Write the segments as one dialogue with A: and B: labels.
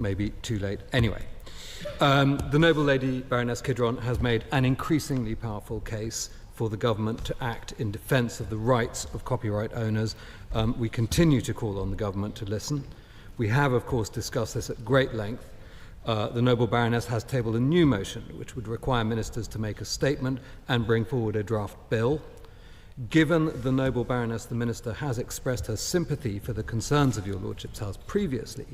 A: maybe too late anyway. The noble lady Baroness Kidron has made an increasingly powerful case for the government to act in defence of the rights of copyright owners. We continue to call on the government to listen. We have, of course, discussed this at great length. The noble Baroness has tabled a new motion which would require ministers to make a statement and bring forward a draft bill. Given the noble Baroness, the Minister has expressed her sympathy for the concerns of your Lordship's House previously,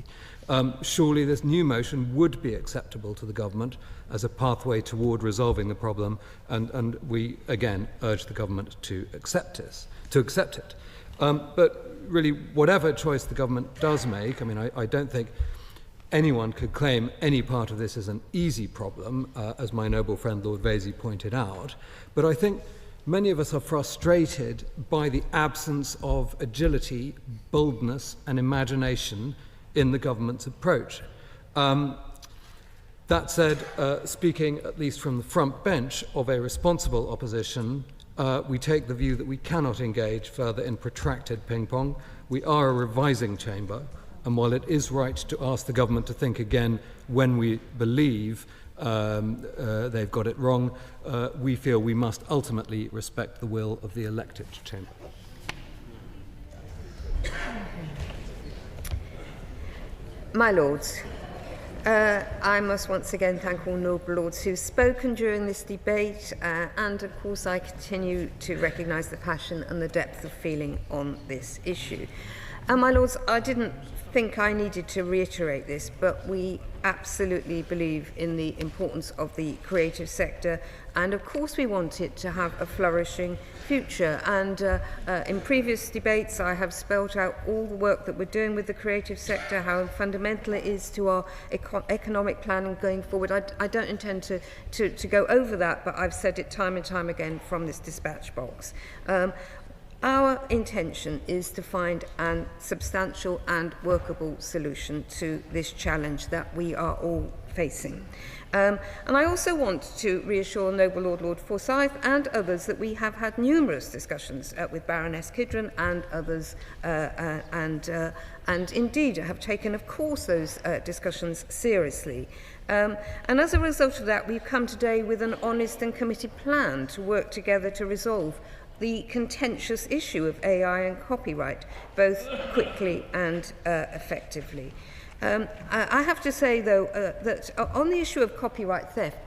A: surely this new motion would be acceptable to the government as a pathway toward resolving the problem, and we again urge the government to accept it. But really, whatever choice the government does make, I mean, I don't think anyone could claim any part of this is an easy problem, as my noble friend Lord Vesey pointed out, but I think many of us are frustrated by the absence of agility, boldness and imagination in the government's approach. That said, speaking at least from the front bench of a responsible opposition, we take the view that we cannot engage further in protracted ping-pong. We are a revising chamber, and while it is right to ask the government to think again when we believe they've got it wrong, we feel we must ultimately respect the will of the elected chamber.
B: My Lords, I must once again thank all noble lords who've spoken during this debate, and of course I continue to recognise the passion and the depth of feeling on this issue. And my Lords, I didn't think I needed to reiterate this, but we absolutely believe in the importance of the creative sector, and of course we want it to have a flourishing future. And in previous debates I have spelt out all the work that we're doing with the creative sector, how fundamental it is to our economic planning going forward. I don't intend to go over that, but I've said it time and time again from this dispatch box. Our intention is to find a substantial and workable solution to this challenge that we are all facing. And I also want to reassure noble Lord Forsyth and others that we have had numerous discussions with Baroness Kidron and others, and indeed have taken, of course, those discussions seriously. And as a result of that, we've come today with an honest and committed plan to work together to resolve the contentious issue of AI and copyright, both quickly and effectively. I have to say, though, that on the issue of copyright theft,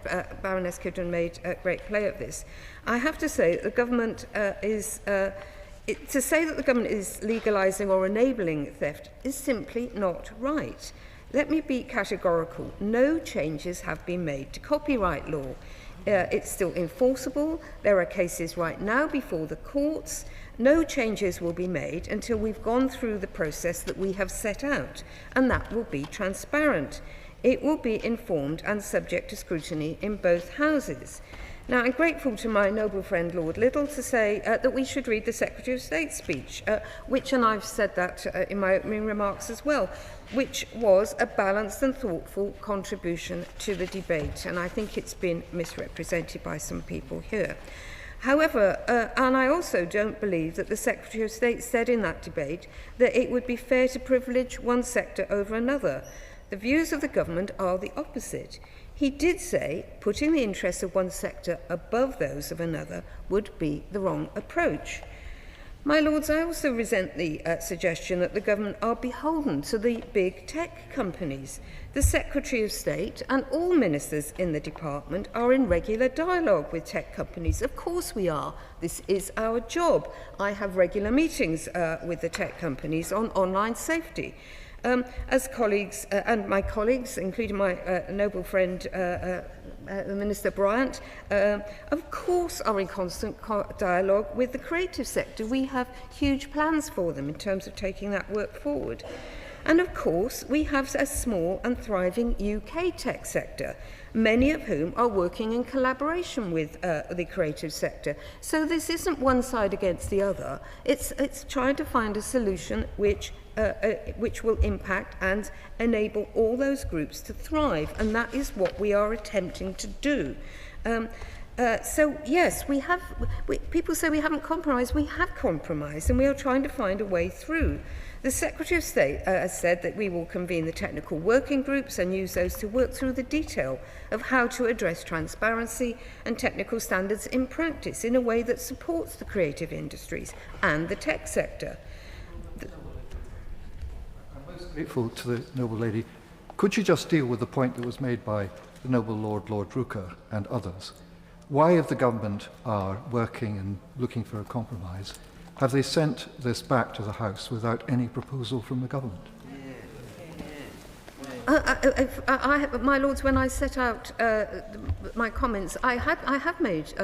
B: Baroness Kidron made a great play of this. I have to say that the government to say that the government is legalising or enabling theft is simply not right. Let me be categorical. No changes have been made to copyright law. It's still enforceable. There are cases right now before the courts. No changes will be made until we've gone through the process that we have set out, and that will be transparent. It will be informed and subject to scrutiny in both houses. Now, I'm grateful to my noble friend Lord Little to say that we should read the Secretary of State's speech, which, and I've said that in my opening remarks as well, which was a balanced and thoughtful contribution to the debate, and I think it's been misrepresented by some people here. However, and I also don't believe that the Secretary of State said in that debate that it would be fair to privilege one sector over another. The views of the government are the opposite. He did say putting the interests of one sector above those of another would be the wrong approach. My Lords, I also resent the suggestion that the government are beholden to the big tech companies. The Secretary of State and all ministers in the department are in regular dialogue with tech companies. Of course we are. This is our job. I have regular meetings with the tech companies on online safety. As colleagues, and my colleagues, including my noble friend, Minister Bryant, of course are in constant dialogue with the creative sector. We have huge plans for them in terms of taking that work forward. And of course, we have a small and thriving UK tech sector, many of whom are working in collaboration with the creative sector. So this isn't one side against the other. It's trying to find a solution which will impact and enable all those groups to thrive, and that is what we are attempting to do. So yes, people say we haven't compromised. We have compromised, and we are trying to find a way through. The Secretary of State has said that we will convene the technical working groups and use those to work through the detail of how to address transparency and technical standards in practice in a way that supports the creative industries and the tech sector.
C: I'm most grateful to the noble lady. Could you just deal with the point that was made by the noble Lord Rooker and others? Why, if the government are working and looking for a compromise, have they sent this back to the House without any proposal from the government?
B: My Lords, when I set out my comments, I have made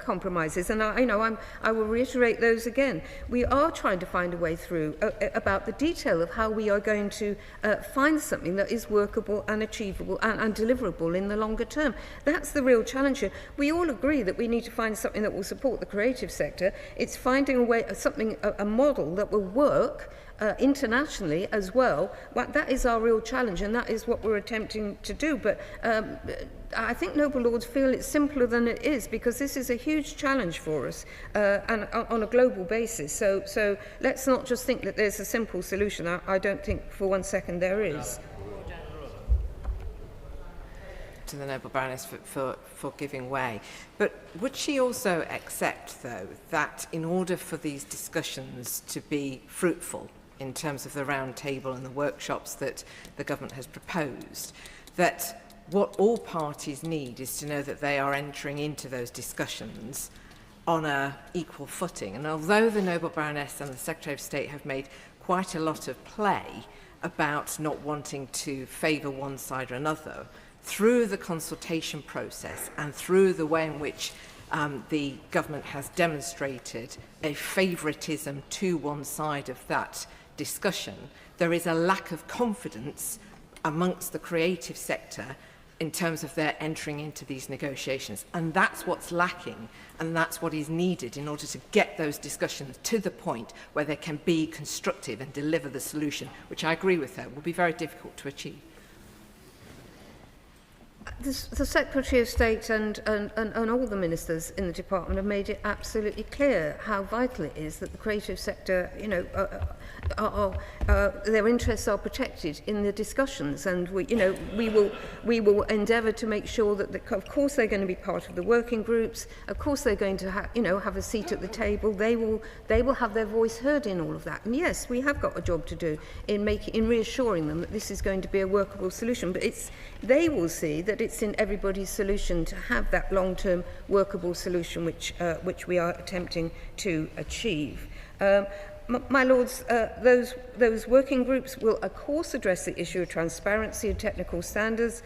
B: compromises, and I will reiterate those again. We are trying to find a way through about the detail of how we are going to find something that is workable and achievable and deliverable in the longer term. That's the real challenge here. We all agree that we need to find something that will support the creative sector. It's finding a way, a model that will work internationally as well. That is our real challenge, and that is what we're attempting to do. But I think noble lords feel it's simpler than it is, because this is a huge challenge for us and on a global basis. So let's not just think that there's a simple solution. I don't think for one second there is.
D: To the noble Baroness for giving way. But would she also accept, though, that in order for these discussions to be fruitful in terms of the round table and the workshops that the government has proposed, that what all parties need is to know that they are entering into those discussions on an equal footing? And although the noble Baroness and the Secretary of State have made quite a lot of play about not wanting to favour one side or another, through the consultation process and through the way in which the government has demonstrated a favouritism to one side of that discussion, there is a lack of confidence amongst the creative sector in terms of their entering into these negotiations. And that's what's lacking, and that's what is needed in order to get those discussions to the point where they can be constructive and deliver the solution, which I agree with her will be very difficult to achieve.
B: The Secretary of State and all the ministers in the department have made it absolutely clear how vital it is that the creative sector, their interests are protected in the discussions, and we will endeavour to make sure that of course they're going to be part of the working groups. Of course they're going to have a seat at the table. They will have their voice heard in all of that. And yes, we have got a job to do in reassuring them that this is going to be a workable solution. But they will see that it's in everybody's solution to have that long-term workable solution which we are attempting to achieve. My Lords, those working groups will of course address the issue of transparency and technical standards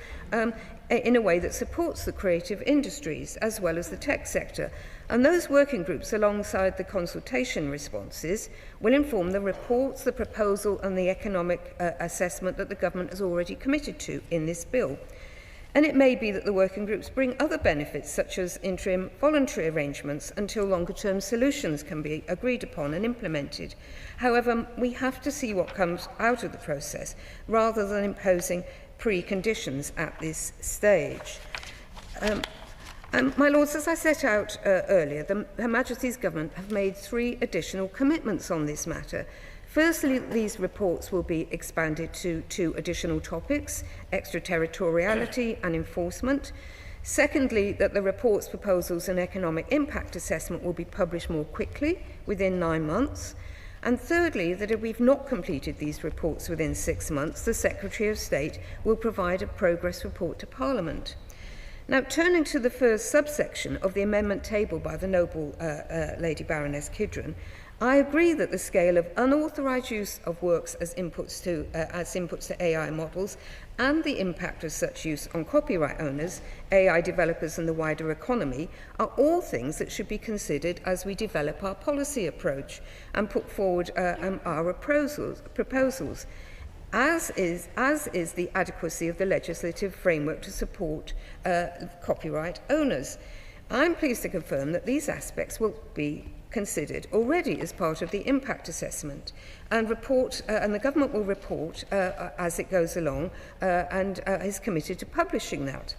B: in a way that supports the creative industries as well as the tech sector. And those working groups, alongside the consultation responses, will inform the reports, the proposal and the economic assessment that the government has already committed to in this bill. And it may be that the working groups bring other benefits, such as interim voluntary arrangements, until longer-term solutions can be agreed upon and implemented. However, we have to see what comes out of the process, rather than imposing preconditions at this stage. My Lords, as I set out earlier, Her Majesty's Government have made 3 additional commitments on this matter. Firstly, these reports will be expanded to 2 additional topics: extraterritoriality and enforcement. Secondly, that the reports, proposals and economic impact assessment will be published more quickly, within 9 months. And thirdly, that if we've not completed these reports within 6 months, the Secretary of State will provide a progress report to Parliament. Now, turning to the first subsection of the amendment tabled by the noble Lady Baroness Kidron, I agree that the scale of unauthorised use of works as inputs to AI models and the impact of such use on copyright owners, AI developers and the wider economy are all things that should be considered as we develop our policy approach and put forward our proposals, as is the adequacy of the legislative framework to support copyright owners. I'm pleased to confirm that these aspects will be considered already as part of the impact assessment, and the government will report as it goes along and is committed to publishing that.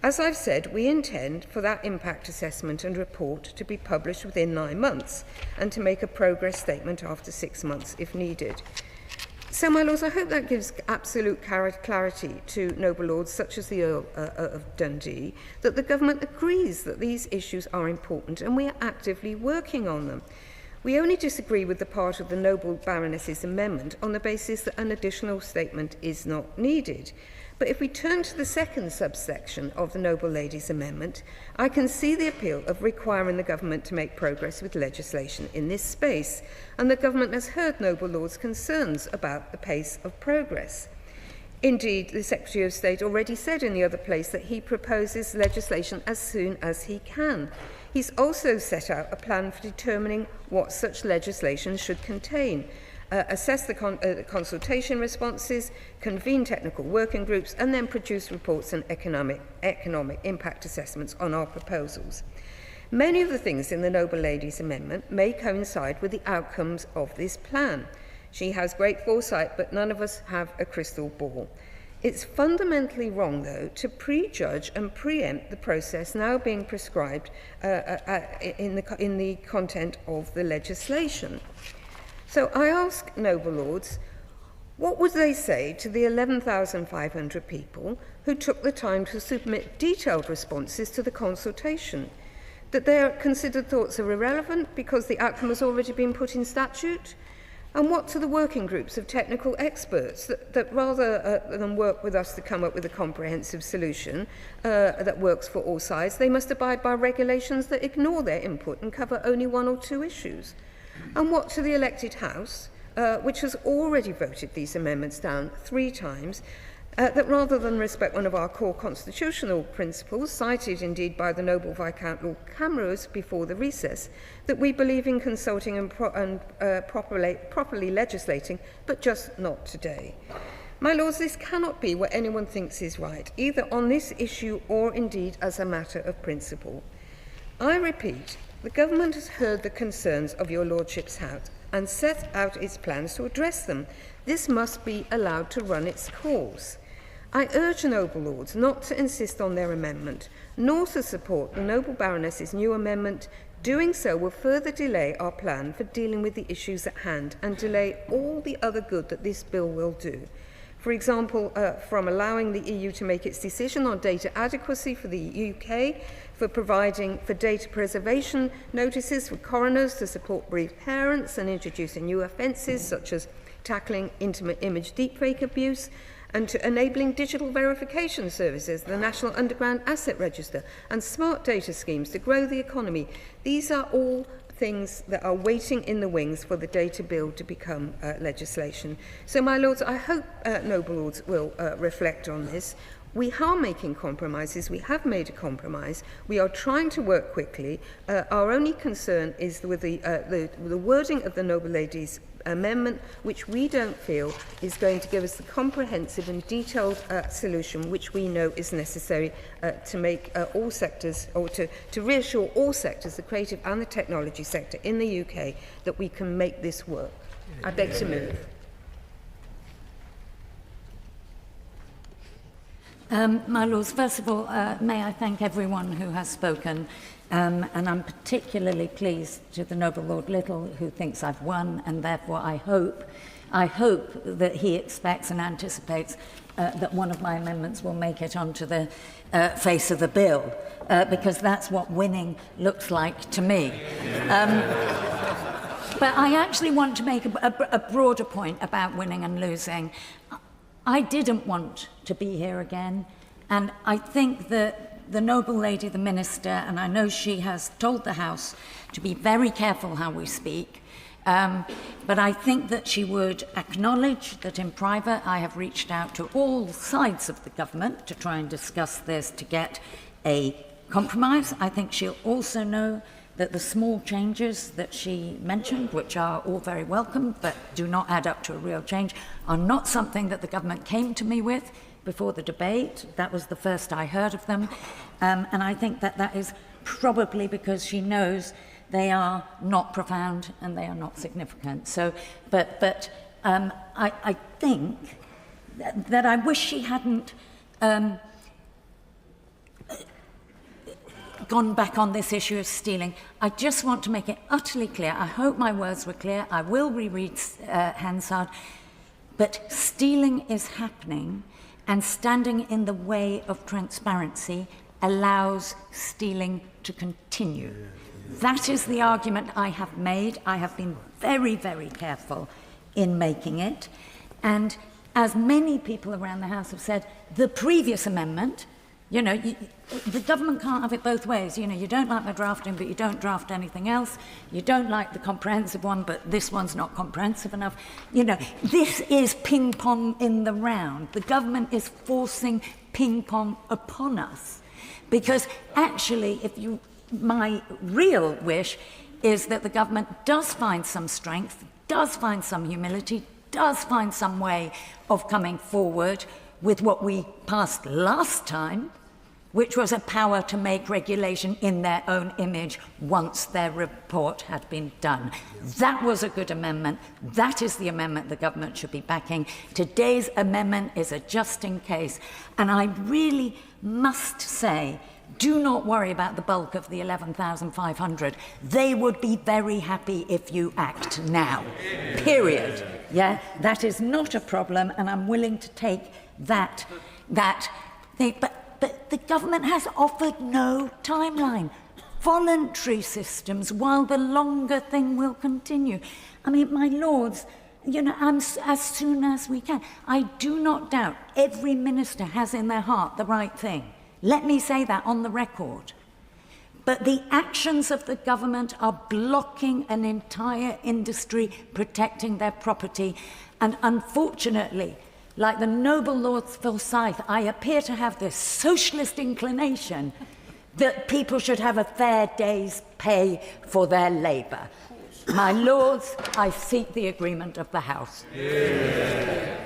B: As I've said, we intend for that impact assessment and report to be published within 9 months and to make a progress statement after 6 months if needed. So, my lords, I hope that gives absolute clarity to noble lords such as the Earl of Dundee that the government agrees that these issues are important and we are actively working on them. We only disagree with the part of the noble Baroness's amendment on the basis that an additional statement is not needed. But if we turn to the second subsection of the noble lady's amendment, I can see the appeal of requiring the government to make progress with legislation in this space, and the government has heard noble lords' concerns about the pace of progress. Indeed, the Secretary of State already said in the other place that he proposes legislation as soon as he can. He's also set out a plan for determining what such legislation should contain, assess the consultation responses, convene technical working groups, and then produce reports and economic impact assessments on our proposals. Many of the things in the noble lady's amendment may coincide with the outcomes of this plan. She has great foresight, but none of us have a crystal ball. It's fundamentally wrong, though, to prejudge and preempt the process now being prescribed in the content of the legislation. So I ask noble lords, what would they say to the 11,500 people who took the time to submit detailed responses to the consultation? That their considered thoughts are irrelevant because the outcome has already been put in statute? And what to the working groups of technical experts that rather than work with us to come up with a comprehensive solution that works for all sides, they must abide by regulations that ignore their input and cover only 1 or 2 issues? And what to the elected House, which has already voted these amendments down 3 times, that rather than respect one of our core constitutional principles, cited indeed by the noble Viscount Lord Camrose before the recess, that we believe in consulting and properly legislating, but just not today. My lords, this cannot be what anyone thinks is right, either on this issue or indeed as a matter of principle. I repeat, the government has heard the concerns of your lordship's house and set out its plans to address them. This must be allowed to run its course. I urge noble lords not to insist on their amendment, nor to support the noble Baroness's new amendment. Doing so will further delay our plan for dealing with the issues at hand and delay all the other good that this bill will do. For example, from allowing the EU to make its decision on data adequacy for the UK, for providing for data preservation notices for coroners to support bereaved parents and introducing new offences such as tackling intimate image deepfake abuse, and to enabling digital verification services, the National Underground Asset Register, and smart data schemes to grow the economy. These are all things that are waiting in the wings for the data bill to become legislation. So, my lords, I hope noble lords will reflect on this. We are making compromises. We have made a compromise. We are trying to work quickly. Our only concern is with the wording of the noble lady's amendment, which we don't feel is going to give us the comprehensive and detailed solution which we know is necessary to make all sectors, or to reassure all sectors, the creative and the technology sector in the UK, that we can make this work. I beg to move.
E: My Lords, first of all, may I thank everyone who has spoken, and I'm particularly pleased to the noble Lord Little, who thinks I've won, and therefore I hope that he expects and anticipates that one of my amendments will make it onto the face of the bill, because that's what winning looks like to me. But I actually want to make a broader point about winning and losing. I didn't want to be here again, and I think that the noble lady, the minister, and I know she has told the House to be very careful how we speak, but I think that she would acknowledge that in private I have reached out to all sides of the government to try and discuss this to get a compromise. I think she'll also know that the small changes that she mentioned, which are all very welcome but do not add up to a real change, are not something that the government came to me with before the debate. That was the first I heard of them. And I think that that is probably because she knows they are not profound and they are not significant. So, but I think that I wish she hadn't gone back on this issue of stealing. I just want to make it utterly clear. I hope my words were clear. I will reread Hansard. But stealing is happening, and standing in the way of transparency allows stealing to continue. That is the argument I have made. I have been very, very careful in making it. And as many people around the House have said, the previous amendment, you know, the government can't have it both ways. You know, you don't like my drafting, but you don't draft anything else. You don't like the comprehensive one, but this one's not comprehensive enough. You know, this is ping-pong in the round. The government is forcing ping-pong upon us. Because actually, my real wish is that the government does find some strength, does find some humility, does find some way of coming forward with what we passed last time, which was a power to make regulation in their own image once their report had been done. That was a good amendment. That is the amendment the government should be backing. Today's amendment is a just in case. And I really must say, do not worry about the bulk of the 11,500. They would be very happy if you act now, period. Yeah, that is not a problem, and I'm willing to take that thing. But the government has offered no timeline. Voluntary systems, while the longer thing will continue. I mean, my lords, you know, as soon as we can. I do not doubt every minister has in their heart the right thing. Let me say that on the record. But the actions of the government are blocking an entire industry protecting their property. And unfortunately, like the noble Lord Forsyth, I appear to have this socialist inclination that people should have a fair day's pay for their labour. My lords, I seek the agreement of the House.
F: Yeah.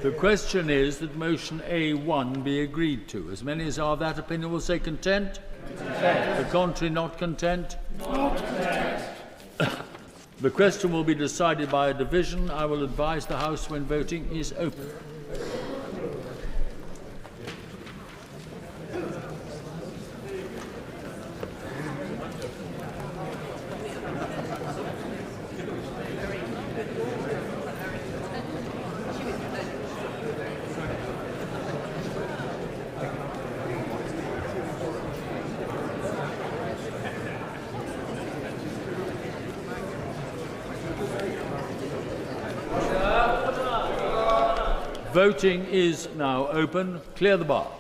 F: The question is that motion A1 be agreed to. As many as are of that opinion will say content. Content. The contrary, not content. Not content. The question will be decided by a division. I will advise the House when voting is open. Voting is now open. Clear the bar.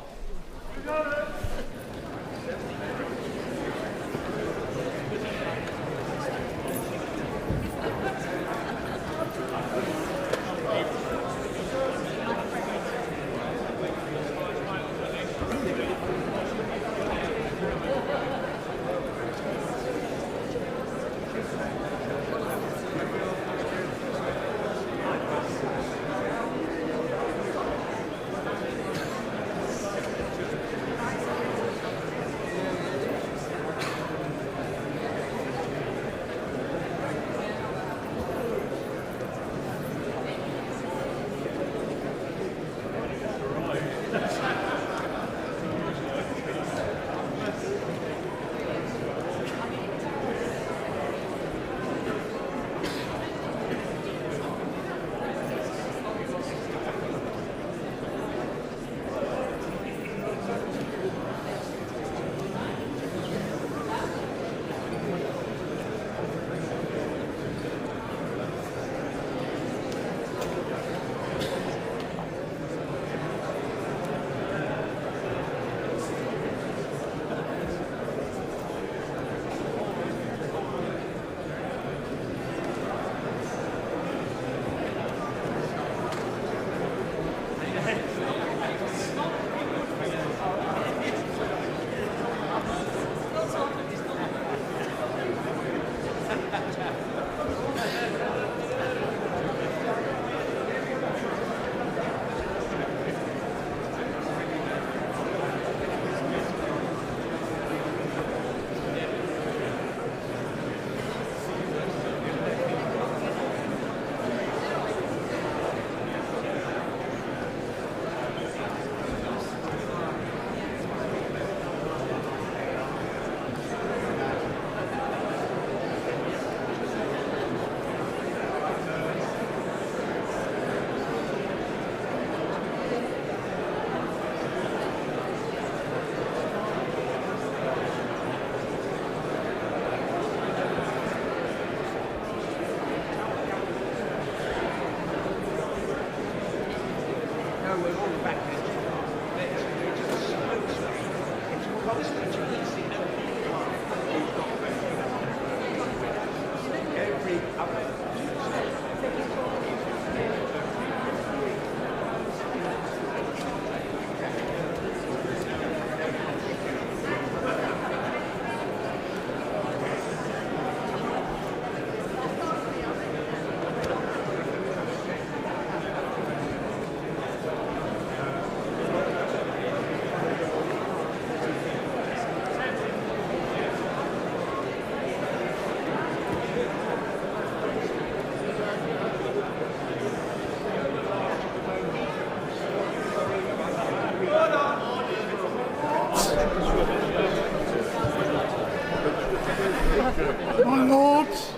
G: My Lords,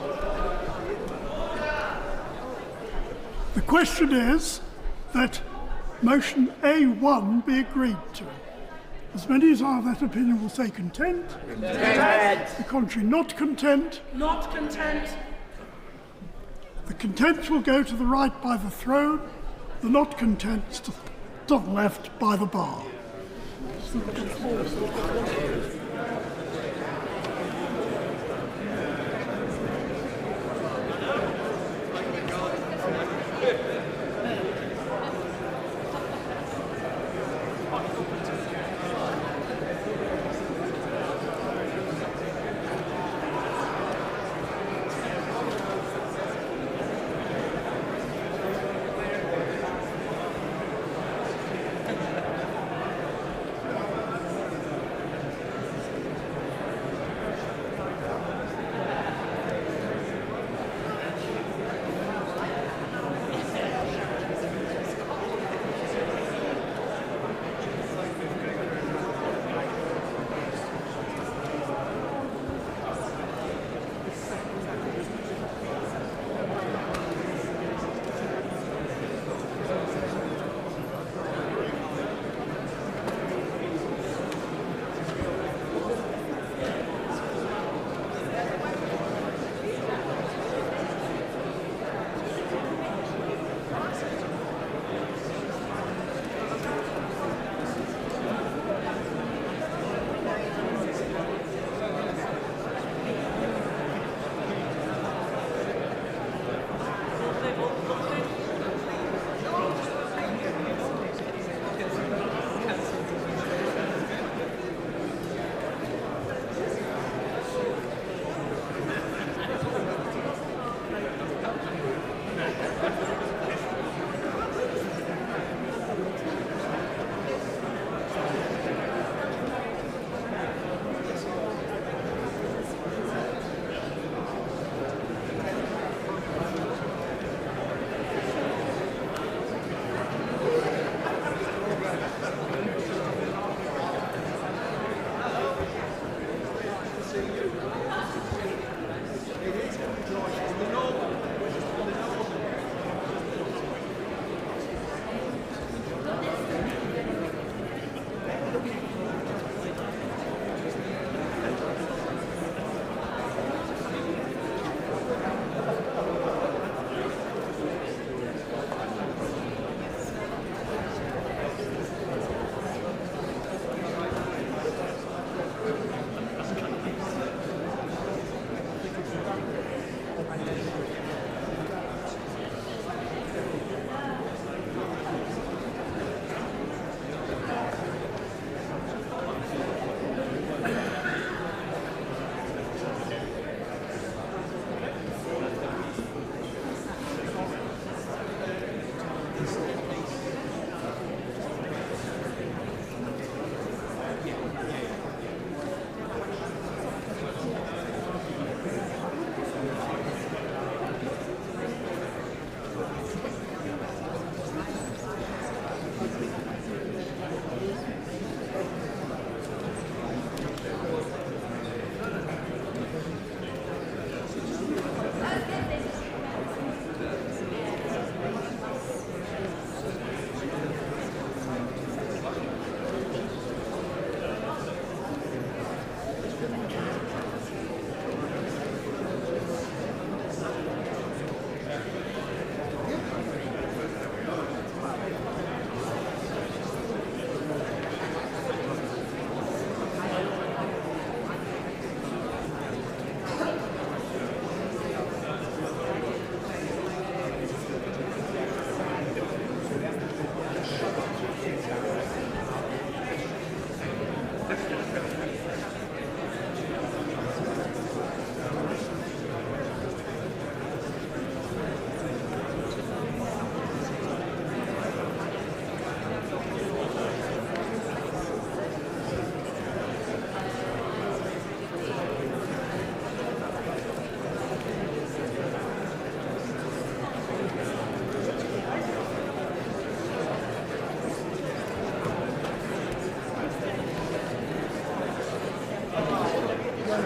G: the question is that motion A1 be agreed to. As many as are of that opinion will say content. Content. The contrary not content.
H: Not content.
G: The content will go to the right by the throne, the not contents to the left by the bar.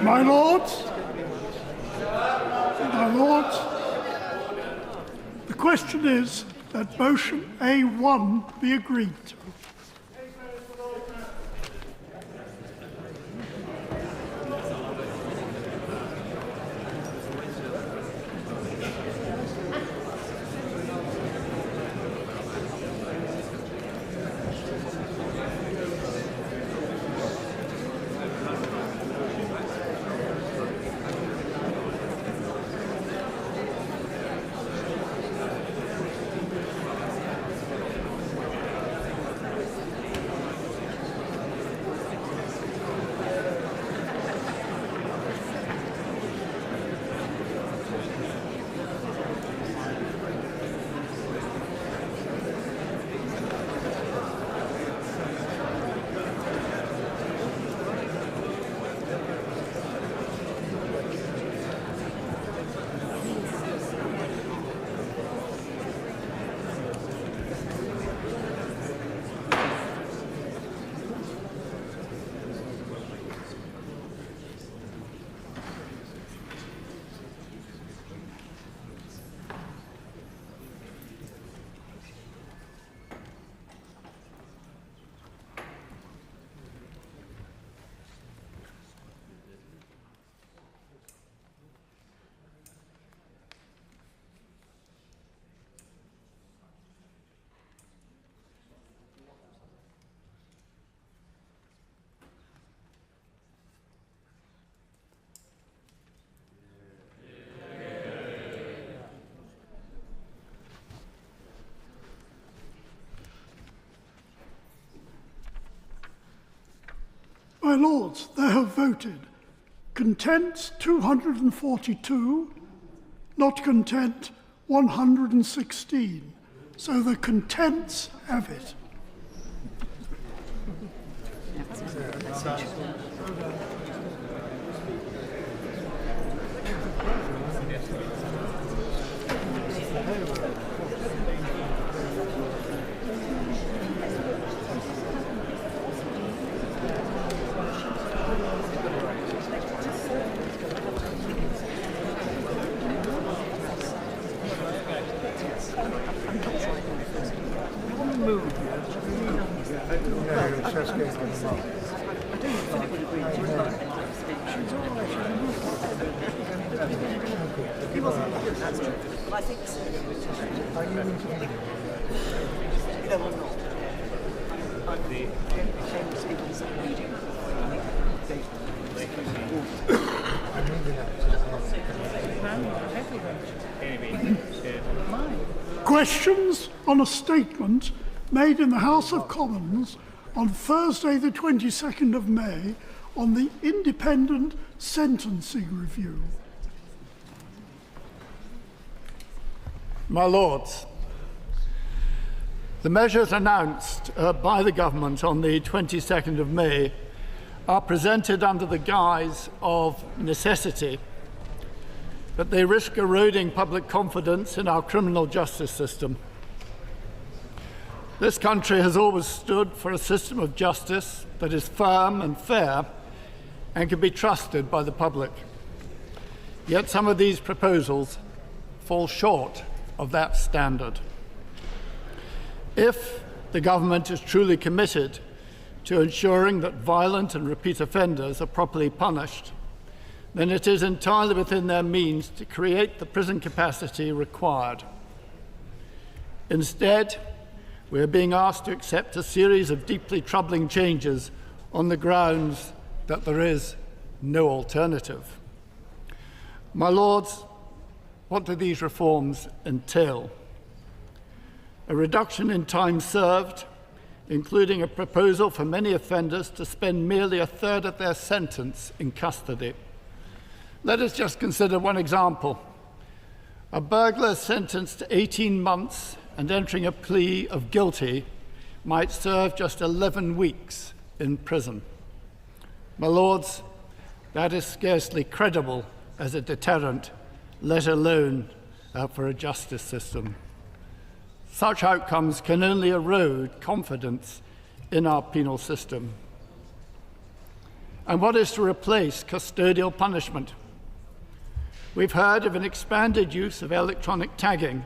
G: My Lords, the question is that motion A1 be agreed to. My Lords, they have voted content 242, not content 116. So the contents have it. Questions on a statement made in the House of Commons on Thursday the 22nd of May on the independent sentencing review.
H: My Lords, the measures announced by the Government on the 22nd of May are presented under the guise of necessity, but they risk eroding public confidence in our criminal justice system. This country has always stood for a system of justice that is firm and fair and can be trusted by the public. Yet some of these proposals fall short of that standard. If the Government is truly committed to ensuring that violent and repeat offenders are properly punished, then it is entirely within their means to create the prison capacity required. Instead, we are being asked to accept a series of deeply troubling changes on the grounds that there is no alternative. My Lords, what do these reforms entail? A reduction in time served, including a proposal for many offenders to spend merely a third of their sentence in custody. Let us just consider one example. A burglar sentenced to 18 months and entering a plea of guilty might serve just 11 weeks in prison. My Lords, that is scarcely credible as a deterrent, let alone for a justice system. Such outcomes can only erode confidence in our penal system. and what is to replace custodial punishment. We've heard of an expanded use of electronic tagging.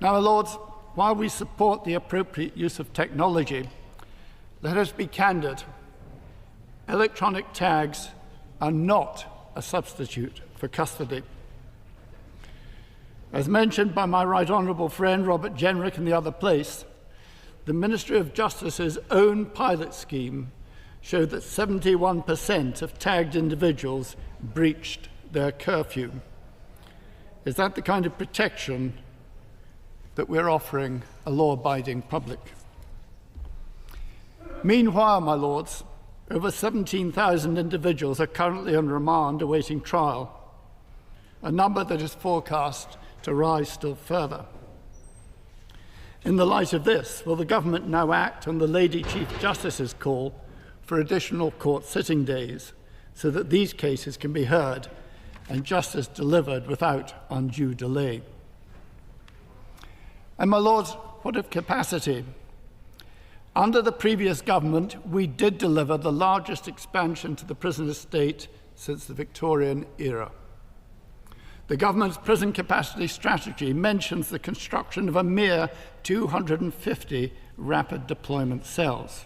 H: Now, my Lords, while we support the appropriate use of technology, let us be candid. Electronic tags are not a substitute for custody. As mentioned by my right honourable friend Robert Jenrick in the other place, the Ministry of Justice's own pilot scheme showed that 71% of tagged individuals breached their curfew. Is that the kind of protection that we're offering a law-abiding public? Meanwhile, my Lords, over 17,000 individuals are currently on remand awaiting trial, a number that is forecast to rise still further. In the light of this, will the government now act on the Lady Chief Justice's call for additional court sitting days so that these cases can be heard and justice delivered without undue delay? And my Lords, what of capacity? Under the previous government, we did deliver the largest expansion to the prison estate since the Victorian era. The government's prison capacity strategy mentions the construction of a mere 250 rapid deployment cells.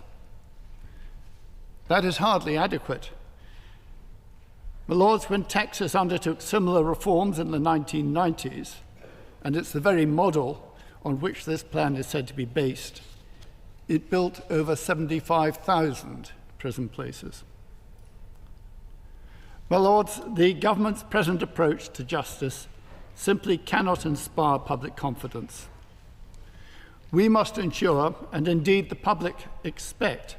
H: That is hardly adequate. My Lords, when Texas undertook similar reforms in the 1990s, and it's the very model on which this plan is said to be based, it built over 75,000 prison places. My Lords, the government's present approach to justice simply cannot inspire public confidence. We must ensure, and indeed the public expect,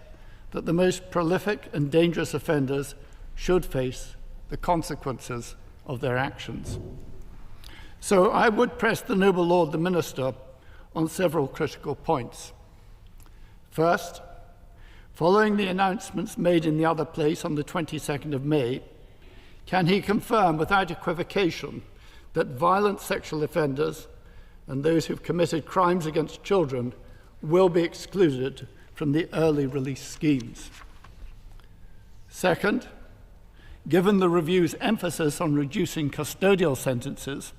H: that the most prolific and dangerous offenders should face the consequences of their actions. So I would press the noble Lord the Minister on several critical points. First, following the announcements made in the other place on the 22nd of May, can he confirm without equivocation that violent sexual offenders and those who've committed crimes against children will be excluded from the early release schemes? Second, given the review's emphasis on reducing custodial sentences,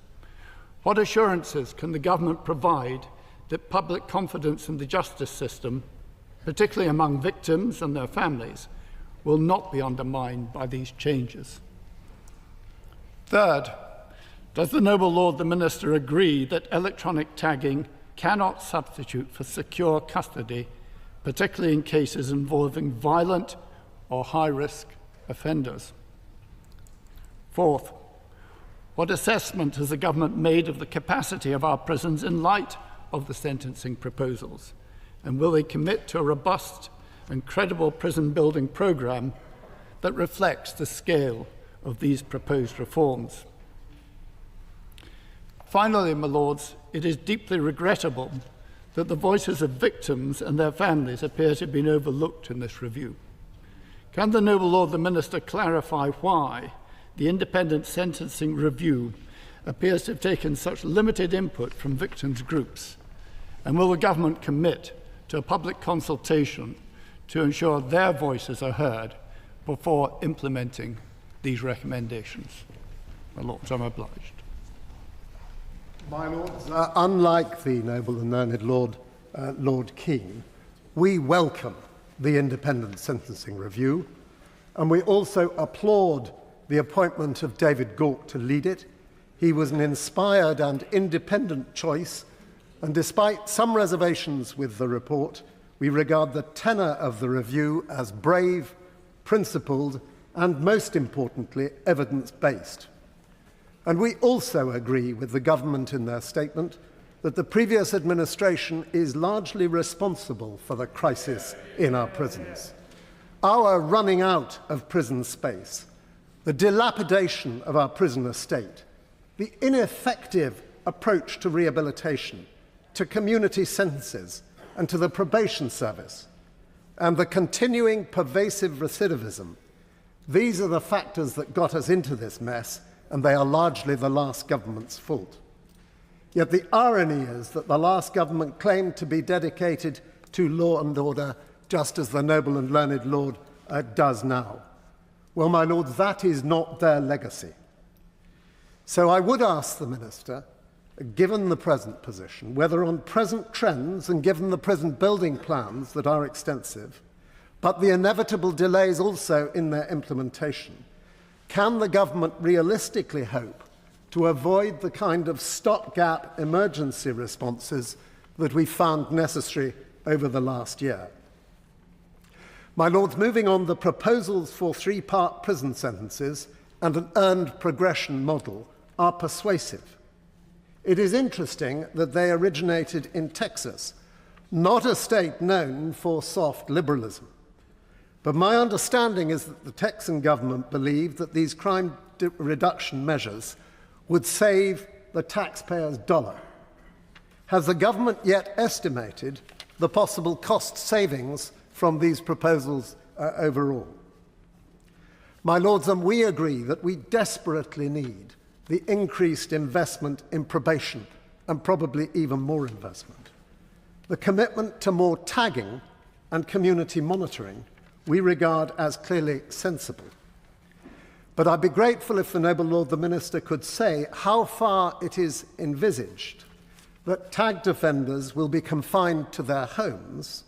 H: what assurances can the government provide that public confidence in the justice system, particularly among victims and their families, will not be undermined by these changes? Third, does the noble Lord the Minister agree that electronic tagging cannot substitute for secure custody, particularly in cases involving violent or high-risk offenders? Fourth, what assessment has the government made of the capacity of our prisons in light of the sentencing proposals? And will they commit to a robust and credible prison building programme that reflects the scale of these proposed reforms? Finally, my Lords, it is deeply regrettable that the voices of victims and their families appear to have been overlooked in this review. Can the noble Lord the Minister clarify why the independent sentencing review appears to have taken such limited input from victims' groups? And will the government commit to a public consultation to ensure their voices are heard before implementing these recommendations? My Lords, I'm obliged.
I: My Lords, unlike the noble and learned Lord King, we welcome the independent sentencing review, and we also applaud the appointment of David Gauke to lead it. He was an inspired and independent choice, and despite some reservations with the report, we regard the tenor of the review as brave, principled, and most importantly, evidence-based. And we also agree with the government in their statement that the previous administration is largely responsible for the crisis in our prisons. Our running out of prison space, the dilapidation of our prison estate, the ineffective approach to rehabilitation, to community sentences, and to the probation service, and the continuing pervasive recidivism, these are the factors that got us into this mess, and they are largely the last government's fault. Yet the irony is that the last government claimed to be dedicated to law and order, just as the noble and learned Lord does now. Well, my lords, that is not their legacy. So I would ask the Minister, given the present position, whether on present trends and given the present building plans that are extensive, but the inevitable delays also in their implementation, can the government realistically hope to avoid the kind of stopgap emergency responses that we found necessary over the last year? My lords, moving on, the proposals for three-part prison sentences and an earned progression model are persuasive. It is interesting that they originated in Texas, not a state known for soft liberalism. But my understanding is that the Texan government believed that these crime reduction measures would save the taxpayer's dollar. Has the government yet estimated the possible cost savings from these proposals overall? My lords, and we agree that we desperately need the increased investment in probation and probably even more investment. The commitment to more tagging and community monitoring we regard as clearly sensible. But I'd be grateful if the noble Lord the Minister could say how far it is envisaged that tagged offenders will be confined to their homes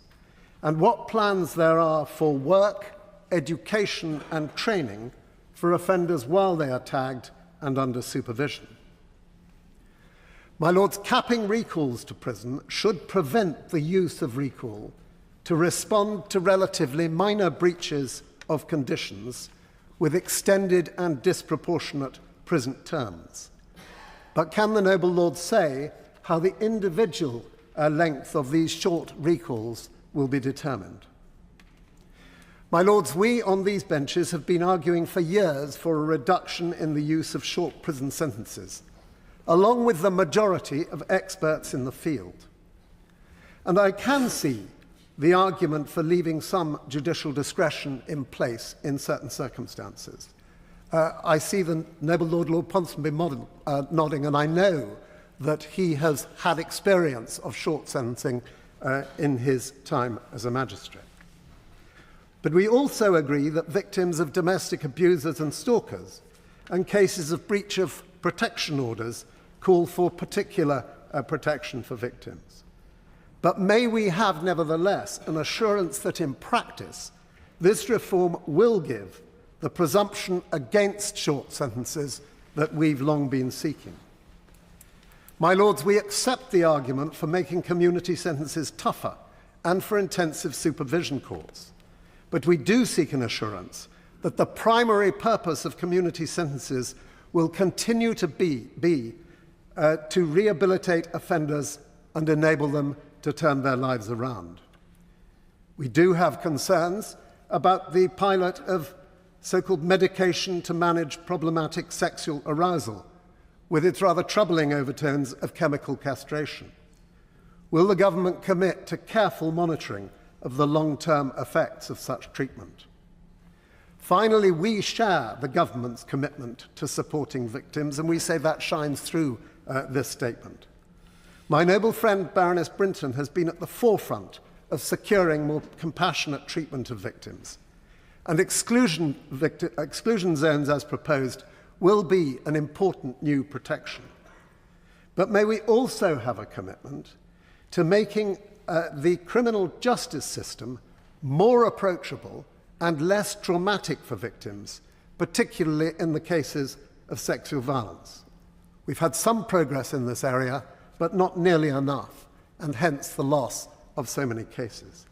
I: and what plans there are for work, education and training for offenders while they are tagged and under supervision. My lords, capping recalls to prison should prevent the use of recall to respond to relatively minor breaches of conditions with extended and disproportionate prison terms. But can the noble lord say how the individual length of these short recalls will be determined? My lords, we on these benches have been arguing for years for a reduction in the use of short prison sentences, along with the majority of experts in the field. And I can see the argument for leaving some judicial discretion in place in certain circumstances. I see the noble Lord Ponsonby nodding, and I know that he has had experience of short sentencing in his time as a magistrate. But we also agree that victims of domestic abusers and stalkers and cases of breach of protection orders call for particular protection for victims. But may we have, nevertheless, an assurance that in practice, this reform will give the presumption against short sentences that we've long been seeking. My lords, we accept the argument for making community sentences tougher and for intensive supervision courts. But we do seek an assurance that the primary purpose of community sentences will continue to be to rehabilitate offenders and enable them to turn their lives around. We do have concerns about the pilot of so-called medication to manage problematic sexual arousal, with its rather troubling overtones of chemical castration. Will the government commit to careful monitoring of the long-term effects of such treatment? Finally, we share the government's commitment to supporting victims, and we say that shines through this statement. My noble friend Baroness Brinton has been at the forefront of securing more compassionate treatment of victims, and exclusion zones as proposed will be an important new protection. But may we also have a commitment to making the criminal justice system more approachable and less traumatic for victims, particularly in the cases of sexual violence. We've had some progress in this area, but not nearly enough, and hence the loss of so many cases.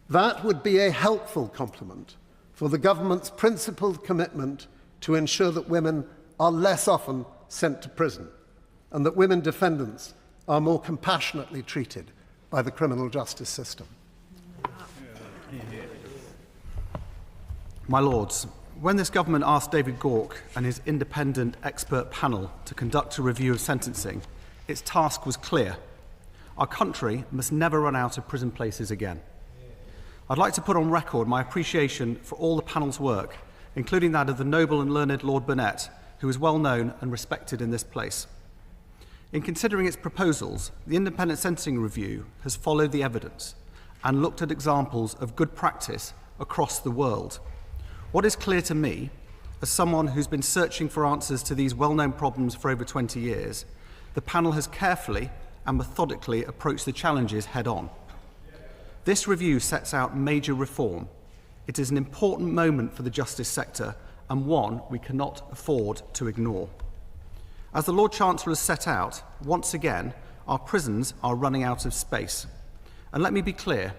I: That would be a helpful complement for the government's principled commitment to ensure that women are less often sent to prison and that women defendants are more compassionately treated by the criminal justice system.
J: My Lords, when this government asked David Gauke and his independent expert panel to conduct a review of sentencing, its task was clear. Our country must never run out of prison places again. I'd like to put on record my appreciation for all the panel's work, including that of the noble and learned Lord Burnett, who is well known and respected in this place. In considering its proposals, the Independent Sentencing Review has followed the evidence and looked at examples of good practice across the world. What is clear to me, as someone who's been searching for answers to these well-known problems for over 20 years, the panel has carefully and methodically approached the challenges head-on. This review sets out major reform. It is an important moment for the justice sector and one we cannot afford to ignore. As the Lord Chancellor has set out, once again, our prisons are running out of space. And let me be clear,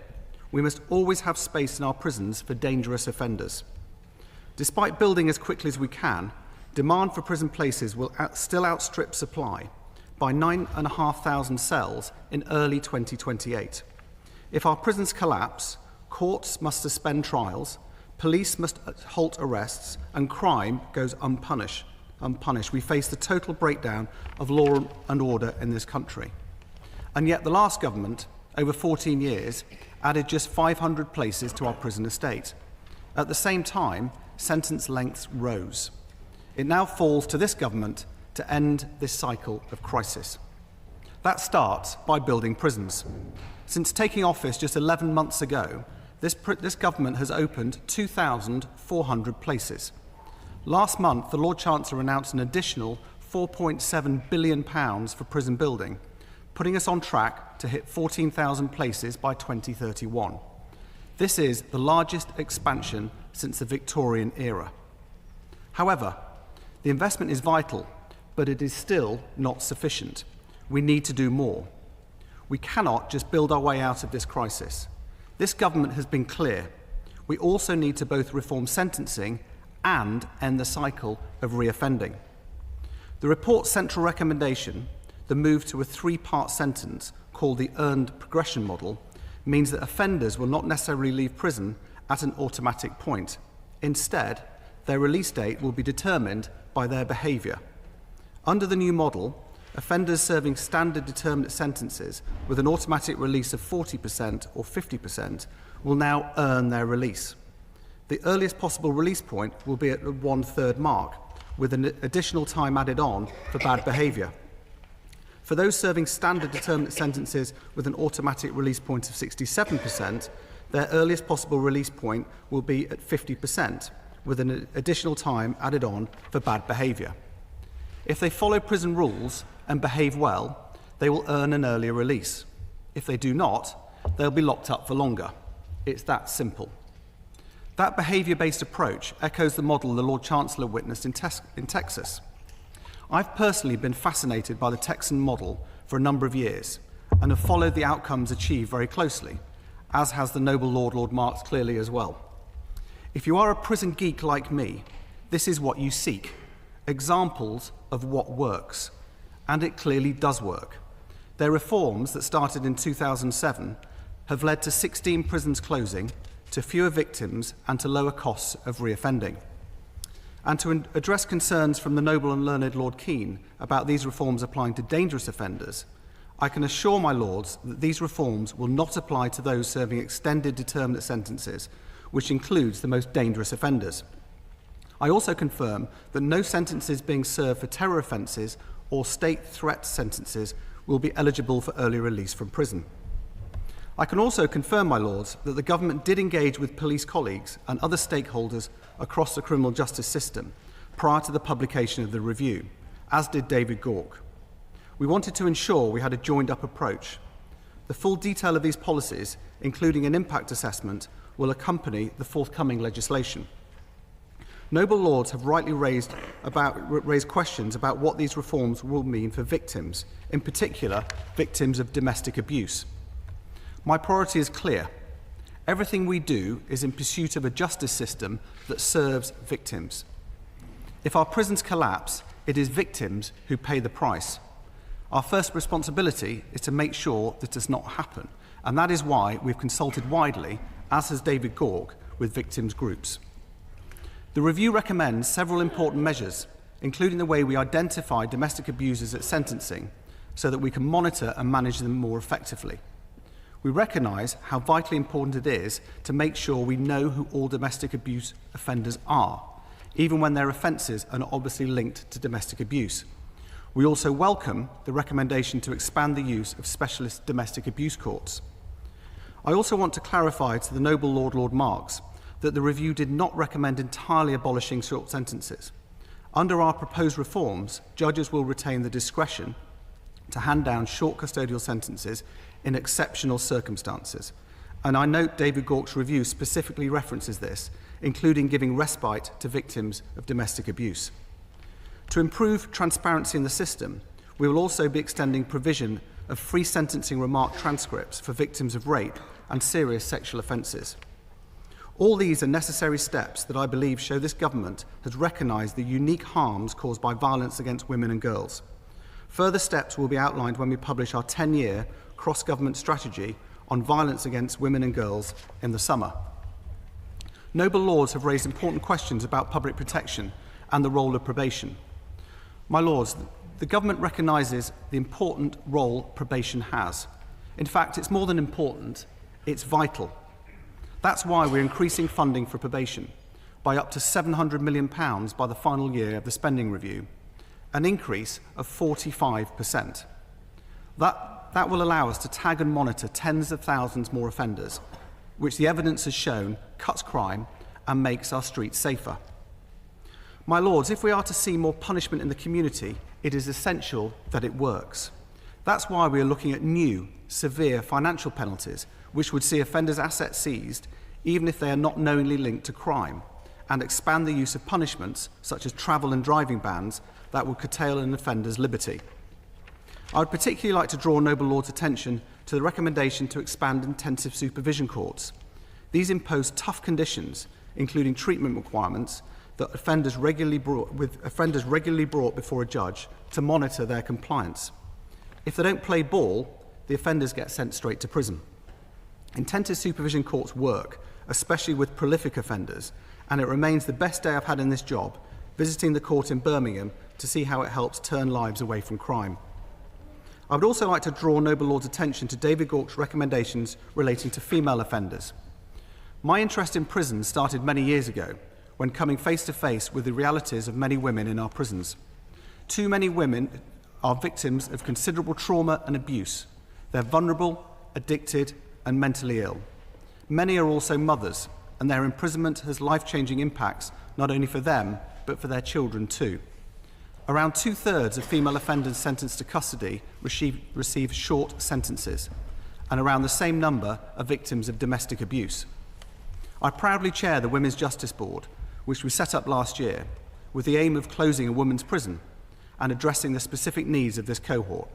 J: we must always have space in our prisons for dangerous offenders. Despite building as quickly as we can, demand for prison places will still outstrip supply by 9,500 cells in early 2028. If our prisons collapse, courts must suspend trials, police must halt arrests, and crime goes unpunished. We face the total breakdown of law and order in this country. And yet the last government, over 14 years, added just 500 places to our prison estate. At the same time, sentence lengths rose. It now falls to this government to end this cycle of crisis. That starts by building prisons. Since taking office just 11 months ago, this government has opened 2,400 places. Last month, the Lord Chancellor announced an additional £4.7 billion for prison building, putting us on track to hit 14,000 places by 2031. This is the largest expansion since the Victorian era. However, the investment is vital, but it is still not sufficient. We need to do more. We cannot just build our way out of this crisis. This government has been clear. We also need to both reform sentencing and end the cycle of reoffending. The report's central recommendation, the move to a three-part sentence called the earned progression model, means that offenders will not necessarily leave prison at an automatic point. Instead, their release date will be determined by their behaviour. Under the new model, offenders serving standard determinate sentences with an automatic release of 40% or 50% will now earn their release. The earliest possible release point will be at the 1/3 mark, with an additional time added on for bad behaviour. For those serving standard determinate sentences with an automatic release point of 67%, their earliest possible release point will be at 50%, with an additional time added on for bad behaviour. If they follow prison rules and behave well, they will earn an earlier release. If they do not, they'll be locked up for longer. It's that simple. That behaviour-based approach echoes the model the Lord Chancellor witnessed in Texas. I've personally been fascinated by the Texan model for a number of years and have followed the outcomes achieved very closely, as has the noble Lord Marks clearly as well. If you are a prison geek like me, this is what you seek, examples of what works. And it clearly does work. Their reforms that started in 2007 have led to 16 prisons closing, to fewer victims and to lower costs of reoffending. And to address concerns from the noble and learned Lord Keane about these reforms applying to dangerous offenders, I can assure my lords that these reforms will not apply to those serving extended determinate sentences, which includes the most dangerous offenders. I also confirm that no sentences being served for terror offences or state threat sentences will be eligible for early release from prison. I can also confirm, my lords, that the government did engage with police colleagues and other stakeholders across the criminal justice system prior to the publication of the review, as did David Gauke. We wanted to ensure we had a joined-up approach. The full detail of these policies, including an impact assessment, will accompany the forthcoming legislation. Noble lords have rightly raised questions about what these reforms will mean for victims, in particular victims of domestic abuse. My priority is clear. Everything we do is in pursuit of a justice system that serves victims. If our prisons collapse, it is victims who pay the price. Our first responsibility is to make sure this does not happen, and that is why we've consulted widely, as has David Gauke, with victims groups. The review recommends several important measures, including the way we identify domestic abusers at sentencing, so that we can monitor and manage them more effectively. We recognise how vitally important it is to make sure we know who all domestic abuse offenders are, even when their offences are not obviously linked to domestic abuse. We also welcome the recommendation to expand the use of specialist domestic abuse courts. I also want to clarify to the noble Lord Marks that the review did not recommend entirely abolishing short sentences. Under our proposed reforms, judges will retain the discretion to hand down short custodial sentences in exceptional circumstances. And I note David Gauke's review specifically references this, including giving respite to victims of domestic abuse. To improve transparency in the system, we will also be extending provision of free sentencing remark transcripts for victims of rape and serious sexual offences. All these are necessary steps that I believe show this government has recognised the unique harms caused by violence against women and girls. Further steps will be outlined when we publish our 10-year cross-government strategy on violence against women and girls in the summer. Noble Lords have raised important questions about public protection and the role of probation. My Lords, the government recognises the important role probation has. In fact, it's more than important, it's vital. That's why we're increasing funding for probation by up to £700 million by the final year of the spending review, an increase of 45%. That will allow us to tag and monitor tens of thousands more offenders, which the evidence has shown cuts crime and makes our streets safer. My Lords, if we are to see more punishment in the community, it is essential that it works. That's why we are looking at new, severe financial penalties, which would see offenders' assets seized, even if they are not knowingly linked to crime, and expand the use of punishments, such as travel and driving bans, that would curtail an offender's liberty. I would particularly like to draw Noble Lord's attention to the recommendation to expand intensive supervision courts. These impose tough conditions, including treatment requirements, that offenders regularly brought before a judge to monitor their compliance. If they don't play ball, the offenders get sent straight to prison. Intensive supervision courts work, especially with prolific offenders, and it remains the best day I've had in this job, visiting the court in Birmingham to see how it helps turn lives away from crime. I would also like to draw Noble Lord's attention to David Gauke's recommendations relating to female offenders. My interest in prisons started many years ago, when coming face to face with the realities of many women in our prisons. Too many women are victims of considerable trauma and abuse. They're vulnerable, addicted, and mentally ill. Many are also mothers, and their imprisonment has life-changing impacts not only for them, but for their children too. Around 2/3 of female offenders sentenced to custody receive short sentences, and around the same number are victims of domestic abuse. I proudly chair the Women's Justice Board, which we set up last year, with the aim of closing a women's prison and addressing the specific needs of this cohort.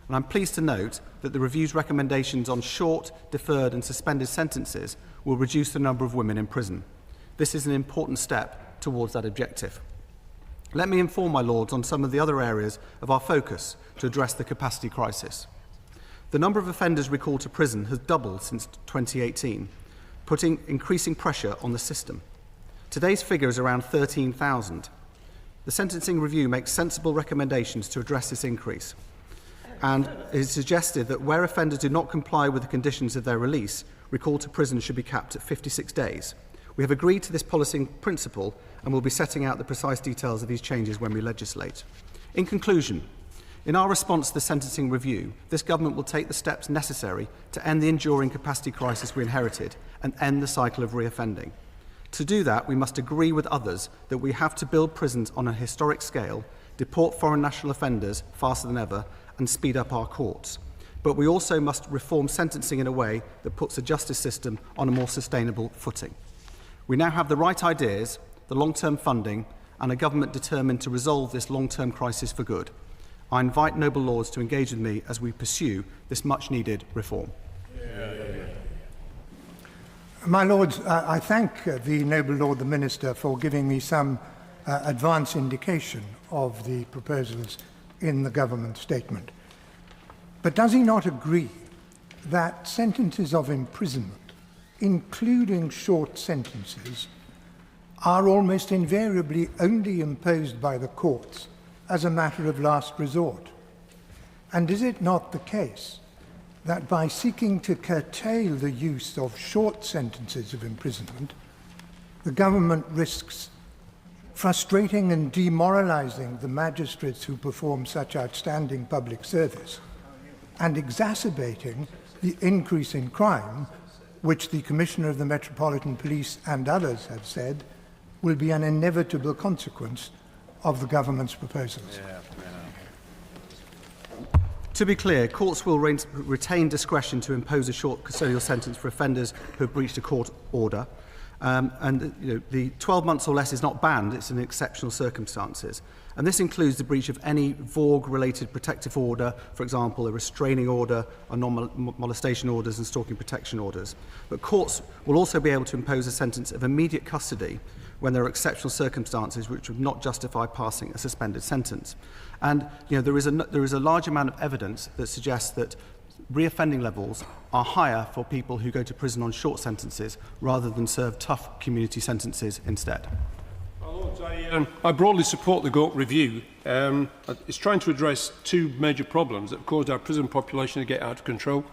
J: And I'm pleased to note that the review's recommendations on short, deferred and suspended sentences will reduce the number of women in prison. This is an important step towards that objective. Let me inform my Lords on some of the other areas of our focus to address the capacity crisis. The number of offenders recalled to prison has doubled since 2018, putting increasing pressure on the system. Today's figure is around 13,000. The sentencing review makes sensible recommendations to address this increase, and it is suggested that where offenders do not comply with the conditions of their release, recall to prison should be capped at 56 days. We have agreed to this policy principle and will be setting out the precise details of these changes when we legislate. In conclusion, in our response to the sentencing review, this government will take the steps necessary to end the enduring capacity crisis we inherited and end the cycle of reoffending. To do that, we must agree with others that we have to build prisons on a historic scale, deport foreign national offenders faster than ever, and speed up our courts. But we also must reform sentencing in a way that puts the justice system on a more sustainable footing. We now have the right ideas, the long-term funding, and a government determined to resolve this long-term crisis for good. I invite Noble Lords to engage with me as we pursue this much-needed reform.
K: My Lords, I thank the Noble Lord the Minister for giving me some advance indication of the proposals in the government statement. But does he not agree that sentences of imprisonment, including short sentences, are almost invariably only imposed by the courts as a matter of last resort? And is it not the case that by seeking to curtail the use of short sentences of imprisonment, the government risks frustrating and demoralizing the magistrates who perform such outstanding public service and exacerbating the increase in crime which the Commissioner of the Metropolitan Police and others have said will be an inevitable consequence of the government's proposals.
J: To be clear, courts will retain discretion to impose a short custodial sentence for offenders who have breached a court order. The 12 months or less is not banned, it's in exceptional circumstances. And this includes the breach of any VORG-related protective order, for example, a restraining order, or non-molestation orders and stalking protection orders. But courts will also be able to impose a sentence of immediate custody when there are exceptional circumstances which would not justify passing a suspended sentence. And there is a large amount of evidence that suggests that reoffending levels are higher for people who go to prison on short sentences rather than serve tough community sentences instead.
L: I broadly support the Gork review. It's trying to address two major problems that have caused our prison population to get out of control.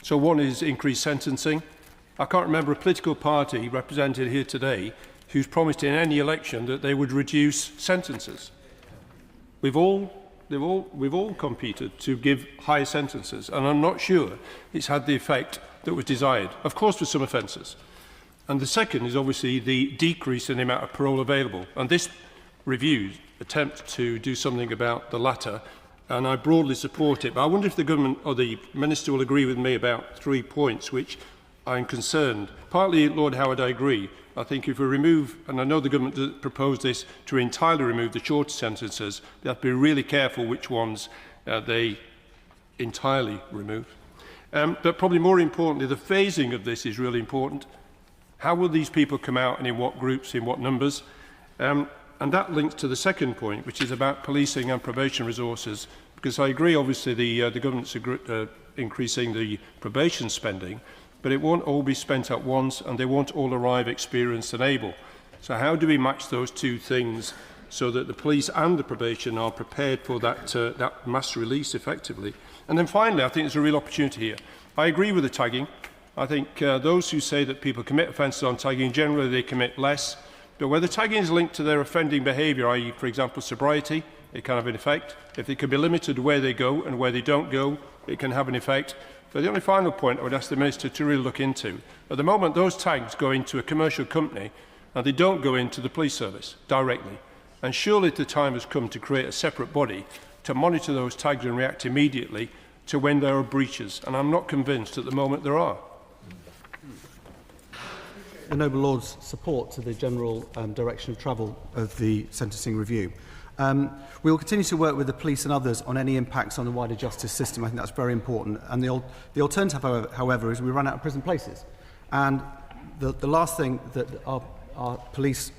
L: So one is increased sentencing. I can't remember a political party represented here today who's promised in any election that they would reduce sentences. We've all competed to give higher sentences, and I'm not sure it's had the effect that was desired, of course for some offences. And the second is obviously the decrease in the amount of parole available. And this review attempts to do something about the latter, and I broadly support it. But I wonder if the government or the Minister will agree with me about 3 points which I'm concerned. Partly, Lord Howard, I agree. I think if we remove, and I know the government proposed this to entirely remove the shorter sentences, they have to be really careful which ones they entirely remove. But probably more importantly, the phasing of this is really important. How will these people come out and in what groups, in what numbers? And that links to the second point, which is about policing and probation resources, because I agree, obviously, the government's increasing the probation spending, but it won't all be spent at once and they won't all arrive experienced and able. So how do we match those two things so that the police and the probation are prepared for that mass release effectively? And then finally, I think there's a real opportunity here. I agree with the tagging. I think those who say that people commit offences on tagging, generally they commit less. But where the tagging is linked to their offending behaviour, i.e., for example, sobriety, it can have an effect. If it can be limited where they go and where they don't go, it can have an effect. But the only final point I would ask the Minister to really look into, at the moment those tags go into a commercial company and they don't go into the police service directly. And surely the time has come to create a separate body to monitor those tags and react immediately to when there are breaches. And I'm not convinced at the moment there are.
J: The Noble Lord's support to the general direction of travel of the sentencing review. We will continue to work with the police and others on any impacts on the wider justice system. I think that's very important. And the alternative, however, is we run out of prison places. And the last thing that our police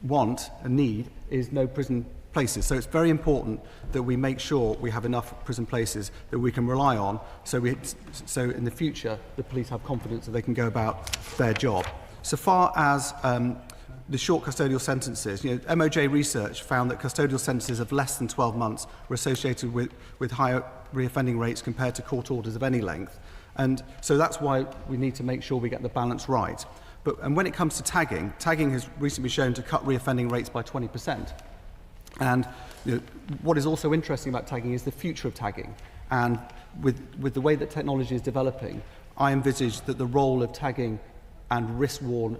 J: want and need is no prison places. So it's very important that we make sure we have enough prison places that we can rely on so in the future the police have confidence that they can go about their job. So far as the short custodial sentences, MOJ research found that custodial sentences of less than 12 months were associated with higher reoffending rates compared to court orders of any length. And so that's why we need to make sure we get the balance right. And when it comes to tagging has recently been shown to cut reoffending rates by 20%. And what is also interesting about tagging is the future of tagging. And with the way that technology is developing, I envisage that the role of tagging and wrist-worn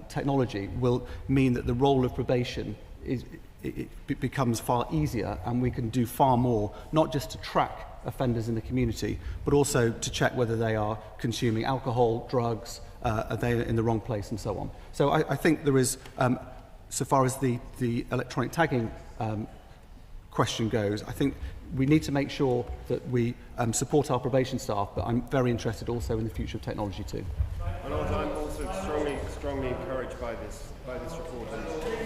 J: technology will mean that the role of probation becomes far easier, and we can do far more, not just to track offenders in the community, but also to check whether they are consuming alcohol, drugs, are they in the wrong place, and so on. So I think there is, so far as the electronic tagging question goes, I think we need to make sure that we support our probation staff, but I'm very interested also in the future of technology too.
M: And I'm also strongly encouraged by this report.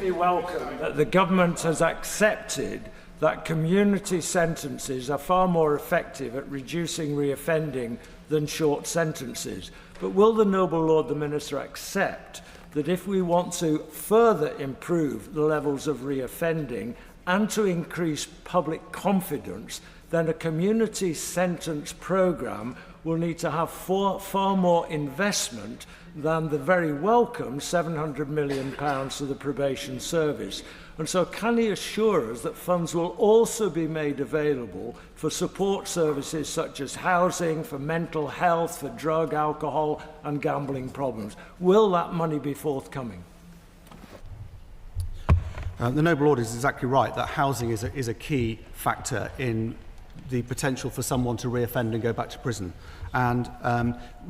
N: We welcome that the government has accepted that community sentences are far more effective at reducing reoffending than short sentences. But will the Noble Lord the Minister accept that if we want to further improve the levels of reoffending and to increase public confidence, then a community sentence programme will need to have far more investment than the very welcome £700 million to the probation service. And so can he assure us that funds will also be made available for support services such as housing, for mental health, for drug, alcohol and gambling problems? Will that money be forthcoming?
J: The Noble Lord is exactly right that housing is a key factor in the potential for someone to reoffend and go back to prison. And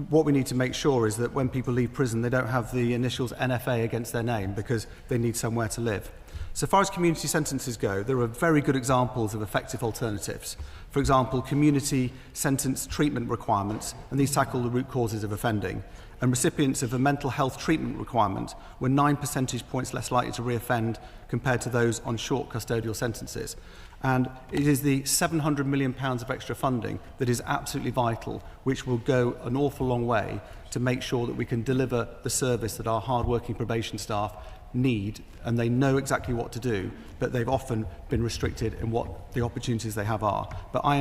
J: what we need to make sure is that when people leave prison, they don't have the initials NFA against their name because they need somewhere to live. So far as community sentences go, there are very good examples of effective alternatives. For example, community sentence treatment requirements, and these tackle the root causes of offending. And recipients of a mental health treatment requirement were 9 percentage points less likely to reoffend compared to those on short custodial sentences. And it is the £700 million of extra funding that is absolutely vital, which will go an awful long way to make sure that we can deliver the service that our hard-working probation staff need, and they know exactly what to do, but they've often been restricted in what the opportunities they have are. But I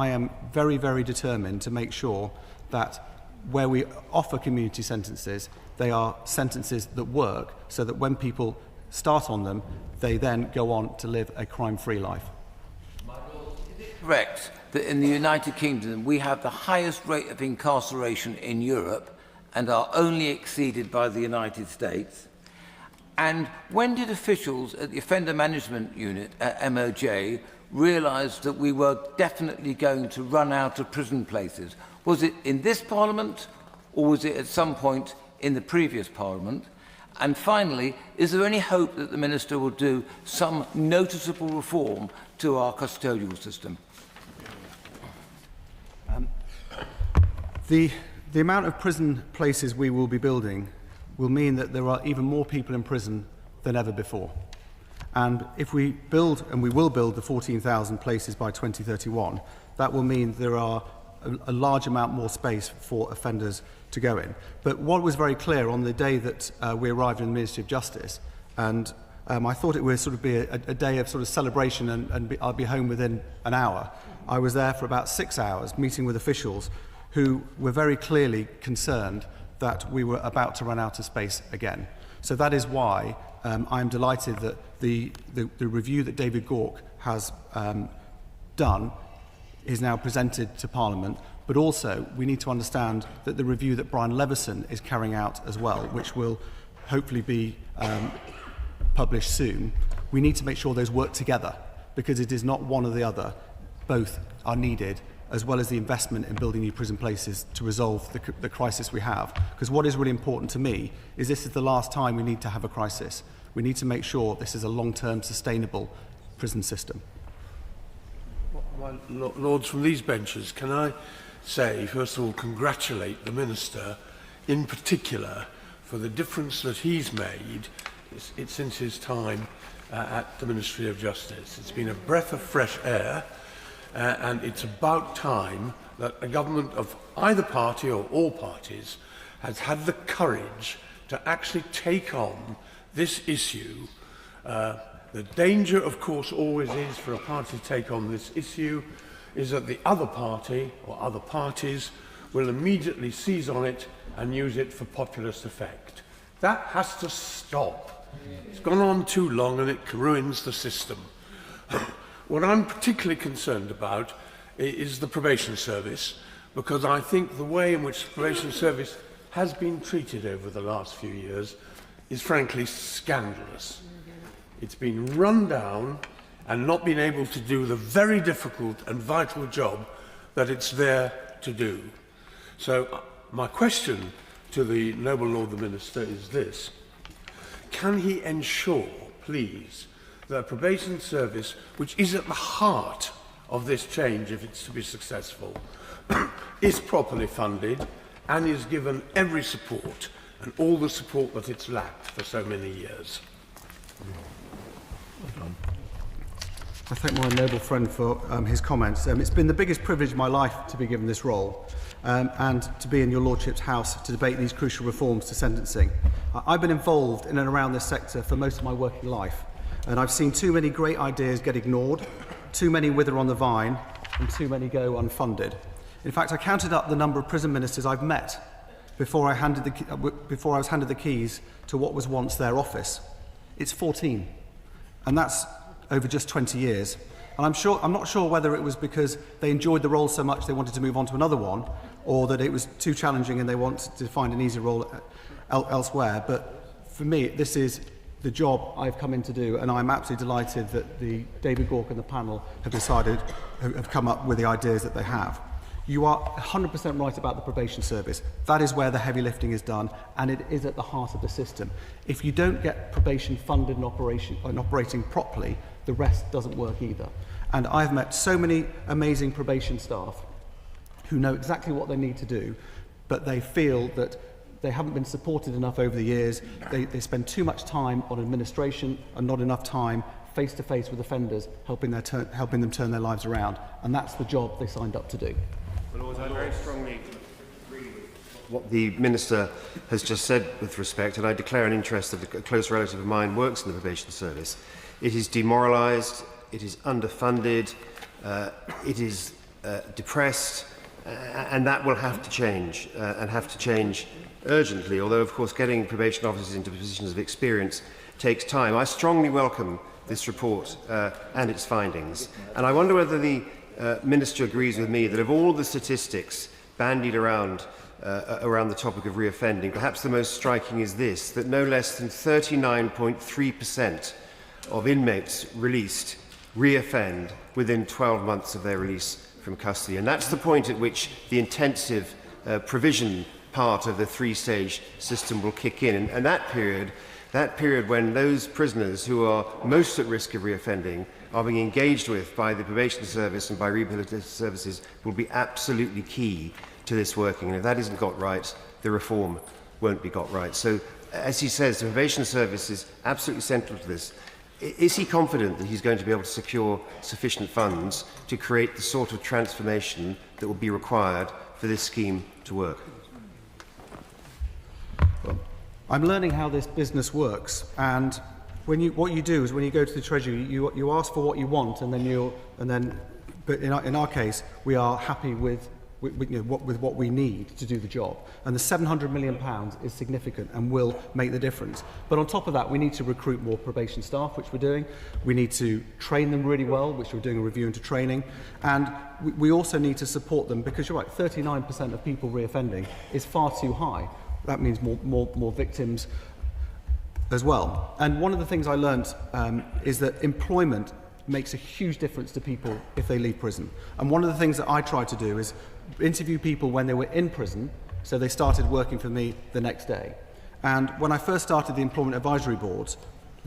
J: am very, very determined to make sure that where we offer community sentences, they are sentences that work, so that when people start on them, they then go on to live a crime-free life.
O: Is it correct that in the United Kingdom we have the highest rate of incarceration in Europe and are only exceeded by the United States? And when did officials at the Offender Management Unit at MOJ realise that we were definitely going to run out of prison places? Was it in this Parliament, or was it at some point in the previous Parliament? And finally, is there any hope that the Minister will do some noticeable reform to our custodial system?
J: The amount of prison places we will be building will mean that there are even more people in prison than ever before. And if we build, and we will build, the 14,000 places by 2031, that will mean there are a large amount more space for offenders to go in. But what was very clear on the day that we arrived in the Ministry of Justice, and I thought it would sort of be a day of sort of celebration and I'd be home within an hour. I was there for about 6 hours meeting with officials who were very clearly concerned that we were about to run out of space again. So that is why I'm delighted that the review that David Gauke has done is now presented to Parliament, but also we need to understand that the review that Brian Levison is carrying out as well, which will hopefully be published soon, we need to make sure those work together, because it is not one or the other. Both are needed, as well as the investment in building new prison places to resolve the crisis we have. Because what is really important to me is this is the last time we need to have a crisis. We need to make sure this is a long-term sustainable prison system.
P: My Lords, from these benches, can I say, first of all, congratulate the Minister in particular for the difference that he's made since his time at the Ministry of Justice. It's been a breath of fresh air, and it's about time that a government of either party or all parties has had the courage to actually take on this issue. The danger, of course, always is for a party to take on this issue is that the other party or other parties will immediately seize on it and use it for populist effect. That has to stop. It's gone on too long and it ruins the system. What I'm particularly concerned about is the probation service, because I think the way in which the probation service has been treated over the last few years is frankly scandalous. It's been run down and not been able to do the very difficult and vital job that it's there to do. So my question to the Noble Lord the Minister is this: can he ensure, please, that a probation service, which is at the heart of this change if it's to be successful, is properly funded and is given every support and all the support that it's lacked for so many years?
J: I thank my noble friend for his comments. It's been the biggest privilege of my life to be given this role and to be in your Lordship's House to debate these crucial reforms to sentencing. I've been involved in and around this sector for most of my working life, and I've seen too many great ideas get ignored, too many wither on the vine, and too many go unfunded. In fact, I counted up the number of prison ministers I've met before I was handed the keys to what was once their office. It's 14, and that's over just 20 years. And I'm not sure whether it was because they enjoyed the role so much they wanted to move on to another one, or that it was too challenging and they wanted to find an easy role elsewhere. But for me, this is the job I've come in to do, and I'm absolutely delighted that David Gork and the panel have come up with the ideas that they have. You are 100% right about the probation service. That is where the heavy lifting is done, and it is at the heart of the system. If you don't get probation funded and operating properly, the rest doesn't work either. And I've met so many amazing probation staff who know exactly what they need to do, but they feel that they haven't been supported enough over the years. They spend too much time on administration and not enough time face-to-face with offenders, helping them turn their lives around. And that's the job they signed up to do.
M: Well, I very strongly agree with what the Minister has just said with respect, and I declare an interest that a close relative of mine works in the probation service. It is demoralised, it is underfunded, it is depressed, and that will have to change, and have to change urgently, although, of course, getting probation officers into positions of experience takes time. I strongly welcome this report and its findings, and I wonder whether the Minister agrees with me that of all the statistics bandied around the topic of reoffending, perhaps the most striking is this, that no less than 39.3% of inmates released reoffend within 12 months of their release from custody. And that's the point at which the intensive provision part of the three-stage system will kick in. And that period when those prisoners who are most at risk of reoffending are being engaged with by the probation service and by rehabilitative services will be absolutely key to this working. And if that isn't got right, the reform won't be got right. So, as he says, the probation service is absolutely central to this. Is he confident that he's going to be able to secure sufficient funds to create the sort of transformation that will be required for this scheme to work?
J: Well, I'm learning how this business works, and what you do is when you go to the Treasury, you ask for what you want, but in our case, we are happy with what we need to do the job. And the £700 million is significant and will make the difference. But on top of that, we need to recruit more probation staff, which we're doing. We need to train them really well, which we're doing a review into training. And we also need to support them, because you're right, 39% of people reoffending is far too high. That means more victims as well. And one of the things I learned is that employment makes a huge difference to people if they leave prison. And one of the things that I try to do is interview people when they were in prison, so they started working for me the next day. And when I first started the Employment Advisory Boards,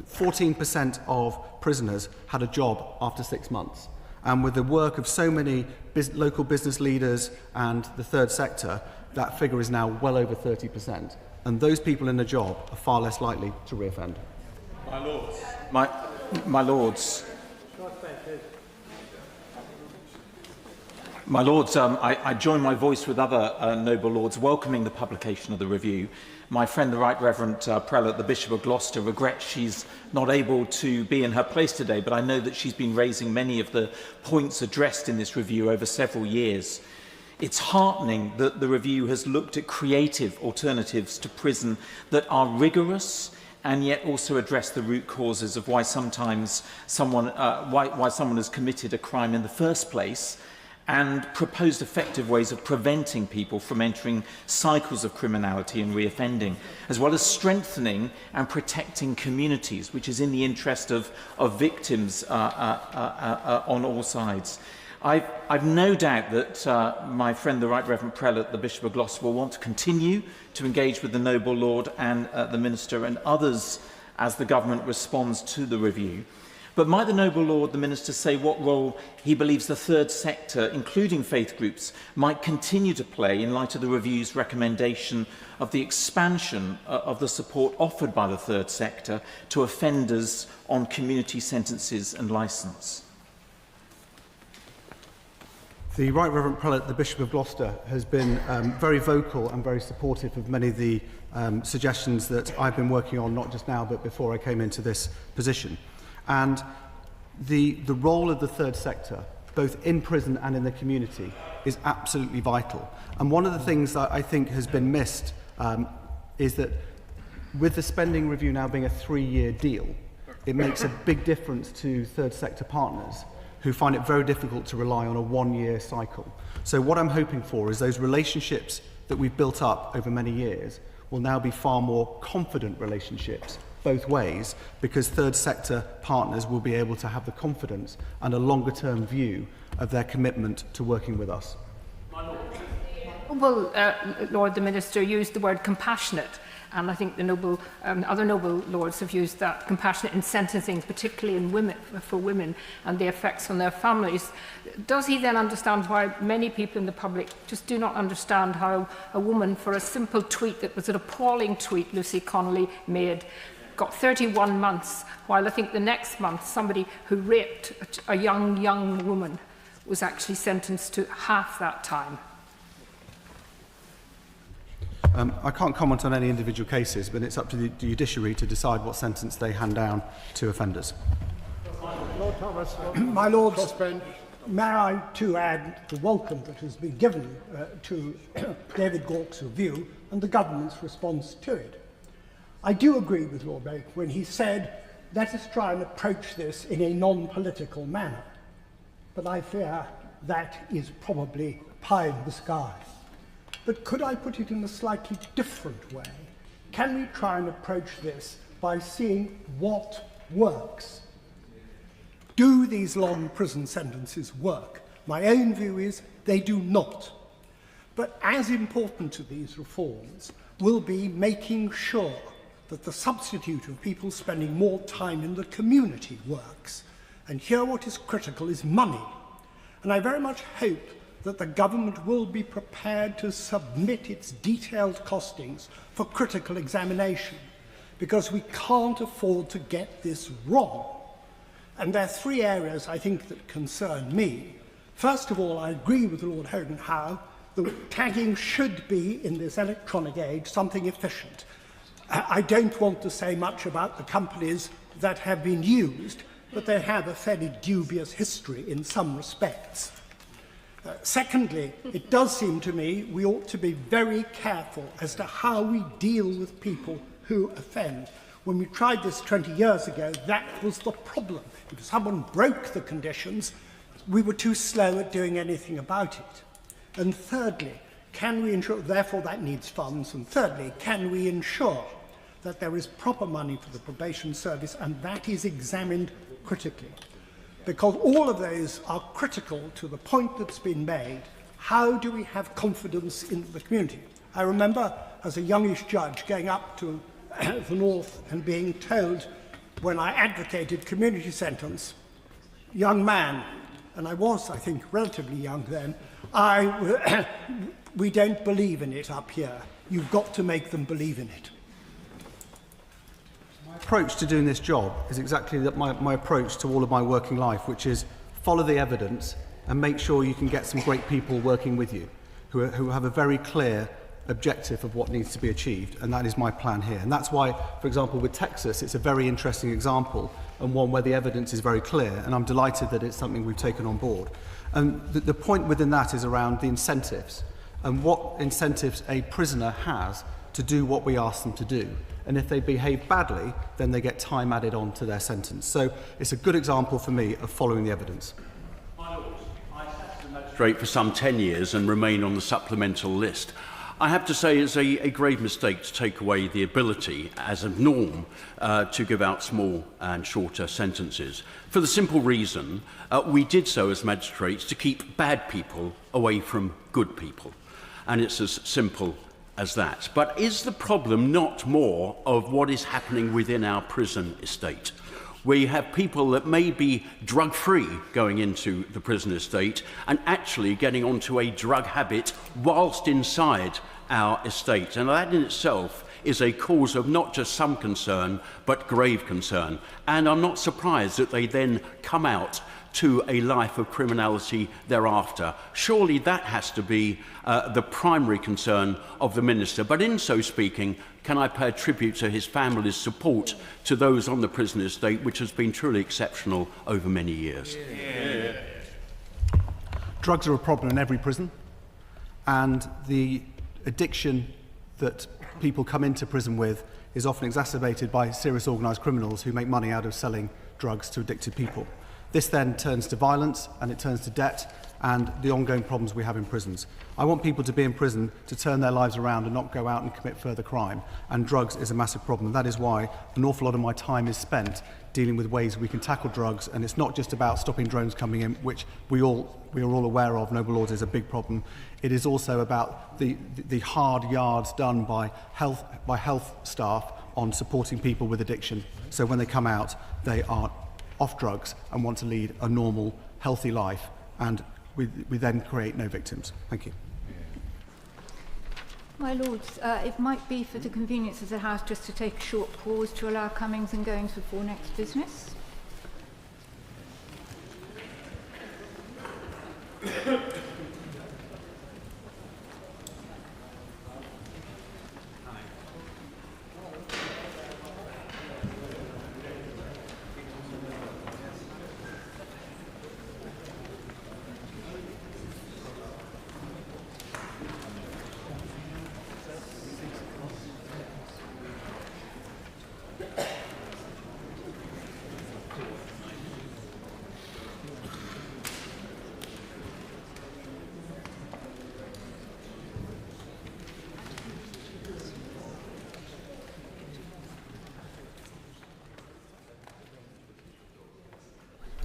J: 14% of prisoners had a job after 6 months. And with the work of so many local business leaders and the third sector, that figure is now well over 30%. And those people in a job are far less likely to reoffend.
Q: My Lords. My Lords. My Lords, I join my voice with other noble lords welcoming the publication of the review. My friend, the Right Reverend Prelate, the Bishop of Gloucester, regrets she's not able to be in her place today, but I know that she's been raising many of the points addressed in this review over several years. It's heartening that the review has looked at creative alternatives to prison that are rigorous and yet also address the root causes of why sometimes someone has committed a crime in the first place, and proposed effective ways of preventing people from entering cycles of criminality and reoffending, as well as strengthening and protecting communities, which is in the interest of victims on all sides. I've no doubt that my friend, the Right Reverend Prelate, the Bishop of Gloucester, will want to continue to engage with the Noble Lord and the Minister and others as the government responds to the review. But might the Noble Lord, the Minister, say what role he believes the third sector, including faith groups, might continue to play in light of the review's recommendation of the expansion of the support offered by the third sector to offenders on community sentences and licence?
J: The Right Reverend Prelate, the Bishop of Gloucester, has been very vocal and very supportive of many of the suggestions that I've been working on, not just now, but before I came into this position. And the role of the third sector both in prison and in the community, is absolutely vital. And one of the things that I think has been missed is that with the spending review now being a 3-year deal, it makes a big difference to third sector partners who find it very difficult to rely on a 1-year cycle. So what I'm hoping for is those relationships that we've built up over many years will now be far more confident relationships both ways, because third sector partners will be able to have the confidence and a longer term view of their commitment to working with us.
R: Well, Lord the Minister used the word compassionate, and I think the other noble lords have used that, compassionate in sentencing, particularly in for women and the effects on their families. Does he then understand why many people in the public just do not understand how a woman, for a simple tweet that was an appalling tweet Lucy Connolly made, got 31 months, while I think the next month somebody who raped a young woman was actually sentenced to half that time?
J: I can't comment on any individual cases, but it's up to the judiciary to decide what sentence they hand down to offenders.
K: Lord Thomas. My Lords, may I too add the welcome that has been given to David Gauke's review and the government's response to it. I do agree with Lord Bake when he said, let us try and approach this in a non-political manner. But I fear that is probably pie in the sky. But could I put it in a slightly different way? Can we try and approach this by seeing what works? Do these long prison sentences work? My own view is they do not. But as important to these reforms will be making sure that the substitute of people spending more time in the community works. And here what is critical is money. And I very much hope that the government will be prepared to submit its detailed costings for critical examination, because we can't afford to get this wrong. And there are 3 areas I think that concern me. First of all, I agree with Lord Hogan how the tagging should be, in this electronic age, something efficient. I don't want to say much about the companies that have been used, but they have a fairly dubious history in some respects. Secondly, it does seem to me we ought to be very careful as to how we deal with people who offend. When we tried this 20 years ago, that was the problem. If someone broke the conditions, we were too slow at doing anything about it. And thirdly, can we ensure, therefore that needs funds, and thirdly, can we ensure that there is proper money for the probation service and that is examined critically? Because all of those are critical to the point that's been made. How do we have confidence in the community? I remember as a youngish judge going up to the north and being told, when I advocated community sentence, young man, and I was, I think, relatively young then, we don't believe in it up here. You've got to make them believe in it.
J: My approach to doing this job is exactly my approach to all of my working life, which is follow the evidence and make sure you can get some great people working with you who have a very clear objective of what needs to be achieved, and that is my plan here. And that's why, for example, with Texas, it's a very interesting example and one where the evidence is very clear, and I'm delighted that it's something we've taken on board. And the point within that is around the incentives and what incentives a prisoner has to do what we ask them to do. And if they behave badly, then they get time added on to their sentence. So it's a good example for me of following the evidence.
S: My Lord, I sat as a magistrate for some 10 years and remain on the supplemental list. I have to say it's a grave mistake to take away the ability, as a norm, to give out small and shorter sentences. For the simple reason, we did so as magistrates to keep bad people away from good people. And it's as simple as that. But is the problem not more of what is happening within our prison estate, where you have people that may be drug-free going into the prison estate and actually getting onto a drug habit whilst inside our estate? And that in itself is a cause of not just some concern, but grave concern. And I'm not surprised that they then come out to a life of criminality thereafter. Surely that has to be the primary concern of the Minister. But in so speaking, can I pay tribute to his family's support to those on the prison estate, which has been truly exceptional over many years?
J: Drugs are a problem in every prison, and the addiction that people come into prison with is often exacerbated by serious organised criminals who make money out of selling drugs to addicted people. This then turns to violence, and it turns to debt and the ongoing problems we have in prisons. I want people to be in prison to turn their lives around and not go out and commit further crime, and drugs is a massive problem. And that is why an awful lot of my time is spent dealing with ways we can tackle drugs, and it's not just about stopping drones coming in, which we are all aware of. Noble Lords is a big problem. It is also about the hard yards done by health staff on supporting people with addiction. So when they come out, they are off drugs and want to lead a normal, healthy life, and we then create no victims. Thank you.
T: My Lords, it might be for the convenience of the House just to take a short pause to allow comings and goings before next business.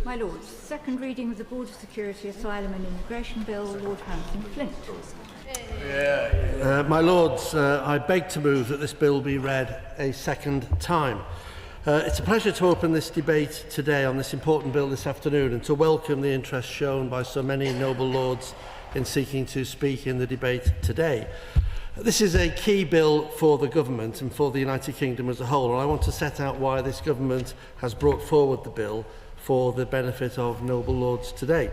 T: My Lords, second reading of the Border Security, Asylum and Immigration Bill, Lord Hampton-Flint.
U: My Lords, I beg to move that this bill be read a second time. It's a pleasure to open this debate today on this important bill this afternoon, and to welcome the interest shown by so many noble lords in seeking to speak in the debate today. This is a key bill for the government and for the United Kingdom as a whole, and I want to set out why this government has brought forward the bill for the benefit of noble lords today.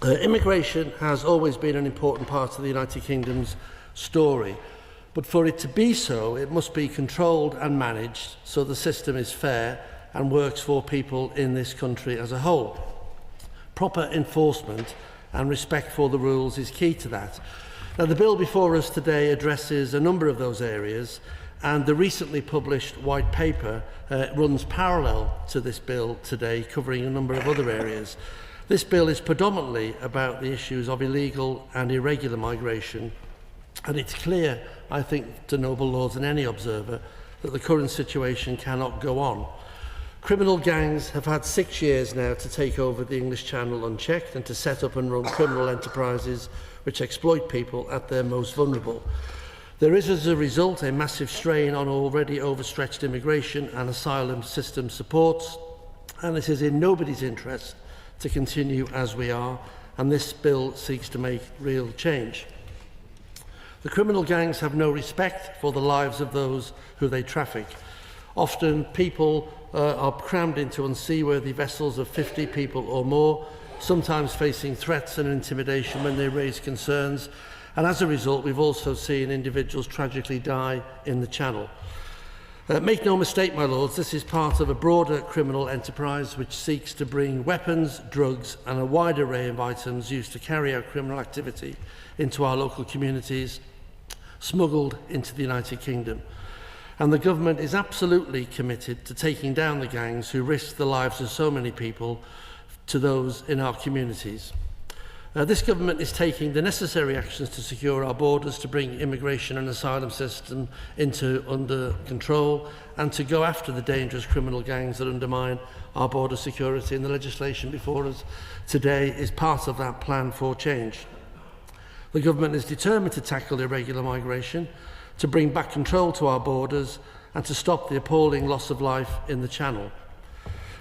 U: Immigration has always been an important part of the United Kingdom's story, but for it to be so, it must be controlled and managed so the system is fair and works for people in this country as a whole. Proper enforcement and respect for the rules is key to that. Now, the bill before us today addresses a number of those areas, and the recently published white paper runs parallel to this bill today, covering a number of other areas. This bill is predominantly about the issues of illegal and irregular migration, and it's clear, I think, to noble lords and any observer, that the current situation cannot go on. Criminal gangs have had 6 years now to take over the English Channel unchecked and to set up and run criminal enterprises which exploit people at their most vulnerable. There is, as a result, a massive strain on already overstretched immigration and asylum system supports, and it is in nobody's interest to continue as we are, and this bill seeks to make real change. The criminal gangs have no respect for the lives of those who they traffic. Often people are crammed into unseaworthy vessels of 50 people or more, sometimes facing threats and intimidation when they raise concerns, and as a result we've also seen individuals tragically die in the Channel. Make no mistake, my lords, this is part of a broader criminal enterprise which seeks to bring weapons, drugs and a wide array of items used to carry out criminal activity into our local communities, smuggled into the United Kingdom. And the government is absolutely committed to taking down the gangs who risk the lives of so many people to those in our communities. This government is taking the necessary actions to secure our borders, to bring immigration and asylum system under control, and to go after the dangerous criminal gangs that undermine our border security. And the legislation before us today is part of that plan for change. The government is determined to tackle irregular migration, to bring back control to our borders, and to stop the appalling loss of life in the Channel.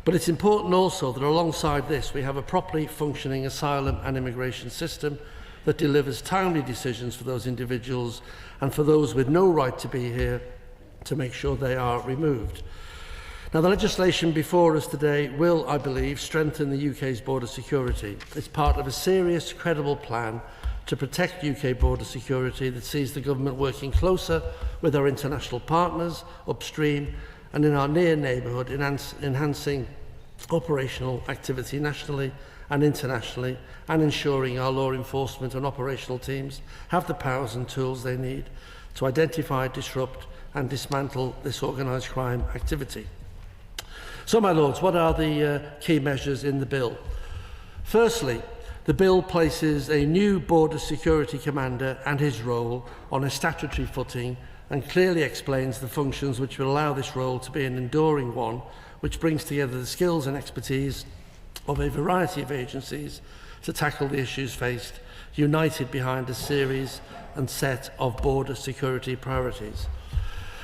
U: But it's important also that alongside this we have a properly functioning asylum and immigration system that delivers timely decisions for those individuals and for those with no right to be here to make sure they are removed. Now, the legislation before us today will, I believe, strengthen the UK's border security. It's part of a serious, credible plan to protect UK border security that sees the government working closer with our international partners upstream and in our near neighbourhood, enhancing operational activity nationally and internationally, and ensuring our law enforcement and operational teams have the powers and tools they need to identify, disrupt and dismantle this organised crime activity. So, my Lords, what are the key measures in the bill? Firstly, the bill places a new Border Security Commander and his role on a statutory footing and clearly explains the functions which will allow this role to be an enduring one, which brings together the skills and expertise of a variety of agencies to tackle the issues faced, united behind a series and set of border security priorities.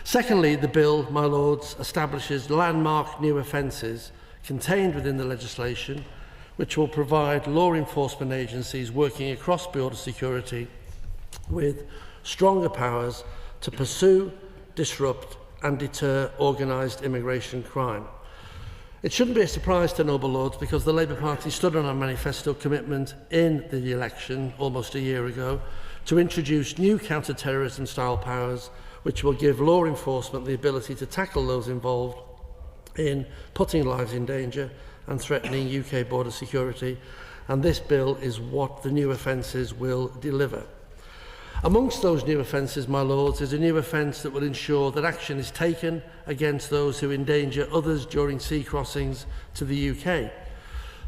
U: Secondly, the bill, my Lords, establishes landmark new offences contained within the legislation, which will provide law enforcement agencies working across border security with stronger powers to pursue, disrupt and deter organised immigration crime. It shouldn't be a surprise to noble lords, because the Labour Party stood on a manifesto commitment in the election almost a year ago to introduce new counter-terrorism style powers which will give law enforcement the ability to tackle those involved in putting lives in danger and threatening UK border security, and this bill is what the new offences will deliver. Amongst those new offences, my Lords, is a new offence that will ensure that action is taken against those who endanger others during sea crossings to the UK.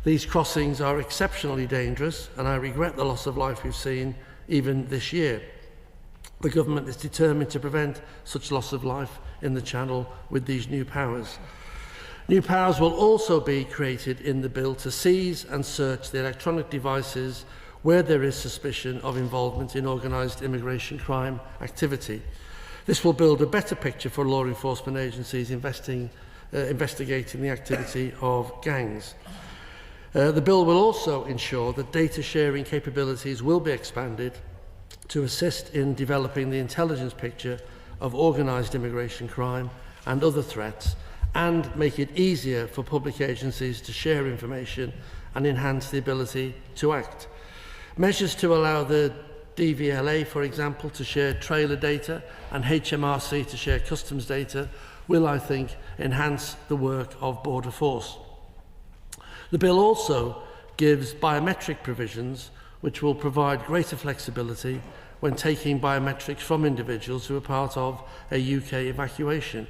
U: These crossings are exceptionally dangerous, and I regret the loss of life we've seen even this year. The government is determined to prevent such loss of life in the Channel with these new powers. New powers will also be created in the bill to seize and search the electronic devices where there is suspicion of involvement in organised immigration crime activity. This will build a better picture for law enforcement agencies investigating the activity of gangs. The bill will also ensure that data sharing capabilities will be expanded to assist in developing the intelligence picture of organised immigration crime and other threats, and make it easier for public agencies to share information and enhance the ability to act. Measures to allow the DVLA, for example, to share trailer data and HMRC to share customs data will, I think, enhance the work of Border Force. The bill also gives biometric provisions which will provide greater flexibility when taking biometrics from individuals who are part of a UK evacuation.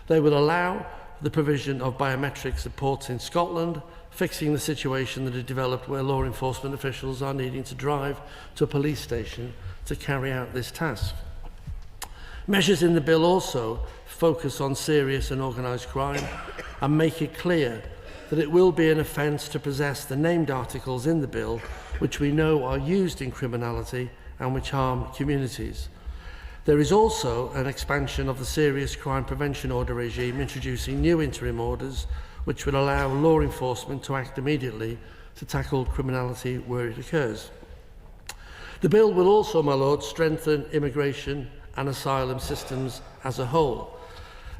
U: They will allow the provision of biometrics at ports in Scotland, fixing the situation that has developed where law enforcement officials are needing to drive to a police station to carry out this task. Measures in the bill also focus on serious and organised crime and make it clear that it will be an offence to possess the named articles in the bill which we know are used in criminality and which harm communities. There is also an expansion of the Serious Crime Prevention Order regime, introducing new interim orders which will allow law enforcement to act immediately to tackle criminality where it occurs. The bill will also, my Lord, strengthen immigration and asylum systems as a whole.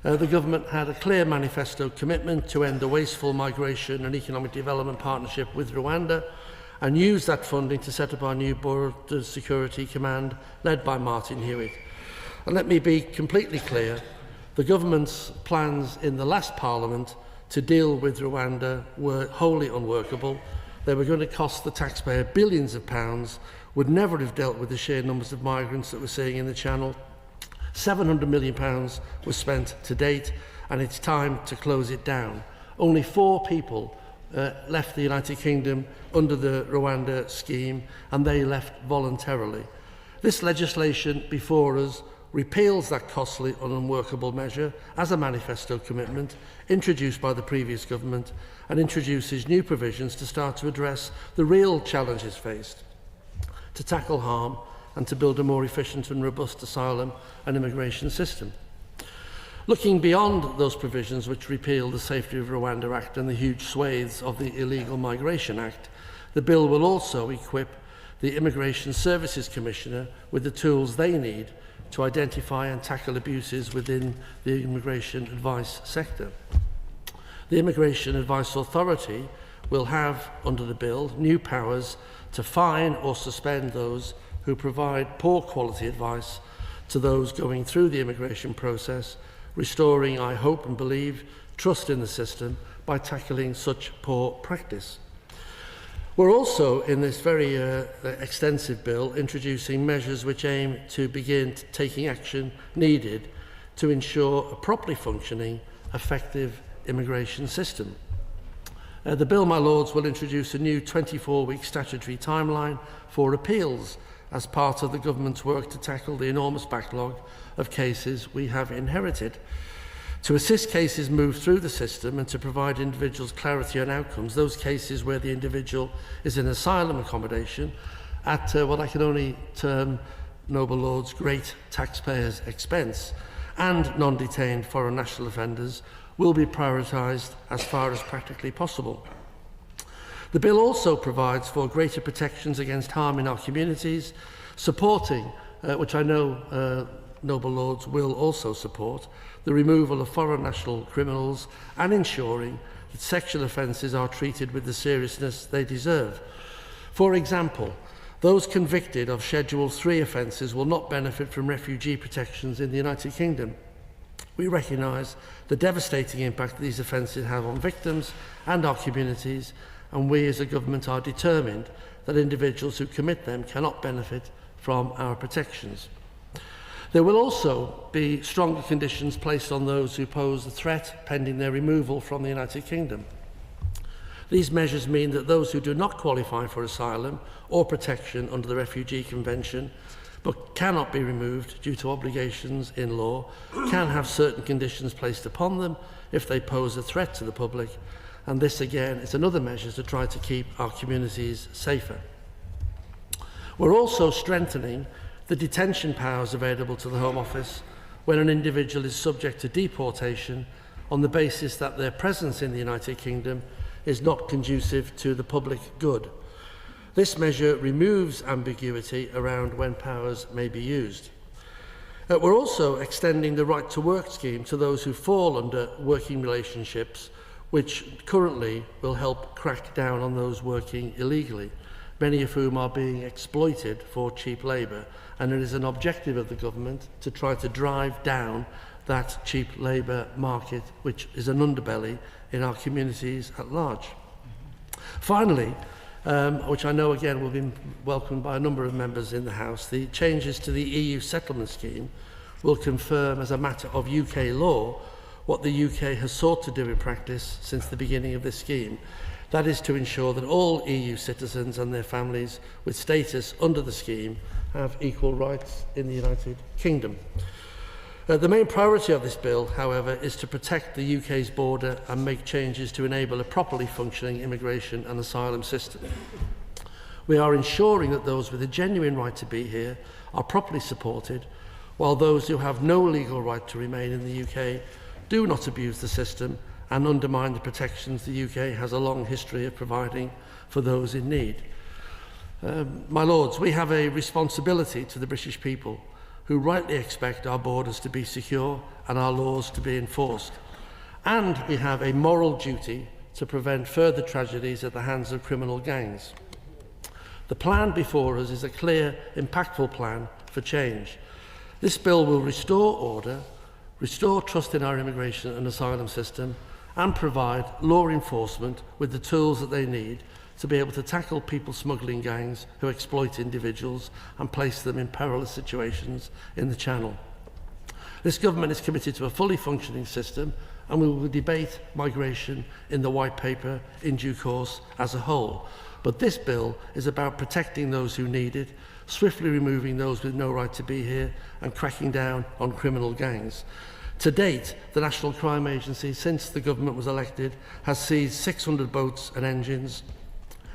U: The government had a clear manifesto commitment to end the wasteful migration and economic development partnership with Rwanda and use that funding to set up our new Border Security Command led by Martin Hewitt. And let me be completely clear, the government's plans in the last Parliament to deal with Rwanda were wholly unworkable. They were going to cost the taxpayer billions of pounds, would never have dealt with the sheer numbers of migrants that we're seeing in the Channel. £700 million was spent to date, and it's time to close it down. Only 4 people left the United Kingdom under the Rwanda scheme, and they left voluntarily. This legislation before us repeals that costly and unworkable measure as a manifesto commitment introduced by the previous government, and introduces new provisions to start to address the real challenges faced, to tackle harm and to build a more efficient and robust asylum and immigration system. Looking beyond those provisions which repeal the Safety of Rwanda Act and the huge swathes of the Illegal Migration Act, the bill will also equip the Immigration Services Commissioner with the tools they need to identify and tackle abuses within the immigration advice sector. The Immigration Advice Authority will have, under the bill, new powers to fine or suspend those who provide poor quality advice to those going through the immigration process, restoring, I hope and believe, trust in the system by tackling such poor practice. We're also, in this very extensive bill, introducing measures which aim to begin taking action needed to ensure a properly functioning, effective immigration system. The bill, my lords, will introduce a new 24-week statutory timeline for appeals as part of the government's work to tackle the enormous backlog of cases we have inherited. To assist cases move through the system and to provide individuals clarity on outcomes, those cases where the individual is in asylum accommodation at what I can only term, noble lords, great taxpayers' expense, and non-detained foreign national offenders will be prioritised as far as practically possible. The bill also provides for greater protections against harm in our communities, supporting, which I know noble lords will also support, the removal of foreign national criminals and ensuring that sexual offences are treated with the seriousness they deserve. For example, those convicted of Schedule 3 offences will not benefit from refugee protections in the United Kingdom. We recognise the devastating impact these offences have on victims and our communities, and we as a government are determined that individuals who commit them cannot benefit from our protections. There will also be stronger conditions placed on those who pose a threat pending their removal from the United Kingdom. These measures mean that those who do not qualify for asylum or protection under the Refugee Convention but cannot be removed due to obligations in law can have certain conditions placed upon them if they pose a threat to the public, and this again is another measure to try to keep our communities safer. We're also strengthening the detention powers available to the Home Office when an individual is subject to deportation on the basis that their presence in the United Kingdom is not conducive to the public good. This measure removes ambiguity around when powers may be used. We're also extending the right to work scheme to those who fall under working relationships, which currently will help crack down on those working illegally, many of whom are being exploited for cheap labour, and it is an objective of the government to try to drive down that cheap labour market, which is an underbelly in our communities at large. Finally, which I know again will be welcomed by a number of members in the House, the changes to the EU settlement scheme will confirm as a matter of UK law what the UK has sought to do in practice since the beginning of this scheme. That is to ensure that all EU citizens and their families with status under the scheme have equal rights in the United Kingdom. The main priority of this bill, however, is to protect the UK's border and make changes to enable a properly functioning immigration and asylum system. We are ensuring that those with a genuine right to be here are properly supported, while those who have no legal right to remain in the UK do not abuse the system and undermine the protections the UK has a long history of providing for those in need. My Lords, we have a responsibility to the British people, who rightly expect our borders to be secure and our laws to be enforced. And we have a moral duty to prevent further tragedies at the hands of criminal gangs. The plan before us is a clear, impactful plan for change. This bill will restore order, restore trust in our immigration and asylum system, and provide law enforcement with the tools that they need to be able to tackle people smuggling gangs who exploit individuals and place them in perilous situations in the Channel. This government is committed to a fully functioning system, and we will debate migration in the White Paper in due course as a whole. But this bill is about protecting those who need it, swiftly removing those with no right to be here, and cracking down on criminal gangs. To date, the National Crime Agency, since the government was elected, has seized 600 boats and engines,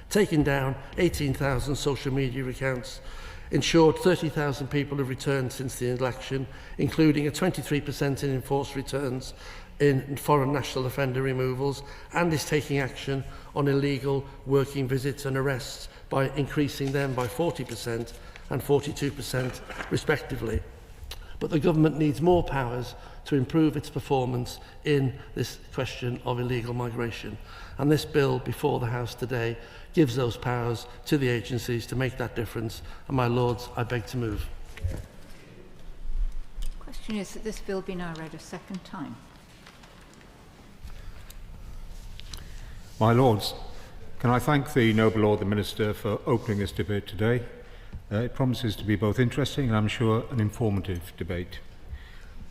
U: taken down 18,000 social media accounts, ensured 30,000 people have returned since the election, including a 23% in enforced returns in foreign national offender removals, and is taking action on illegal working visits and arrests by increasing them by 40% and 42% respectively. But the government needs more powers to improve its performance in this question of illegal migration. And this bill before the House today gives those powers to the agencies to make that difference. And my Lords, I beg to move.
T: The question is that this bill be now read a second time.
L: My Lords,
A: Can I thank the Noble Lord the Minister for opening this debate today. It promises to be both interesting and, I'm sure, an informative debate.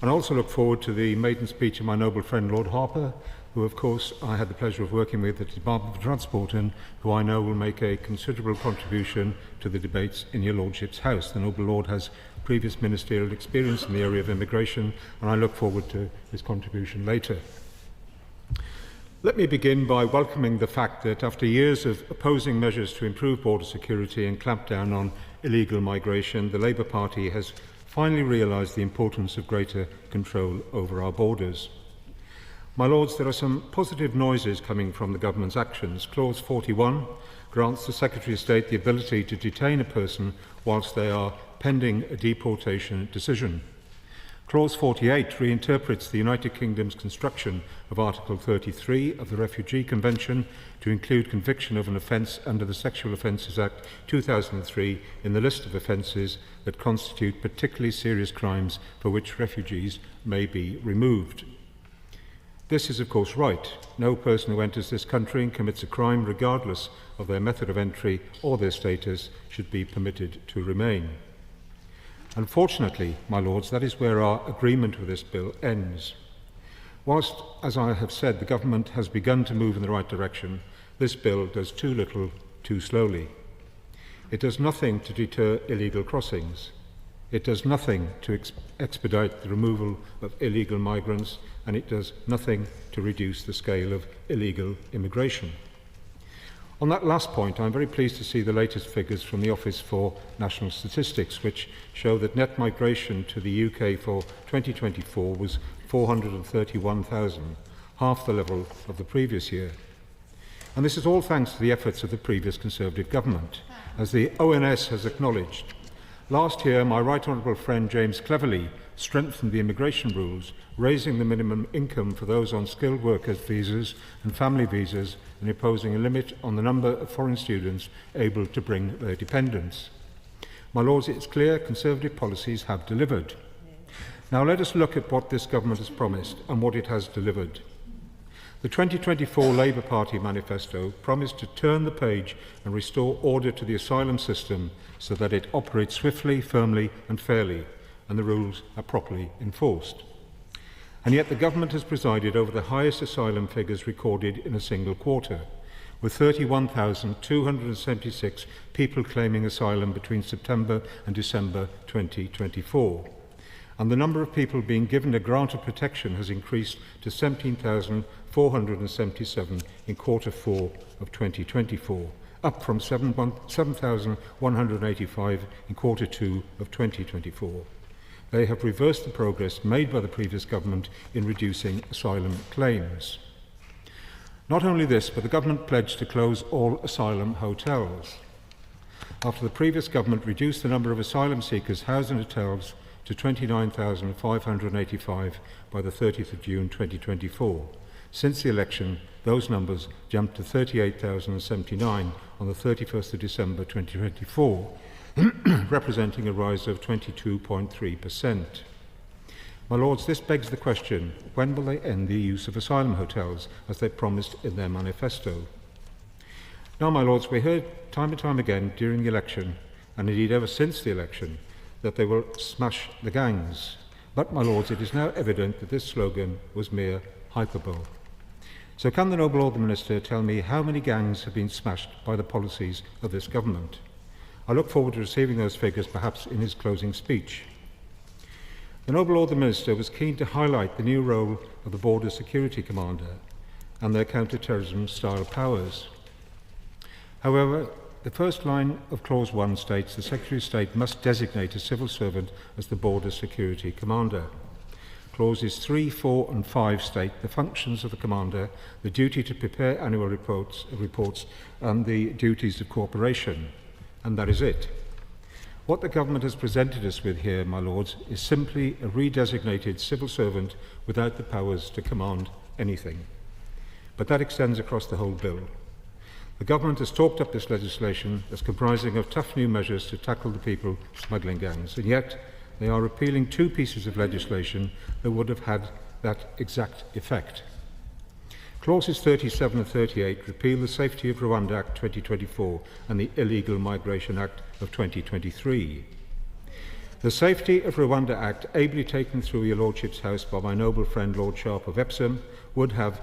A: And I also look forward to the maiden speech of my noble friend Lord Harper, who of course I had the pleasure of working with at the Department for Transport and who I know will make a considerable contribution to the debates in your Lordship's House. The Noble Lord has previous ministerial experience in the area of immigration, and I look forward to his contribution later. Let me begin by welcoming the fact that after years of opposing measures to improve border security and clamp down on illegal migration, the Labour Party has finally realised the importance of greater control over our borders. My Lords, there are some positive noises coming from the government's actions. Clause 41 grants the Secretary of State the ability to detain a person whilst they are pending a deportation decision. Clause 48 reinterprets the United Kingdom's construction of Article 33 of the Refugee Convention to include conviction of an offence under the Sexual Offences Act 2003 in the list of offences that constitute particularly serious crimes for which refugees may be removed. This is of course right. No person who enters this country and commits a crime, regardless of their method of entry or their status, should be permitted to remain. Unfortunately, my Lords, that is where our agreement with this bill ends. Whilst, as I have said, the government has begun to move in the right direction, this bill does too little, too slowly. It does nothing to deter illegal crossings. It does nothing to expedite the removal of illegal migrants, and it does nothing to reduce the scale of illegal immigration. On that last point, I'm very pleased to see the latest figures from the Office for National Statistics, which show that net migration to the UK for 2024 was 431,000, half the level of the previous year. And this is all thanks to the efforts of the previous Conservative government. As the ONS has acknowledged, last year my Right Honourable friend James Cleverly strengthened the immigration rules, raising the minimum income for those on skilled workers visas and family visas and imposing a limit on the number of foreign students able to bring their dependents. My Lords, it's clear Conservative policies have delivered. Now let us look at what this government has promised and what it has delivered. The 2024 Labour Party manifesto promised to turn the page and restore order to the asylum system so that it operates swiftly, firmly and fairly, and the rules are properly enforced. And yet the government has presided over the highest asylum figures recorded in a single quarter, with 31,276 people claiming asylum between September and December 2024. And the number of people being given a grant of protection has increased to 17,477 in quarter 4 of 2024, up from 7,185 in quarter 2 of 2024. They have reversed the progress made by the previous government in reducing asylum claims. Not only this, but the government pledged to close all asylum hotels. After the previous government reduced the number of asylum seekers housed in hotels to 29,585 by the 30th of June 2024. Since the election, those numbers jumped to 38,079 on the 31st of December 2024, representing a rise of 22.3%. My Lords, this begs the question, when will they end the use of asylum hotels, as they promised in their manifesto? Now, my Lords, we heard time and time again during the election, and indeed ever since the election, that they will smash the gangs. But, my Lords, it is now evident that this slogan was mere hyperbole. So can the Noble Lord the Minister tell me how many gangs have been smashed by the policies of this government? I look forward to receiving those figures perhaps in his closing speech. The Noble Lord the Minister was keen to highlight the new role of the Border Security Commander and their counter-terrorism style powers. However, the first line of Clause 1 states the Secretary of State must designate a civil servant as the Border Security Commander. Clauses 3, 4 and 5 state the functions of the Commander, the duty to prepare annual reports and the duties of cooperation. And that is it. What the government has presented us with here, my Lords, is simply a redesignated civil servant without the powers to command anything. But that extends across the whole bill. The government has talked up this legislation as comprising of tough new measures to tackle the people smuggling gangs, and yet they are repealing two pieces of legislation that would have had that exact effect. Clauses 37 and 38 repeal the Safety of Rwanda Act 2024 and the Illegal Migration Act of 2023. The Safety of Rwanda Act, ably taken through your Lordship's House by my noble friend Lord Sharp of Epsom, would have,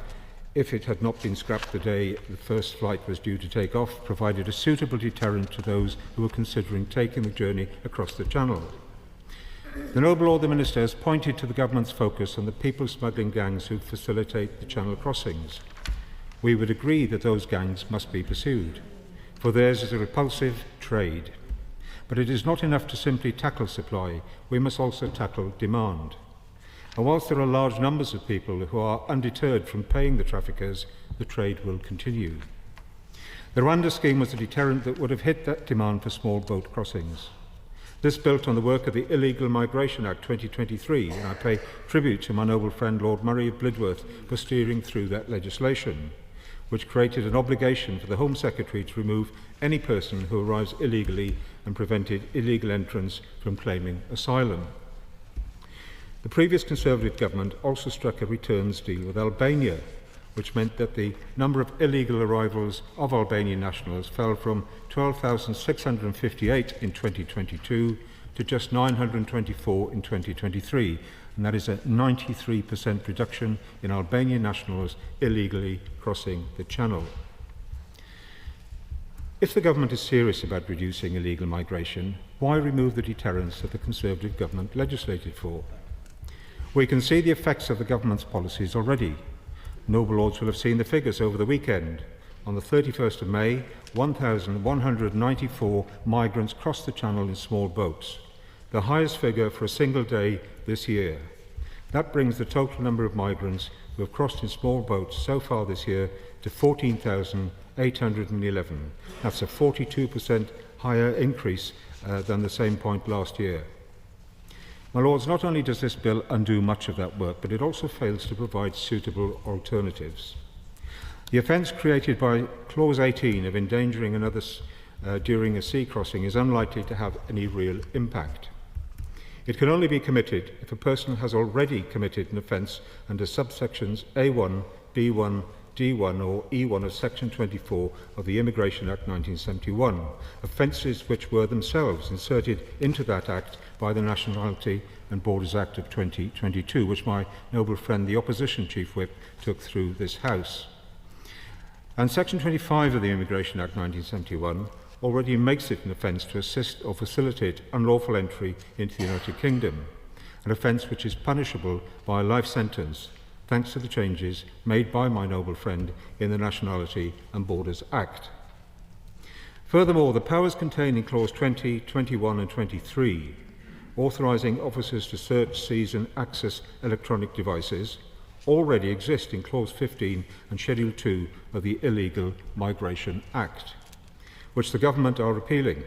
A: if it had not been scrapped the day the first flight was due to take off, provided a suitable deterrent to those who were considering taking the journey across the Channel. The Noble Lord the Minister has pointed to the Government's focus on the people smuggling gangs who facilitate the Channel crossings. We would agree that those gangs must be pursued, for theirs is a repulsive trade. But it is not enough to simply tackle supply, we must also tackle demand. And whilst there are large numbers of people who are undeterred from paying the traffickers, the trade will continue. The Rwanda scheme was a deterrent that would have hit that demand for small boat crossings. This built on the work of the Illegal Migration Act 2023, and I pay tribute to my noble friend Lord Murray of Blidworth for steering through that legislation, which created an obligation for the Home Secretary to remove any person who arrives illegally and prevented illegal entrance from claiming asylum. The previous Conservative government also struck a returns deal with Albania, which meant that the number of illegal arrivals of Albanian nationals fell from 12,658 in 2022 to just 924 in 2023, and that is a 93% reduction in Albanian nationals illegally crossing the Channel. If the government is serious about reducing illegal migration, why remove the deterrence that the Conservative government legislated for? We can see the effects of the government's policies already. Noble Lords will have seen the figures over the weekend. On the 31st of May, 1,194 migrants crossed the Channel in small boats, the highest figure for a single day this year. That brings the total number of migrants who have crossed in small boats so far this year to 14,811. That's a 42% higher increase than the same point last year. My Lords, not only does this bill undo much of that work, but it also fails to provide suitable alternatives. The offence created by Clause 18 of endangering another during a sea crossing is unlikely to have any real impact. It can only be committed if a person has already committed an offence under subsections A1, B1, D1 or E1 of Section 24 of the Immigration Act 1971, offences which were themselves inserted into that Act by the Nationality and Borders Act of 2022, which my noble friend the Opposition Chief Whip took through this House. And Section 25 of the Immigration Act 1971 already makes it an offence to assist or facilitate unlawful entry into the United Kingdom, an offence which is punishable by a life sentence, thanks to the changes made by my noble friend in the Nationality and Borders Act. Furthermore, the powers contained in Clause 20, 21 and 23, authorising officers to search, seize and access electronic devices, already exist in Clause 15 and Schedule 2 of the Illegal Migration Act, which the government are repealing.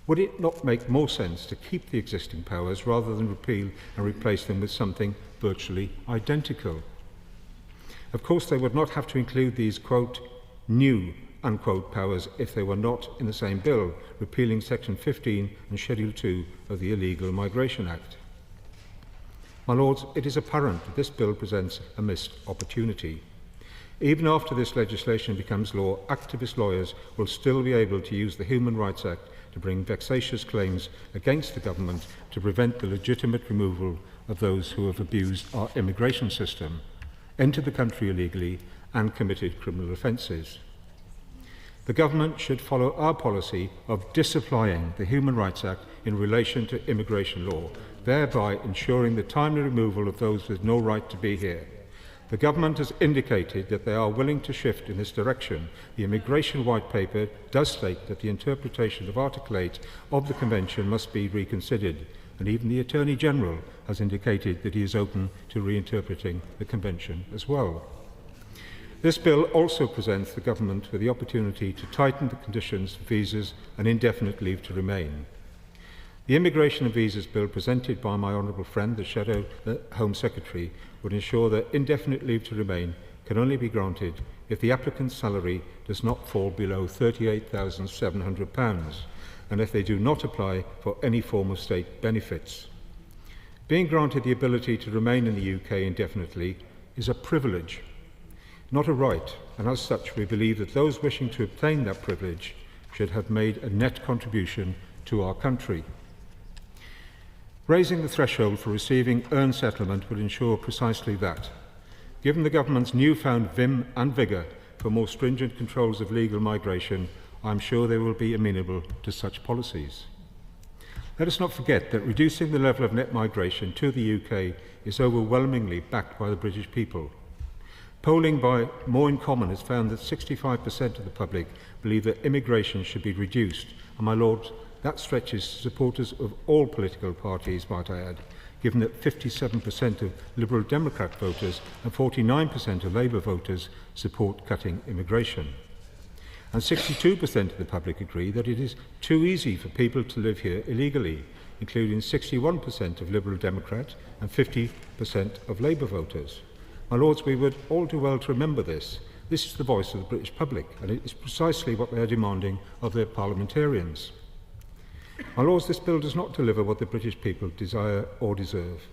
A: Would it not make more sense to keep the existing powers rather than repeal and replace them with something virtually identical? Of course, they would not have to include these, quote, new, unquote, powers if they were not in the same bill, repealing Section 15 and Schedule 2 of the Illegal Migration Act. My Lords, it is apparent that this bill presents a missed opportunity. Even after this legislation becomes law, activist lawyers will still be able to use the Human Rights Act to bring vexatious claims against the government to prevent the legitimate removal of those who have abused our immigration system, entered the country illegally and committed criminal offences. The government should follow our policy of disapplying the Human Rights Act in relation to immigration law, thereby ensuring the timely removal of those with no right to be here. The government has indicated that they are willing to shift in this direction. The Immigration White Paper does state that the interpretation of Article 8 of the Convention must be reconsidered, and even the Attorney General has indicated that he is open to reinterpreting the Convention as well. This bill also presents the government with the opportunity to tighten the conditions for visas and indefinite leave to remain. The Immigration and Visas Bill presented by my honourable friend, the Shadow Home Secretary, would ensure that indefinite leave to remain can only be granted if the applicant's salary does not fall below £38,700 and if they do not apply for any form of state benefits. Being granted the ability to remain in the UK indefinitely is a privilege. not a right, and as such we believe that those wishing to obtain that privilege should have made a net contribution to our country. Raising the threshold for receiving earned settlement would ensure precisely that. Given the government's newfound vim and vigour for more stringent controls of legal migration, I am sure they will be amenable to such policies. Let us not forget that reducing the level of net migration to the UK is overwhelmingly backed by the British people. Polling by More in Common has found that 65% of the public believe that immigration should be reduced, and my Lord, that stretches supporters of all political parties, might I add, given that 57% of Liberal Democrat voters and 49% of Labour voters support cutting immigration. And 62% of the public agree that it is too easy for people to live here illegally, including 61% of Liberal Democrat and 50% of Labour voters. My Lords, we would all do well to remember this. This is the voice of the British public, and it is precisely what they are demanding of their parliamentarians. My Lords, this bill does not deliver what the British people desire or deserve.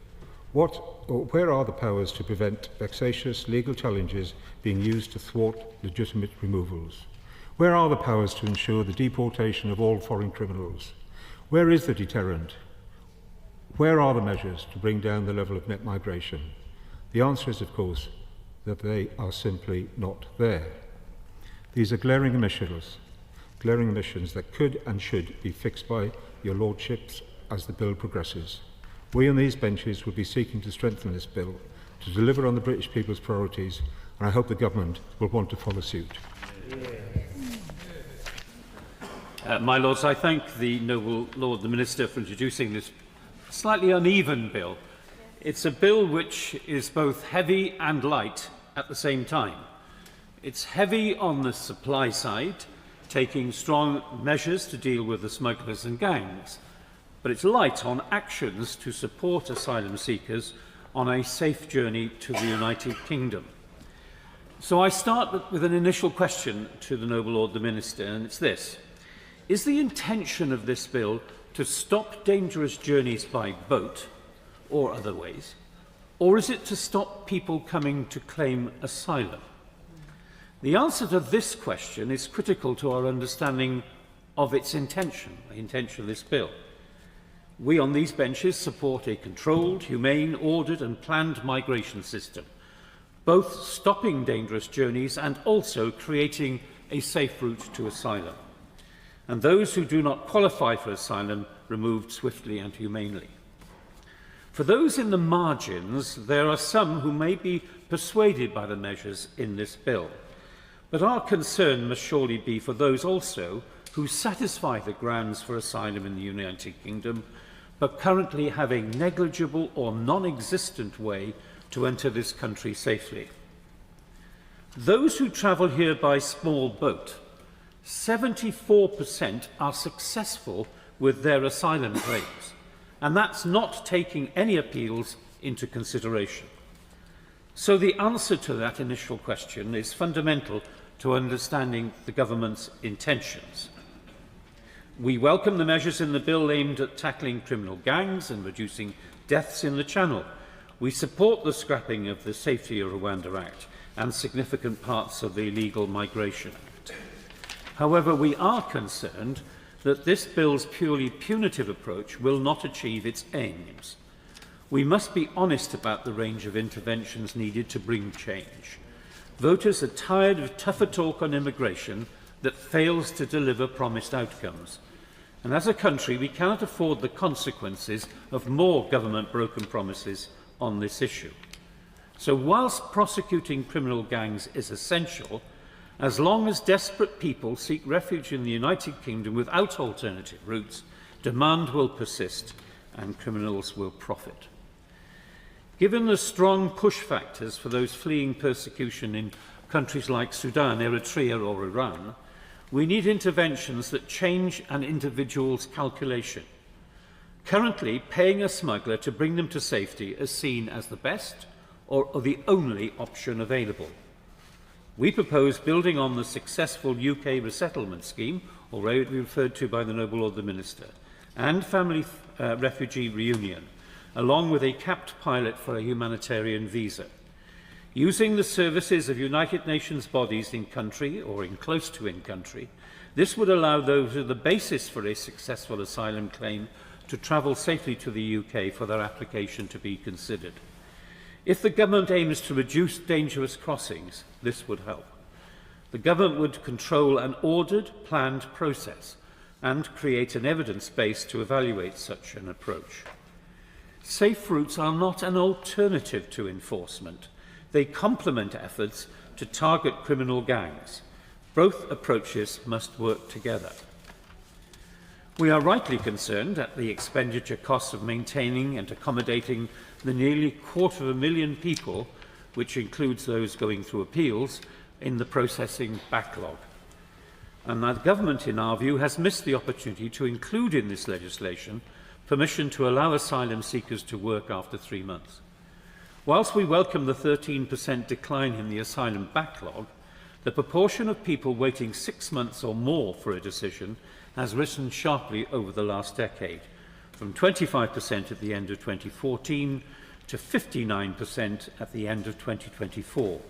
A: Where are the powers to prevent vexatious legal challenges being used to thwart legitimate removals? Where are the powers to ensure the deportation of all foreign criminals? Where is the deterrent? Where are the measures to bring down the level of net migration? The answer is, of course, that they are simply not there. These are glaring omissions that could and should be fixed by your lordships as the bill progresses. We on these benches will be seeking to strengthen this bill, to deliver on the British people's priorities, and I hope the government will want to follow suit.
C: My Lords, I thank the noble Lord the Minister for introducing this slightly uneven bill. It's a bill which is both heavy and light at the same time. It's heavy on the supply side, taking strong measures to deal with the smugglers and gangs, but it's light on actions to support asylum seekers on a safe journey to the United Kingdom. So I start with an initial question to the noble Lord the Minister, and it's this. Is the intention of this bill to stop dangerous journeys by boat or other ways, or is it to stop people coming to claim asylum? The answer to this question is critical to our understanding of its intention, the intention of this bill. We on these benches support a controlled, humane, ordered and planned migration system, both stopping dangerous journeys and also creating a safe route to asylum, and those who do not qualify for asylum removed swiftly and humanely. For those in the margins, there are some who may be persuaded by the measures in this bill, but our concern must surely be for those also who satisfy the grounds for asylum in the United Kingdom, but currently have a negligible or non-existent way to enter this country safely. Those who travel here by small boat, 74% are successful with their asylum claims, and that's not taking any appeals into consideration. So the answer to that initial question is fundamental to understanding the government's intentions. We welcome the measures in the bill aimed at tackling criminal gangs and reducing deaths in the Channel. We support the scrapping of the Safety of Rwanda Act and significant parts of the Illegal Migration Act. However, we are concerned that this bill's purely punitive approach will not achieve its aims. We must be honest about the range of interventions needed to bring change. Voters are tired of tougher talk on immigration that fails to deliver promised outcomes. And as a country, we cannot afford the consequences of more government-broken promises on this issue. So whilst prosecuting criminal gangs is essential, as long as desperate people seek refuge in the United Kingdom without alternative routes, demand will persist and criminals will profit. Given the strong push factors for those fleeing persecution in countries like Sudan, Eritrea or Iran, we need interventions that change an individual's calculation. Currently, paying a smuggler to bring them to safety is seen as the best or the only option available. We propose building on the successful UK resettlement scheme, already referred to by the noble Lord the Minister, and family refugee reunion, along with a capped pilot for a humanitarian visa. Using the services of United Nations bodies in country or in close to in country, this would allow those with the basis for a successful asylum claim to travel safely to the UK for their application to be considered. If the government aims to reduce dangerous crossings, this would help. The government would control an ordered, planned process and create an evidence base to evaluate such an approach. Safe routes are not an alternative to enforcement. They complement efforts to target criminal gangs. Both approaches must work together. We are rightly concerned at the expenditure costs of maintaining and accommodating the nearly 250,000 people, which includes those going through appeals, in the processing backlog. And the government, in our view, has missed the opportunity to include in this legislation permission to allow asylum seekers to work after 3 months. Whilst we welcome the 13% decline in the asylum backlog, the proportion of people waiting 6 months or more for a decision has risen sharply over the last decade, from 25% at the end of 2014 to 59% at the end of 2024.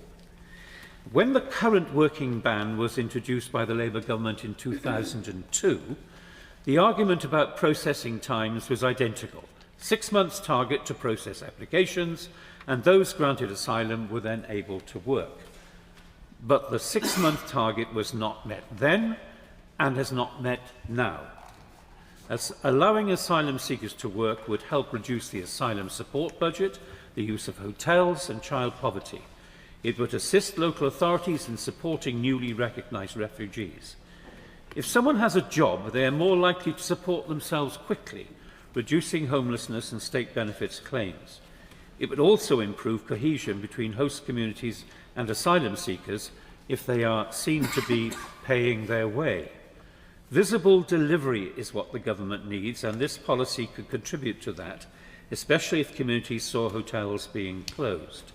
C: When the current working ban was introduced by the Labour government in 2002, the argument about processing times was identical. 6 months target to process applications, and those granted asylum were then able to work. But the 6-month target was not met then and has not met now. As allowing asylum seekers to work would help reduce the asylum support budget, the use of hotels and child poverty. It would assist local authorities in supporting newly recognised refugees. If someone has a job, they are more likely to support themselves quickly, reducing homelessness and state benefits claims. It would also improve cohesion between host communities and asylum seekers if they are seen to be paying their way. Visible delivery is what the government needs, and this policy could contribute to that, especially if communities saw hotels being closed.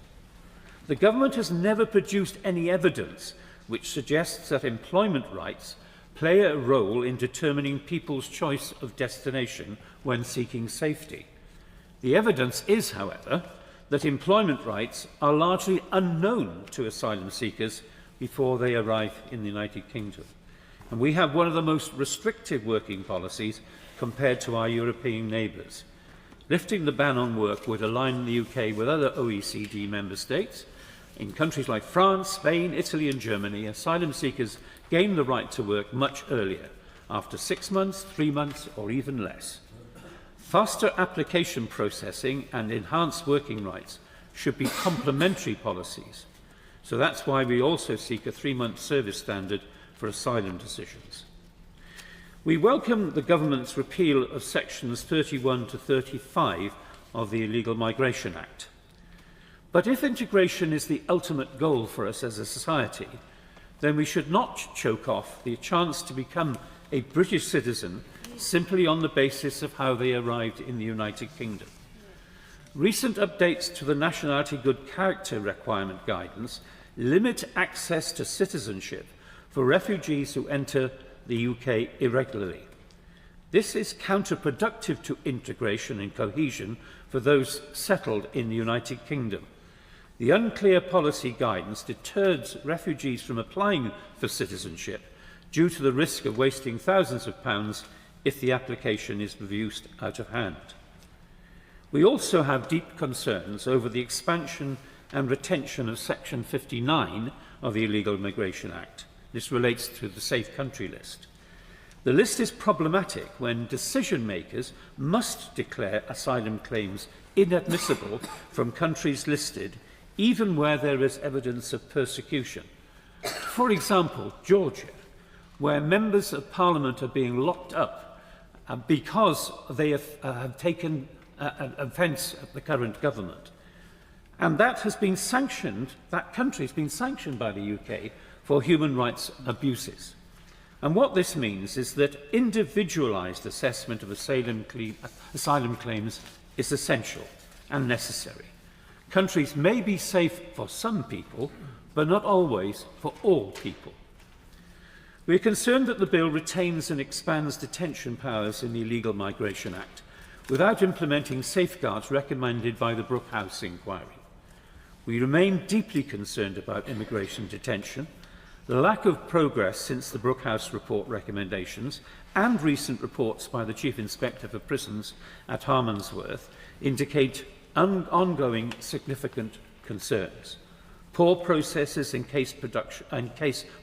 C: The government has never produced any evidence which suggests that employment rights play a role in determining people's choice of destination when seeking safety. The evidence is, however, that employment rights are largely unknown to asylum seekers before they arrive in the United Kingdom. And we have one of the most restrictive working policies compared to our European neighbours. Lifting the ban on work would align the UK with other OECD member states. In countries like France, Spain, Italy and Germany, asylum seekers gain the right to work much earlier, after 6 months, 3 months or even less. Faster application processing and enhanced working rights should be complementary policies. So that's why we also seek a 3-month service standard for asylum decisions. We welcome the government's repeal of sections 31 to 35 of the Illegal Migration Act. But if integration is the ultimate goal for us as a society, then we should not choke off the chance to become a British citizen simply on the basis of how they arrived in the United Kingdom. Recent updates to the Nationality Good Character Requirement guidance limit access to citizenship for refugees who enter the UK irregularly. This is counterproductive to integration and cohesion for those settled in the United Kingdom. The unclear policy guidance deters refugees from applying for citizenship due to the risk of wasting thousands of pounds if the application is produced out of hand. We also have deep concerns over the expansion and retention of Section 59 of the Illegal Immigration Act. This relates to the safe country list. The list is problematic when decision makers must declare asylum claims inadmissible from countries listed even where there is evidence of persecution. For example, Georgia, where members of parliament are being locked up because they have taken offence at the current government. And that has been sanctioned, that country has been sanctioned by the UK for human rights abuses. And what this means is that individualised assessment of asylum claims is essential and necessary. Countries may be safe for some people, but not always for all people. We are concerned that the bill retains and expands detention powers in the Illegal Migration Act without implementing safeguards recommended by the Brooke House inquiry. We remain deeply concerned about immigration detention. The lack of progress since the Brookhouse report recommendations and recent reports by the Chief Inspector for Prisons at Harmondsworth indicate ongoing significant concerns. Poor processes in case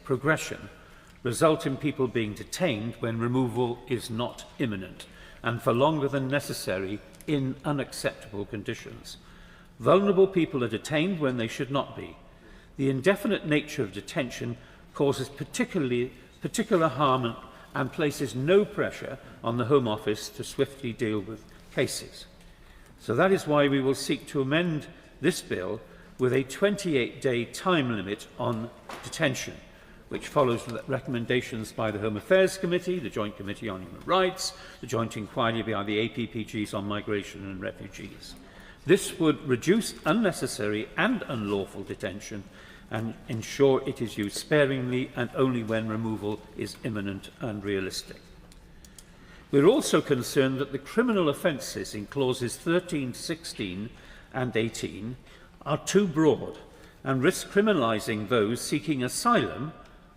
C: progression result in people being detained when removal is not imminent and for longer than necessary in unacceptable conditions. Vulnerable people are detained when they should not be. The indefinite nature of detention causes particular harm and places no pressure on the Home Office to swiftly deal with cases. So that is why we will seek to amend this bill with a 28-day time limit on detention, which follows recommendations by the Home Affairs Committee, the Joint Committee on Human Rights, the Joint Inquiry by the APPGs on Migration and Refugees. This would reduce unnecessary and unlawful detention and ensure it is used sparingly and only when removal is imminent and realistic. We are also concerned that the criminal offences in clauses 13, 16 and 18 are too broad and risk criminalising those seeking asylum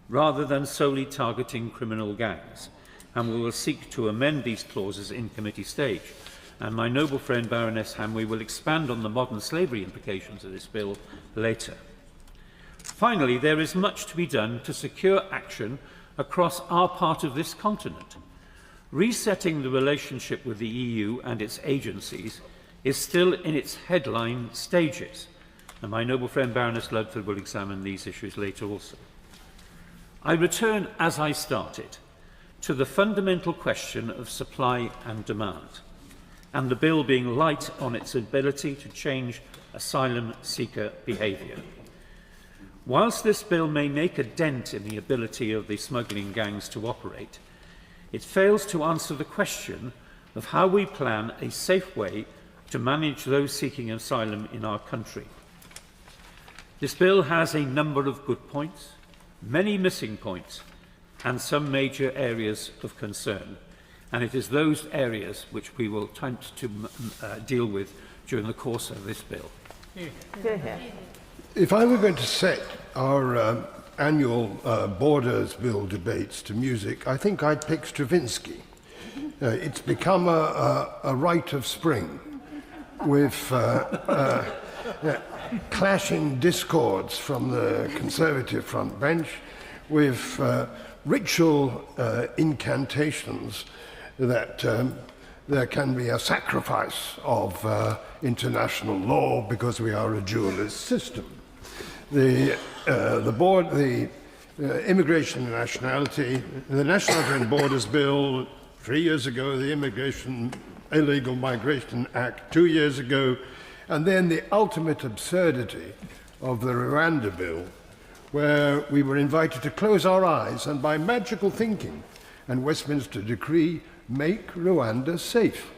C: rather than solely targeting criminal gangs, and we will seek to amend these clauses in committee stage. And my noble friend Baroness Hamway will expand on the modern slavery implications of this bill later. Finally, there is much to be done to secure action across our part of this continent. Resetting the relationship with the EU and its agencies is still in its headline stages, and my noble friend Baroness Ludford will examine these issues later also. I return, as I started, to the fundamental question of supply and demand, and the bill being light on its ability to change asylum seeker behaviour. Whilst this bill may make a dent in the ability of the smuggling gangs to operate, it fails to answer the question of how we plan a safe way to manage those seeking asylum in our country. This bill has a number of good points, many missing points, and some major areas of concern. And it is those areas which we will attempt to deal with during the course of this bill.
P: If I were going to set our annual Borders Bill debates to music, I think I'd pick Stravinsky. It's become a rite of spring with clashing discords from the Conservative front bench, with ritual incantations that there can be a sacrifice of international law because we are a dualist system. The Immigration and Nationality, the Nationality and Borders Bill 3 years ago, the Illegal Migration Act 2 years ago, and then the ultimate absurdity of the Rwanda Bill, where we were invited to close our eyes and by magical thinking and Westminster decree make Rwanda safe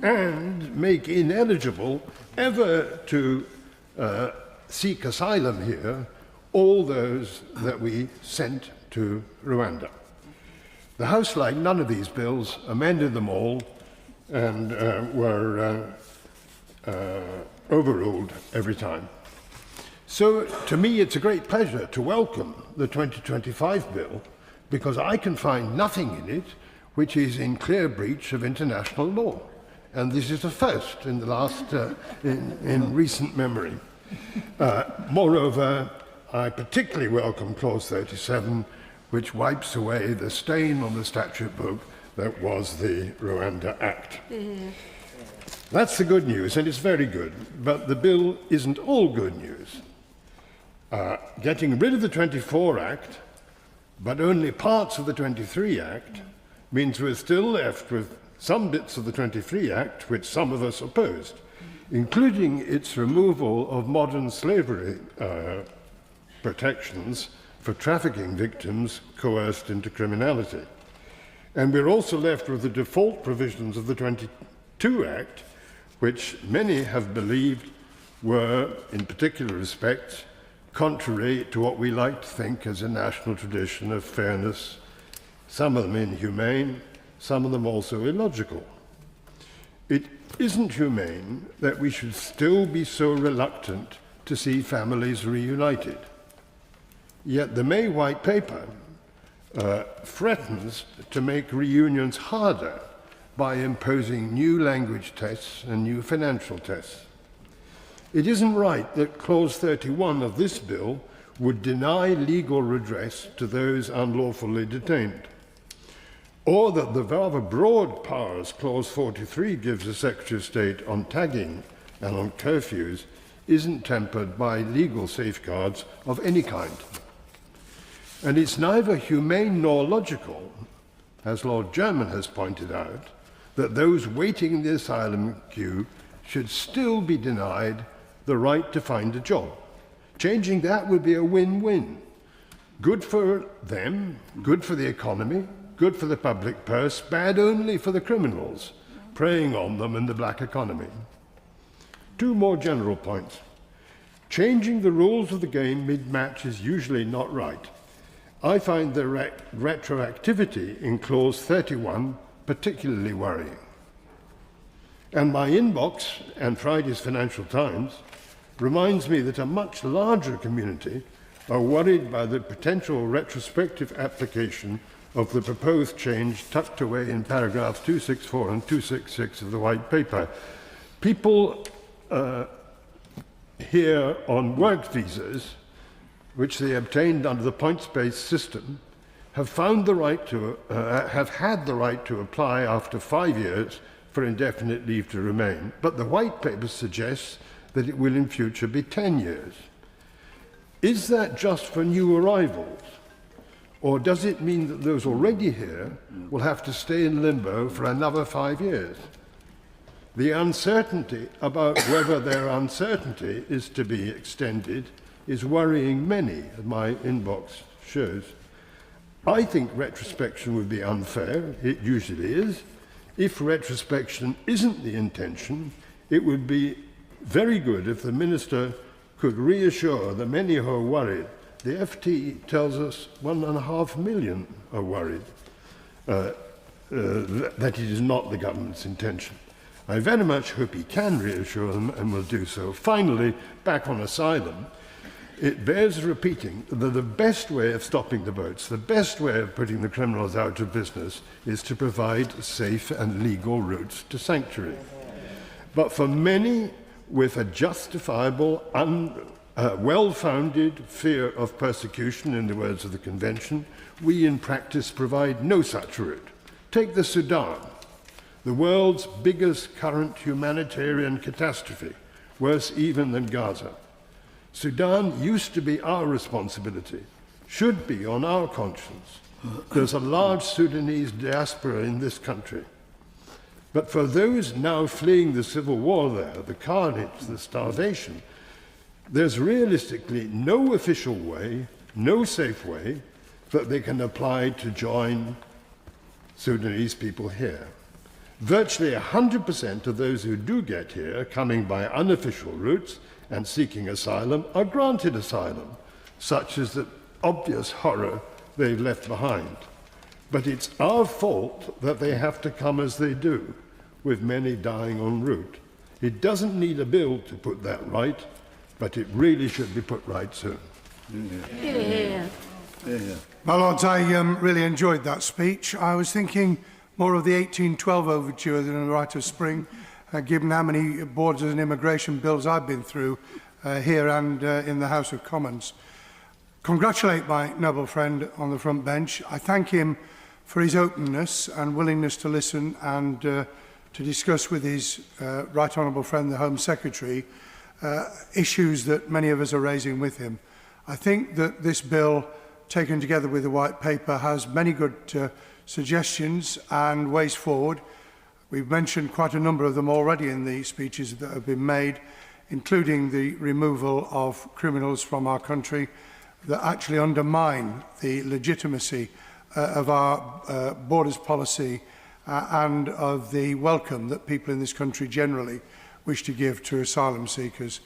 P: and make ineligible ever to seek asylum here all those that we sent to Rwanda. The House liked none of these bills, amended them all, and were overruled every time. So, to me, it's a great pleasure to welcome the 2025 bill, because I can find nothing in it which is in clear breach of international law. And this is a first in the last, in recent memory. Moreover, I particularly welcome Clause 37, which wipes away the stain on the statute book that was the Rwanda Act. That's the good news, and it's very good, but the bill isn't all good news. Getting rid of the 24 Act, but only parts of the 23 Act, means we're still left with some bits of the 23 Act which some of us opposed, including its removal of modern slavery protections for trafficking victims coerced into criminality. And we're also left with the default provisions of the 22 Act, which many have believed were, in particular respects, contrary to what we like to think as a national tradition of fairness, some of them inhumane, some of them also illogical. It isn't humane that we should still be so reluctant to see families reunited. Yet the May White Paper threatens to make reunions harder by imposing new language tests and new financial tests. It isn't right that Clause 31 of this bill would deny legal redress to those unlawfully detained, or that the rather broad powers Clause 43 gives the Secretary of State on tagging and on curfews isn't tempered by legal safeguards of any kind. And it's neither humane nor logical, as Lord Jermyn has pointed out, that those waiting in the asylum queue should still be denied the right to find a job. Changing that would be a win-win. Good for them, good for the economy, good for the public purse, bad only for the criminals, preying on them in the black economy. Two more general points. Changing the rules of the game mid-match is usually not right. I find the retroactivity in Clause 31 particularly worrying. And my inbox and Friday's Financial Times reminds me that a much larger community are worried by the potential retrospective application of the proposed change tucked away in paragraphs 264 and 266 of the White Paper. People here on work visas, which they obtained under the points-based system, have had the right to apply after 5 years for indefinite leave to remain. But the White Paper suggests that it will in future be 10 years. Is that just for new arrivals? Or does it mean that those already here will have to stay in limbo for another 5 years? The uncertainty about whether their uncertainty is to be extended is worrying many, as my inbox shows. I think retrospection would be unfair. It usually is. If retrospection isn't the intention, it would be very good if the Minister could reassure the many who are worried. The FT tells us 1.5 million are worried that it is not the government's intention. I very much hope he can reassure them and will do so. Finally, back on asylum, it bears repeating that the best way of stopping the boats, the best way of putting the criminals out of business, is to provide safe and legal routes to sanctuary. But for many with a justifiable, well-founded fear of persecution, in the words of the Convention, we in practice provide no such route. Take the Sudan, the world's biggest current humanitarian catastrophe, worse even than Gaza. Sudan used to be our responsibility, should be on our conscience. There's a large Sudanese diaspora in this country. But for those now fleeing the civil war there, the carnage, the starvation, there's realistically no official way, no safe way, that they can apply to join Sudanese people here. Virtually 100% of those who do get here, coming by unofficial routes and seeking asylum, are granted asylum, such as the obvious horror they've left behind. But it's our fault that they have to come as they do, with many dying en route. It doesn't need a bill to put that right, but it really should be put right soon.
T: Yeah.
K: My Lords, I really enjoyed that speech. I was thinking more of the 1812 overture than the Rite of Spring, given how many borders and immigration bills I've been through here and in the House of Commons. Congratulate my noble friend on the front bench. I thank him for his openness and willingness to listen and to discuss with his Right Honourable friend, the Home Secretary, issues that many of us are raising with him. I think that this bill, taken together with the White Paper, has many good suggestions and ways forward. We've mentioned quite a number of them already in the speeches that have been made, including the removal of criminals from our country that actually undermine the legitimacy of our borders policy and of the welcome that people in this country generally wish to give to asylum seekers.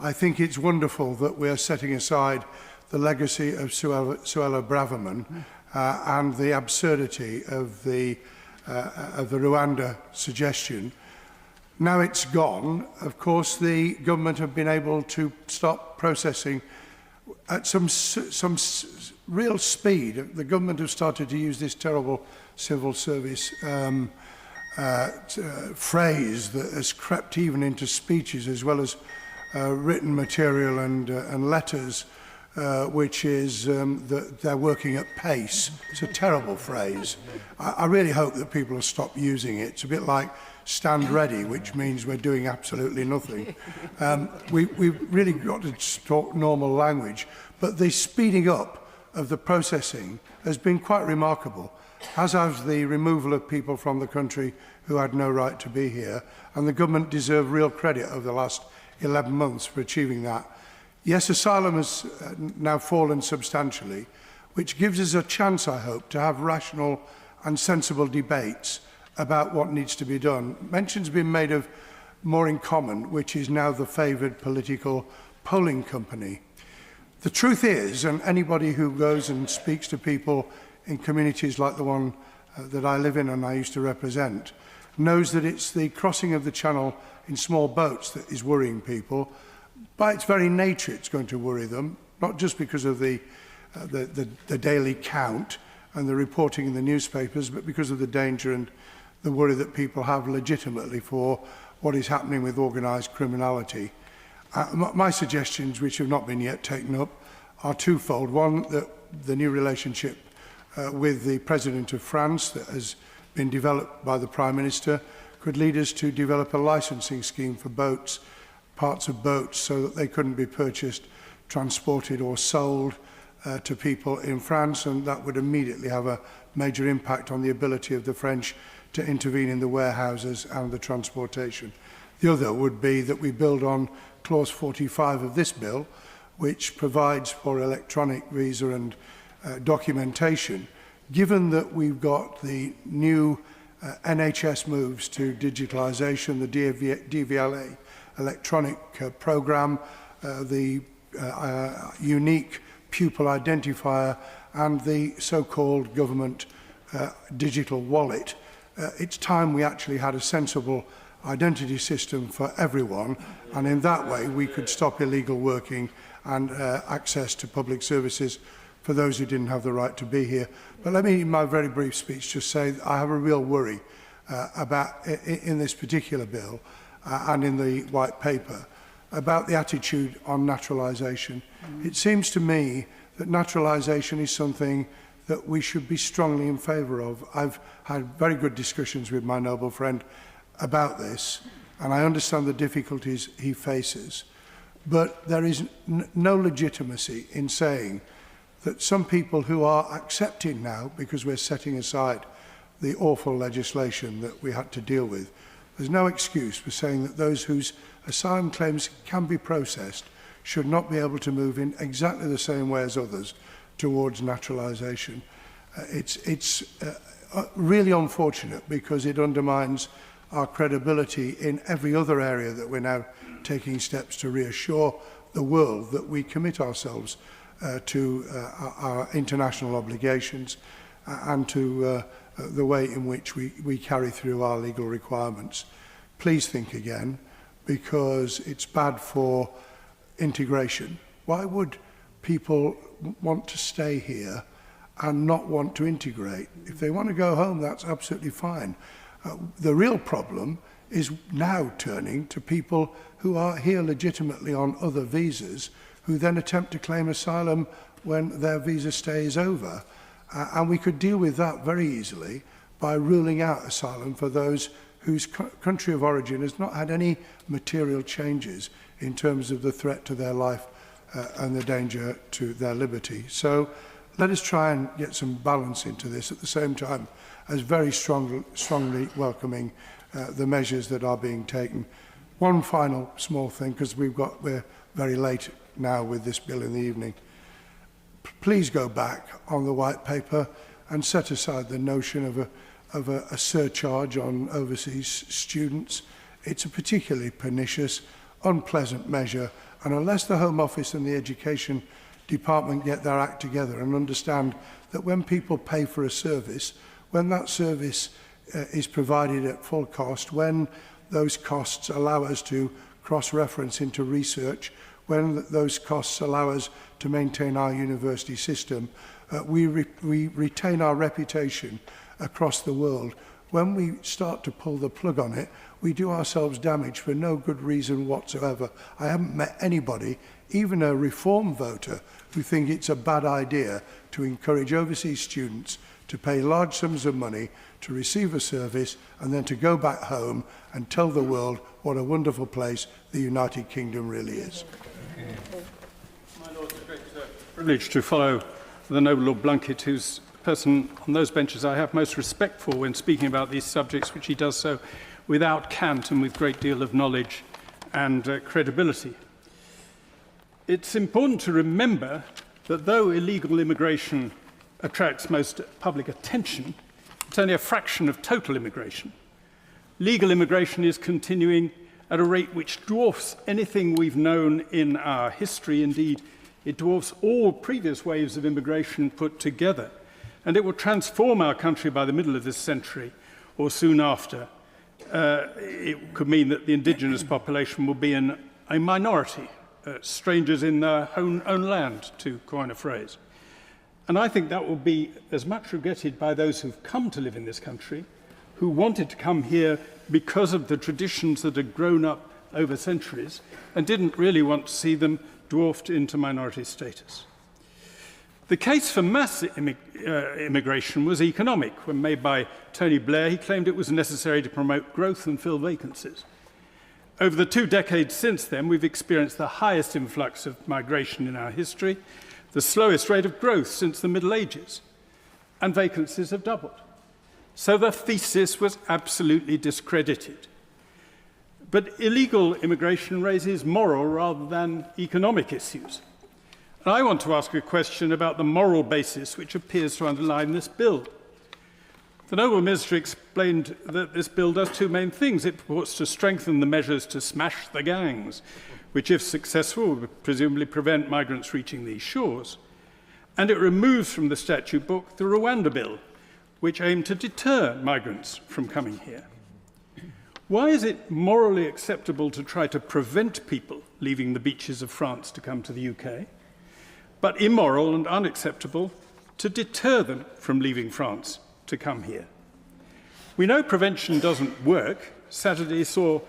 K: I think it's wonderful that we're setting aside the legacy of Suella Braverman and the absurdity of the Rwanda suggestion. Now it's gone. Of course, the government have been able to stop processing at some real speed. The government have started to use this terrible civil service phrase that has crept even into speeches as well as written material and letters, which is that they're working at pace. It's a terrible phrase. I really hope that people will stop using it. It's a bit like stand ready, which means we're doing absolutely nothing. We've really got to talk normal language, but the speeding up of the processing has been quite remarkable, as has the removal of people from the country who had no right to be here, and the government deserve real credit over the last 11 months for achieving that. Yes, asylum has now fallen substantially, which gives us a chance, I hope, to have rational and sensible debates about what needs to be done. Mention's been made of More in Common, which is now the favoured political polling company. The truth is, and anybody who goes and speaks to people in communities like the one that I live in and I used to represent, knows that it's the crossing of the channel in small boats that is worrying people. By its very nature, it's going to worry them, not just because of the daily count and the reporting in the newspapers, but because of the danger and the worry that people have legitimately for what is happening with organised criminality. My suggestions, which have not been yet taken up, are twofold. One, that the new relationship with the President of France that has been developed by the Prime Minister could lead us to develop a licensing scheme for boats, parts of boats, so that they couldn't be purchased, transported or sold to people in France, and that would immediately have a major impact on the ability of the French to intervene in the warehouses and the transportation. The other would be that we build on clause 45 of this bill, which provides for electronic visa and documentation. Given that we've got the new NHS moves to digitalisation, the DVLA electronic programme, the unique pupil identifier and the so-called government digital wallet, it's time we actually had a sensible identity system for everyone, and in that way we could stop illegal working and access to public services for those who didn't have the right to be here. But let me, in my very brief speech, just say that I have a real worry about, in this particular bill and in the white paper, about the attitude on naturalisation. It seems to me that naturalisation is something that we should be strongly in favour of. I've had very good discussions with my noble friend about this, and I understand the difficulties he faces. But there is no legitimacy in saying that some people who are accepting now, because we're setting aside the awful legislation that we had to deal with, there's no excuse for saying that those whose asylum claims can be processed should not be able to move in exactly the same way as others towards naturalisation. It's really unfortunate because it undermines our credibility in every other area that we're now taking steps to reassure the world that we commit ourselves to our international obligations and to the way in which we carry through our legal requirements. Please think again, because it's bad for integration. Why would people want to stay here and not want to integrate? If they want to go home, that's absolutely fine. The real problem is now turning to people who are here legitimately on other visas, who then attempt to claim asylum when their visa stay is over. And we could deal with that very easily by ruling out asylum for those whose country of origin has not had any material changes in terms of the threat to their life and the danger to their liberty. So let us try and get some balance into this at the same time as very strongly welcoming the measures that are being taken. One final small thing, because we're very late now with this bill in the evening. Please go back on the white paper and set aside the notion of a surcharge on overseas students. It's a particularly pernicious, unpleasant measure, and unless the Home Office and the Education Department get their act together and understand that when people pay for a service, when that service is provided at full cost, when
P: those costs allow us to cross-reference into research, when those costs allow us to maintain our university system, we retain our reputation across the world. When we start to pull the plug on it, we do ourselves damage for no good reason whatsoever. I haven't met anybody, even a reform voter, who think it's a bad idea to encourage overseas students to pay large sums of money to receive a service and then to go back home and tell the world what a wonderful place the United Kingdom really is.
L: My Lord, it's a great privilege to follow the Noble Lord Blunkett, who's the person on those benches I have most respect for when speaking about these subjects, which he does so without cant and with a great deal of knowledge and credibility. It's important to remember that though illegal immigration attracts most public attention, it's only a fraction of total immigration. Legal immigration is continuing at a rate which dwarfs anything we've known in our history. Indeed, it dwarfs all previous waves of immigration put together. And it will transform our country by the middle of this century or soon after. It could mean that the indigenous population will be in a minority, strangers in their own land, to coin a phrase. And I think that will be as much regretted by those who've come to live in this country, who wanted to come here because of the traditions that had grown up over centuries and didn't really want to see them dwarfed into minority status. The case for mass immigration was economic. When made by Tony Blair, he claimed it was necessary to promote growth and fill vacancies. Over the 2 decades since then, we've experienced the highest influx of migration in our history, the slowest rate of growth since the Middle Ages, and vacancies have doubled. So the thesis was absolutely discredited. But illegal immigration raises moral rather than economic issues. And I want to ask a question about the moral basis which appears to underline this bill. The Noble Minister explained that this bill does 2 main things. It purports to strengthen the measures to smash the gangs, which, if successful, would presumably prevent migrants reaching these shores. And it removes from the statute book the Rwanda bill, which aimed to deter migrants from coming here. Why is it morally acceptable to try to prevent people leaving the beaches of France to come to the UK, but immoral and unacceptable to deter them from leaving France to come here? We know prevention doesn't work. Saturday saw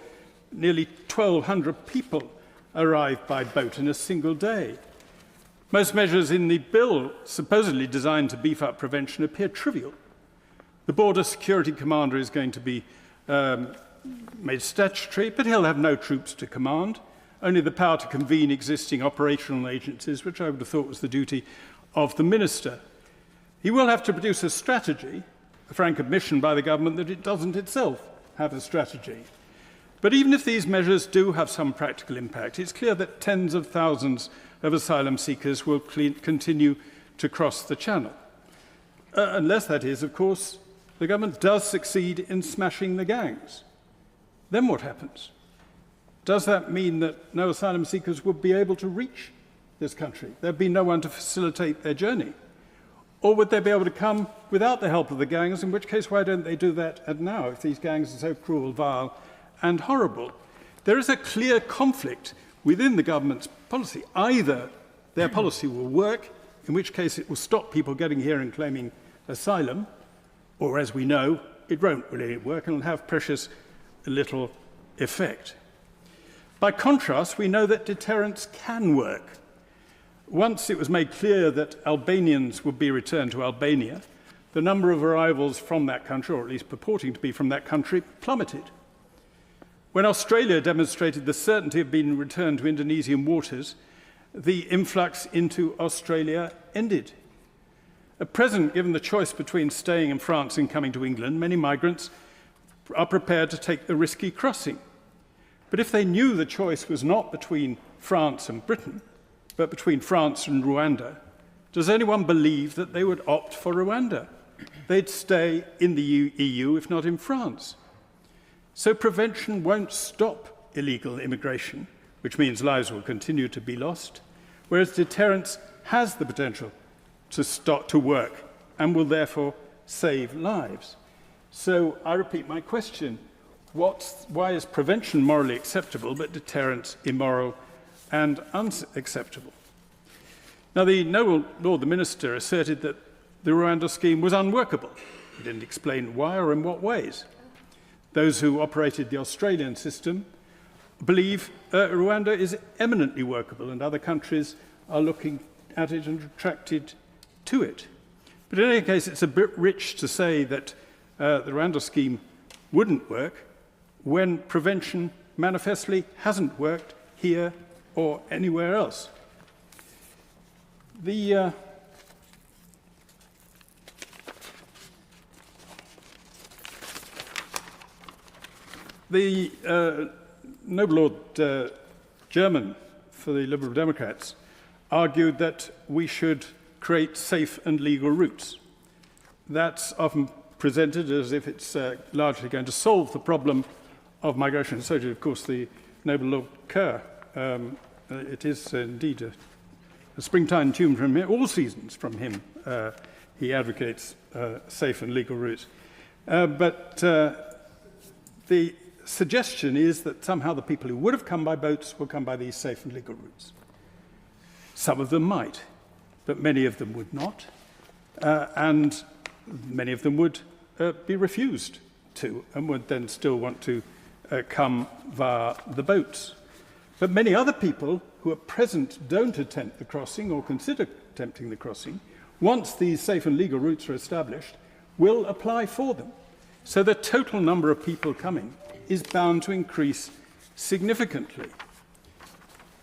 L: nearly 1,200 people arrive by boat in a single day. Most measures in the bill, supposedly designed to beef up prevention, appear trivial. The Border Security Commander is going to be made statutory, but he'll have no troops to command, only the power to convene existing operational agencies, which I would have thought was the duty of the Minister. He will have to produce a strategy, a frank admission by the government that it doesn't itself have a strategy. But even if these measures do have some practical impact, it's clear that tens of thousands of asylum seekers will continue to cross the Channel. Unless, that is, of course, the government does succeed in smashing the gangs. Then what happens? Does that mean that no asylum seekers would be able to reach this country? There'd be no one to facilitate their journey? Or would they be able to come without the help of the gangs, in which case why don't they do that now, if these gangs are so cruel, vile and horrible? There is a clear conflict within the government's policy. Either their policy will work, in which case it will stop people getting here and claiming asylum, or, as we know, it won't really work and will have precious little effect. By contrast, we know that deterrence can work. Once it was made clear that Albanians would be returned to Albania, the number of arrivals from that country, or at least purporting to be from that country, plummeted. When Australia demonstrated the certainty of being returned to Indonesian waters, the influx into Australia ended. At present, given the choice between staying in France and coming to England, many migrants are prepared to take the risky crossing. But if they knew the choice was not between France and Britain, but between France and Rwanda, does anyone believe that they would opt for Rwanda? They'd stay in the EU, if not in France. So prevention won't stop illegal immigration, which means lives will continue to be lost, whereas deterrence has the potential to work and will therefore save lives. So I repeat my question. why is prevention morally acceptable but deterrence immoral and unacceptable? Now, the Noble Lord the Minister asserted that the Rwanda scheme was unworkable. He didn't explain why or in what ways. Those who operated the Australian system believe Rwanda is eminently workable, and other countries are looking at it and attracted to it. But in any case, it's a bit rich to say that the Rwanda scheme wouldn't work when prevention manifestly hasn't worked here or anywhere else. The Noble Lord German for the Liberal Democrats argued that we should create safe and legal routes. That's often presented as if it's largely going to solve the problem of migration. So did, of course, the Noble Lord Kerr. It is indeed a springtime tune from him, all seasons from him. He advocates safe and legal routes. But the suggestion is that somehow the people who would have come by boats will come by these safe and legal routes. Some of them might, but many of them would not, and many of them would be refused to and would then still want to come via the boats. But many other people who at present don't attempt the crossing or consider attempting the crossing, once these safe and legal routes are established, will apply for them. So the total number of people coming is bound to increase significantly.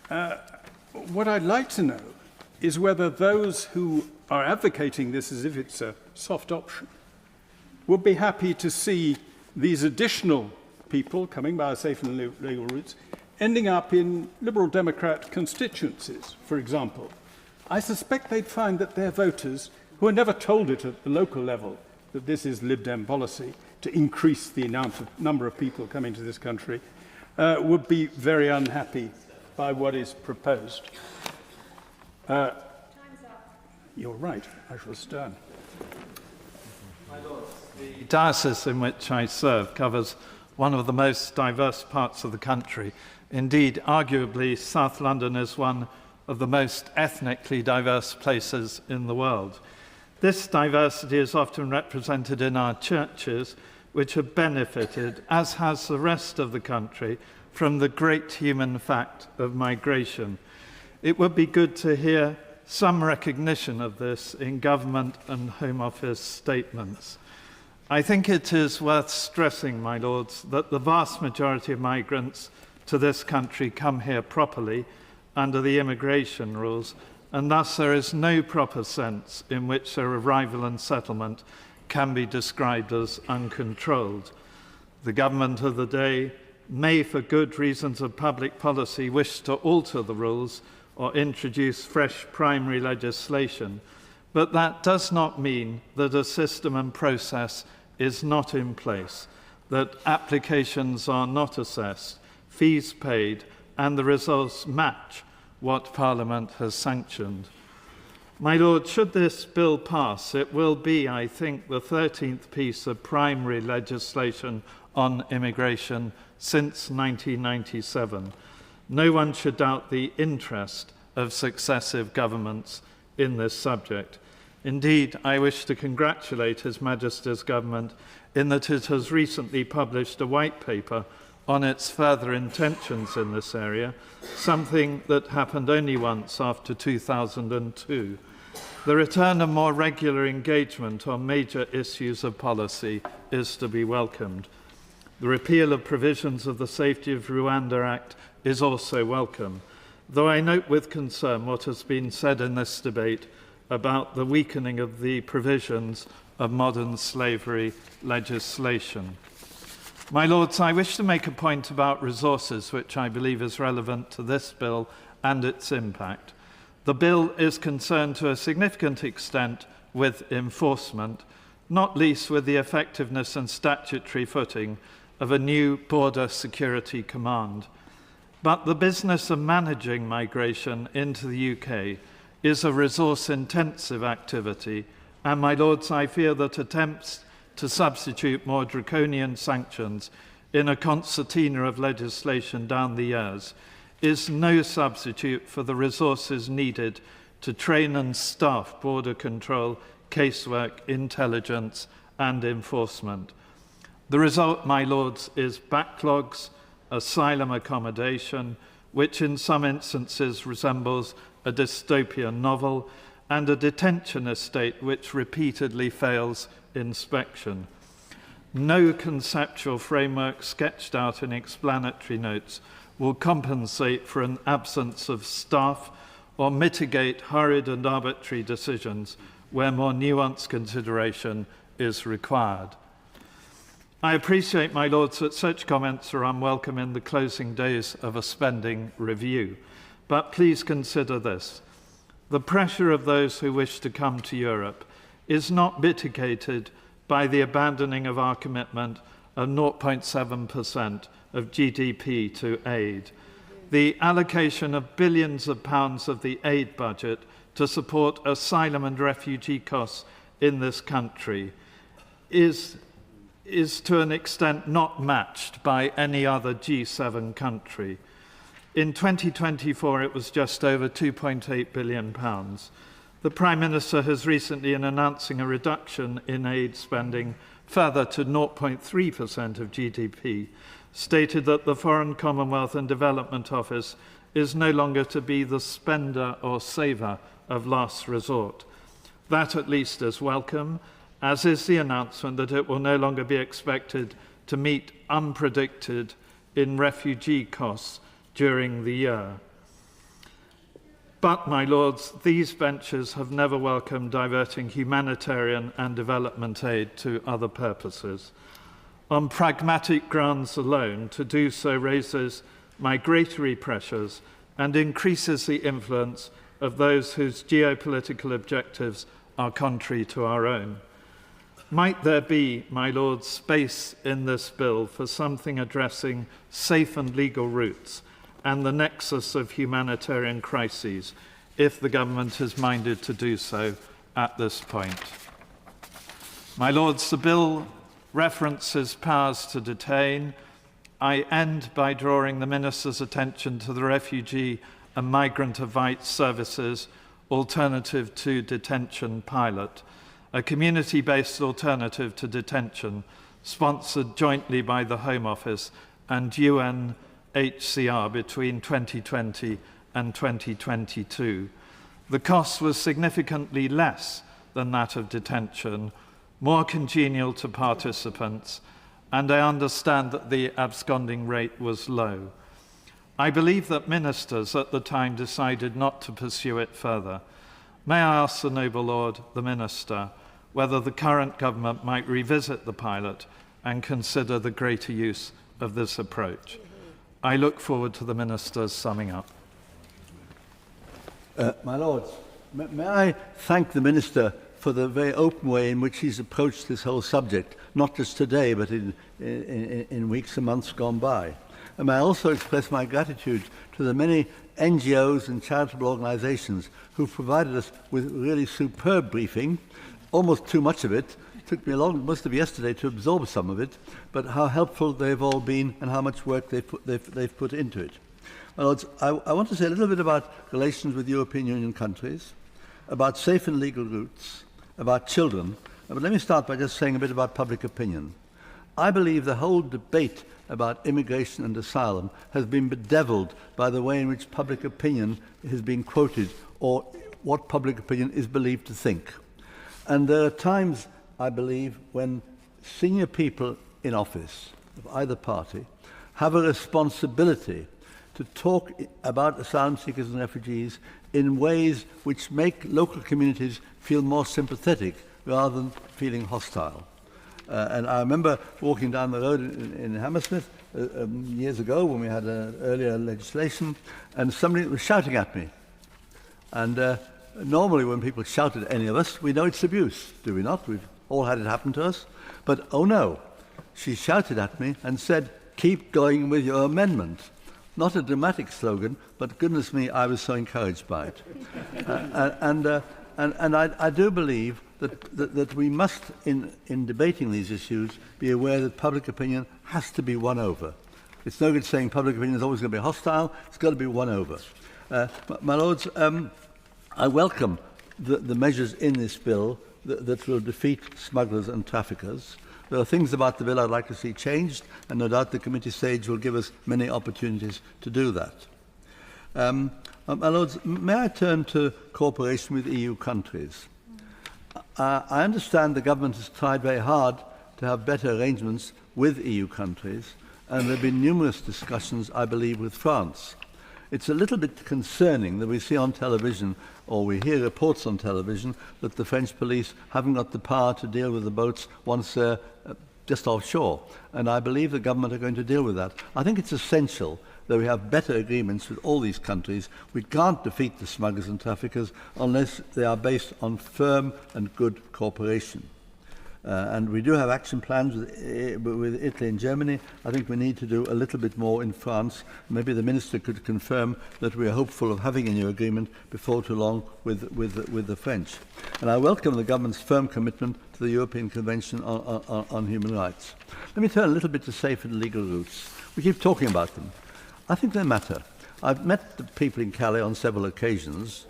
L: What I'd like to know is whether those who are advocating this as if it's a soft option would be happy to see these additional people coming by safe and legal routes ending up in Liberal Democrat constituencies, for example. I suspect they'd find that their voters, who are never told it at the local level that this is Lib Dem policy to increase the number of people coming to this country, would be very unhappy by what is proposed.
T: Time's up.
L: You're right, I shall stern.
D: My Lords, the diocese in which I serve covers one of the most diverse parts of the country. Indeed, arguably, South London is one of the most ethnically diverse places in the world. This diversity is often represented in our churches, which have benefited, as has the rest of the country, from the great human fact of migration. It would be good to hear some recognition of this in government and Home Office statements. I think it is worth stressing, my lords, that the vast majority of migrants to this country come here properly under the immigration rules, and thus there is no proper sense in which their arrival and settlement can be described as uncontrolled. The government of the day may, for good reasons of public policy, wish to alter the rules or introduce fresh primary legislation, but that does not mean that a system and process is not in place, that applications are not assessed, fees paid, and the results match what Parliament has sanctioned. My Lord, should this bill pass, it will be, I think, the 13th piece of primary legislation on immigration since 1997. No one should doubt the interest of successive governments in this subject. Indeed, I wish to congratulate His Majesty's government in that it has recently published a white paper on its further intentions in this area, something that happened only once after 2002. The return of more regular engagement on major issues of policy is to be welcomed. The repeal of provisions of the Safety of Rwanda Act is also welcome, though I note with concern what has been said in this debate about the weakening of the provisions of modern slavery legislation. My Lords, I wish to make a point about resources, which I believe is relevant to this bill and its impact. The bill is concerned to a significant extent with enforcement, not least with the effectiveness and statutory footing of a new border security command. But the business of managing migration into the UK is a resource-intensive activity, and, my Lords, I fear that attempts to substitute more draconian sanctions in a concertina of legislation down the years is no substitute for the resources needed to train and staff border control, casework, intelligence and enforcement. The result, my lords, is backlogs, asylum accommodation, which in some instances resembles a dystopian novel, and a detention estate which repeatedly fails inspection. No conceptual framework sketched out in explanatory notes will compensate for an absence of staff or mitigate hurried and arbitrary decisions where more nuanced consideration is required. I appreciate, my lords, that such comments are unwelcome in the closing days of a spending review, but please consider this. The pressure of those who wish to come to Europe is not mitigated by the abandoning of our commitment of 0.7% of GDP to aid. The allocation of billions of pounds of the aid budget to support asylum and refugee costs in this country is to an extent not matched by any other G7 country. In 2024, it was just over £2.8 billion. The Prime Minister has recently, in announcing a reduction in aid spending further to 0.3% of GDP, stated that the Foreign, Commonwealth and Development Office is no longer to be the spender or saver of last resort. That at least is welcome, as is the announcement that it will no longer be expected to meet unpredicted in refugee costs during the year. But, my lords, these benches have never welcomed diverting humanitarian and development aid to other purposes. On pragmatic grounds alone, to do so raises migratory pressures and increases the influence of those whose geopolitical objectives are contrary to our own. Might there be, my lords, space in this bill for something addressing safe and legal routes and the nexus of humanitarian crises, if the government is minded to do so at this point? My lords, the bill references powers to detain. I end by drawing the Minister's attention to the Refugee and Migrant Advice Services Alternative to Detention pilot, a community-based alternative to detention sponsored jointly by the Home Office and UNHCR between 2020 and 2022. The cost was significantly less than that of detention, more congenial to participants, and I understand that the absconding rate was low. I believe that ministers at the time decided not to pursue it further. May I ask the noble lord, the minister, whether the current government might revisit the pilot and consider the greater use of this approach? I look forward to the minister's summing up.
B: My lords, may I thank the minister for the very open way in which he's approached this whole subject, not just today, but in weeks and months gone by. And may I also express my gratitude to the many NGOs and charitable organisations who've provided us with really superb briefing, almost too much of it. It took me most of yesterday to absorb some of it, but how helpful they've all been and how much work they've put into it. My lords, I want to say a little bit about relations with European Union countries, about safe and legal routes, about children, but let me start by just saying a bit about public opinion. I believe the whole debate about immigration and asylum has been bedevilled by the way in which public opinion has been quoted or what public opinion is believed to think. And there are times, I believe, when senior people in office of either party have a responsibility to talk about asylum seekers and refugees in ways which make local communities feel more sympathetic rather than feeling hostile. And I remember walking down the road in Hammersmith years ago when we had earlier legislation, and somebody was shouting at me. And normally when people shout at any of us, we know it's abuse, do we not? We've all had it happen to us. But oh no, she shouted at me and said, "Keep going with your amendment." Not a dramatic slogan, but goodness me, I was so encouraged by it. And I do believe that we must, in debating these issues, be aware that public opinion has to be won over. It's no good saying public opinion is always going to be hostile. It's got to be won over. My Lords, I welcome the measures in this bill that will defeat smugglers and traffickers. There are things about the bill I'd like to see changed, and no doubt the committee stage will give us many opportunities to do that. My Lords, may I turn to cooperation with EU countries? I understand the government has tried very hard to have better arrangements with EU countries, and there have been numerous discussions, I believe, with France. It's a little bit concerning that we see on television, or we hear reports on television, that the French police haven't got the power to deal with the boats once they're just offshore. And I believe the government are going to deal with that. I think it's essential that we have better agreements with all these countries. We can't defeat the smugglers and traffickers unless they are based on firm and good cooperation. And we do have action plans with Italy and Germany. I think we need to do a little bit more in France. Maybe the Minister could confirm that we are hopeful of having a new agreement before too long with the French. And I welcome the government's firm commitment to the European Convention on Human Rights. Let me turn a little bit to safe and legal routes. We keep talking about them. I think they matter. I've met the people in Calais on several occasions,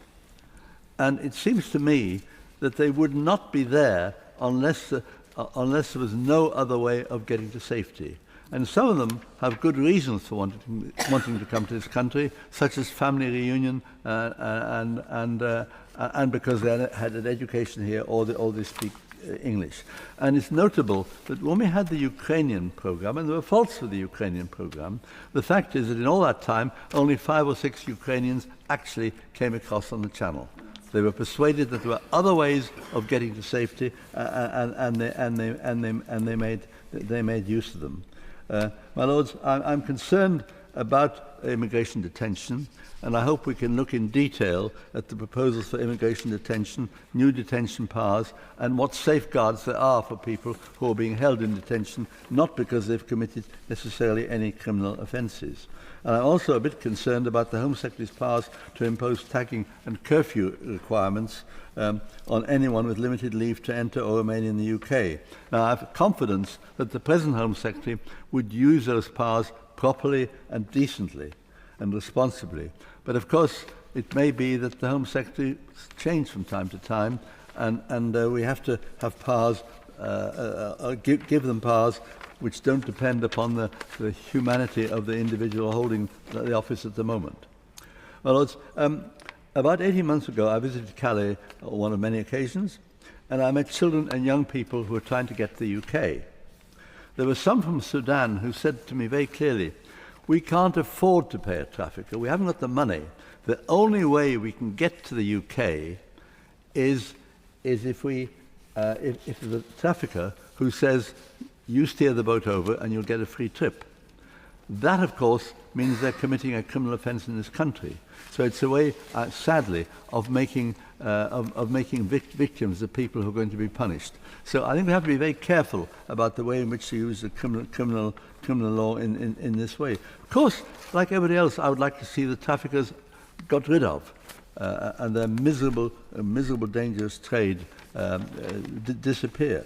B: and it seems to me that they would not be there unless there was no other way of getting to safety. And some of them have good reasons for wanting to come to this country, such as family reunion and because they had an education here or they speak English. And it's notable that when we had the Ukrainian program, and there were faults with the Ukrainian program, the fact is that in all that time, only 5 or 6 Ukrainians actually came across on the channel. They were persuaded that there were other ways of getting to safety, and they made use of them. My Lords, I'm concerned about immigration detention, and I hope we can look in detail at the proposals for immigration detention, new detention powers, and what safeguards there are for people who are being held in detention, not because they've committed necessarily any criminal offences. And I'm also a bit concerned about the Home Secretary's powers to impose tagging and curfew requirements on anyone with limited leave to enter or remain in the UK. Now, I have confidence that the present Home Secretary would use those powers properly and decently and responsibly. But of course, it may be that the Home Secretary change from time to time, and we have to have powers, give them powers which don't depend upon the humanity of the individual holding the office at the moment. Well, Lords, about 18 months ago, I visited Calais on one of many occasions, and I met children and young people who were trying to get to the UK. There were some from Sudan who said to me very clearly, we can't afford to pay a trafficker, we haven't got the money. The only way we can get to the UK is if the trafficker who says, you steer the boat over and you'll get a free trip. That, of course, means they're committing a criminal offence in this country. So it's a way, sadly, of making victims the people who are going to be punished. So I think we have to be very careful about the way in which to use the criminal law in this way. Of course, like everybody else, I would like to see the traffickers got rid of and their miserable, dangerous trade disappear.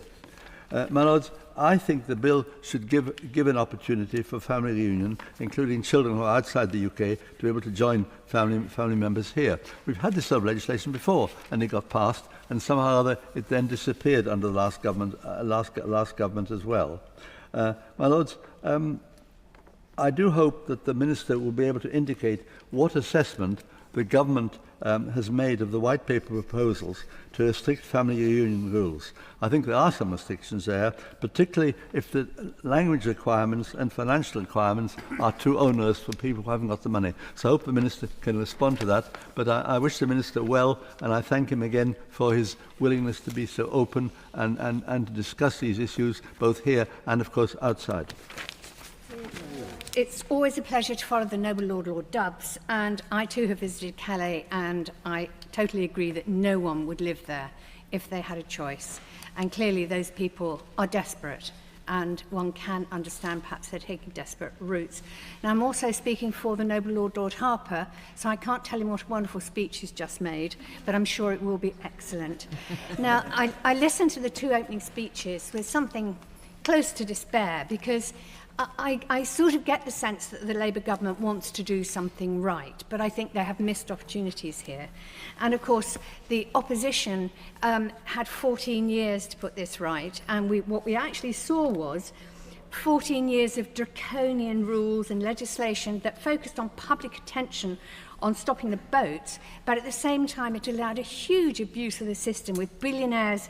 B: My Lords, I think the bill should give an opportunity for family reunion, including children who are outside the UK, to be able to join family members here. We've had this sort of legislation before, and it got passed, and somehow or other it then disappeared under the last government as well. My Lords, I do hope that the Minister will be able to indicate what assessment the government has made of the white paper proposals to restrict family reunion rules. I think there are some restrictions there, particularly if the language requirements and financial requirements are too onerous for people who haven't got the money. So I hope the Minister can respond to that. But I wish the Minister well, and I thank him again for his willingness to be so open and to discuss these issues both here and, of course, outside.
E: It's always a pleasure to follow the noble Lord Dubs, and I too have visited Calais, and I totally agree that no one would live there if they had a choice. And clearly those people are desperate, and one can understand perhaps they're taking desperate routes. Now, I'm also speaking for the Noble Lord Harper, so I can't tell him what a wonderful speech he's just made, but I'm sure it will be excellent. Now, I listened to the two opening speeches with something close to despair, because I sort of get the sense that the Labour government wants to do something right, but I think they have missed opportunities here. And of course, the opposition had 14 years to put this right, and what we actually saw was 14 years of draconian rules and legislation that focused on public attention on stopping the boats, but at the same time it allowed a huge abuse of the system, with billionaires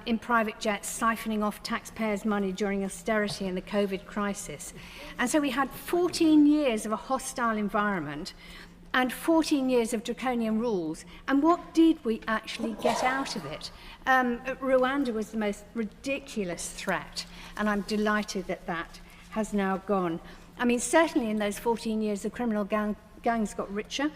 E: in private jets siphoning off taxpayers' money during austerity and the COVID crisis. And so we had 14 years of a hostile environment and 14 years of draconian rules. And what did we actually get out of it? Rwanda was the most ridiculous threat, and I'm delighted that that has now gone. I mean, certainly in those 14 years, the criminal gangs got richer.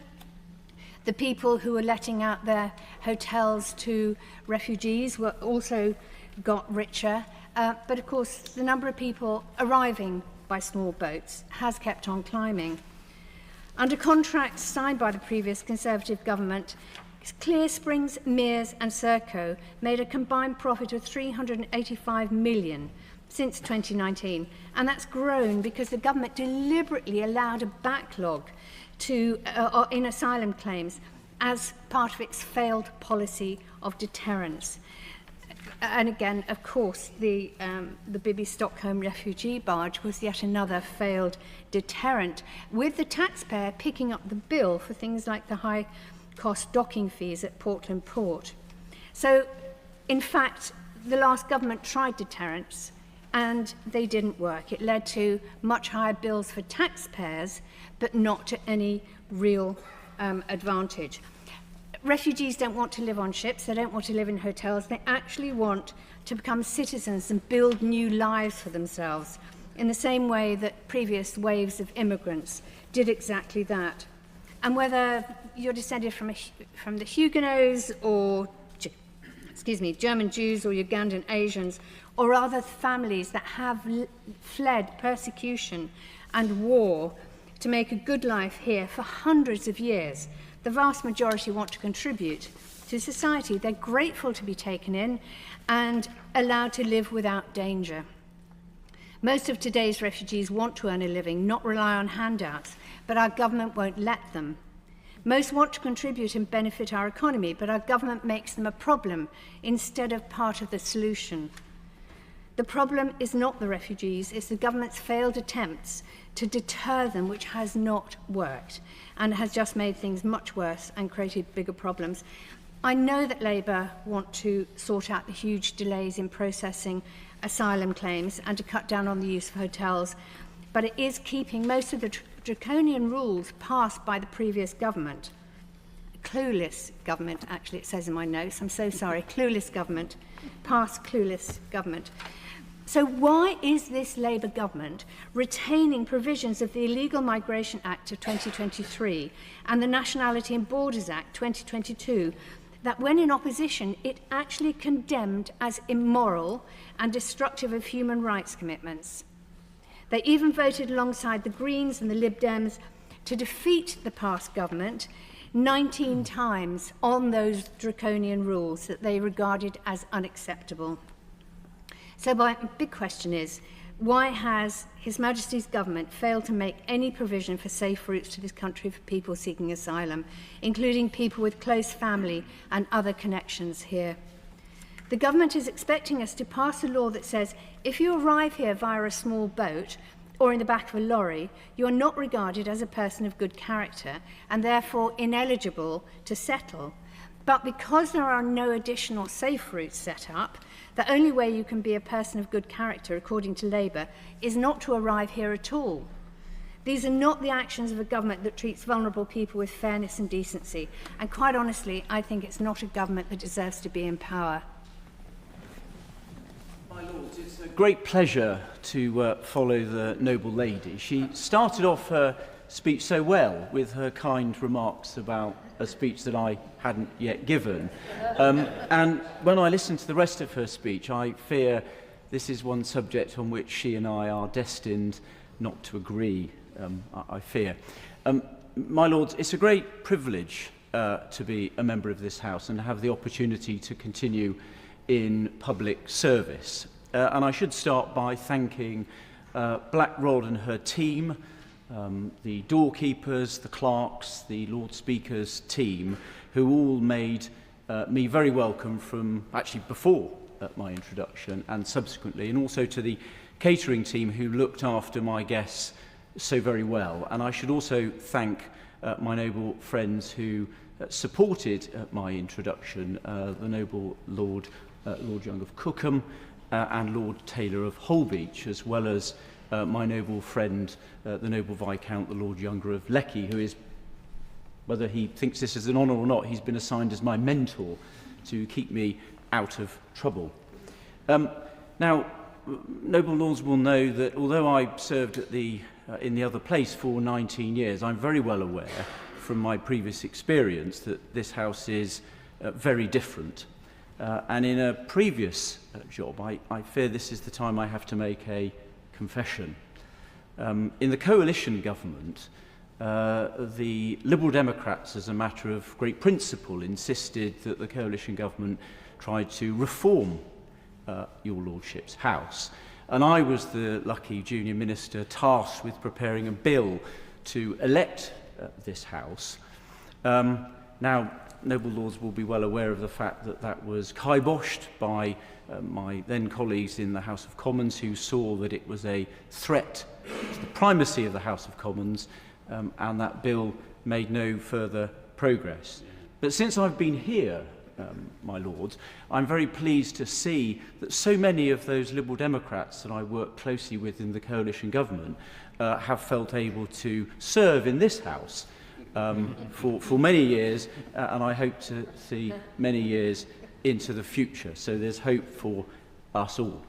E: The people who were letting out their hotels to refugees were also got richer. But of course, the number of people arriving by small boats has kept on climbing. Under contracts signed by the previous Conservative government, Clear Springs, Mears and Serco made a combined profit of £385 million since 2019. And that's grown because the government deliberately allowed a backlog in asylum claims as part of its failed policy of deterrence. And again, of course, the Bibi Stockholm refugee barge was yet another failed deterrent, with the taxpayer picking up the bill for things like the high-cost docking fees at Portland Port. So, in fact, the last government tried deterrence, and they didn't work. It led to much higher bills for taxpayers, but not to any real advantage. Refugees don't want to live on ships, they don't want to live in hotels, they actually want to become citizens and build new lives for themselves, in the same way that previous waves of immigrants did exactly that. And whether you're descended from the Huguenots or German Jews or Ugandan Asians, or other families that have fled persecution and war to make a good life here for hundreds of years, the vast majority want to contribute to society. They're grateful to be taken in and allowed to live without danger. Most of today's refugees want to earn a living, not rely on handouts, but our government won't let them. Most want to contribute and benefit our economy, but our government makes them a problem instead of part of the solution. The problem is not the refugees, it's the government's failed attempts to deter them, which has not worked and has just made things much worse and created bigger problems. I know that Labour want to sort out the huge delays in processing asylum claims and to cut down on the use of hotels, but it is keeping most of the draconian rules passed by the previous government. Clueless government, actually, it says in my notes. I'm so sorry. Clueless government. Past clueless government. So why is this Labour government retaining provisions of the Illegal Migration Act of 2023 and the Nationality and Borders Act 2022 that, when in opposition, it actually condemned as immoral and destructive of human rights commitments? They even voted alongside the Greens and the Lib Dems to defeat the past government 19 times on those draconian rules that they regarded as unacceptable. So my big question is, why has His Majesty's government failed to make any provision for safe routes to this country for people seeking asylum, including people with close family and other connections here? The government is expecting us to pass a law that says if you arrive here via a small boat or in the back of a lorry, you are not regarded as a person of good character and therefore ineligible to settle. But because there are no additional safe routes set up, the only way you can be a person of good character, according to Labour, is not to arrive here at all. These are not the actions of a government that treats vulnerable people with fairness and decency. And quite honestly, I think it's not a government that deserves to be in power.
F: My Lords, it's a great pleasure to follow the noble lady. She started off her speech so well with her kind remarks about a speech that I hadn't yet given. And when I listened to the rest of her speech, I fear this is one subject on which she and I are destined not to agree, I fear. My Lords, it's a great privilege to be a member of this House and have the opportunity to continue in public service. And I should start by thanking Black Rod and her team, the doorkeepers, the clerks, the Lord Speaker's team, who all made me very welcome from actually before my introduction and subsequently, and also to the catering team who looked after my guests so very well. And I should also thank my noble friends who supported my introduction, the noble Lord Young of Cookham and Lord Taylor of Holbeach, as well as my noble friend, the noble Viscount, the Lord Younger of Lecky, who is, whether he thinks this is an honour or not, he's been assigned as my mentor to keep me out of trouble. Now, noble lords will know that although I served at in the other place for 19 years, I'm very well aware from my previous experience that this House is very different. And in a previous job, I fear this is the time I have to make a confession. In the coalition government, the Liberal Democrats, as a matter of great principle, insisted that the coalition government tried to reform your Lordship's House. And I was the lucky junior minister tasked with preparing a bill to elect this House. Now, noble lords will be well aware of the fact that that was kiboshed by my then colleagues in the House of Commons, who saw that it was a threat to the primacy of the House of Commons, and that bill made no further progress. But since I've been here, my lords, I'm very pleased to see that so many of those Liberal Democrats that I work closely with in the coalition government have felt able to serve in this House for many years, and I hope to see many years into the future. So there's hope for us all.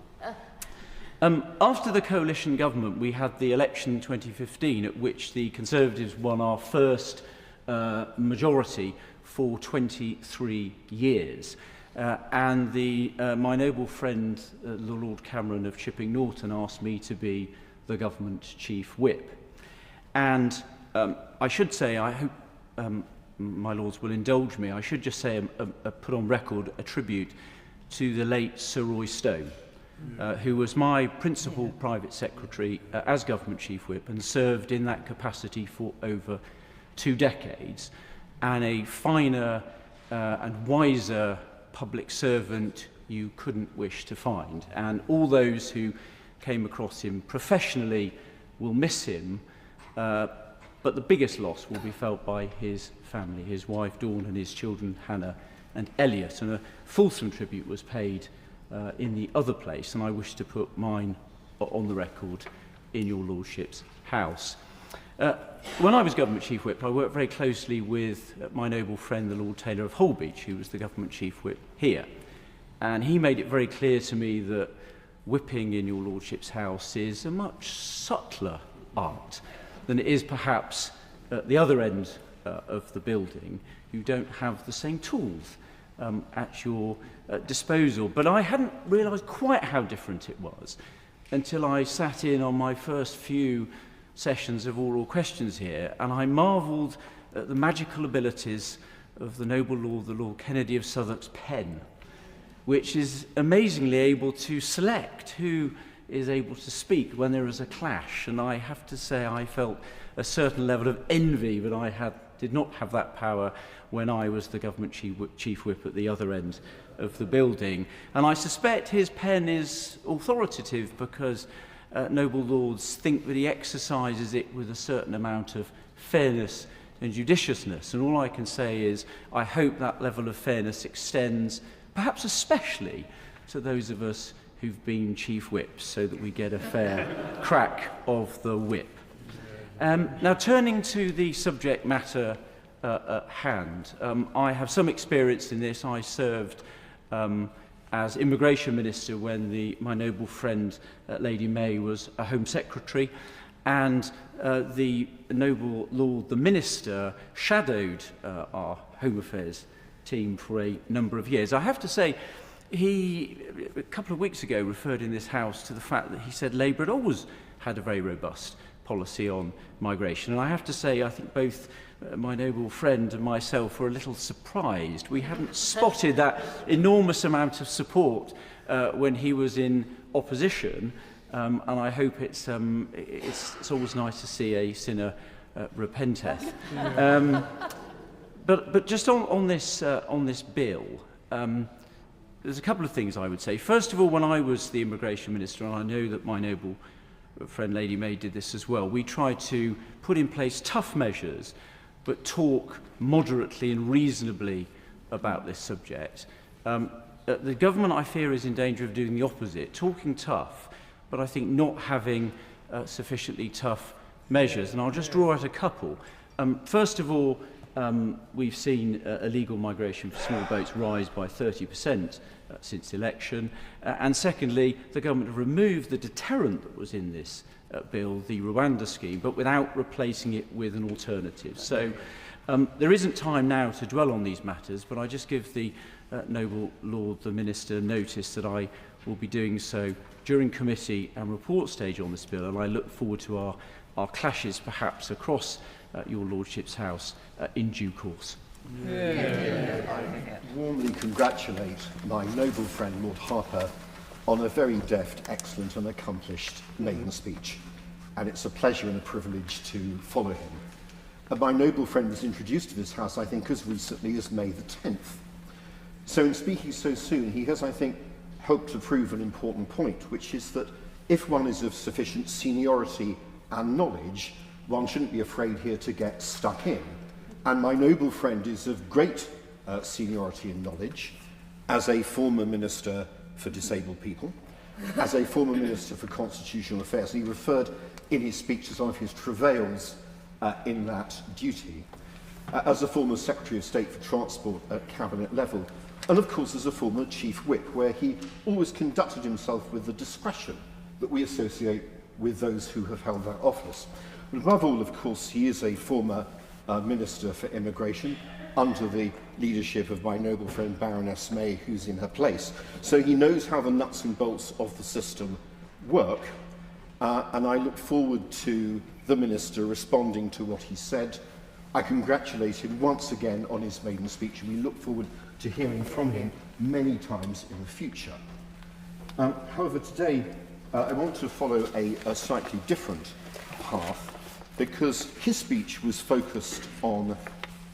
F: After the coalition government, we had the election in 2015, at which the Conservatives won our first majority for 23 years. And my noble friend, the Lord Cameron of Chipping Norton, asked me to be the government chief whip. And I should say, I hope my lords will indulge me, I should just say, put on record a tribute to the late Sir Roy Stone, who was my principal private secretary as government chief whip and served in that capacity for over 2 decades, and a finer and wiser public servant you couldn't wish to find. And all those who came across him professionally will miss him, but the biggest loss will be felt by his family, his wife Dawn and his children Hannah and Elliot. And a fulsome tribute was paid in the other place, and I wish to put mine on the record in your Lordship's House. When I was government chief whip, I worked very closely with my noble friend, the Lord Taylor of Holbeach, who was the government chief whip here. And he made it very clear to me that whipping in your Lordship's House is a much subtler art than it is perhaps at the other end of the building. You don't have the same tools at your disposal. But I hadn't realised quite how different it was until I sat in on my first few sessions of oral questions here, and I marvelled at the magical abilities of the noble Lord, the Lord Kennedy of Southwark's pen, which is amazingly able to select who is able to speak when there is a clash. And I have to say I felt a certain level of envy that I did not have that power when I was the government chief whip at the other end of the building. And I suspect his pen is authoritative because noble lords think that he exercises it with a certain amount of fairness and judiciousness. And all I can say is I hope that level of fairness extends, perhaps especially to those of us who've been chief whips, so that we get a fair crack of the whip. Now, turning to the subject matter at hand, I have some experience in this. I served as Immigration Minister when my noble friend Lady May was a Home Secretary, and the noble Lord the Minister shadowed our Home Affairs team for a number of years. I have to say, he, a couple of weeks ago, referred in this House to the fact that he said Labour had always had a very robust policy on migration. And I have to say, I think both my noble friend and myself were a little surprised. We hadn't spotted that enormous amount of support when he was in opposition. And I hope it's always nice to see a sinner repenteth. But just on this bill, there's a couple of things I would say. First of all, when I was the Immigration Minister, and I know that my noble friend Lady May did this as well, we tried to put in place tough measures, but talk moderately and reasonably about this subject. The government, I fear, is in danger of doing the opposite, talking tough, but I think not having sufficiently tough measures. And I'll just draw out a couple. First of all, we've seen illegal migration for small boats rise by 30% since election. And secondly, the government have removed the deterrent that was in this bill, the Rwanda scheme, but without replacing it with an alternative. So there isn't time now to dwell on these matters, but I just give the noble Lord the Minister notice that I will be doing so during committee and report stage on this bill, and I look forward to our clashes perhaps across your Lordship's House in due course.
G: I warmly congratulate my noble friend Lord Harper on a very deft, excellent and accomplished maiden speech, and it's a pleasure and a privilege to follow him. My noble friend was introduced to this House, I think, as recently as May the 10th. So in speaking so soon, he has, I think, helped to prove an important point, which is that if one is of sufficient seniority and knowledge, one shouldn't be afraid here to get stuck in. And my noble friend is of great seniority and knowledge as a former Minister for Disabled People, as a former Minister for Constitutional Affairs, and he referred in his speech to some of his travails in that duty, as a former Secretary of State for Transport at Cabinet level, and of course as a former Chief Whip, where he always conducted himself with the discretion that we associate with those who have held that office. But above all, of course, he is a former Minister for Immigration under the leadership of my noble friend Baroness May, who's in her place. So he knows how the nuts and bolts of the system work, and I look forward to the Minister responding to what he said. I congratulate him once again on his maiden speech, and we look forward to hearing from him many times in the future. However, today I want to follow a slightly different path, because his speech was focused on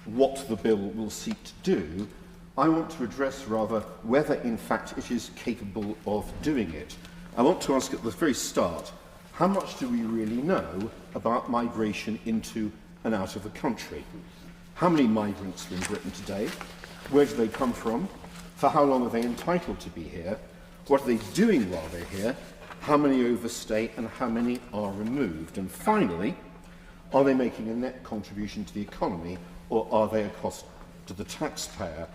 G: what the bill will seek to do. I want to address rather whether in fact it is capable of doing it. I want to ask at the very start, how much do we really know about migration into and out of the country? How many migrants are in Britain today? Where do they come from? For how long are they entitled to be here? What are they doing while they're here? How many overstay and how many are removed? And finally, are they making a net contribution to the economy, or are they a cost to the taxpayer?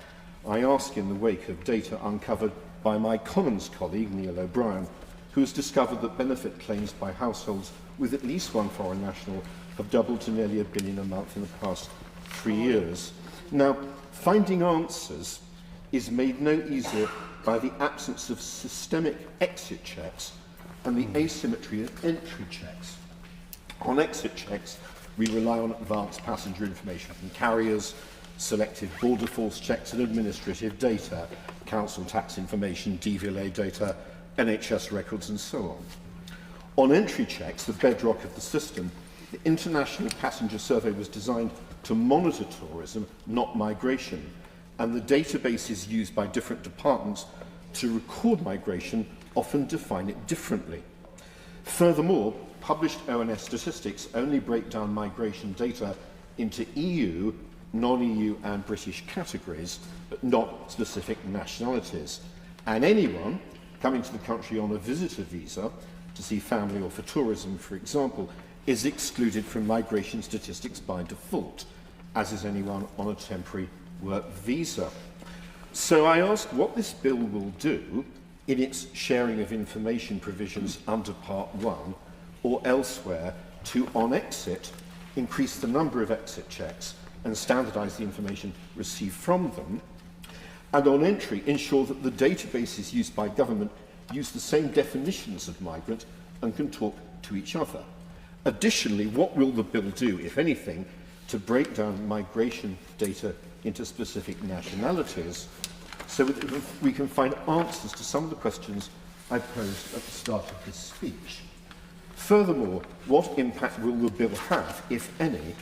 G: I ask in the wake of data uncovered by my Commons colleague, Neil O'Brien, who has discovered that benefit claims by households with at least one foreign national have doubled to nearly £1 billion a month in the past 3 years. Now, finding answers is made no easier by the absence of systemic exit checks and the asymmetry of entry checks. On exit checks, we rely on advanced passenger information from carriers, selective border force checks and administrative data, council tax information, DVLA data, NHS records and so on. On entry checks, the bedrock of the system, the International Passenger Survey was designed to monitor tourism, not migration, and the databases used by different departments to record migration often define it differently. Furthermore, published ONS statistics only break down migration data into EU, non-EU and British categories, but not specific nationalities. And anyone coming to the country on a visitor visa, to see family or for tourism, for example, is excluded from migration statistics by default, as is anyone on a temporary work visa. So I ask what this bill will do in its sharing of information provisions under Part 1 or elsewhere to, on exit, increase the number of exit checks and standardise the information received from them, and on entry ensure that the databases used by government use the same definitions of migrant and can talk to each other. Additionally, what will the bill do, if anything, to break down migration data into specific nationalities so that we can find answers to some of the questions I posed at the start of this speech? Furthermore, what impact will the bill have, if any,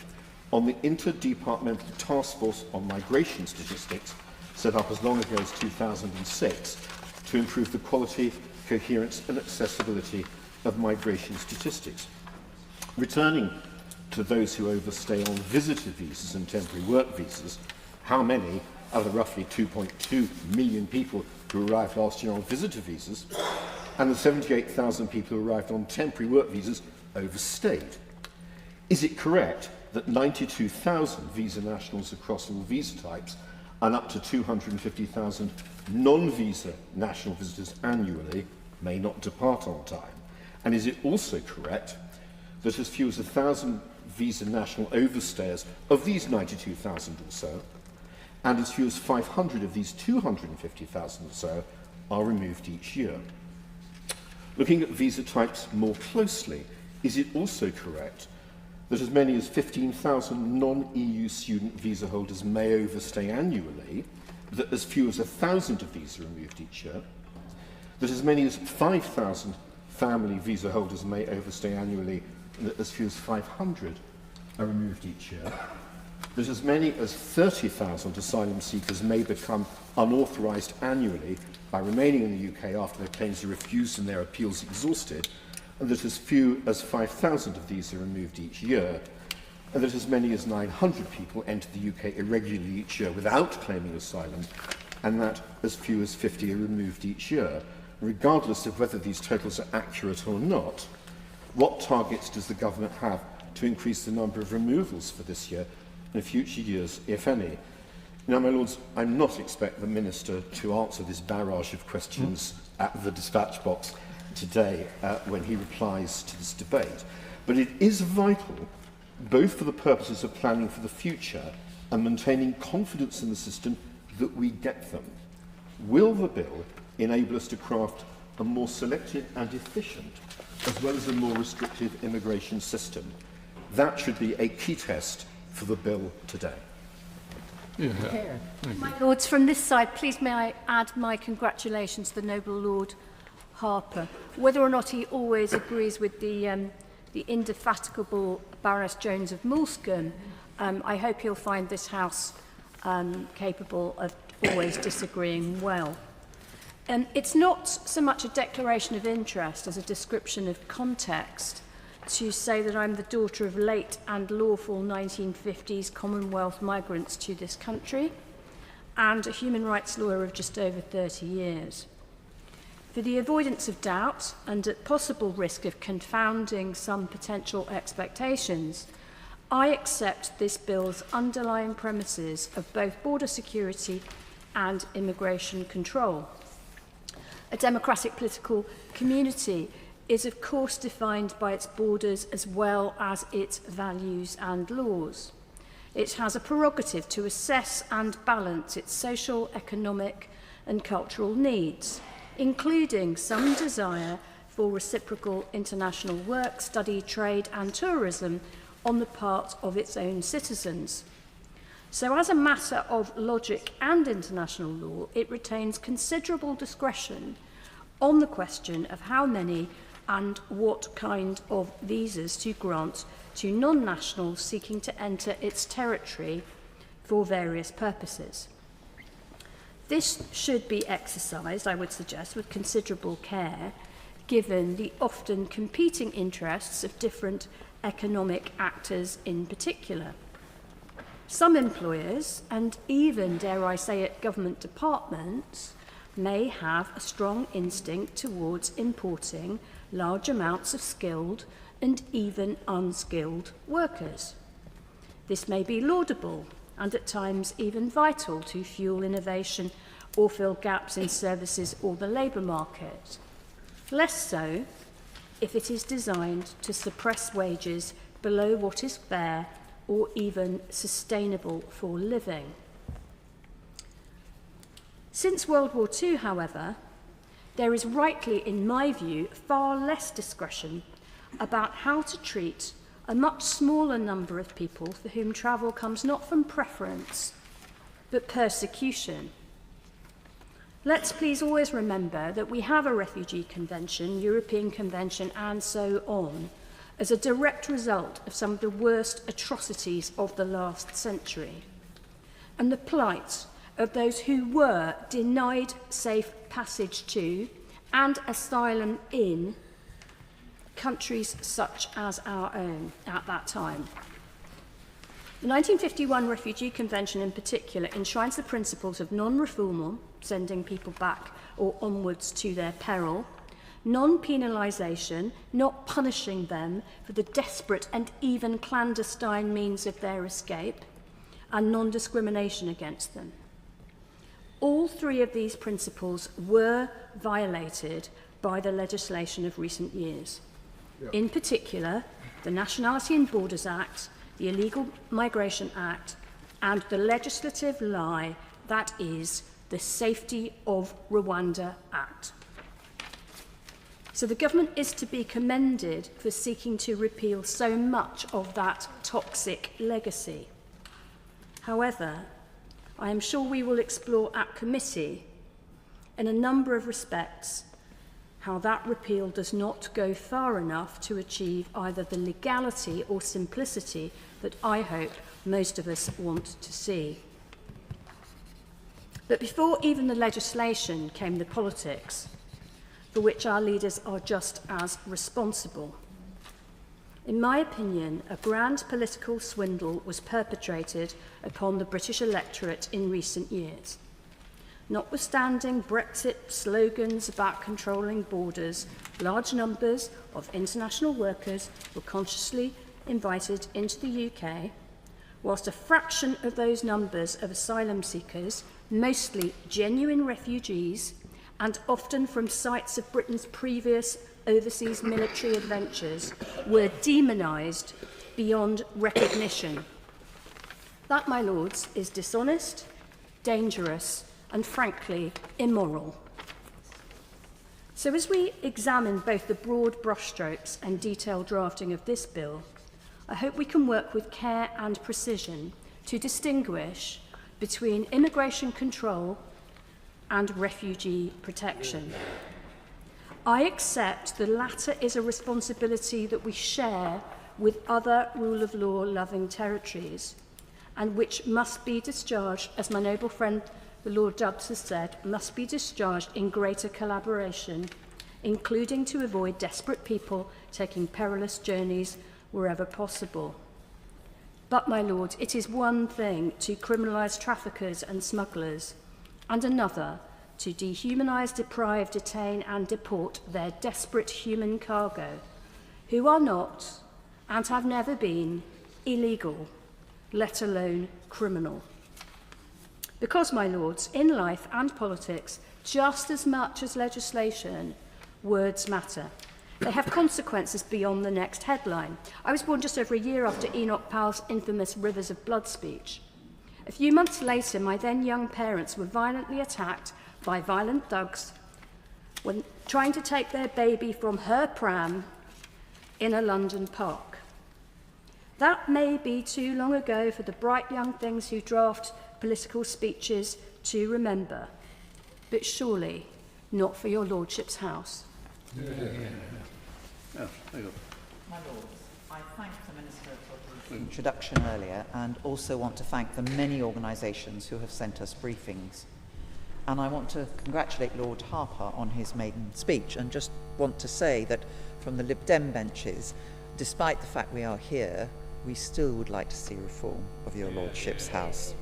G: on the Interdepartmental Task Force on Migration Statistics, set up as long ago as 2006, to improve the quality, coherence and accessibility of migration statistics? Returning to those who overstay on visitor visas and temporary work visas, how many of the roughly 2.2 million people who arrived last year on visitor visas and the 78,000 people who arrived on temporary work visas overstayed? Is it correct that 92,000 visa nationals across all visa types and up to 250,000 non-visa national visitors annually may not depart on time? And is it also correct that as few as 1,000 visa national overstayers of these 92,000 or so, and as few as 500 of these 250,000 or so, are removed each year? Looking at visa types more closely, is it also correct that as many as 15,000 non-EU student visa holders may overstay annually, that as few as 1,000 of these are removed each year, that as many as 5,000 family visa holders may overstay annually, and that as few as 500 are removed each year, that as many as 30,000 asylum seekers may become unauthorised annually by remaining in the UK after their claims are refused and their appeals exhausted, and that as few as 5,000 of these are removed each year, and that as many as 900 people enter the UK irregularly each year without claiming asylum, and that as few as 50 are removed each year. Regardless of whether these totals are accurate or not, what targets does the government have to increase the number of removals for this year and future years, if any? Now, my lords, I'm not expecting the Minister to answer this barrage of questions at the dispatch box today when he replies to this debate, but it is vital, both for the purposes of planning for the future and maintaining confidence in the system, that we get them. Will the bill enable us to craft a more selective and efficient, as well as a more restrictive immigration system? That should be a key test for the bill today.
E: My lords, from this side, please may I add my congratulations to the noble Lord Harper. Whether or not he always agrees with the indefatigable Baroness Jones of Moulscombe, I hope he'll find this House capable of always disagreeing well. It's not so much a declaration of interest as a description of context to say that I'm the daughter of late and lawful 1950s Commonwealth migrants to this country and a human rights lawyer of just over 30 years. For the avoidance of doubt and at possible risk of confounding some potential expectations, I accept this bill's underlying premises of both border security and immigration control. A democratic political community is of course defined by its borders as well as its values and laws. It has a prerogative to assess and balance its social, economic and cultural needs, including some desire for reciprocal international work, study, trade and tourism on the part of its own citizens. So as a matter of logic and international law, it retains considerable discretion on the question of how many and what kind of visas to grant to non-nationals seeking to enter its territory for various purposes. This should be exercised, I would suggest, with considerable care, given the often competing interests of different economic actors in particular. Some employers, and even, dare I say it, government departments, may have a strong instinct towards importing large amounts of skilled and even unskilled workers. This may be laudable and at times even vital to fuel innovation or fill gaps in services or the labour market. Less so if it is designed to suppress wages below what is fair or even sustainable for living.
H: Since World War II, however, there is rightly, in my view, far less discretion about how to treat a much smaller number of people for whom travel comes not from preference, but persecution. Let's please always remember that we have a refugee convention, European Convention, and so on, as a direct result of some of the worst atrocities of the last century, and the plight of those who were denied safe passage to and asylum in countries such as our own at that time. The 1951 Refugee Convention in particular enshrines the principles of non-refoulement, sending people back or onwards to their peril, non-penalisation, not punishing them for the desperate and even clandestine means of their escape, and non-discrimination against them. All three of these principles were violated by the legislation of recent years. In particular, the Nationality and Borders Act, the Illegal Migration Act, and the legislative lie that is the Safety of Rwanda Act. So the government is to be commended for seeking to repeal so much of that toxic legacy. However, I am sure we will explore at committee, in a number of respects, how that repeal does not go far enough to achieve either the legality or simplicity that I hope most of us want to see. But before even the legislation came the politics, for which our leaders are just as responsible. In my opinion, a grand political swindle was perpetrated upon the British electorate in recent years. Notwithstanding Brexit slogans about controlling borders, large numbers of international workers were consciously invited into the UK, whilst a fraction of those numbers of asylum seekers, mostly genuine refugees, and often from sites of Britain's previous overseas military adventures, were demonised beyond recognition. That, my lords, is dishonest, dangerous, and frankly, immoral. So as we examine both the broad brushstrokes and detailed drafting of this bill, I hope we can work with care and precision to distinguish between immigration control and refugee protection. I accept the latter is a responsibility that we share with other rule of law loving territories, and which must be discharged, as my noble friend the Lord Dubs has said, must be discharged in greater collaboration, including to avoid desperate people taking perilous journeys wherever possible. But, my lords, it is one thing to criminalise traffickers and smugglers, and another to dehumanise, deprive, detain and deport their desperate human cargo, who are not, and have never been, illegal, let alone criminal. Because, my lords, in life and politics, just as much as legislation, words matter. They have consequences beyond the next headline. I was born just over a year after Enoch Powell's infamous Rivers of Blood speech. A few months later, my then young parents were violently attacked by violent thugs when trying to take their baby from her pram in a London park. That may be too long ago for the bright young things who draft political speeches to remember, but surely not for your lordship's house.
T: My Lords, I thank the Minister for his introduction earlier and also want to thank the many organisations who have sent us briefings. And I want to congratulate Lord Harper on his maiden speech and just want to say that from the Lib Dem benches, despite the fact we are here, we still would like to see reform of your lordship's house.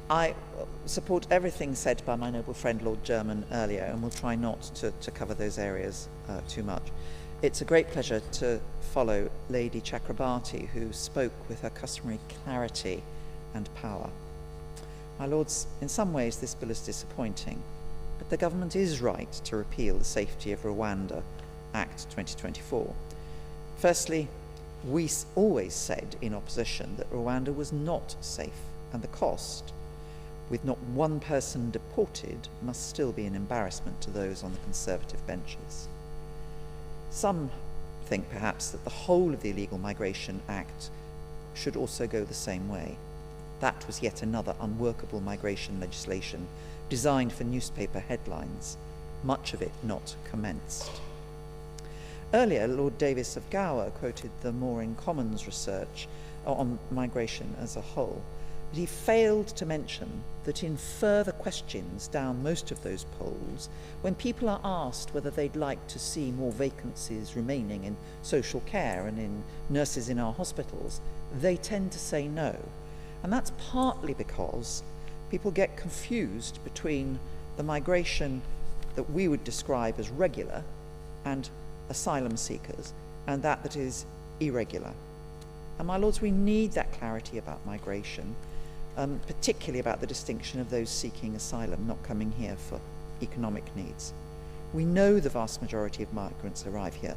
T: I support everything said by my noble friend Lord German earlier and will try not to cover those areas too much. It's a great pleasure to follow Lady Chakrabarti, who spoke with her customary clarity and power. My lords, in some ways this bill is disappointing, but the government is right to repeal the Safety of Rwanda Act 2024. Firstly, we always said in opposition that Rwanda was not safe, and the cost with not one person deported must still be an embarrassment to those on the Conservative benches. Some think perhaps that the whole of the Illegal Migration Act should also go the same way. That was yet another unworkable migration legislation designed for newspaper headlines, much of it not commenced. Earlier, Lord Davis of Gower quoted the More in Commons research on migration as a whole, but he failed to mention that in further questions down most of those polls, when people are asked whether they'd like to see more vacancies remaining in social care and in nurses in our hospitals, they tend to say no. And that's partly because people get confused between the migration that we would describe as regular and asylum seekers, and that is irregular. And my lords, we need that clarity about migration, particularly about the distinction of those seeking asylum, not coming here for economic needs. We know the vast majority of migrants arrive here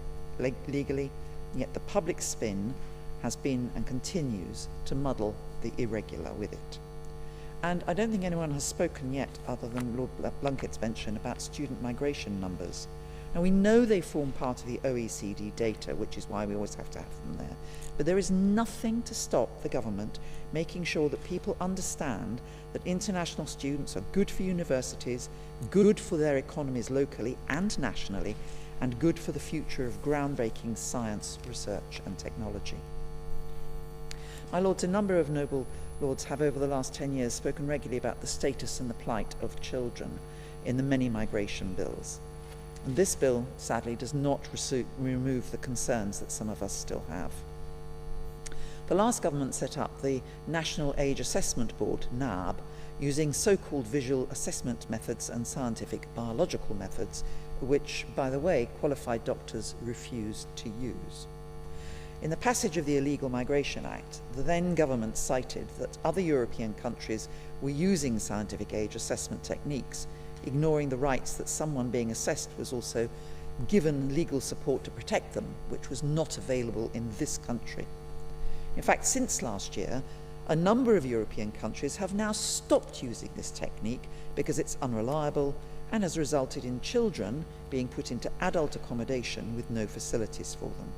T: legally, yet the public spin has been and continues to muddle the irregular with it. And I don't think anyone has spoken yet, other than Lord Blunkett's mention, about student migration numbers. Now, we know they form part of the OECD data, which is why we always have to have them there. But there is nothing to stop the government making sure that people understand that international students are good for universities, good for their economies locally and nationally, and good for the future of groundbreaking science, research and technology. My lords, a number of noble lords have over the last 10 years spoken regularly about the status and the plight of children in the many migration bills. And this bill, sadly, does not remove the concerns that some of us still have. The last government set up the National Age Assessment Board, NAB, using so-called visual assessment methods and scientific biological methods, which, by the way, qualified doctors refused to use. In the passage of the Illegal Migration Act, the then government cited that other European countries were using scientific age assessment techniques, ignoring the rights that someone being assessed was also given legal support to protect them, which was not available in this country. In fact, since last year, a number of European countries have now stopped using this technique because it's unreliable and has resulted in children being put into adult accommodation with no facilities for them.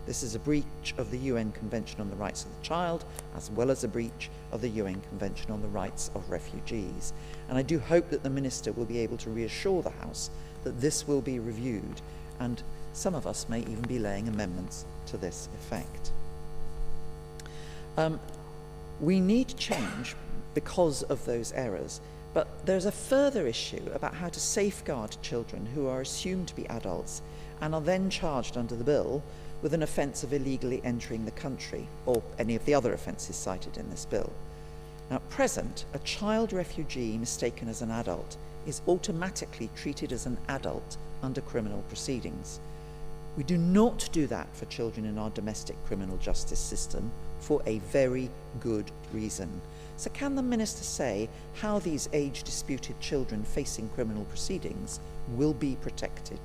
T: This is a breach of the UN Convention on the Rights of the Child, as well as a breach of the UN Convention on the Rights of Refugees. And I do hope that the Minister will be able to reassure the House that this will be reviewed, and some of us may even be laying amendments to this effect. We need change because of those errors, but there's a further issue about how to safeguard children who are assumed to be adults and are then charged under the bill with an offence of illegally entering the country, or any of the other offences cited in this bill. Now, at present, a child refugee mistaken as an adult is automatically treated as an adult under criminal proceedings. We do not do that for children in our domestic criminal justice system for a very good reason. So can the Minister say how these age-disputed children facing criminal proceedings will be protected?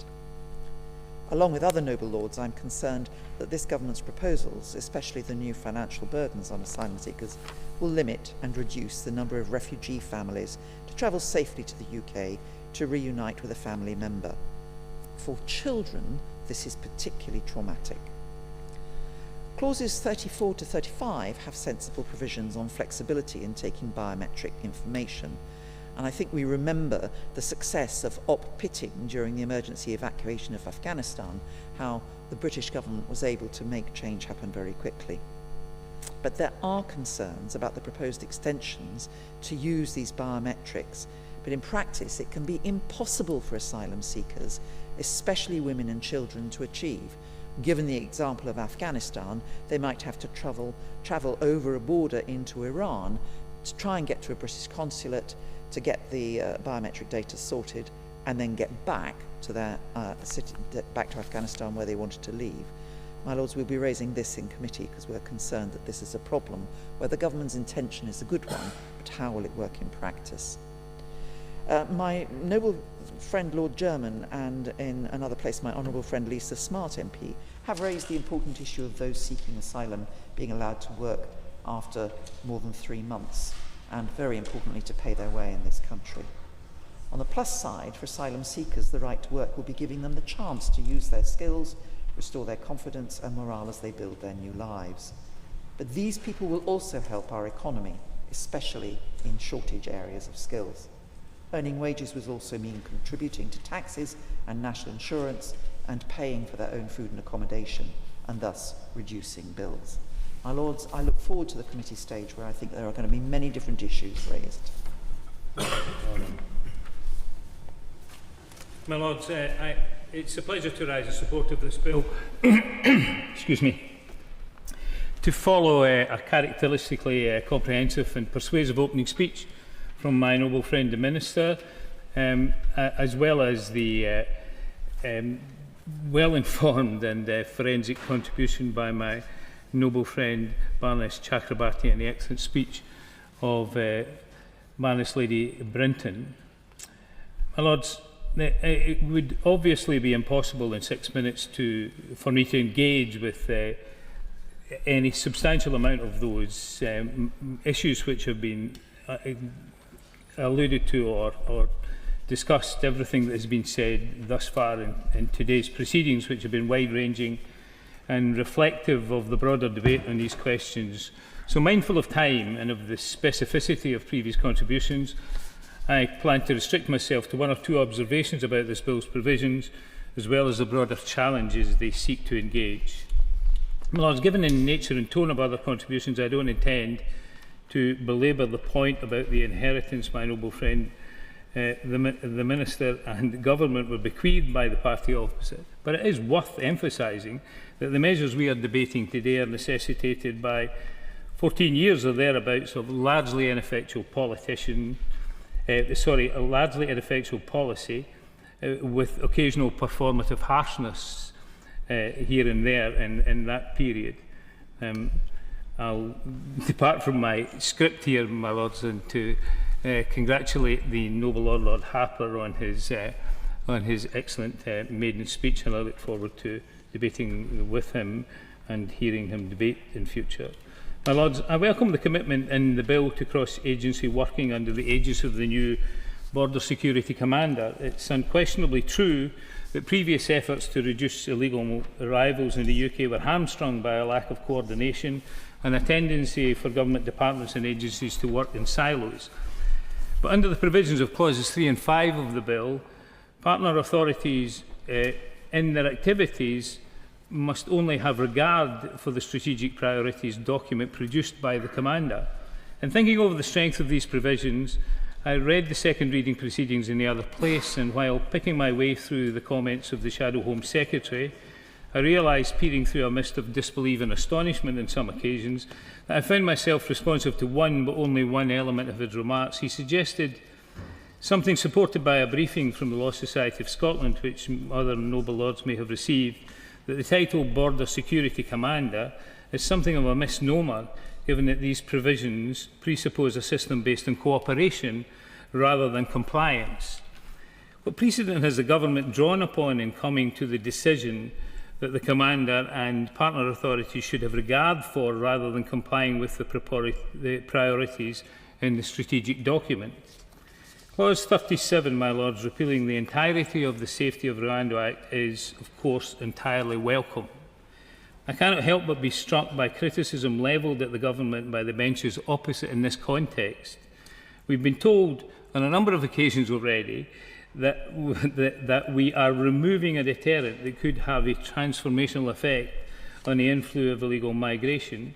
T: Along with other noble lords, I'm concerned that this government's proposals, especially the new financial burdens on asylum seekers, will limit and reduce the number of refugee families to travel safely to the UK to reunite with a family member. For children, this is particularly traumatic. Clauses 34 to 35 have sensible provisions on flexibility in taking biometric information. And I think we remember the success of op-pitting during the emergency evacuation of Afghanistan, how the British government was able to make change happen very quickly. But there are concerns about the proposed extensions to use these biometrics, but in practice it can be impossible for asylum seekers, especially women and children, to achieve. Given the example of Afghanistan, they might have to travel over a border into Iran to try and get to a British consulate to get the biometric data sorted, and then get back to their back to Afghanistan where they wanted to leave. My lords, we'll be raising this in committee because we're concerned that this is a problem where the government's intention is a good one, but how will it work in practice? My noble friend Lord German, and in another place my honourable friend Lisa Smart MP, have raised the important issue of those seeking asylum being allowed to work after more than 3 months. and, very importantly, to pay their way in this country. On the plus side, for asylum seekers, the right to work will be giving them the chance to use their skills, restore their confidence and morale as they build their new lives. But these people will also help our economy, especially in shortage areas of skills. Earning wages will also mean contributing to taxes and national insurance and paying for their own food and accommodation, and thus reducing bills. My Lords, I look forward to the committee stage where I think there are going to be many different issues raised.
I: My Lords, it's a pleasure to rise in support of this bill. Excuse me. To follow a characteristically comprehensive and persuasive opening speech from my noble friend the Minister, as well as the well-informed and forensic contribution by my noble friend Baroness Chakrabarti and the excellent speech of Baroness Lady Brinton. My Lords, it would obviously be impossible in 6 minutes for me to engage with any substantial amount of those issues which have been alluded to or discussed, everything that has been said thus far in today's proceedings, which have been wide-ranging and reflective of the broader debate on these questions. So, mindful of time and of the specificity of previous contributions, I plan to restrict myself to one or two observations about this bill's provisions, as well as the broader challenges they seek to engage. My Lords, given the nature and tone of other contributions, I don't intend to belabour the point about the inheritance my noble friend, the Minister and the Government were bequeathed by the party opposite. But it is worth emphasising that the measures we are debating today are necessitated by 14 years or thereabouts of largely ineffectual policy with occasional performative harshness here and there in that period. I'll depart from my script here, my Lords, and to congratulate the noble Lord Harper on his excellent maiden speech, and I look forward to debating with him and hearing him debate in future. My Lords, I welcome the commitment in the bill to cross-agency working under the aegis of the new Border Security Commander. It's unquestionably true that previous efforts to reduce illegal arrivals in the UK were hamstrung by a lack of coordination and a tendency for government departments and agencies to work in silos. But under the provisions of clauses 3 and 5 of the bill, partner authorities in their activities must only have regard for the strategic priorities document produced by the Commander. In thinking over the strength of these provisions, I read the second reading proceedings in the other place, and while picking my way through the comments of the Shadow Home Secretary, I realised, peering through a mist of disbelief and astonishment on some occasions, that I found myself responsive to one, but only one element of his remarks. He suggested something supported by a briefing from the Law Society of Scotland, which other noble lords may have received, that the title Border Security Commander is something of a misnomer, given that these provisions presuppose a system based on cooperation rather than compliance. What precedent has the government drawn upon in coming to the decision that the Commander and partner authorities should have regard for rather than complying with the priorities in the strategic document? Clause 37, my Lords, repealing the entirety of the Safety of Rwanda Act is, of course, entirely welcome. I cannot help but be struck by criticism levelled at the government by the benches opposite in this context. We've been told on a number of occasions already that we are removing a deterrent that could have a transformational effect on the inflow of illegal migration.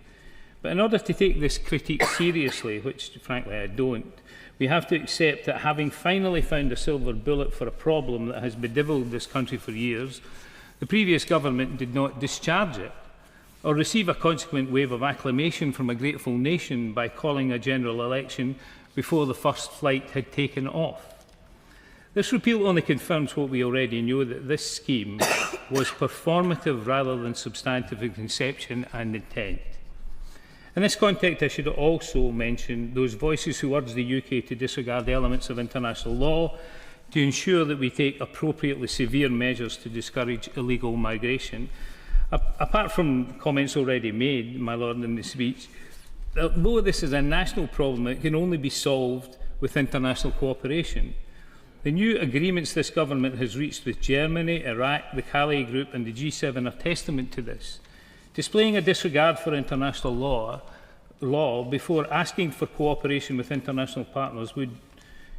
I: But in order to take this critique seriously, which frankly I don't, we have to accept that having finally found a silver bullet for a problem that has bedevilled this country for years, the previous government did not discharge it or receive a consequent wave of acclamation from a grateful nation by calling a general election before the first flight had taken off. This repeal only confirms what we already knew, that this scheme was performative rather than substantive in conception and intent. In this context, I should also mention those voices who urge the UK to disregard elements of international law to ensure that we take appropriately severe measures to discourage illegal migration. Apart from comments already made, my Lord, in the speech, although this is a national problem, it can only be solved with international cooperation. The new agreements this government has reached with Germany, Iraq, the Calais Group and the G7 are testament to this. Displaying a disregard for international law before asking for cooperation with international partners would,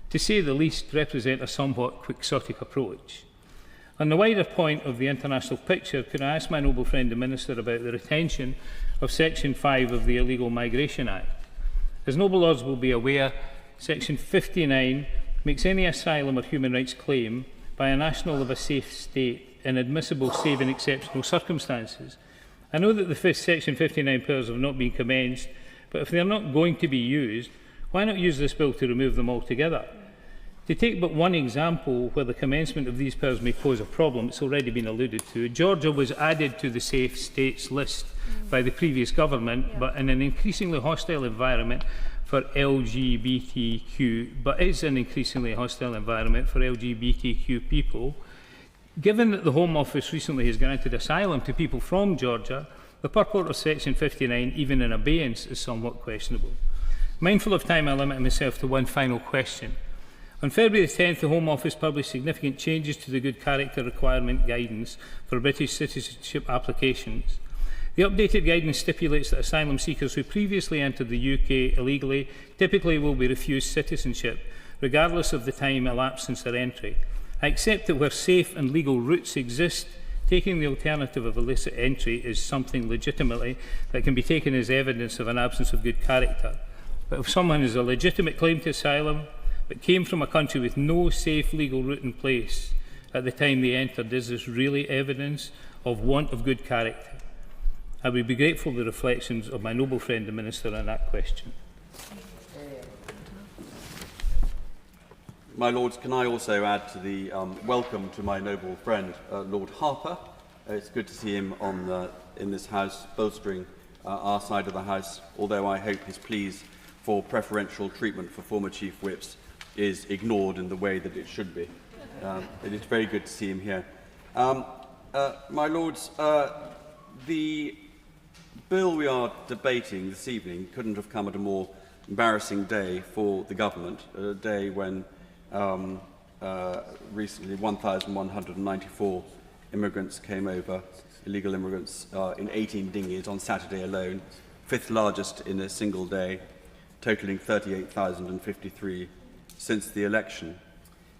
I: to say the least, represent a somewhat quixotic approach. On the wider point of the international picture, could I ask my noble friend the Minister about the retention of Section 5 of the Illegal Migration Act? As noble lords will be aware, Section 59 makes any asylum or human rights claim by a national of a safe state inadmissible save in exceptional circumstances. I know that the Section 59 powers have not been commenced, but if they are not going to be used, why not use this bill to remove them altogether? To take but one example where the commencement of these powers may pose a problem, it's already been alluded to. Georgia was added to the safe states list by the previous government, but in an increasingly hostile environment for LGBTQ, but it's an increasingly hostile environment for LGBTQ people. Given that the Home Office recently has granted asylum to people from Georgia, the purport of Section 59, even in abeyance, is somewhat questionable. Mindful of time, I limit myself to one final question. On February the 10th, the Home Office published significant changes to the good character requirement guidance for British citizenship applications. The updated guidance stipulates that asylum seekers who previously entered the UK illegally typically will be refused citizenship, regardless of the time elapsed since their entry. I accept that where safe and legal routes exist, taking the alternative of illicit entry is something legitimately that can be taken as evidence of an absence of good character. But if someone has a legitimate claim to asylum, but came from a country with no safe legal route in place at the time they entered, is this really evidence of want of good character? I would be grateful for the reflections of my noble friend the Minister on that question.
N: My Lords, can I also add to the welcome to my noble friend Lord Harper. It's good to see him in this House, bolstering our side of the House, although I hope his pleas for preferential treatment for former Chief Whips is ignored in the way that it should be. It is very good to see him here. My Lords, the bill we are debating this evening couldn't have come at a more embarrassing day for the government, a day when recently 1,194 immigrants came over, illegal immigrants, in 18 dinghies on Saturday alone, fifth largest in a single day, totalling 38,053 since the election.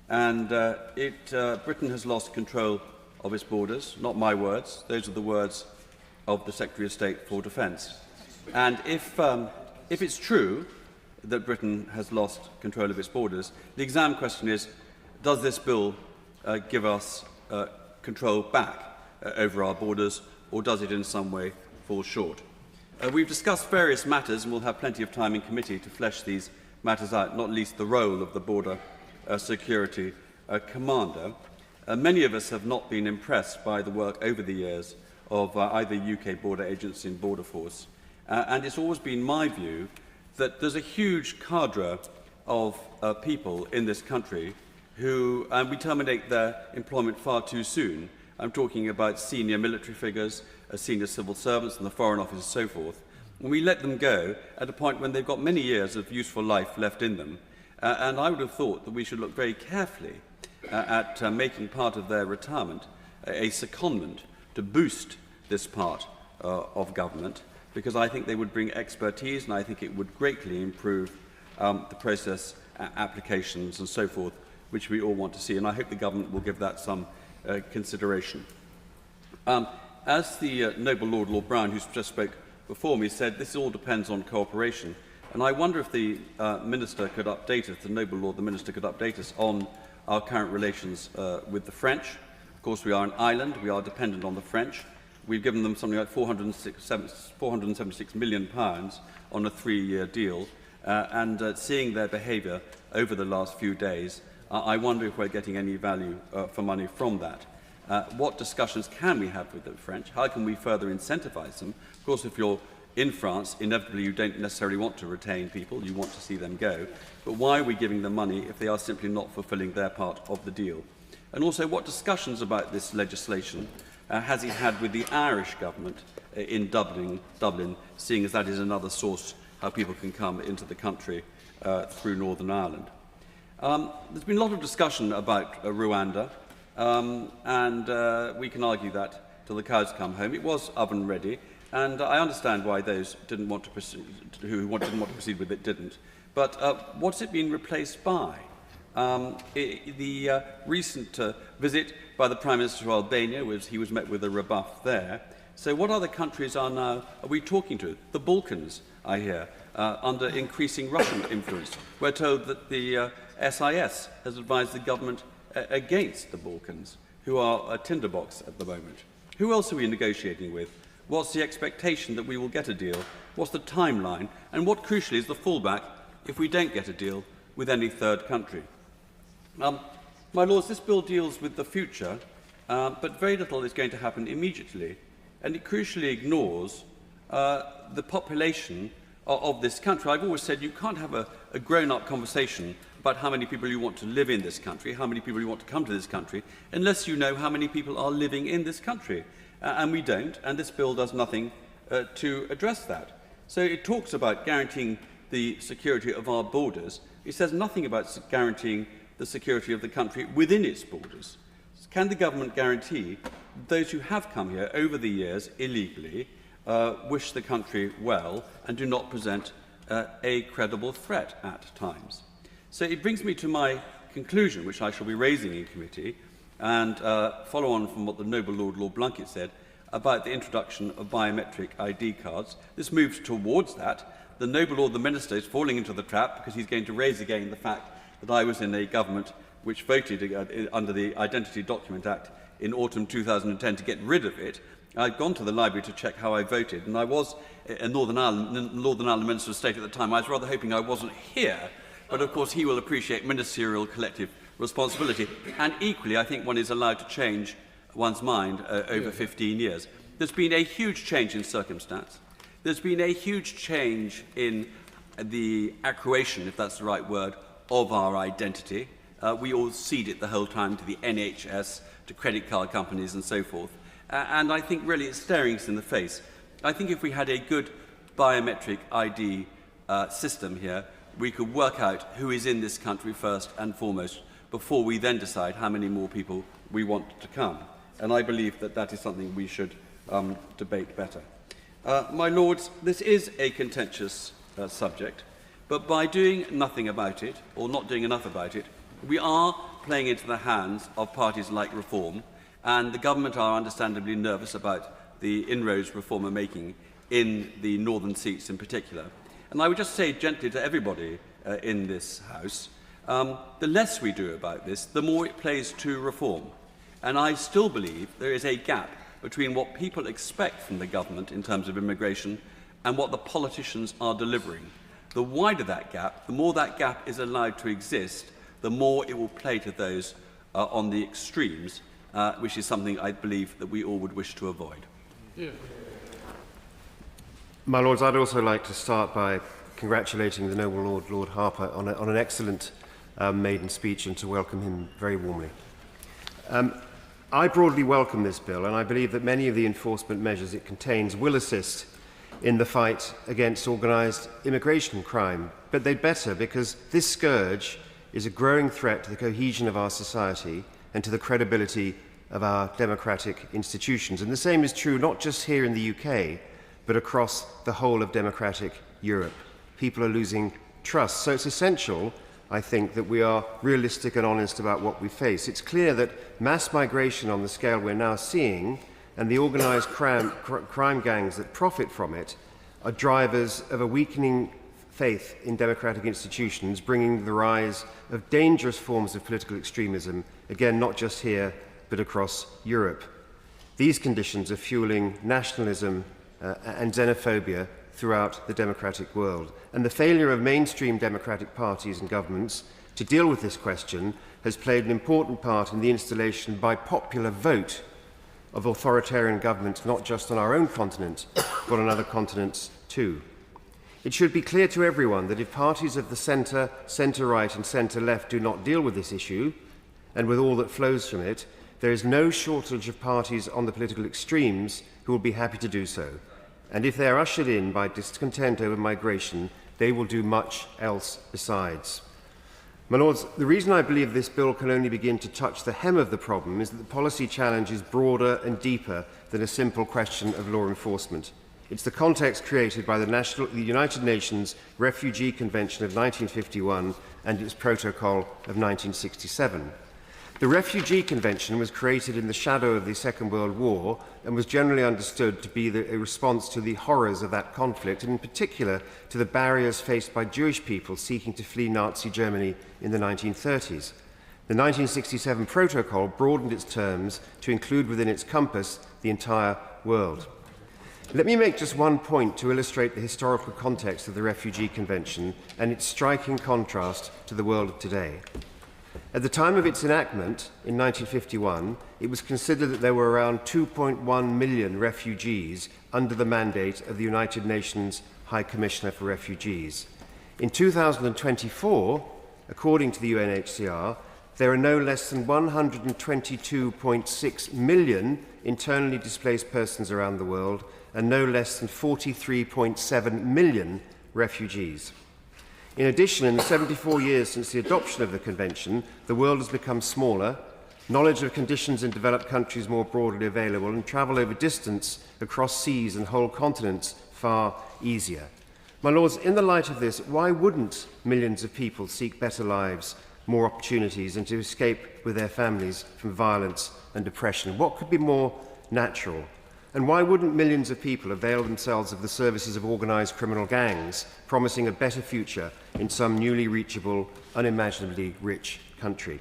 N: And Britain has lost control of its borders. Not my words, those are the words of the Secretary of State for Defence. And if it's true that Britain has lost control of its borders, the exam question is, does this bill give us control back over our borders, or does it in some way fall short? We've discussed various matters, and we'll have plenty of time in committee to flesh these matters out, not least the role of the Border Security Commander. Many of us have not been impressed by the work over the years of either UK border agency and border force. And it's always been my view that there's a huge cadre of people in this country who we terminate their employment far too soon. I'm talking about senior military figures, senior civil servants and the Foreign Office and so forth. And we let them go at a point when they've got many years of useful life left in them. And I would have thought that we should look very carefully at making part of their retirement a secondment to boost this part of government, because I think they would bring expertise and I think it would greatly improve the process, applications and so forth, which we all want to see. And I hope the government will give that some consideration. As the noble Lord Brown, who just spoke before me, said, this all depends on cooperation. And I wonder if the Minister could update us, the noble Lord the Minister could update us on our current relations with the French. Of course, we are an island. We are dependent on the French. We've given them something like £476 million on a 3-year deal. And seeing their behaviour over the last few days, I wonder if we're getting any value for money from that. What discussions can we have with the French? How can we further incentivise them? Of course, if you're in France, inevitably you don't necessarily want to retain people, you want to see them go. But why are we giving them money if they are simply not fulfilling their part of the deal? And also, what discussions about this legislation has he had with the Irish government in Dublin, seeing as that is another source how people can come into the country through Northern Ireland. There's been a lot of discussion about Rwanda, and we can argue that till the cows come home. It was oven ready, and I understand why those who didn't want to proceed with it didn't. But what's it been replaced by? The recent visit by the Prime Minister to Albania he was met with a rebuff there. So what other countries are we talking to? The Balkans, I hear, under increasing Russian influence. We're told that the SIS has advised the government against the Balkans, who are a tinderbox at the moment. Who else are we negotiating with? What's the expectation that we will get a deal? What's the timeline? And what, crucially, is the fallback if we don't get a deal with any third country? My Lords, this bill deals with the future, but very little is going to happen immediately, and it crucially ignores the population of this country. I've always said you can't have a grown-up conversation about how many people you want to live in this country, how many people you want to come to this country, unless you know how many people are living in this country. And we don't, and this bill does nothing to address that. So it talks about guaranteeing the security of our borders. It says nothing about guaranteeing the security of the country within its borders. Can the government guarantee those who have come here over the years illegally wish the country well and do not present a credible threat at times? So it brings me to my conclusion, which I shall be raising in committee, and follow on from what the noble Lord Blunkett said about the introduction of biometric ID cards. This moves towards that. The noble Lord the Minister is falling into the trap because he's going to raise again the fact that I was in a government which voted under the Identity Document Act in autumn 2010 to get rid of it. I'd gone to the library to check how I voted, and I was in Northern Ireland Minister of State at the time. I was rather hoping I wasn't here, but of course he will appreciate ministerial collective responsibility. And equally, I think one is allowed to change one's mind over 15 years. There's been a huge change in circumstance. There's been a huge change in the accruation, if that's the right word, of our identity. We all cede it the whole time to the NHS, to credit card companies and so forth. And I think really it's staring us in the face. I think if we had a good biometric ID system here, we could work out who is in this country first and foremost before we then decide how many more people we want to come. And I believe that that is something we should debate better. My Lords, this is a contentious subject, but by doing nothing about it, or not doing enough about it, we are playing into the hands of parties like Reform, and the government are understandably nervous about the inroads Reform are making in the northern seats in particular. And I would just say gently to everybody in this House, the less we do about this, the more it plays to Reform. And I still believe there is a gap between what people expect from the government in terms of immigration and what the politicians are delivering. The wider that gap, the more that gap is allowed to exist, the more it will play to those on the extremes, which is something I believe that we all would wish to avoid.
L: Yeah.
M: My Lords, I'd also like to start by congratulating the noble Lord Harper on an excellent maiden speech and to welcome him very warmly. I broadly welcome this bill, and I believe that many of the enforcement measures it contains will assist in the fight against organised immigration crime. But they'd better, because this scourge is a growing threat to the cohesion of our society and to the credibility of our democratic institutions. And the same is true not just here in the UK, but across the whole of democratic Europe. People are losing trust. So it's essential, I think, that we are realistic and honest about what we face. It's clear that mass migration on the scale we're now seeing and the organised crime gangs that profit from it are drivers of a weakening faith in democratic institutions, bringing the rise of dangerous forms of political extremism, again, not just here, but across Europe. These conditions are fueling nationalism and xenophobia throughout the democratic world. And the failure of mainstream democratic parties and governments to deal with this question has played an important part in the installation by popular vote of authoritarian governments, not just on our own continent, but on other continents too. It should be clear to everyone that if parties of the centre, centre-right and centre-left do not deal with this issue, and with all that flows from it, there is no shortage of parties on the political extremes who will be happy to do so. and if they are ushered in by discontent over migration, they will do much else besides. My Lords, the reason I believe this bill can only begin to touch the hem of the problem is that the policy challenge is broader and deeper than a simple question of law enforcement. It's the context created by the United Nations Refugee Convention of 1951 and its Protocol of 1967. The Refugee Convention was created in the shadow of the Second World War and was generally understood to be a response to the horrors of that conflict, and in particular to the barriers faced by Jewish people seeking to flee Nazi Germany in the 1930s. The 1967 Protocol broadened its terms to include within its compass the entire world. Let me make just one point to illustrate the historical context of the Refugee Convention and its striking contrast to the world of today. At the time of its enactment in 1951, it was considered that there were around 2.1 million refugees under the mandate of the United Nations High Commissioner for Refugees. In 2024, according to the UNHCR, there are no less than 122.6 million internally displaced persons around the world and no less than 43.7 million refugees. In addition, in the 74 years since the adoption of the Convention, the world has become smaller, knowledge of conditions in developed countries more broadly available, and travel over distance across seas and whole continents far easier. My Lords, in the light of this, why wouldn't millions of people seek better lives, more opportunities, and to escape with their families from violence and oppression? What could be more natural? And why wouldn't millions of people avail themselves of the services of organised criminal gangs, promising a better future in some newly reachable, unimaginably rich country?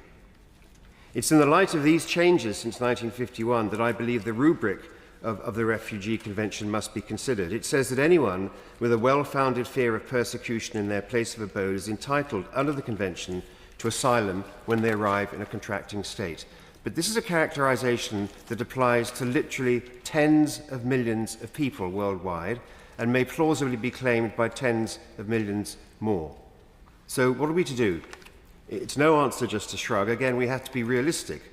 M: It's in the light of these changes since 1951 that I believe the rubric of the Refugee Convention must be considered. It says that anyone with a well-founded fear of persecution in their place of abode is entitled, under the Convention, to asylum when they arrive in a contracting state. But this is a characterization that applies to literally tens of millions of people worldwide and may plausibly be claimed by tens of millions more. So what are we to do? It's no answer just to shrug. Again, we have to be realistic,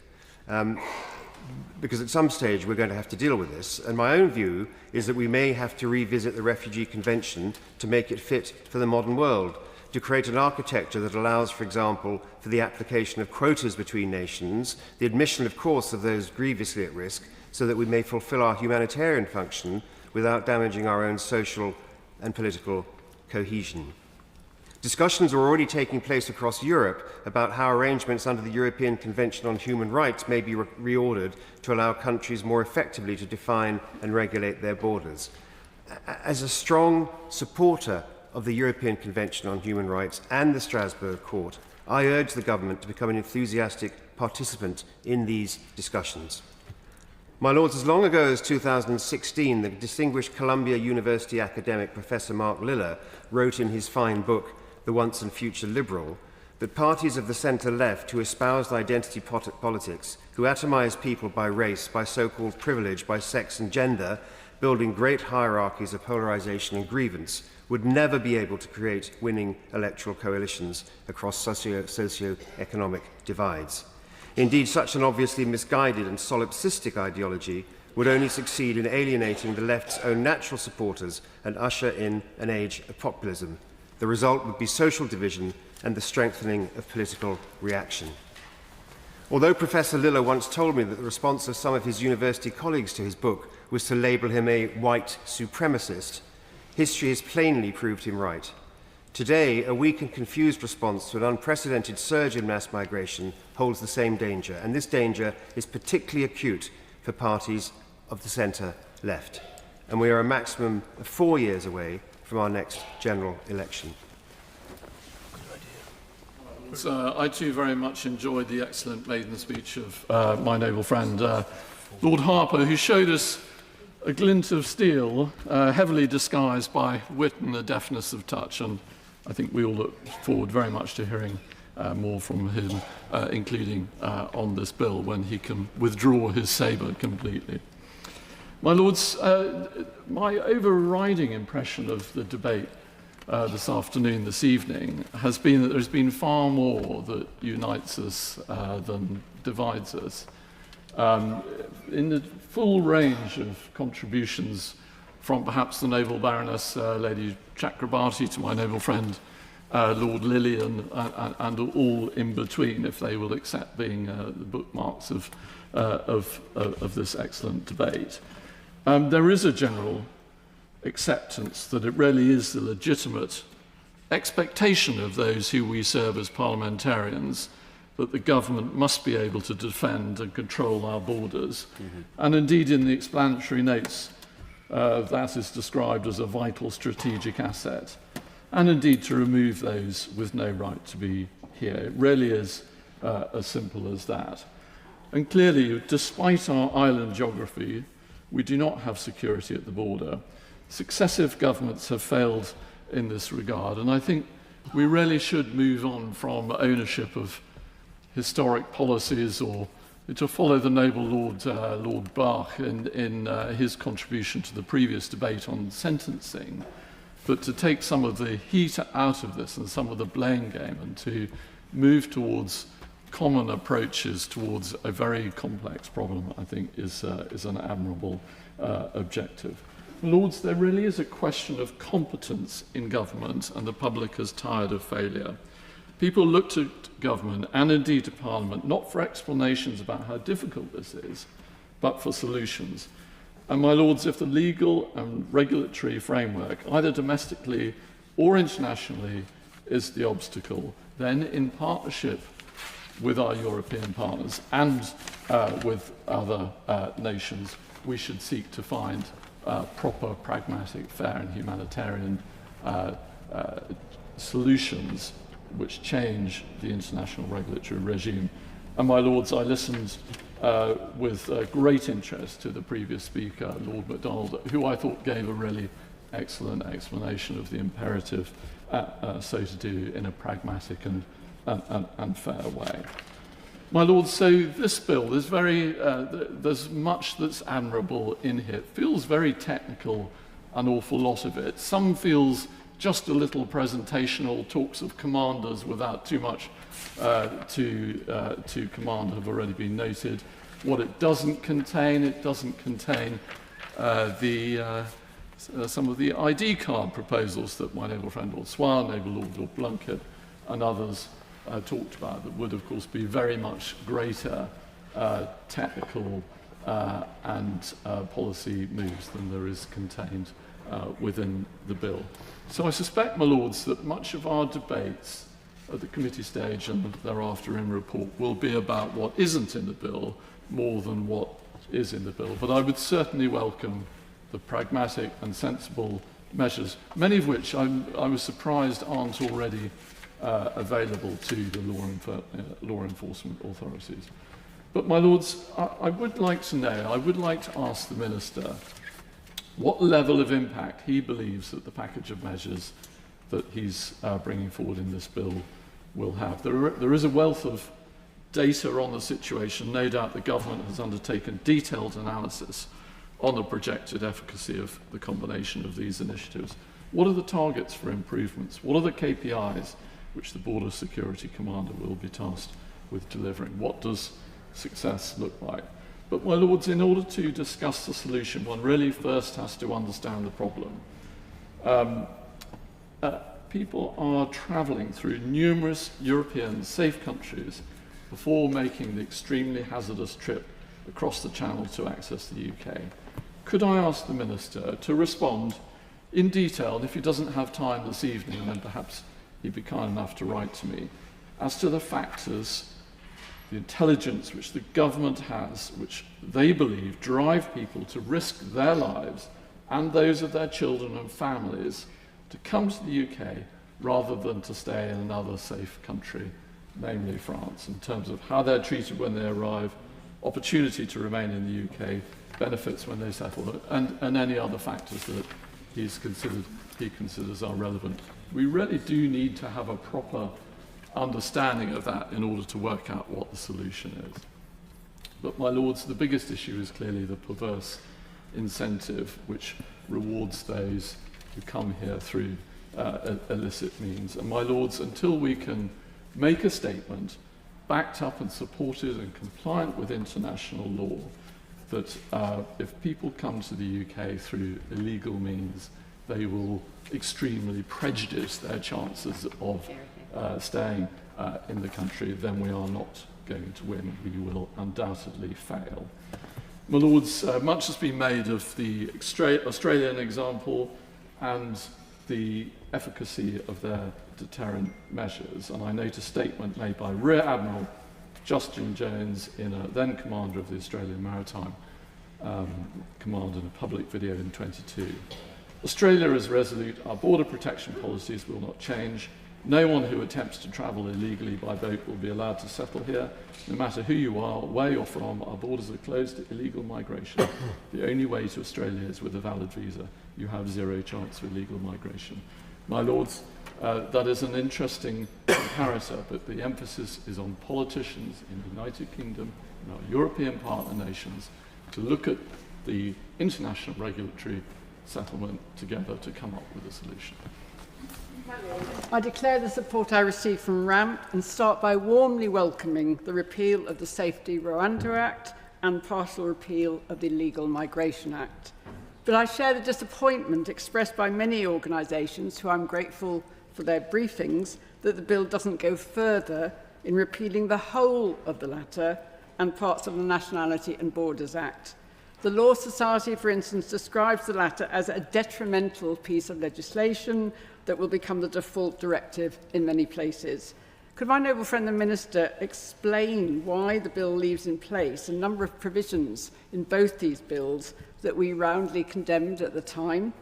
M: because at some stage we're going to have to deal with this. And my own view is that we may have to revisit the Refugee Convention to make it fit for the modern world, to create an architecture that allows, for example, for the application of quotas between nations, the admission, of course, of those grievously at risk, so that we may fulfill our humanitarian function without damaging our own social and political cohesion. Discussions are already taking place across Europe about how arrangements under the European Convention on Human Rights may be reordered to allow countries more effectively to define and regulate their borders. As a strong supporter of the European Convention on Human Rights and the Strasbourg Court, I urge the government to become an enthusiastic participant in these discussions. My Lords, as long ago as 2016, the distinguished Columbia University academic Professor Mark Liller wrote in his fine book, The Once and Future Liberal, that parties of the centre-left who espoused identity politics, who atomised people by race, by so-called privilege, by sex and gender, building great hierarchies of polarisation and grievance, would never be able to create winning electoral coalitions across socio-economic divides. Indeed, such an obviously misguided and solipsistic ideology would only succeed in alienating the left's own natural supporters and usher in an age of populism. The result would be social division and the strengthening of political reaction. Although Professor Liller once told me that the response of some of his university colleagues to his book was to label him a white supremacist, history has plainly proved him right. Today, a weak and confused response to an unprecedented surge in mass migration holds the same danger, and this danger is particularly acute for parties of the centre-left. And we are a maximum of 4 years away from our next general election.
O: I too very much enjoyed the excellent maiden speech of my noble friend Lord Harper, who showed us a glint of steel heavily disguised by wit and the deftness of touch, and I think we all look forward very much to hearing more from him, including on this bill when he can withdraw his sabre completely. My Lords, my overriding impression of the debate this afternoon, this evening, has been that there's been far more that unites us than divides us. In the full range of contributions from perhaps the noble Baroness Lady Chakrabarti to my noble friend Lord Lillian and all in between, if they will accept being the bookmarks of this excellent debate. There is a general acceptance that it really is the legitimate expectation of those who we serve as parliamentarians that the government must be able to defend and control our borders. And indeed, in the explanatory notes, that is described as a vital strategic asset. And indeed, to remove those with no right to be here. It really is as simple as that. And clearly, despite our island geography, we do not have security at the border. Successive governments have failed in this regard, and I think we really should move on from ownership of historic policies, or to follow the noble Lord Bach in his contribution to the previous debate on sentencing, but to take some of the heat out of this and some of the blame game and to move towards common approaches towards a very complex problem, I think is an admirable objective. Lords, there really is a question of competence in government, and the public is tired of failure. People look to government and indeed to Parliament not for explanations about how difficult this is, but for solutions. And my lords, if the legal and regulatory framework, either domestically or internationally, is the obstacle, then in partnership with our European partners and with other nations, we should seek to find proper, pragmatic, fair and humanitarian solutions which change the international regulatory regime. And my lords, I listened with great interest to the previous speaker, Lord MacDonald, who I thought gave a really excellent explanation of the imperative so to do in a pragmatic and fair way. My lords, so this bill, there's much that's admirable in here. It feels very technical, an awful lot of it. Some feels just a little presentational, talks of commanders without too much to command have already been noted. What it doesn't contain some of the ID card proposals that my noble friend Lord Swire, noble Lord Blunkett and others talked about that would, of course, be very much greater technical and policy moves than there is contained within the bill. So I suspect, my lords, that much of our debates at the committee stage and thereafter in report will be about what isn't in the bill more than what is in the bill. But I would certainly welcome the pragmatic and sensible measures, many of which I was surprised aren't already available to the law enforcement authorities. But, my lords, I would like to know, I would like to ask the Minister what level of impact he believes that the package of measures that he's bringing forward in this bill will have. There is a wealth of data on the situation. No doubt the government has undertaken detailed analysis on the projected efficacy of the combination of these initiatives. What are the targets for improvements? What are the KPIs which the Border Security Commander will be tasked with delivering? What does success look like? But, my lords, in order to discuss the solution, one really first has to understand the problem. People are travelling through numerous European safe countries before making the extremely hazardous trip across the Channel to access the UK. Could I ask the Minister to respond in detail, and if he doesn't have time this evening, then perhaps he'd be kind enough to write to me, as to the factors, the intelligence which the government has, which they believe drive people to risk their lives and those of their children and families to come to the UK rather than to stay in another safe country, namely France, in terms of how they're treated when they arrive, opportunity to remain in the UK, benefits when they settle, and any other factors that he considers are relevant. We really do need to have a proper understanding of that in order to work out what the solution is. But, my lords, the biggest issue is clearly the perverse incentive which rewards those who come here through illicit means. And, my lords, until we can make a statement backed up and supported and compliant with international law, that if people come to the UK through illegal means, they will extremely prejudice their chances of staying in the country, then we are not going to win. We will undoubtedly fail. My Lords, much has been made of the Australian example and the efficacy of their deterrent measures, and I note a statement made by Rear Admiral Justin Jones, then Commander of the Australian Maritime Command, in a public video in 22. Australia is resolute. Our border protection policies will not change. No one who attempts to travel illegally by boat will be allowed to settle here. No matter who you are, where you're from, our borders are closed to illegal migration. The only way to Australia is with a valid visa. You have zero chance of illegal migration. My Lords, that is an interesting comparator, but the emphasis is on politicians in the United Kingdom and our European partner nations to look at the international regulatory settlement together to come up with a solution.
Q: I declare the support I received from RAMP and start by warmly welcoming the repeal of the Safety Rwanda Act and partial repeal of the Illegal Migration Act. But I share the disappointment expressed by many organisations, who I'm grateful for their briefings, that the bill doesn't go further in repealing the whole of the latter and parts of the Nationality and Borders Act. The Law Society, for instance, describes the latter as a detrimental piece of legislation that will become the default directive in many places. Could my noble friend the Minister explain why the bill leaves in place a number of provisions in both these bills that we roundly condemned at the time?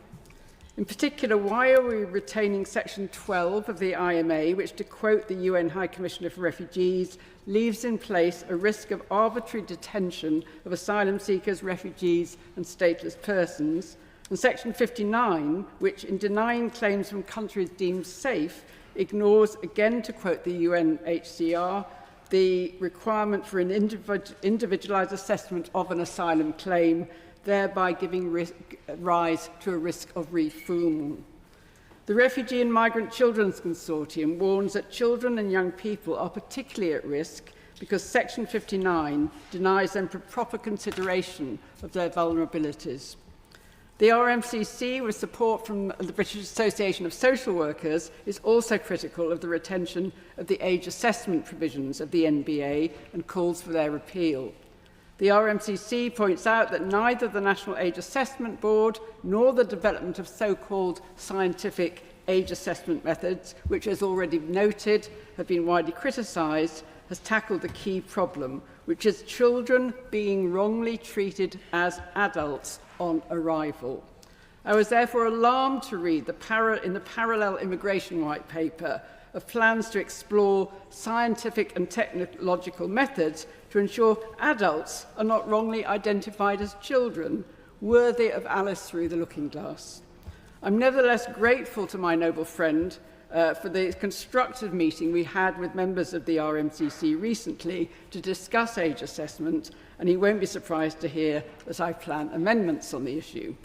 Q: In particular, why are we retaining Section 12 of the IMA, which, to quote the UN High Commissioner for Refugees, leaves in place a risk of arbitrary detention of asylum seekers, refugees and stateless persons, and Section 59, which, in denying claims from countries deemed safe, ignores, again to quote the UNHCR, the requirement for an individualised assessment of an asylum claim, thereby giving rise to a risk of refoulement. The Refugee and Migrant Children's Consortium warns that children and young people are particularly at risk because Section 59 denies them proper consideration of their vulnerabilities. The RMCC, with support from the British Association of Social Workers, is also critical of the retention of the age assessment provisions of the NBA and calls for their repeal. The RMCC points out that neither the National Age Assessment Board nor the development of so-called scientific age assessment methods, which, as already noted, have been widely criticised, has tackled the key problem, which is children being wrongly treated as adults on arrival. I was therefore alarmed to read in the parallel immigration white paper of plans to explore scientific and technological methods to ensure adults are not wrongly identified as children, worthy of Alice through the looking glass. I'm nevertheless grateful to my noble friend for the constructive meeting we had with members of the RMCC recently to discuss age assessment, and he won't be surprised to hear that I plan amendments on the issue.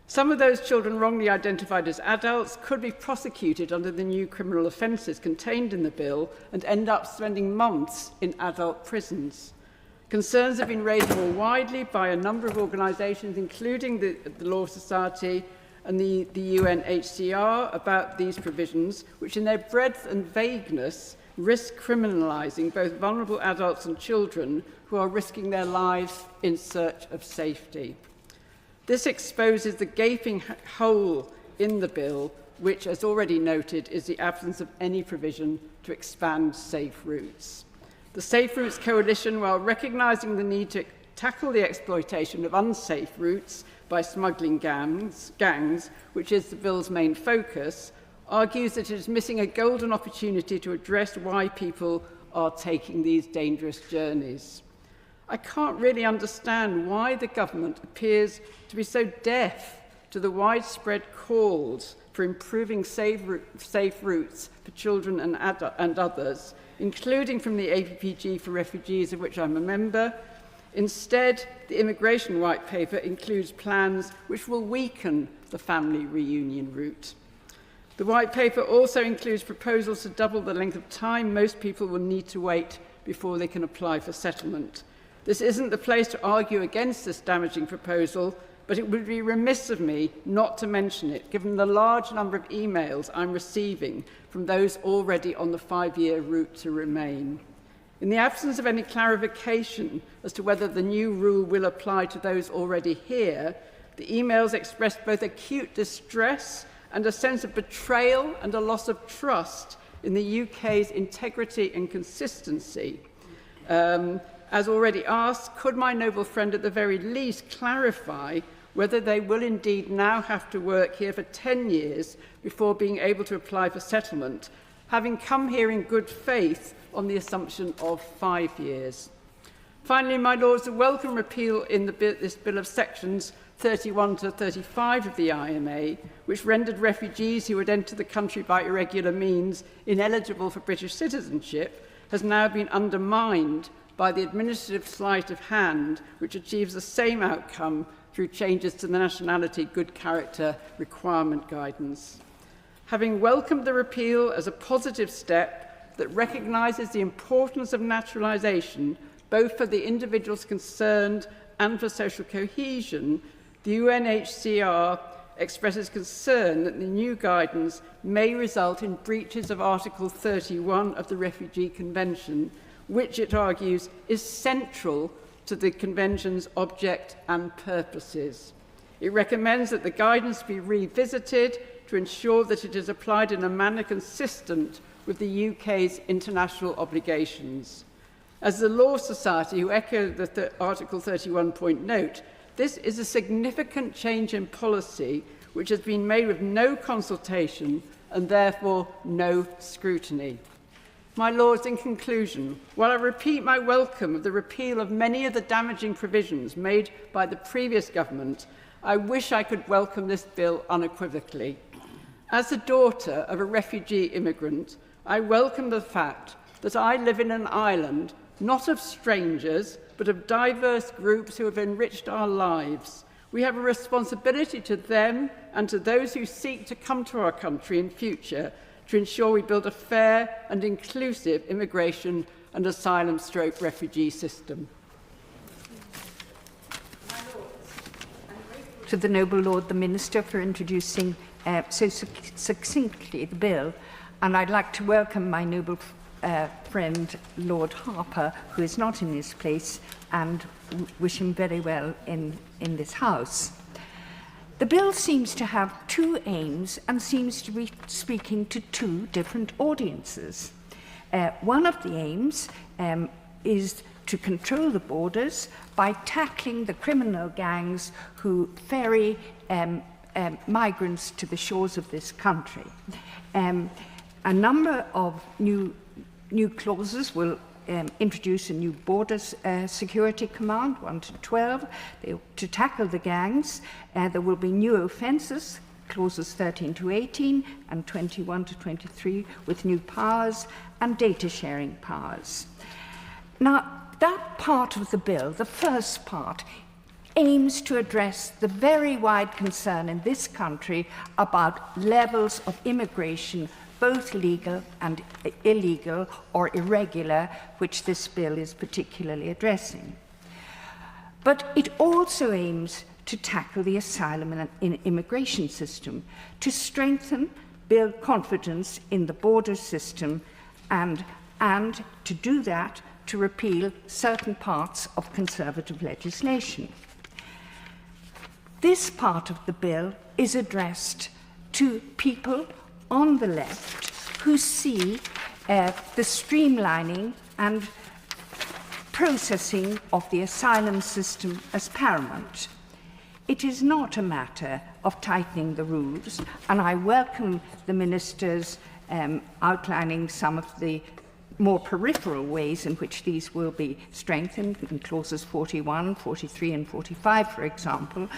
Q: Some of those children wrongly identified as adults could be prosecuted under the new criminal offences contained in the bill and end up spending months in adult prisons. Concerns have been raised more widely by a number of organisations, including the Law Society and the UNHCR, about these provisions, which in their breadth and vagueness risk criminalising both vulnerable adults and children who are risking their lives in search of safety. This exposes the gaping hole in the bill, which, as already noted, is the absence of any provision to expand safe routes. The Safe Routes Coalition, while recognising the need to tackle the exploitation of unsafe routes by smuggling gangs, which is the bill's main focus, argues that it is missing a golden opportunity to address why people are taking these dangerous journeys. I can't really understand why the government appears to be so deaf to the widespread calls for improving safe routes for children and others, including from the APPG for Refugees, of which I'm a member. Instead, the immigration white paper includes plans which will weaken the family reunion route. The white paper also includes proposals to double the length of time most people will need to wait before they can apply for settlement. This isn't the place to argue against this damaging proposal, but it would be remiss of me not to mention it, given the large number of emails I'm receiving from those already on the 5-year route to Remain. In the absence of any clarification as to whether the new rule will apply to those already here, the emails expressed both acute distress and a sense of betrayal and a loss of trust in the UK's integrity and consistency. As already asked, could my noble friend at the very least clarify whether they will indeed now have to work here for 10 years before being able to apply for settlement, having come here in good faith on the assumption of 5 years? Finally, my lords, a welcome repeal in this bill of sections 31 to 35 of the IMA, which rendered refugees who had entered the country by irregular means ineligible for British citizenship, has now been undermined by the administrative sleight of hand, which achieves the same outcome through changes to the nationality good character requirement guidance. Having welcomed the repeal as a positive step that recognises the importance of naturalisation, both for the individuals concerned and for social cohesion, the UNHCR expresses concern that the new guidance may result in breaches of Article 31 of the Refugee Convention, which it argues is central to the Convention's object and purposes. It recommends that the guidance be revisited to ensure that it is applied in a manner consistent with the UK's international obligations. As the Law Society, who echo the Article 31 point note, this is a significant change in policy which has been made with no consultation and therefore no scrutiny. My Lords, in conclusion, while I repeat my welcome of the repeal of many of the damaging provisions made by the previous government, I wish I could welcome this bill unequivocally. As the daughter of a refugee immigrant, I welcome the fact that I live in an island not of strangers, but of diverse groups who have enriched our lives. We have a responsibility to them and to those who seek to come to our country in future to ensure we build a fair and inclusive immigration and asylum/refugee system.
E: To the noble Lord the Minister for introducing so succinctly the bill, and I'd like to welcome my noble friend Lord Harper, who is not in this place, and wish him very well in this House. The bill seems to have two aims and seems to be speaking to two different audiences. One of the aims is to control the borders by tackling the criminal gangs who ferry migrants to the shores of this country. A number of new clauses will introduce a new Borders Security Command, 1 to 12, to tackle the gangs. There will be new offences, clauses 13 to 18 and 21 to 23, with new powers and data sharing powers. Now, that part of the bill, the first part, aims to address the very wide concern in this country about levels of immigration, both legal and illegal or irregular, which this bill is particularly addressing. But it also aims to tackle the asylum and immigration system, to strengthen, build confidence in the border system, and to do that, to repeal certain parts of conservative legislation. This part of the bill is addressed to people on the left who see the streamlining and processing of the asylum system as paramount. It is not a matter of tightening the rules, and I welcome the Minister's outlining some of the more peripheral ways in which these will be strengthened, in clauses 41, 43 and 45, for example,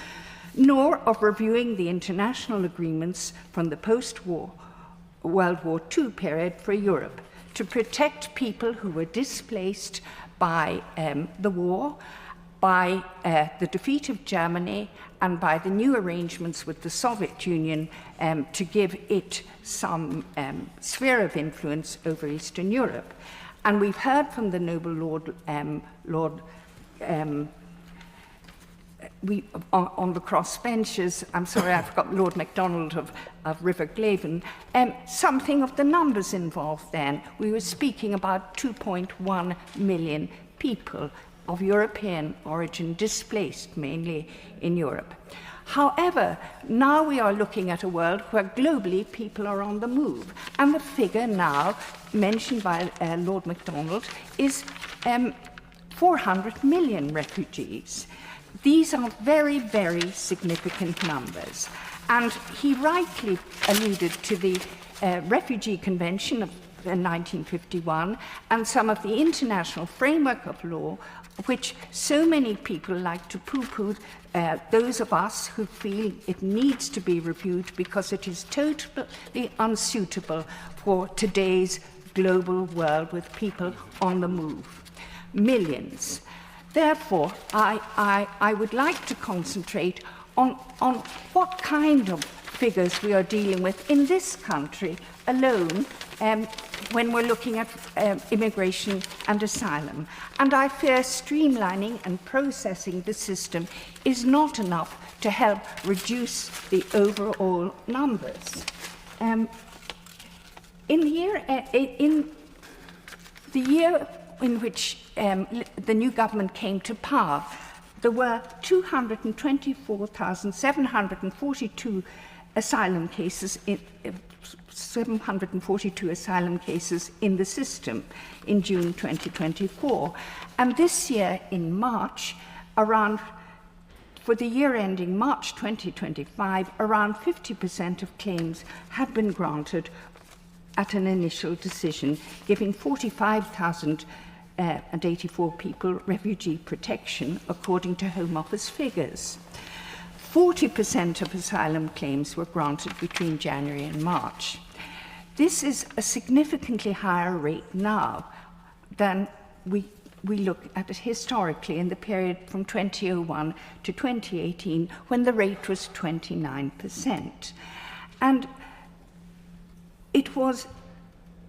E: nor of reviewing the international agreements from the post-war World War II period for Europe to protect people who were displaced by the war, by the defeat of Germany, and by the new arrangements with the Soviet Union to give it some sphere of influence over Eastern Europe. And we've heard from the noble Lord
R: on the crossbenches, I'm sorry, I forgot Lord MacDonald of River Glaven, something of the numbers involved then. We were speaking about 2.1 million people of European origin displaced mainly in Europe. However, now we are looking at a world where globally people are on the move. And the figure now mentioned by Lord MacDonald is 400 million refugees. These are very, very significant numbers. And he rightly alluded to the Refugee Convention of 1951 and some of the international framework of law, which so many people like to poo-poo, those of us who feel it needs to be reviewed because it is totally unsuitable for today's global world with people on the move. Millions. Therefore, I would like to concentrate on what kind of figures we are dealing with in this country alone when we're looking at immigration and asylum. And I fear streamlining and processing the system is not enough to help reduce the overall numbers. In the year in which the new government came to power, there were 224,742 asylum cases in 742 asylum cases in the system in June 2024. And this year in March, for the year ending March 2025, around 50% of claims had been granted at an initial decision, giving 45,084 people refugee protection, according to Home Office figures. 40% of asylum claims were granted between January and March. This is a significantly higher rate now than we look at it historically in the period from 2001 to 2018, when the rate was 29%. And it was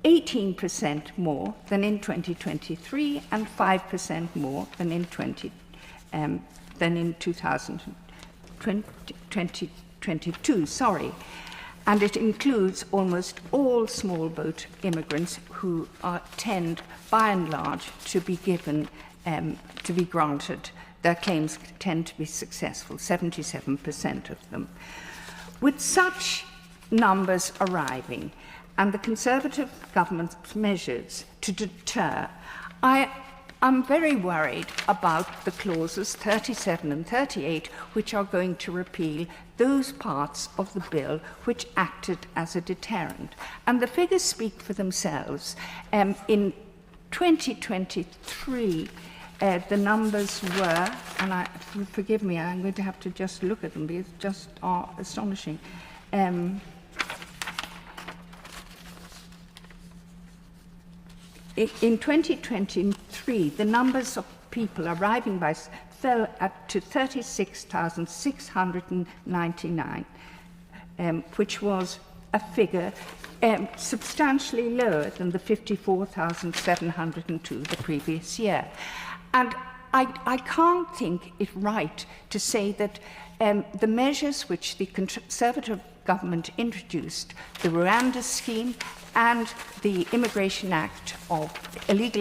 R: 18% more than in 2023 and 5% more than in 2022, and it includes almost all small boat immigrants who tend, by and large, to be granted. Their claims tend to be successful, 77% of them. With such numbers arriving and the Conservative government's measures to deter, I'm very worried about the clauses 37 and 38, which are going to repeal those parts of the bill which acted as a deterrent. And the figures speak for themselves. In 2023, the numbers were, and forgive me, I'm going to have to just look at them because they just are astonishing. In 2023, the numbers of people arriving fell to 36,699, which was a figure substantially lower than the 54,702 the previous year. And I can't think it right to say that the measures which the Conservative government introduced, the Rwanda scheme and the Illegal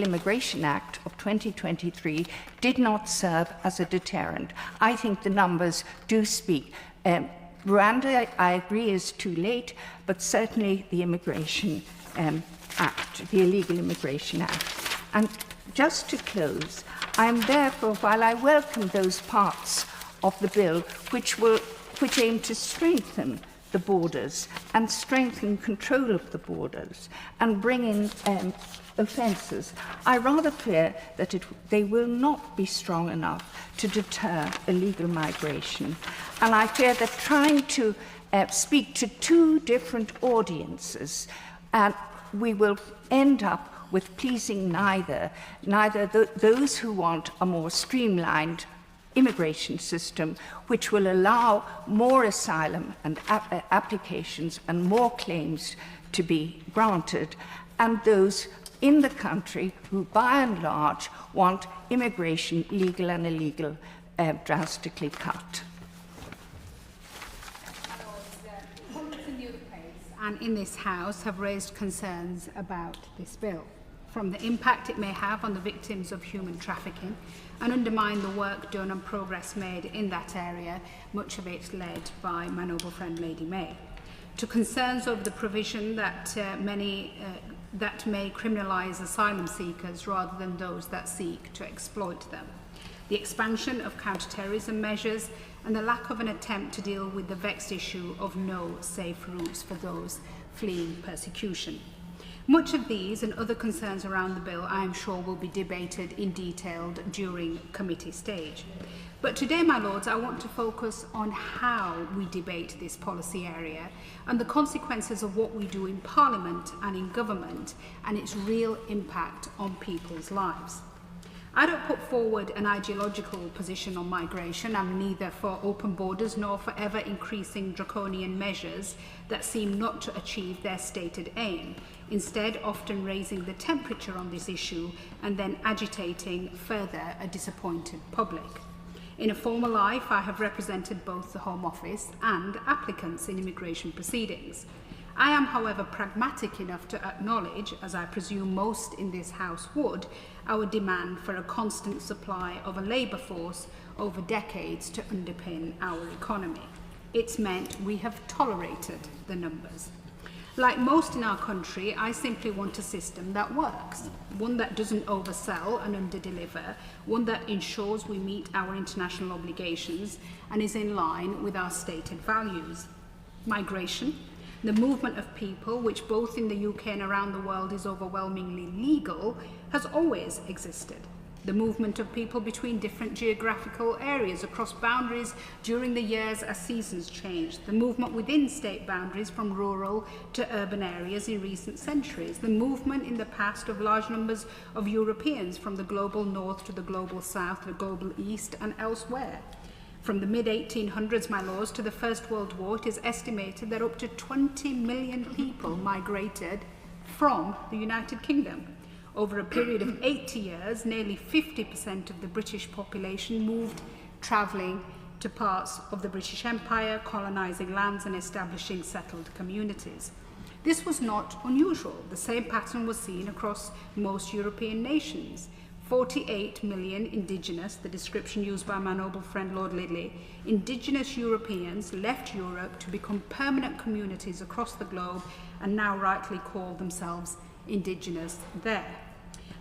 R: Immigration Act of 2023, did not serve as a deterrent. I think the numbers do speak. Rwanda, I agree, is too late, but certainly the Immigration Act, the Illegal Immigration Act. And just to close, I am therefore, while I welcome those parts of the bill which aim to strengthen the borders and strengthen control of the borders and bring in offences, I rather fear that they will not be strong enough to deter illegal migration. And I fear that trying to speak to two different audiences, we will end up with pleasing neither those who want a more streamlined immigration system, which will allow more asylum and applications and more claims to be granted, and those in the country who, by and large, want immigration, legal and illegal, drastically cut.
E: And in this House have raised concerns about this bill, from the impact it may have on the victims of human trafficking and undermine the work done and progress made in that area, much of it led by my noble friend Lady May, to concerns over the provision that that may criminalise asylum seekers rather than those that seek to exploit them, the expansion of counter-terrorism measures and the lack of an attempt to deal with the vexed issue of no safe routes for those fleeing persecution. Much of these and other concerns around the bill, I am sure, will be debated in detail during committee stage. But today, my lords, I want to focus on how we debate this policy area and the consequences of what we do in Parliament and in government and its real impact on people's lives. I don't put forward an ideological position on migration. I'm neither for open borders nor for ever increasing draconian measures that seem not to achieve their stated aim, instead often raising the temperature on this issue and then agitating further a disappointed public. In a former life, I have represented both the Home Office and applicants in immigration proceedings. I am, however, pragmatic enough to acknowledge, as I presume most in this House would, our demand for a constant supply of a labour force over decades to underpin our economy. It's meant we have tolerated the numbers. Like most in our country, I simply want a system that works, one that doesn't oversell and underdeliver, one that ensures we meet our international obligations and is in line with our stated values. Migration, the movement of people, which both in the UK and around the world is overwhelmingly legal, has always existed. The movement of people between different geographical areas across boundaries during the years as seasons changed. The movement within state boundaries from rural to urban areas in recent centuries. The movement in the past of large numbers of Europeans from the global north to the global south, the global east and elsewhere. From the mid-1800s, my lords, to the First World War, it is estimated that up to 20 million people migrated from the United Kingdom. Over a period of 80 years, nearly 50% of the British population moved, travelling to parts of the British Empire, colonising lands and establishing settled communities. This was not unusual. The same pattern was seen across most European nations. 48 million indigenous, the description used by my noble friend Lord Lidley, indigenous Europeans left Europe to become permanent communities across the globe and now rightly call themselves indigenous there.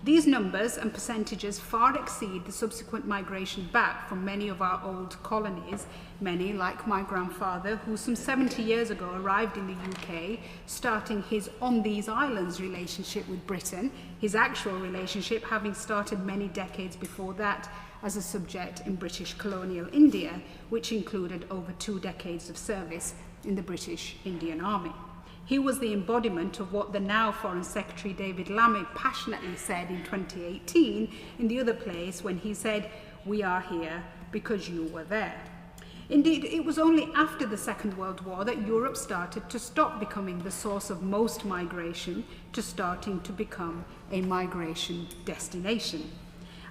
E: These numbers and percentages far exceed the subsequent migration back from many of our old colonies, many, like my grandfather, who some 70 years ago arrived in the UK, starting his on these islands relationship with Britain, his actual relationship having started many decades before that as a subject in British colonial India, which included over 2 decades of service in the British Indian Army. He was the embodiment of what the now Foreign Secretary David Lammy passionately said in 2018 in the other place when he said, "We are here because you were there." Indeed, it was only after the Second World War that Europe started to stop becoming the source of most migration to starting to become a migration destination.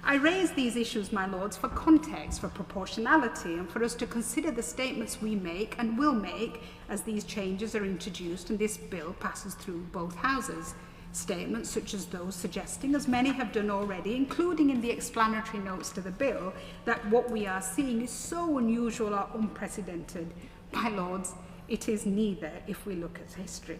E: I raise these issues, my lords, for context, for proportionality, and for us to consider the statements we make and will make as these changes are introduced and this bill passes through both houses. Statements such as those suggesting, as many have done already, including in the explanatory notes to the bill, that what we are seeing is so unusual or unprecedented. My lords, it is neither if we look at history.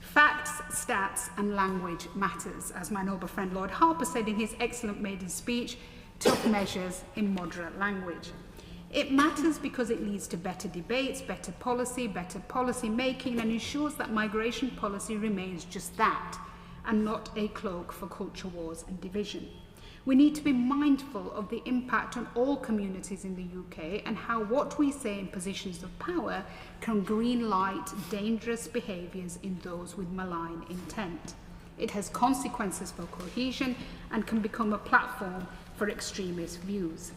E: Facts, stats and language matters, as my noble friend Lord Harper said in his excellent maiden speech, tough measures in moderate language. It matters because it leads to better debates, better policy making, and ensures that migration policy remains just that, and not a cloak for culture wars and division. We need to be mindful of the impact on all communities in the UK and how what we say in positions of power can green light dangerous behaviours in those with malign intent. It has consequences for cohesion and can become a platform for extremist views.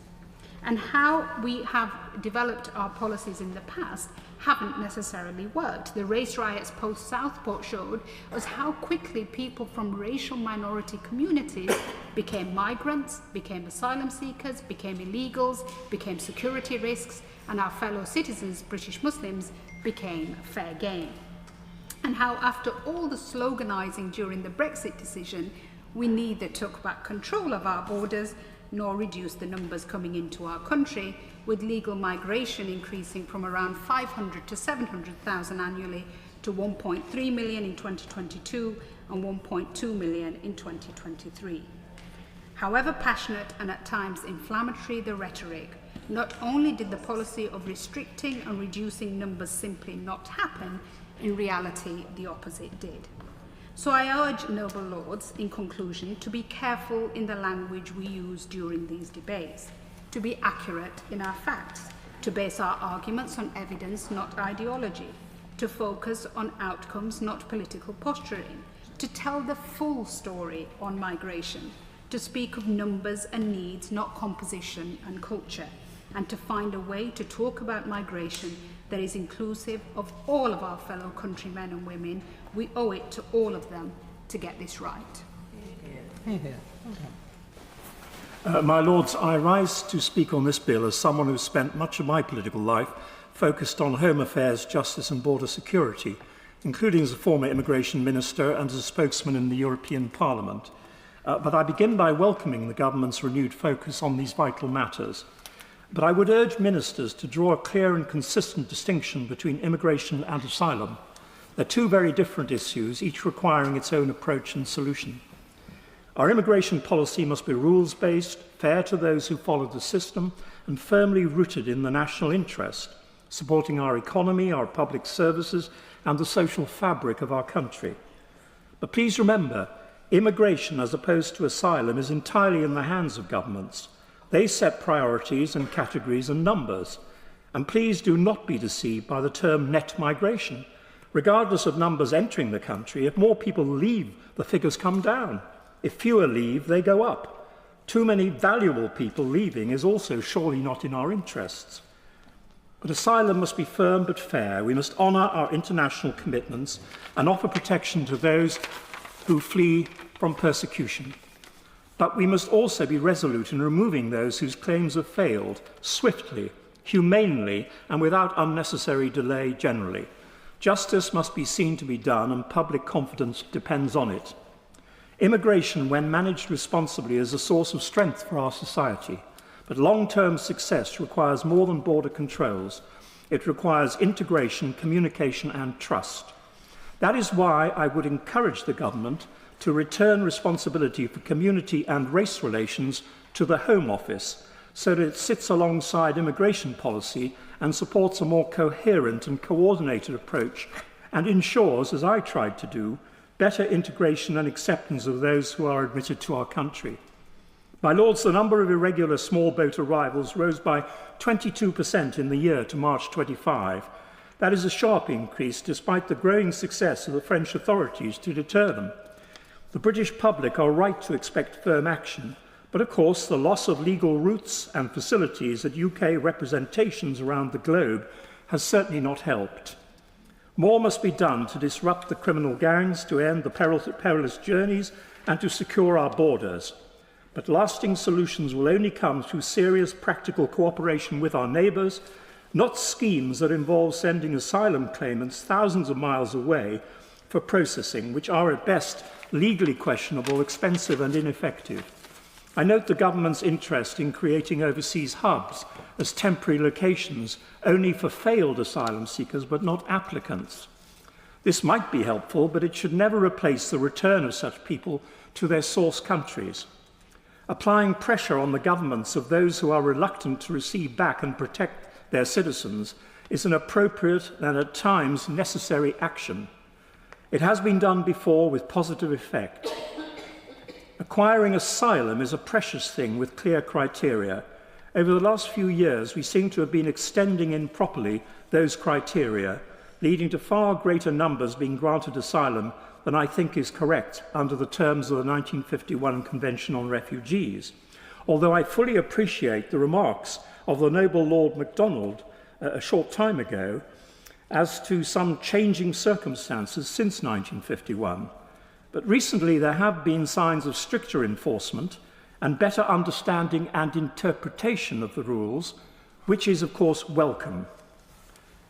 S: and how we have developed our policies in the past haven't necessarily worked. The race riots post-Southport showed us how quickly people from racial minority communities became migrants, became asylum seekers, became illegals, became security risks, and our fellow citizens, British Muslims, became fair game. And how after all the sloganising during the Brexit decision, we neither took back control of our borders nor reduced the numbers coming into our country, with legal migration increasing from around 500 to 700,000 annually to 1.3 million in 2022 and 1.2 million in 2023. However passionate and at times inflammatory the rhetoric, not only did the policy of restricting and reducing numbers simply not happen, in reality the opposite did. So I urge noble lords, in conclusion, to be careful in the language we use during these debates, to be accurate in our facts, to base our arguments on evidence, not ideology, to focus on outcomes, not political posturing, to tell the full story on migration, to speak of numbers and needs, not composition and culture, and to find a way to talk about migration that is inclusive of all of our fellow countrymen and women. We owe it to all of them to get this right.
V: My Lords, I rise to speak on this bill as someone who spent much of my political life focused on home affairs, justice and border security, including as a former immigration minister and as a spokesman in the European Parliament. But I begin by welcoming the government's renewed focus on these vital matters. But I would urge ministers to draw a clear and consistent distinction between immigration and asylum. They're two very different issues, each requiring its own approach and solution. Our immigration policy must be rules-based, fair to those who follow the system, and firmly rooted in the national interest, supporting our economy, our public services, and the social fabric of our country. But please remember, immigration, as opposed to asylum, is entirely in the hands of governments. They set priorities and categories and numbers. And please do not be deceived by the term net migration. Regardless of numbers entering the country, if more people leave, the figures come down. If fewer leave, they go up. Too many valuable people leaving is also surely not in our interests. But asylum must be firm but fair. We must honour our international commitments and offer protection to those who flee from persecution. But we must also be resolute in removing those whose claims have failed, swiftly, humanely, and without unnecessary delay generally. Justice must be seen to be done, and public confidence depends on it. Immigration, when managed responsibly, is a source of strength for our society. But long-term success requires more than border controls. It requires integration, communication, and trust. That is why I would encourage the government to return responsibility for community and race relations to the Home Office, so that it sits alongside immigration policy and supports a more coherent and coordinated approach and ensures, as I tried to do, better integration and acceptance of those who are admitted to our country. My Lords, the number of irregular small boat arrivals rose by 22% in the year to March 25. That is a sharp increase despite the growing success of the French authorities to deter them. The British public are right to expect firm action, but of course the loss of legal routes and facilities at UK representations around the globe has certainly not helped. More must be done to disrupt the criminal gangs, to end the perilous journeys, and to secure our borders. But lasting solutions will only come through serious practical cooperation with our neighbours, not schemes that involve sending asylum claimants thousands of miles away for processing, which are at best legally questionable, expensive and ineffective. I note the government's interest in creating overseas hubs as temporary locations only for failed asylum seekers but not applicants. This might be helpful, but it should never replace the return of such people to their source countries. Applying pressure on the governments of those who are reluctant to receive back and protect their citizens is an appropriate and at times necessary action. It has been done before with positive effect. Acquiring asylum is a precious thing with clear criteria. Over the last few years, we seem to have been extending improperly those criteria, leading to far greater numbers being granted asylum than I think is correct under the terms of the 1951 Convention on Refugees. although I fully appreciate the remarks of the noble Lord MacDonald a short time ago as to some changing circumstances since 1951. But recently there have been signs of stricter enforcement and better understanding and interpretation of the rules, which is, of course, welcome.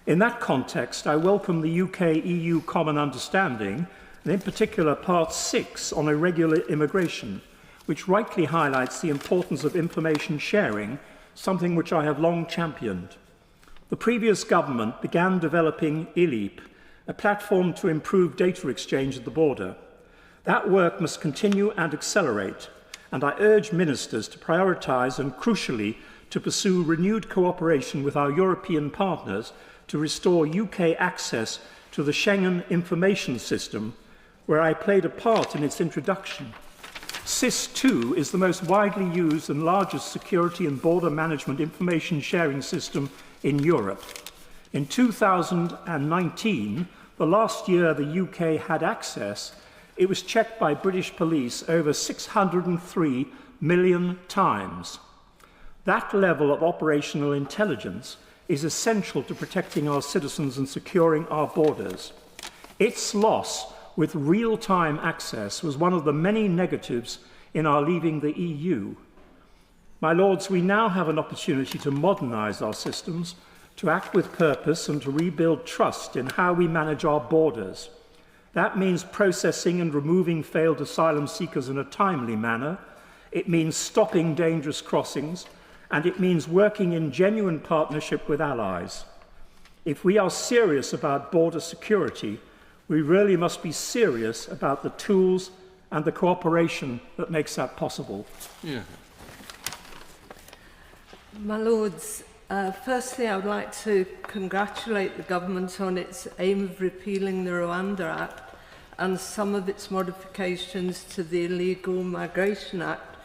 V: In that context, I welcome the UK-EU Common Understanding, and in particular Part 6 on irregular immigration, which rightly highlights the importance of information sharing, something which I have long championed. The previous government began developing ILEAP, a platform to improve data exchange at the border. That work must continue and accelerate, and I urge ministers to prioritise and, crucially, to pursue renewed cooperation with our European partners to restore UK access to the Schengen Information System, where I played a part in its introduction. SIS-2 is the most widely used and largest security and border management information sharing system in Europe. In 2019, the last year the UK had access, it was checked by British police over 603 million times. That level of operational intelligence is essential to protecting our citizens and securing our borders. Its loss with real-time access was one of the many negatives in our leaving the EU. My Lords, we now have an opportunity to modernise our systems, to act with purpose and to rebuild trust in how we manage our borders. That means processing and removing failed asylum seekers in a timely manner. It means stopping dangerous crossings, and it means working in genuine partnership with allies. If we are serious about border security, we really must be serious about the tools and the cooperation that makes that possible.
J: Yeah. My Lords, firstly I would like to congratulate the government on its aim of repealing the Rwanda Act and some of its modifications to the Illegal Migration Act,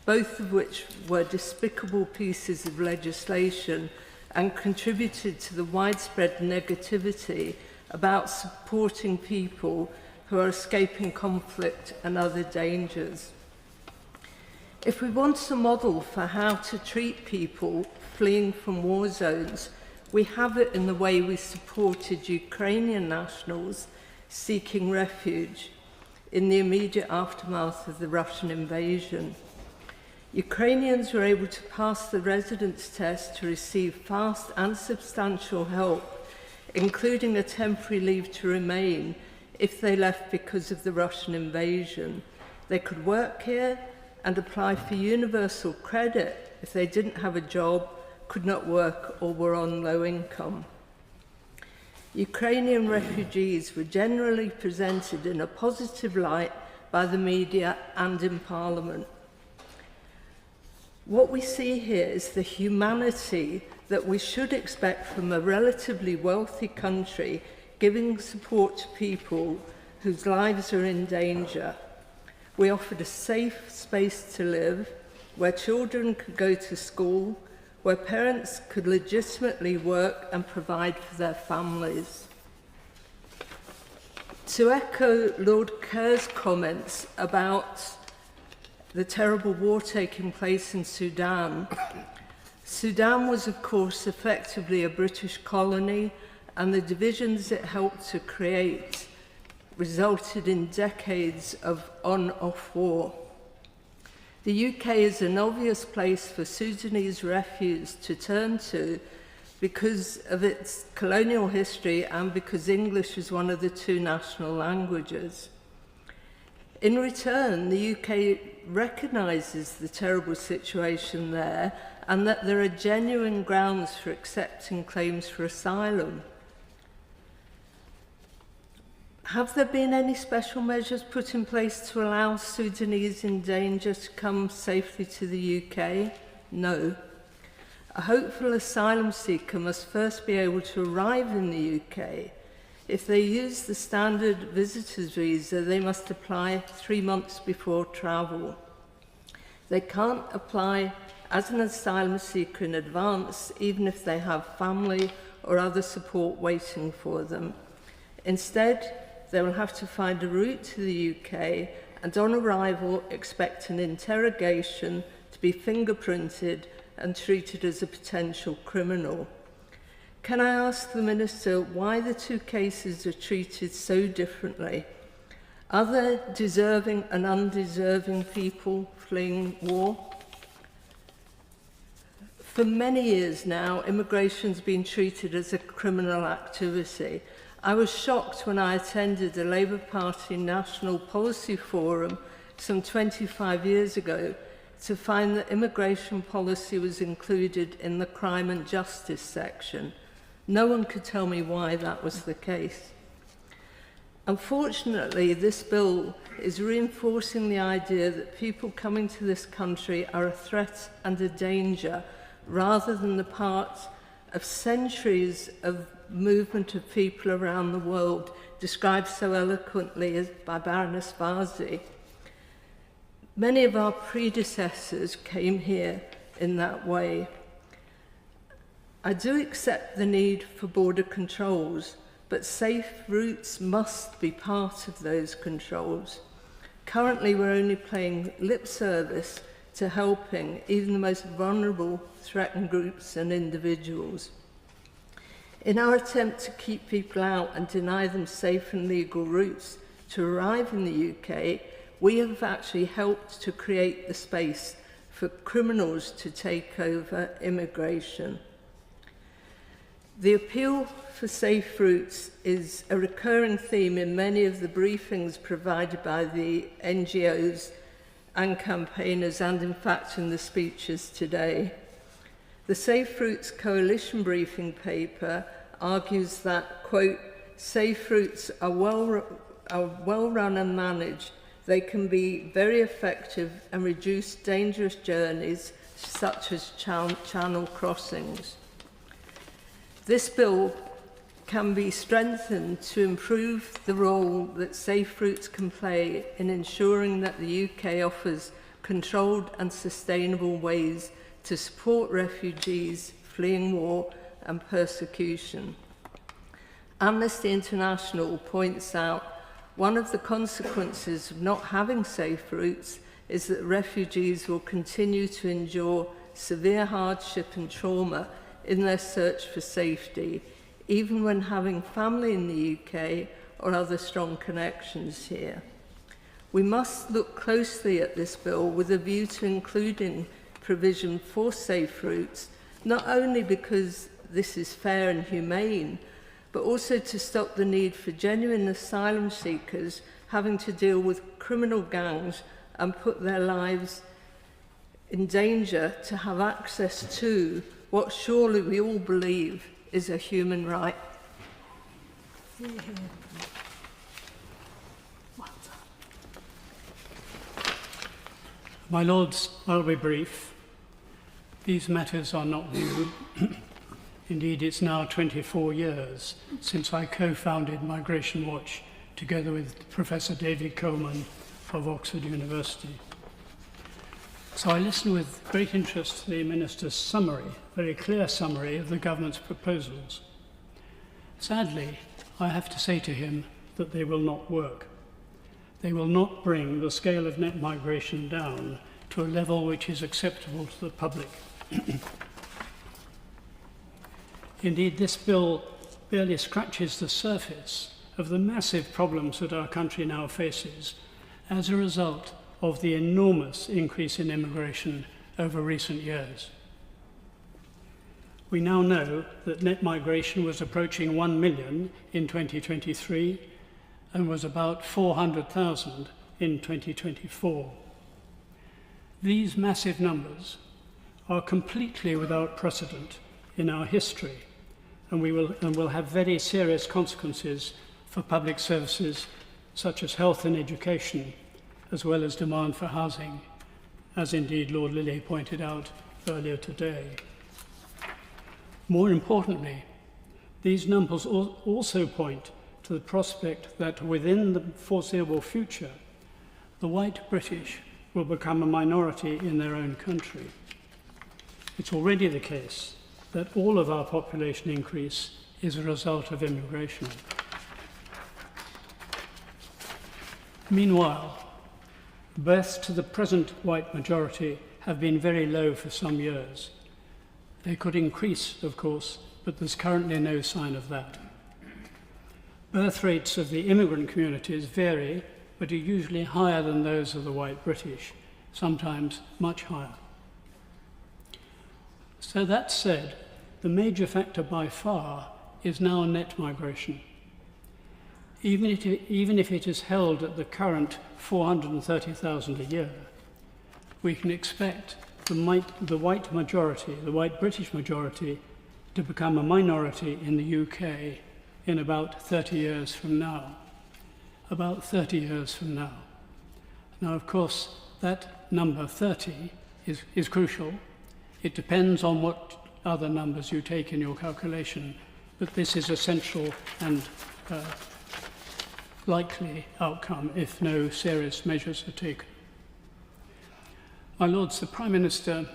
J: both of which were despicable pieces of legislation and contributed to the widespread negativity about supporting people who are escaping conflict and other dangers. If we want a model for how to treat people fleeing from war zones, we have it in the way we supported Ukrainian nationals seeking refuge in the immediate aftermath of the Russian invasion. Ukrainians were able to pass the residence test to receive fast and substantial help, including a temporary leave to remain if they left because of the Russian invasion. They could work here and apply for universal credit if they didn't have a job, could not work, or were on low income. Ukrainian refugees were generally presented in a positive light by the media and in Parliament. What we see here is the humanity that we should expect from a relatively wealthy country giving support to people whose lives are in danger. We offered a safe space to live, where children could go to school, where parents could legitimately work and provide for their families. To echo Lord Kerr's comments about the terrible war taking place in Sudan, Sudan was, of course, effectively a British colony, and the divisions it helped to create resulted in decades of on-off war. The UK is an obvious place for Sudanese refugees to turn to because of its colonial history and because English is one of the two national languages. In return, the UK recognises the terrible situation there and that there are genuine grounds for accepting claims for asylum. Have there been any special measures put in place to allow Sudanese in danger to come safely to the UK? No. A hopeful asylum seeker must first be able to arrive in the UK. If they use the standard visitor's visa, they must apply 3 months before travel. They can't apply as an asylum seeker in advance, even if they have family or other support waiting for them. Instead, they will have to find a route to the UK and on arrival expect an interrogation, to be fingerprinted and treated as a potential criminal. Can I ask the Minister why the two cases are treated so differently? Are there deserving and undeserving people fleeing war? For many years now, immigration's been treated as a criminal activity. I was shocked when I attended a Labour Party National Policy Forum some 25 years ago to find that immigration policy was included in the crime and justice section. No one could tell me why that was the case. Unfortunately, this bill is reinforcing the idea that people coming to this country are a threat and a danger, rather than the part of centuries of movement of people around the world described so eloquently as by Baroness Varzi. Many of our predecessors came here in that way. I do accept the need for border controls, but safe routes must be part of those controls. Currently, we're only paying lip service to helping even the most vulnerable threatened groups and individuals. In our attempt to keep people out and deny them safe and legal routes to arrive in the UK, we have actually helped to create the space for criminals to take over immigration. The appeal for safe routes is a recurring theme in many of the briefings provided by the NGOs and campaigners, and in fact in the speeches today. The Safe Routes Coalition briefing paper argues that, quote, safe routes are well run and managed. They can be very effective and reduce dangerous journeys such as channel crossings. This bill can be strengthened to improve the role that safe routes can play in ensuring that the UK offers controlled and sustainable ways to support refugees fleeing war and persecution. Amnesty International points out one of the consequences of not having safe routes is that refugees will continue to endure severe hardship and trauma in their search for safety, even when having family in the UK or other strong connections here. We must look closely at this bill with a view to including provision for safe routes, not only because this is fair and humane, but also to stop the need for genuine asylum seekers having to deal with criminal gangs and put their lives in danger to have access to what surely we all believe is a human right.
A: My Lords, I'll be brief. These matters are not new. Indeed, it's now 24 years since I co-founded Migration Watch together with Professor David Coleman of Oxford University. So I listened with great interest to the Minister's summary, very clear summary of the government's proposals. Sadly, I have to say to him that they will not work. They will not bring the scale of net migration down to a level which is acceptable to the public. Indeed, this bill barely scratches the surface of the massive problems that our country now faces as a result of the enormous increase in immigration over recent years. We now know that net migration was approaching 1 million in 2023 and was about 400,000 in 2024. These massive numbers are completely without precedent in our history and will have very serious consequences for public services such as health and education, as well as demand for housing, as indeed Lord Lilly pointed out earlier today. More importantly, these numbers also point to the prospect that within the foreseeable future, the white British will become a minority in their own country. It's already the case that all of our population increase is a result of immigration. Meanwhile, births to the present white majority have been very low for some years. They could increase, of course, but there's currently no sign of that. Birth rates of the immigrant communities vary, but are usually higher than those of the white British, sometimes much higher. So that said, the major factor by far is now net migration. Even if it is held at the current 430,000 a year, we can expect the white majority, the white British majority, to become a minority in the UK in about 30 years from now. About 30 years from now. Now, of course, that number 30 is crucial. It depends on what other numbers you take in your calculation, but this is a central and likely outcome if no serious measures are taken. My Lords, the Prime Minister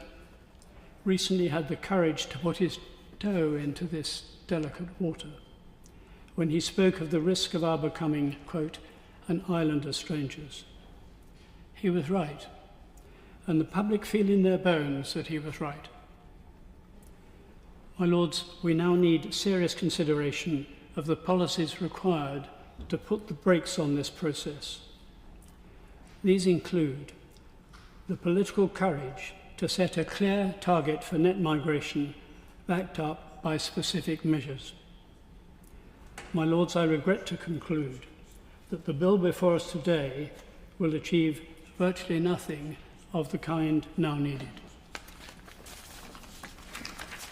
A: recently had the courage to put his toe into this delicate water when he spoke of the risk of our becoming, quote, an island of strangers. He was right, and the public feel in their bones that he was right. My Lords, we now need serious consideration of the policies required to put the brakes on this process. These include the political courage to set a clear target for net migration backed up by specific measures. My Lords, I regret to conclude that the bill before us today will achieve virtually nothing of the kind now needed.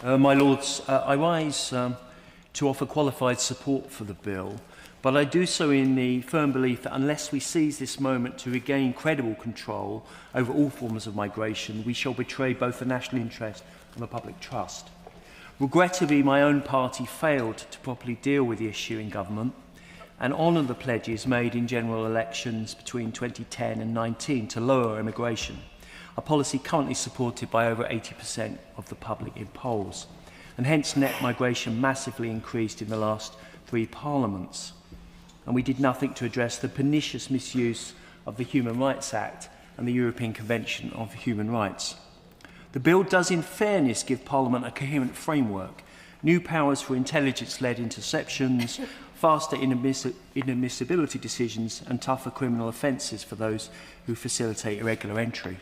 C: My Lords, I rise to offer qualified support for the bill, but I do so in the firm belief that unless we seize this moment to regain credible control over all forms of migration, we shall betray both the national interest and the public trust. Regrettably, my own party failed to properly deal with the issue in government and honour the pledges made in general elections between 2010 and 19 to lower immigration, a policy currently supported by over 80% of the public in polls, and hence net migration massively increased in the last 3 parliaments. And we did nothing to address the pernicious misuse of the Human Rights Act and the European Convention of Human Rights. The bill does, in fairness, give Parliament a coherent framework, new powers for intelligence-led interceptions, faster inadmissibility decisions and tougher criminal offences for those who facilitate irregular entry.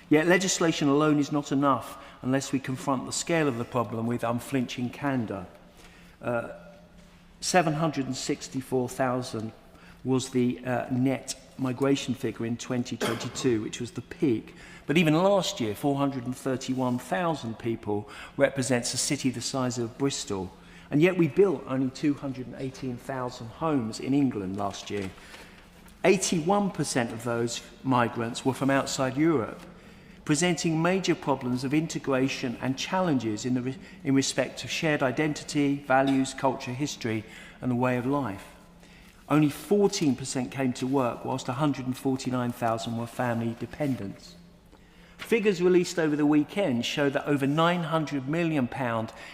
C: Yet legislation alone is not enough unless we confront the scale of the problem with unflinching candour. 764,000 was the net migration figure in 2022, which was the peak. But even last year, 431,000 people represents a city the size of Bristol. And yet we built only 218,000 homes in England last year. 81% of those migrants were from outside Europe, presenting major problems of integration and challenges in respect of shared identity, values, culture, history, and the way of life. Only 14% came to work, whilst 149,000 were family dependents. Figures released over the weekend show that over £900 million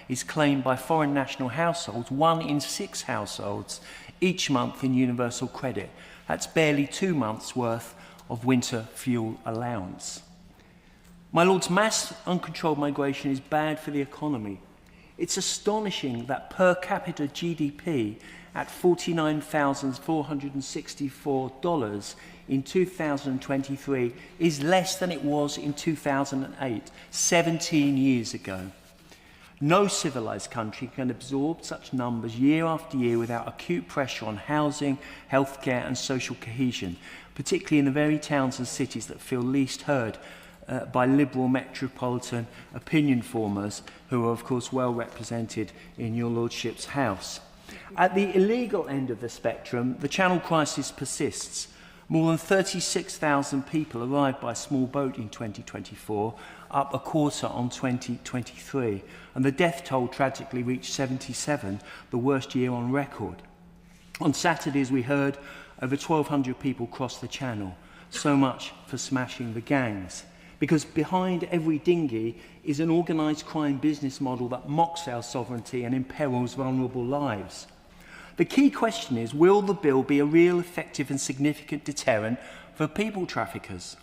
C: is claimed by foreign national households, 1 in 6 households, each month in universal credit. That's barely 2 months' worth of winter fuel allowance. My Lords, mass uncontrolled migration is bad for the economy. It's astonishing that per capita GDP at $49,464 in 2023 is less than it was in 2008, 17 years ago. No civilised country can absorb such numbers year after year without acute pressure on housing, healthcare and social cohesion, particularly in the very towns and cities that feel least heard by liberal metropolitan opinion formers who are of course well represented in your Lordship's House. At the illegal end of the spectrum, the Channel crisis persists. More than 36,000 people arrived by small boat in 2024, up a quarter on 2023, and the death toll tragically reached 77, the worst year on record. On Saturday, as we heard, over 1,200 people crossed the Channel. So much for smashing the gangs. Because behind every dinghy is an organised crime business model that mocks our sovereignty and imperils vulnerable lives. The key question is, will the bill be a real, effective and significant deterrent for people traffickers?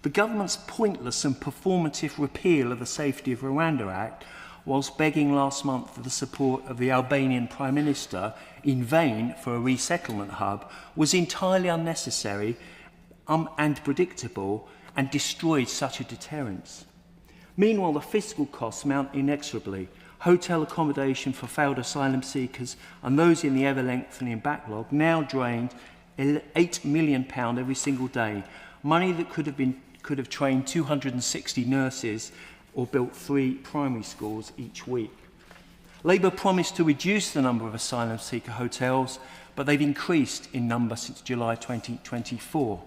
C: The government's pointless and performative repeal of the Safety of Rwanda Act, whilst begging last month for the support of the Albanian Prime Minister in vain for a resettlement hub, was entirely unnecessary and predictable, and destroyed such a deterrence. Meanwhile, the fiscal costs mount inexorably. Hotel accommodation for failed asylum seekers and those in the ever-lengthening backlog now drained £8 million every single day, money that could have trained 260 nurses or built 3 primary schools each week. Labour promised to reduce the number of asylum seeker hotels, but they've increased in number since July 2024.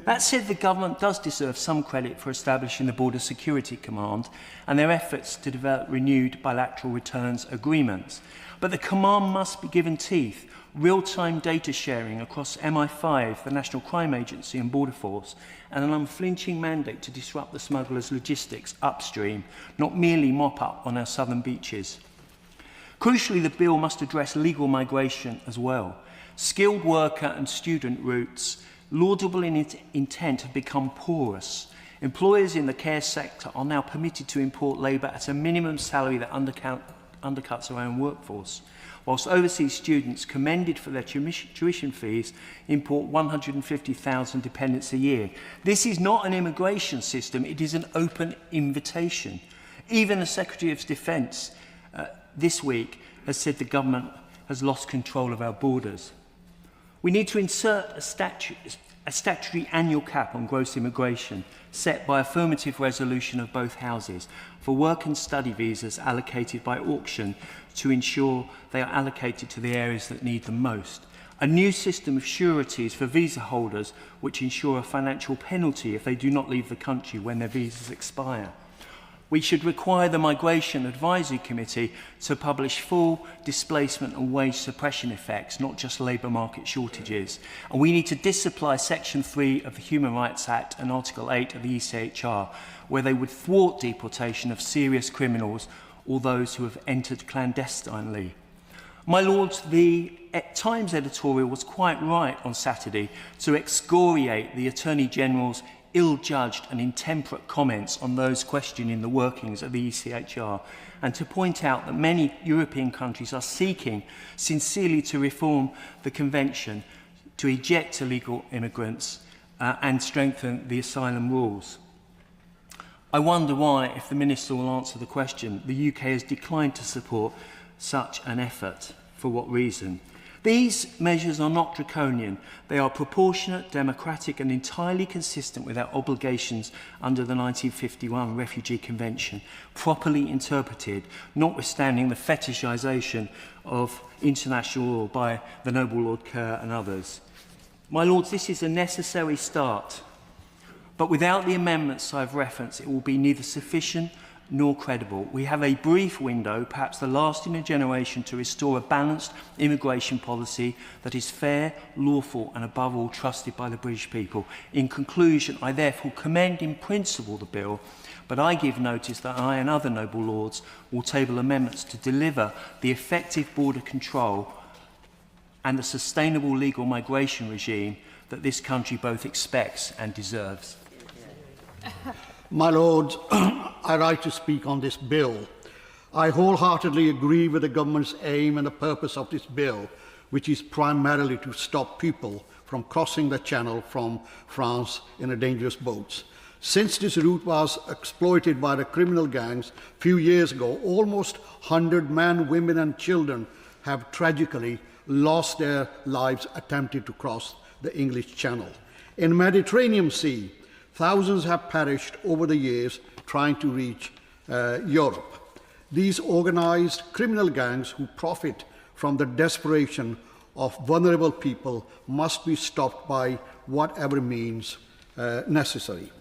C: That said, the government does deserve some credit for establishing the Border Security Command and their efforts to develop renewed bilateral returns agreements. But the command must be given teeth. Real-time data sharing across MI5, the National Crime Agency and Border Force, and an unflinching mandate to disrupt the smugglers' logistics upstream, not merely mop up on our southern beaches. Crucially, the bill must address legal migration as well. Skilled worker and student routes, laudable in its intent, have become porous. Employers in the care sector are now permitted to import labour at a minimum salary that undercuts our own workforce, whilst overseas students, commended for their tuition fees, import 150,000 dependents a year. This is not an immigration system, it is an open invitation. Even the Secretary of Defence this week has said the government has lost control of our borders. We need to insert a statutory annual cap on gross immigration set by affirmative resolution of both houses for work and study visas allocated by auction to ensure they are allocated to the areas that need them most. A new system of sureties for visa holders which ensure a financial penalty if they do not leave the country when their visas expire. We should require the Migration Advisory Committee to publish full displacement and wage suppression effects, not just labour market shortages. And we need to disapply Section 3 of the Human Rights Act and Article 8 of the ECHR, where they would thwart deportation of serious criminals or those who have entered clandestinely. My Lords, the Times editorial was quite right on Saturday to excoriate the Attorney General's ill-judged and intemperate comments on those questioning the workings of the ECHR, and to point out that many European countries are seeking sincerely to reform the Convention to eject illegal immigrants and strengthen the asylum rules. I wonder why, if the Minister will answer the question, the UK has declined to support such an effort. For what reason? These measures are not draconian. They are proportionate, democratic and entirely consistent with our obligations under the 1951 Refugee Convention, properly interpreted, notwithstanding the fetishisation of international law by the Noble Lord Kerr and others. My Lords, this is a necessary start, but without the amendments I've referenced, it will be neither sufficient nor credible. We have a brief window, perhaps the last in a generation, to restore a balanced immigration policy that is fair, lawful and above all trusted by the British people. In conclusion, I therefore commend in principle the bill, but I give notice that I and other noble lords will table amendments to deliver the effective border control and the sustainable legal migration regime that this country both expects and deserves.
K: My Lords, I rise to speak on this bill. I wholeheartedly agree with the government's aim and the purpose of this bill, which is primarily to stop people from crossing the channel from France in a dangerous boats. Since this route was exploited by the criminal gangs a few years ago, almost 100 men, women and children have tragically lost their lives attempting to cross the English Channel. In the Mediterranean Sea, thousands have perished over the years trying to reach Europe. These organised criminal gangs who profit from the desperation of vulnerable people must be stopped by whatever means necessary.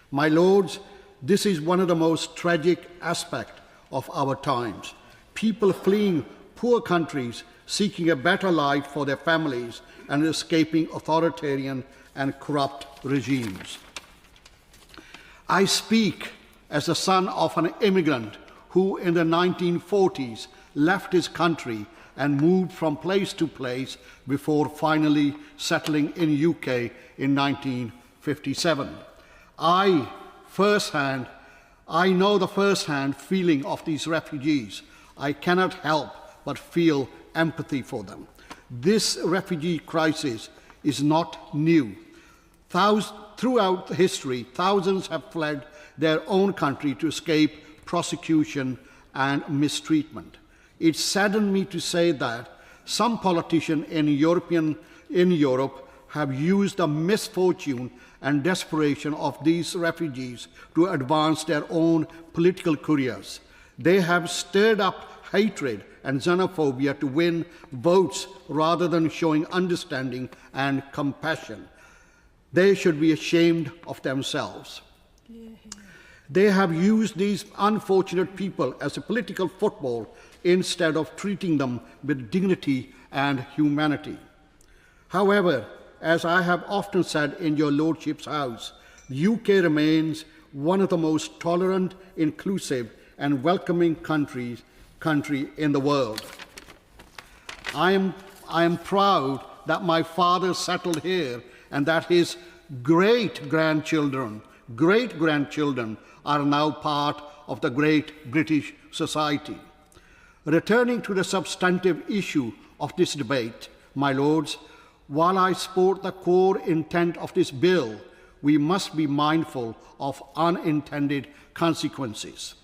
K: My Lords, this is one of the most tragic aspects of our times. People fleeing poor countries, seeking a better life for their families and escaping authoritarian and corrupt regimes. I speak as the son of an immigrant who in the 1940s left his country and moved from place to place before finally settling in UK in 1957. I know the first-hand feeling of these refugees. I cannot help but feel empathy for them. This refugee crisis is not new. Throughout history, thousands have fled their own country to escape prosecution and mistreatment. It saddened me to say that some politicians in Europe have used the misfortune and desperation of these refugees to advance their own political careers. They have stirred up hatred and xenophobia to win votes rather than showing understanding and compassion. They should be ashamed of themselves. They have used these unfortunate people as a political football instead of treating them with dignity and humanity. However, as I have often said in your Lordship's House, the UK remains one of the most tolerant, inclusive, and welcoming country in the world. I am proud that my father settled here and that his great-grandchildren are now part of the great British society. Returning to the substantive issue of this debate, my lords, while I support the core intent of this bill, we must be mindful of unintended consequences.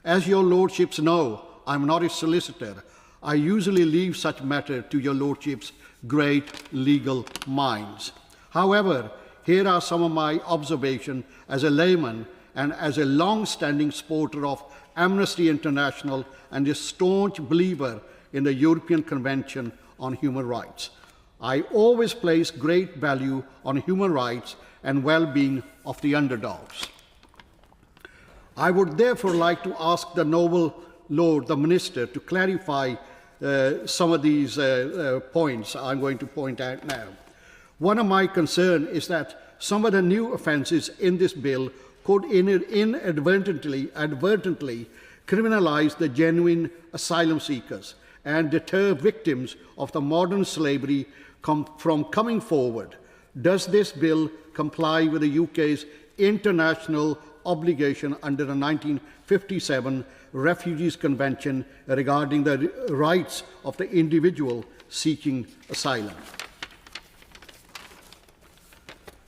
K: As your lordships know, I'm not a solicitor. I usually leave such matter to your lordships' great legal minds. However, here are some of my observations as a layman and as a long-standing supporter of Amnesty International and a staunch believer in the European Convention on Human Rights. I always place great value on human rights and well-being of the underdogs. I would therefore like to ask the noble Lord, the Minister, to clarify some of these points I'm going to point out now. One of my concerns is that some of the new offences in this bill could inadvertently criminalise the genuine asylum seekers and deter victims of the modern slavery from coming forward. Does this bill comply with the UK's international obligation under the 1957 Refugees Convention regarding the rights of the individual seeking asylum?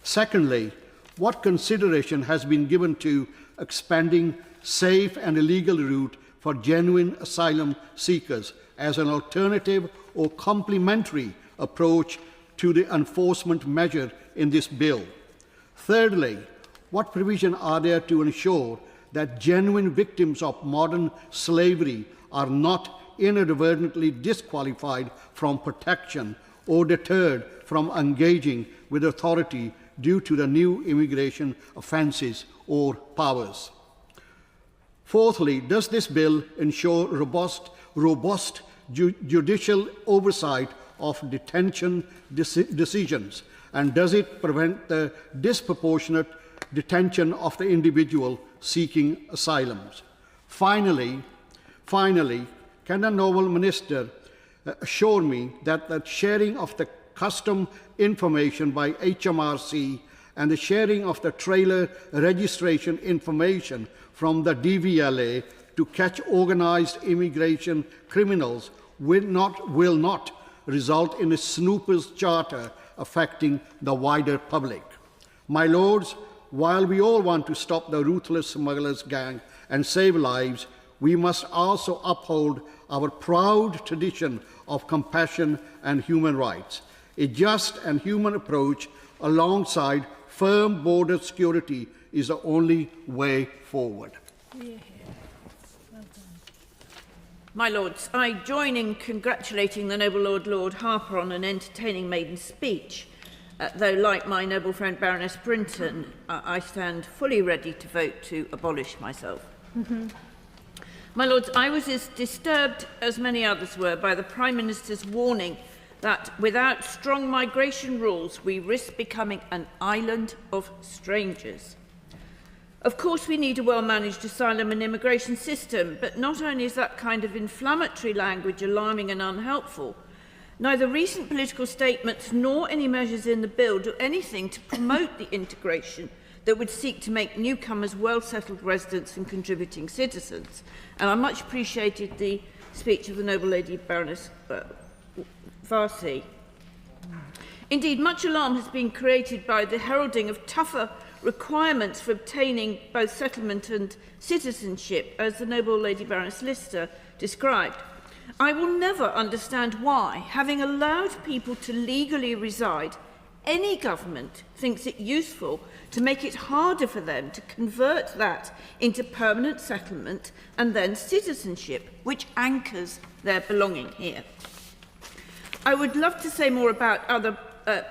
K: Secondly, what consideration has been given to expanding safe and legal route for genuine asylum seekers as an alternative or complementary approach to the enforcement measure in this bill? Thirdly, what provision are there to ensure that genuine victims of modern slavery are not inadvertently disqualified from protection or deterred from engaging with authority due to the new immigration offences or powers? Fourthly, does this bill ensure robust judicial oversight of detention decisions, and does it prevent the disproportionate detention of the individual seeking asylums? Finally, can the noble Minister assure me that the sharing of the custom information by HMRC and the sharing of the trailer registration information from the DVLA to catch organised immigration criminals will not result in a snooper's charter affecting the wider public? My lords, while we all want to stop the ruthless smugglers' gang and save lives, we must also uphold our proud tradition of compassion and human rights. A just and human approach alongside firm border security is the only way forward.
P: My Lords, I join in congratulating the noble Lord Harper on an entertaining maiden speech. Though, like my noble friend Baroness Brinton, I stand fully ready to vote to abolish myself. My Lords, I was as disturbed as many others were by the Prime Minister's warning that without strong migration rules, we risk becoming an island of strangers. Of course, we need a well-managed asylum and immigration system, but not only is that kind of inflammatory language alarming and unhelpful, neither recent political statements nor any measures in the bill do anything to promote the integration that would seek to make newcomers well-settled residents and contributing citizens. And I much appreciated the speech of the Noble Lady Baroness Varsi. Indeed, much alarm has been created by the heralding of tougher requirements for obtaining both settlement and citizenship, as the Noble Lady Baroness Lister described. I will never understand why, having allowed people to legally reside, any government thinks it useful to make it harder for them to convert that into permanent settlement and then citizenship, which anchors their belonging here. I would love to say more about other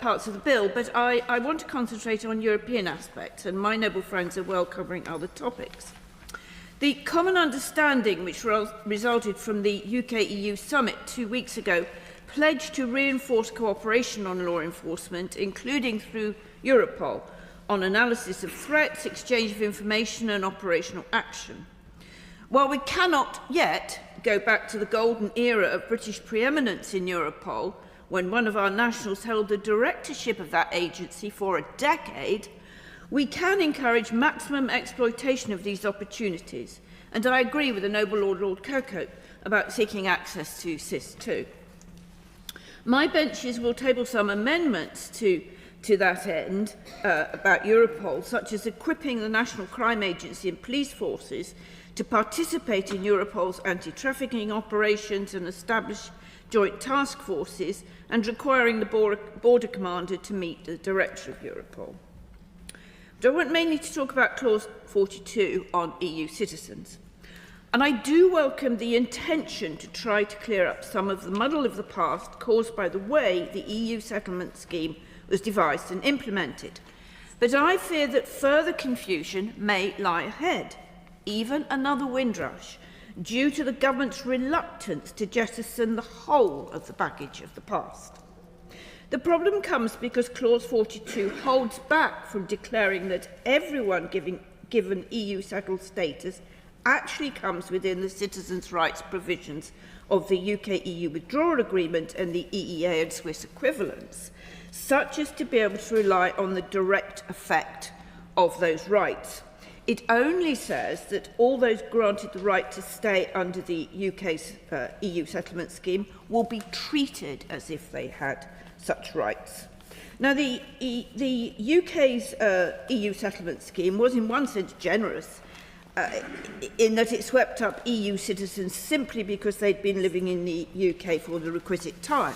P: parts of the bill, but I want to concentrate on European aspects, and my noble friends are well covering other topics. The common understanding which resulted from the UK-EU summit 2 weeks ago pledged to reinforce cooperation on law enforcement, including through Europol, on analysis of threats, exchange of information and operational action. While we cannot yet go back to the golden era of British preeminence in Europol, when one of our nationals held the directorship of that agency for a decade, we can encourage maximum exploitation of these opportunities. And I agree with the Noble Lord Kirkhope about seeking access to SIS2. My benches will table some amendments to that end about Europol, such as equipping the National Crime Agency and police forces to participate in Europol's anti-trafficking operations and establish joint task forces, and requiring the border commander to meet the director of Europol. But I want mainly to talk about Clause 42 on EU citizens. And I do welcome the intention to try to clear up some of the muddle of the past caused by the way the EU settlement scheme was devised and implemented. But I fear that further confusion may lie ahead, even another Windrush, due to the government's reluctance to jettison the whole of the baggage of the past. The problem comes because Clause 42 holds back from declaring that everyone given EU settled status actually comes within the citizens' rights provisions of the UK-EU withdrawal agreement and the EEA and Swiss equivalents, such as to be able to rely on the direct effect of those rights. It only says that all those granted the right to stay under the UK's EU settlement scheme will be treated as if they had such rights. Now, the UK's EU settlement scheme was in one sense generous, in that it swept up EU citizens simply because they'd been living in the UK for the requisite time.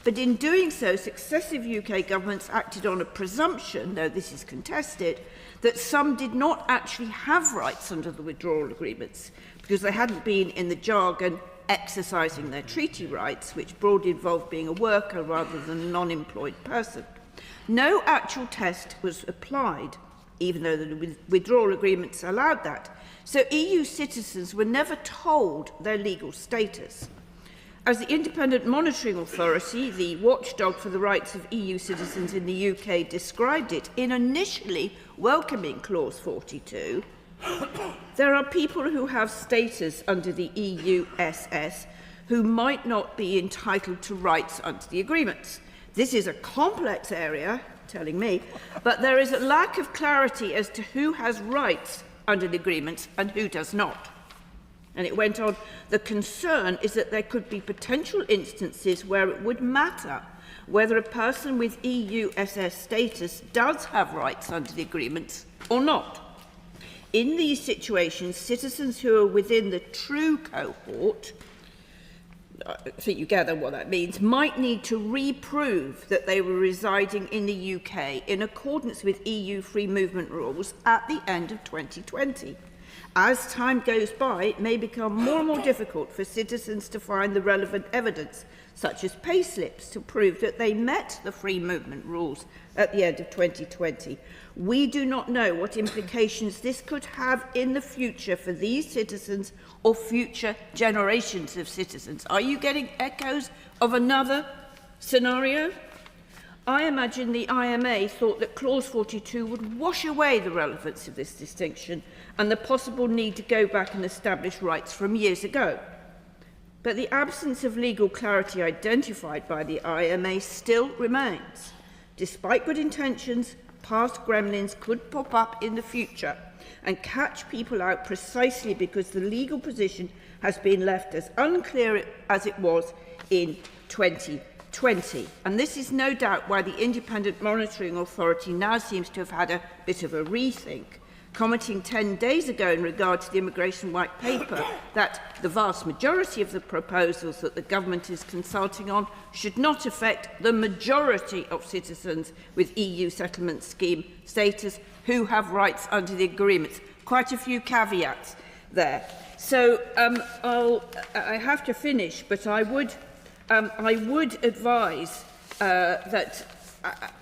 P: But in doing so, successive UK governments acted on a presumption, though this is contested, that some did not actually have rights under the withdrawal agreements because they hadn't been, in the jargon, exercising their treaty rights, which broadly involved being a worker rather than a non-employed person. No actual test was applied, even though the withdrawal agreements allowed that. So EU citizens were never told their legal status. As the Independent Monitoring Authority, the watchdog for the rights of EU citizens in the UK, described it in initially welcoming Clause 42, there are people who have status under the EU-SS who might not be entitled to rights under the agreements. This is a complex area, telling me, but there is a lack of clarity as to who has rights under the agreements and who does not. And it went on, the concern is that there could be potential instances where it would matter whether a person with EU-SS status does have rights under the agreements or not. In these situations, citizens who are within the true cohort, I think you gather what that means, might need to reprove that they were residing in the UK in accordance with EU free movement rules at the end of 2020. As time goes by, it may become more and more difficult for citizens to find the relevant evidence, such as payslips, to prove that they met the free movement rules at the end of 2020. We do not know what implications this could have in the future for these citizens or future generations of citizens. Are you getting echoes of another scenario? I imagine the IMA thought that Clause 42 would wash away the relevance of this distinction and the possible need to go back and establish rights from years ago. But the absence of legal clarity identified by the IMA still remains. Despite good intentions, past gremlins could pop up in the future and catch people out precisely because the legal position has been left as unclear as it was in 2020. And this is no doubt why the Independent Monitoring Authority now seems to have had a bit of a rethink, commenting 10 days ago in regard to the Immigration White Paper that the vast majority of the proposals that the government is consulting on should not affect the majority of citizens with EU settlement scheme status who have rights under the agreements. Quite a few caveats there. So I have to finish, but I would advise that,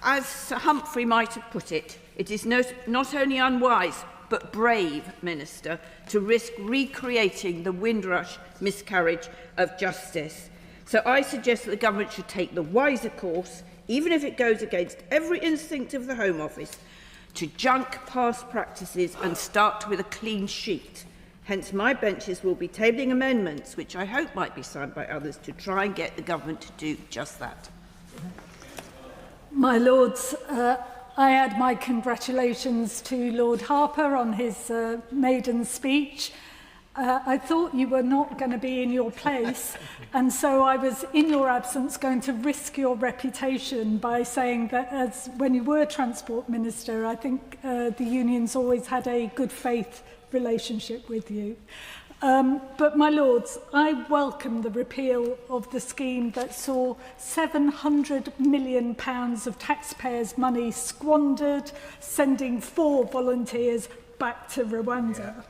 P: as Sir Humphrey might have put it, it is not only unwise but brave, Minister, to risk recreating the Windrush miscarriage of justice. So I suggest that the government should take the wiser course, even if it goes against every instinct of the Home Office, to junk past practices and start with a clean sheet. Hence, my benches will be tabling amendments, which I hope might be signed by others, to try and get the government to do just that.
D: My Lords, I add my congratulations to Lord Harper on his maiden speech. I thought you were not going to be in your place, and so I was, in your absence, going to risk your reputation by saying that when you were Transport Minister, I think the unions always had a good faith relationship with you. But my Lords, I welcome the repeal of the scheme that saw £700 million of taxpayers' money squandered, sending 4 volunteers back to Rwanda. Yeah.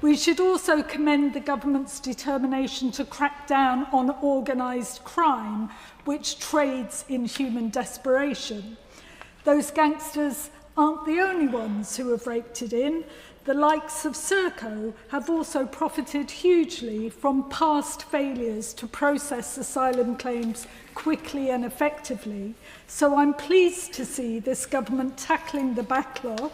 D: We should also commend the government's determination to crack down on organised crime, which trades in human desperation. Those gangsters aren't the only ones who have raked it in. The likes of Serco have also profited hugely from past failures to process asylum claims quickly and effectively. So I'm pleased to see this government tackling the backlog,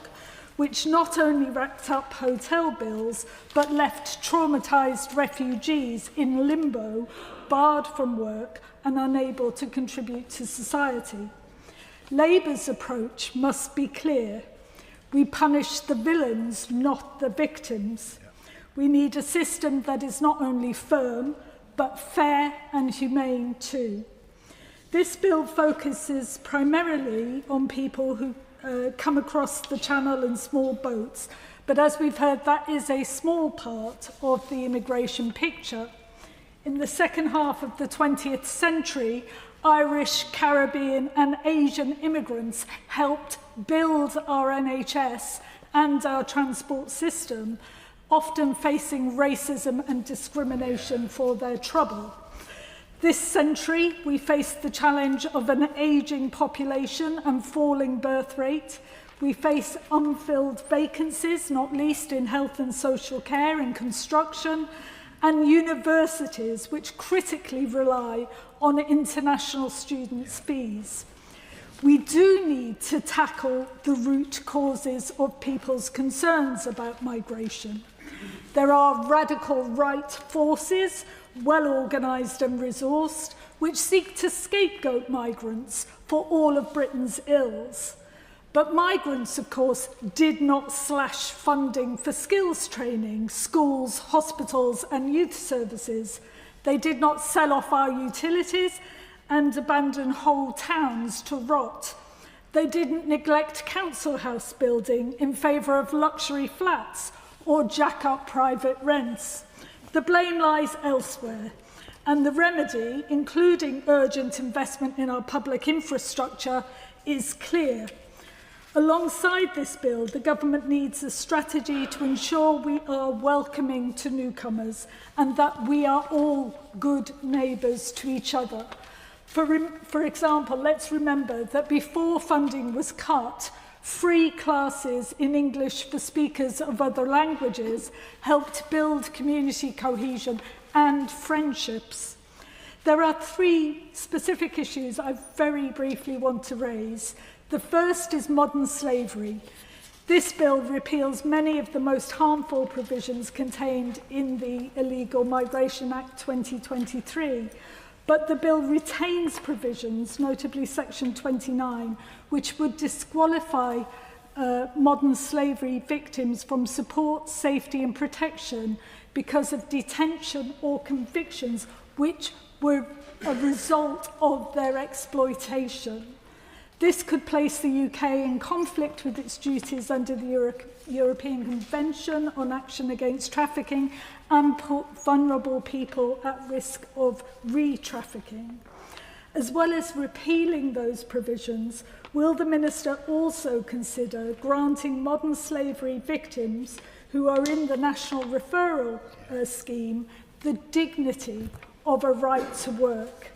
D: which not only racked up hotel bills, but left traumatised refugees in limbo, barred from work and unable to contribute to society. Labour's approach must be clear. We punish the villains, not the victims. We need a system that is not only firm, but fair and humane too. This bill focuses primarily on people who come across the channel in small boats, but as we've heard, that is a small part of the immigration picture. In the second half of the 20th century, Irish, Caribbean and Asian immigrants helped build our NHS and our transport system, often facing racism and discrimination for their trouble. This century, we face the challenge of an ageing population and falling birth rate. We face unfilled vacancies, not least in health and social care and construction, and universities which critically rely on international students' fees. We do need to tackle the root causes of people's concerns about migration. There are radical right forces, well organised and resourced, which seek to scapegoat migrants for all of Britain's ills. But migrants, of course, did not slash funding for skills training, schools, hospitals and youth services. They did not sell off our utilities and abandon whole towns to rot. They didn't neglect council house building in favour of luxury flats or jack up private rents. The blame lies elsewhere, and the remedy, including urgent investment in our public infrastructure, is clear. Alongside this bill, the government needs a strategy to ensure we are welcoming to newcomers and that we are all good neighbours to each other. For example, let's remember that before funding was cut, free classes in English for speakers of other languages helped build community cohesion and friendships. There are 3 specific issues I very briefly want to raise. The first is modern slavery. This bill repeals many of the most harmful provisions contained in the Illegal Migration Act 2023, But the bill retains provisions, notably section 29, which would disqualify modern slavery victims from support, safety and protection because of detention or convictions which were a result of their exploitation. This could place the UK in conflict with its duties under the European Convention on Action Against Trafficking and put vulnerable people at risk of re-trafficking. As well as repealing those provisions, will the Minister also consider granting modern slavery victims who are in the National Referral Scheme the dignity of a right to work?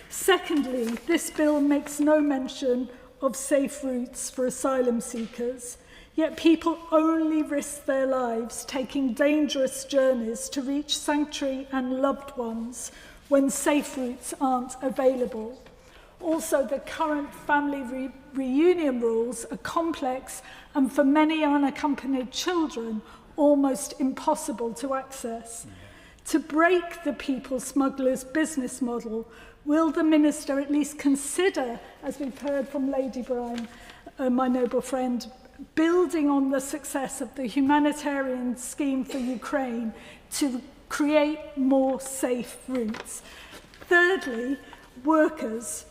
D: Secondly, this bill makes no mention of safe routes for asylum seekers, yet people only risk their lives taking dangerous journeys to reach sanctuary and loved ones when safe routes aren't available. Also, the current family reunion rules are complex and for many unaccompanied children almost impossible to access. To break the people smugglers' business model, will the Minister at least consider, as we've heard from Lady Bryan, my noble friend, building on the success of the humanitarian scheme for Ukraine to create more safe routes? Thirdly, workers,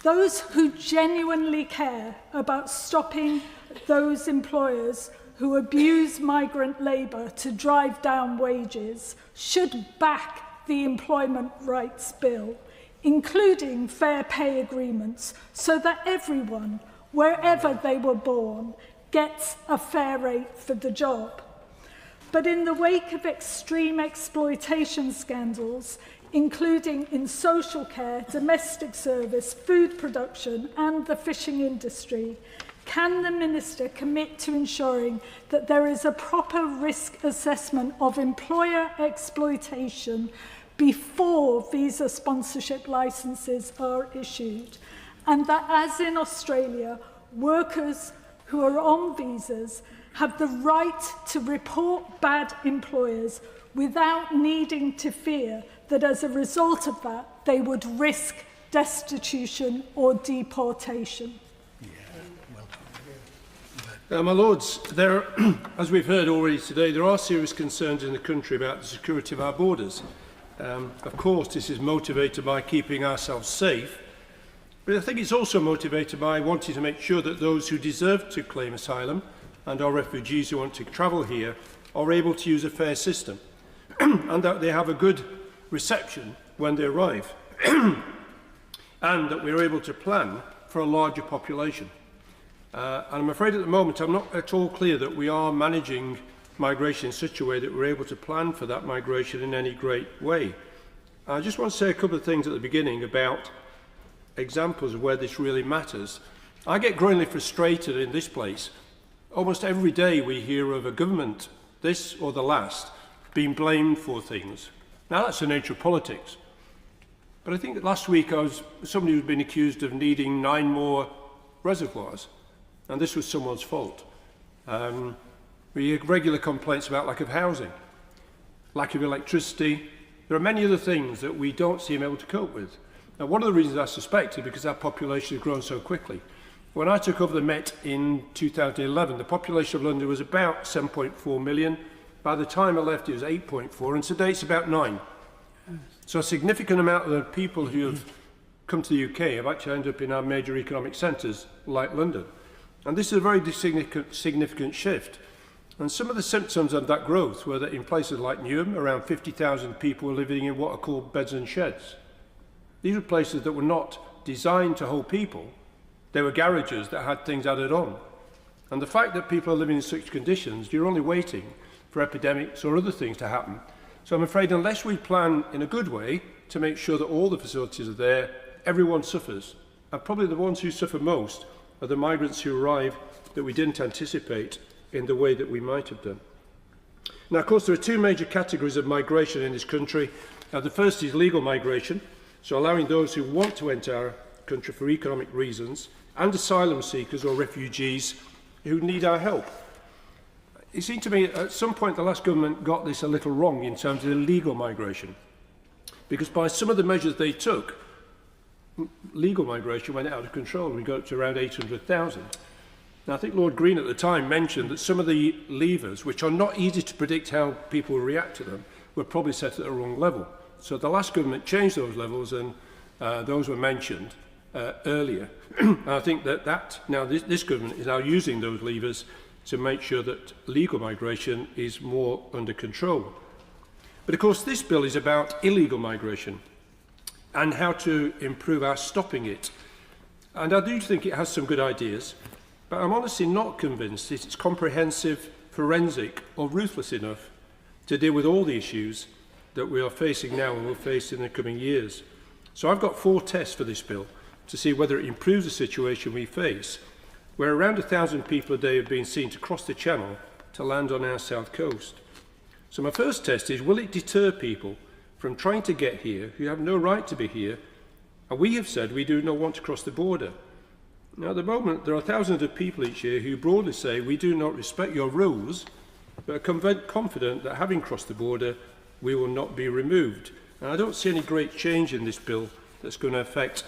D: those who genuinely care about stopping those employers who abuse migrant labour to drive down wages, should back the Employment Rights Bill, including fair pay agreements, so that everyone, wherever they were born, gets a fair rate for the job. But in the wake of extreme exploitation scandals, including in social care, domestic service, food production and the fishing industry, can the Minister commit to ensuring that there is a proper risk assessment of employer exploitation before visa sponsorship licenses are issued, and that, as in Australia, workers who are on visas have the right to report bad employers without needing to fear that as a result of that they would risk destitution or deportation?
L: My Lords, as we've heard already today, there are serious concerns in the country about the security of our borders. Of course, this is motivated by keeping ourselves safe, but I think it's also motivated by wanting to make sure that those who deserve to claim asylum and our refugees who want to travel here are able to use a fair system and that they have a good reception when they arrive and that we're able to plan for a larger population. And I'm afraid at the moment I'm not at all clear that we are managing migration in such a way that we're able to plan for that migration in any great way. I just want to say a couple of things at the beginning about examples of where this really matters. I get growingly frustrated in this place. Almost every day we hear of a government, this or the last, being blamed for things. Now that's the nature of politics. But I think that last week somebody who's been accused of needing 9 more reservoirs, and this was someone's fault. We hear regular complaints about lack of housing, lack of electricity. There are many other things that we don't seem able to cope with. Now, one of the reasons I suspect is because our population has grown so quickly. When I took over the Met in 2011, the population of London was about 7.4 million. By the time I left, it was 8.4, and today it's about 9. So a significant amount of the people who have come to the UK have actually ended up in our major economic centres, like London. And this is a very significant shift. And some of the symptoms of that growth were that in places like Newham, around 50,000 people were living in what are called beds and sheds. These were places that were not designed to hold people. They were garages that had things added on. And the fact that people are living in such conditions, you're only waiting for epidemics or other things to happen. So I'm afraid unless we plan in a good way to make sure that all the facilities are there, everyone suffers. And probably the ones who suffer most are the migrants who arrive that we didn't anticipate in the way that we might have done. Now, of course, there are 2 major categories of migration in this country. The first is legal migration, so allowing those who want to enter our country for economic reasons, and asylum seekers or refugees who need our help. It seemed to me at some point the last government got this a little wrong in terms of illegal migration, because by some of the measures they took, legal migration went out of control and we got up to around 800,000. Now, I think Lord Green at the time mentioned that some of the levers, which are not easy to predict how people will react to them, were probably set at the wrong level. So the last government changed those levels, and those were mentioned earlier. And I think that now this government is now using those levers to make sure that legal migration is more under control. But of course, this bill is about illegal migration and how to improve our stopping it. And I do think it has some good ideas, but I'm honestly not convinced that it's comprehensive, forensic, or ruthless enough to deal with all the issues that we are facing now and will face in the coming years. So I've got 4 tests for this bill to see whether it improves the situation we face, where around 1,000 people a day have been seen to cross the Channel to land on our south coast. So my first test is, will it deter people from trying to get here who have no right to be here? And we have said we do not want to cross the border. Now, at the moment, there are thousands of people each year who broadly say we do not respect your rules, but are confident that having crossed the border, we will not be removed. And I don't see any great change in this bill that's going to affect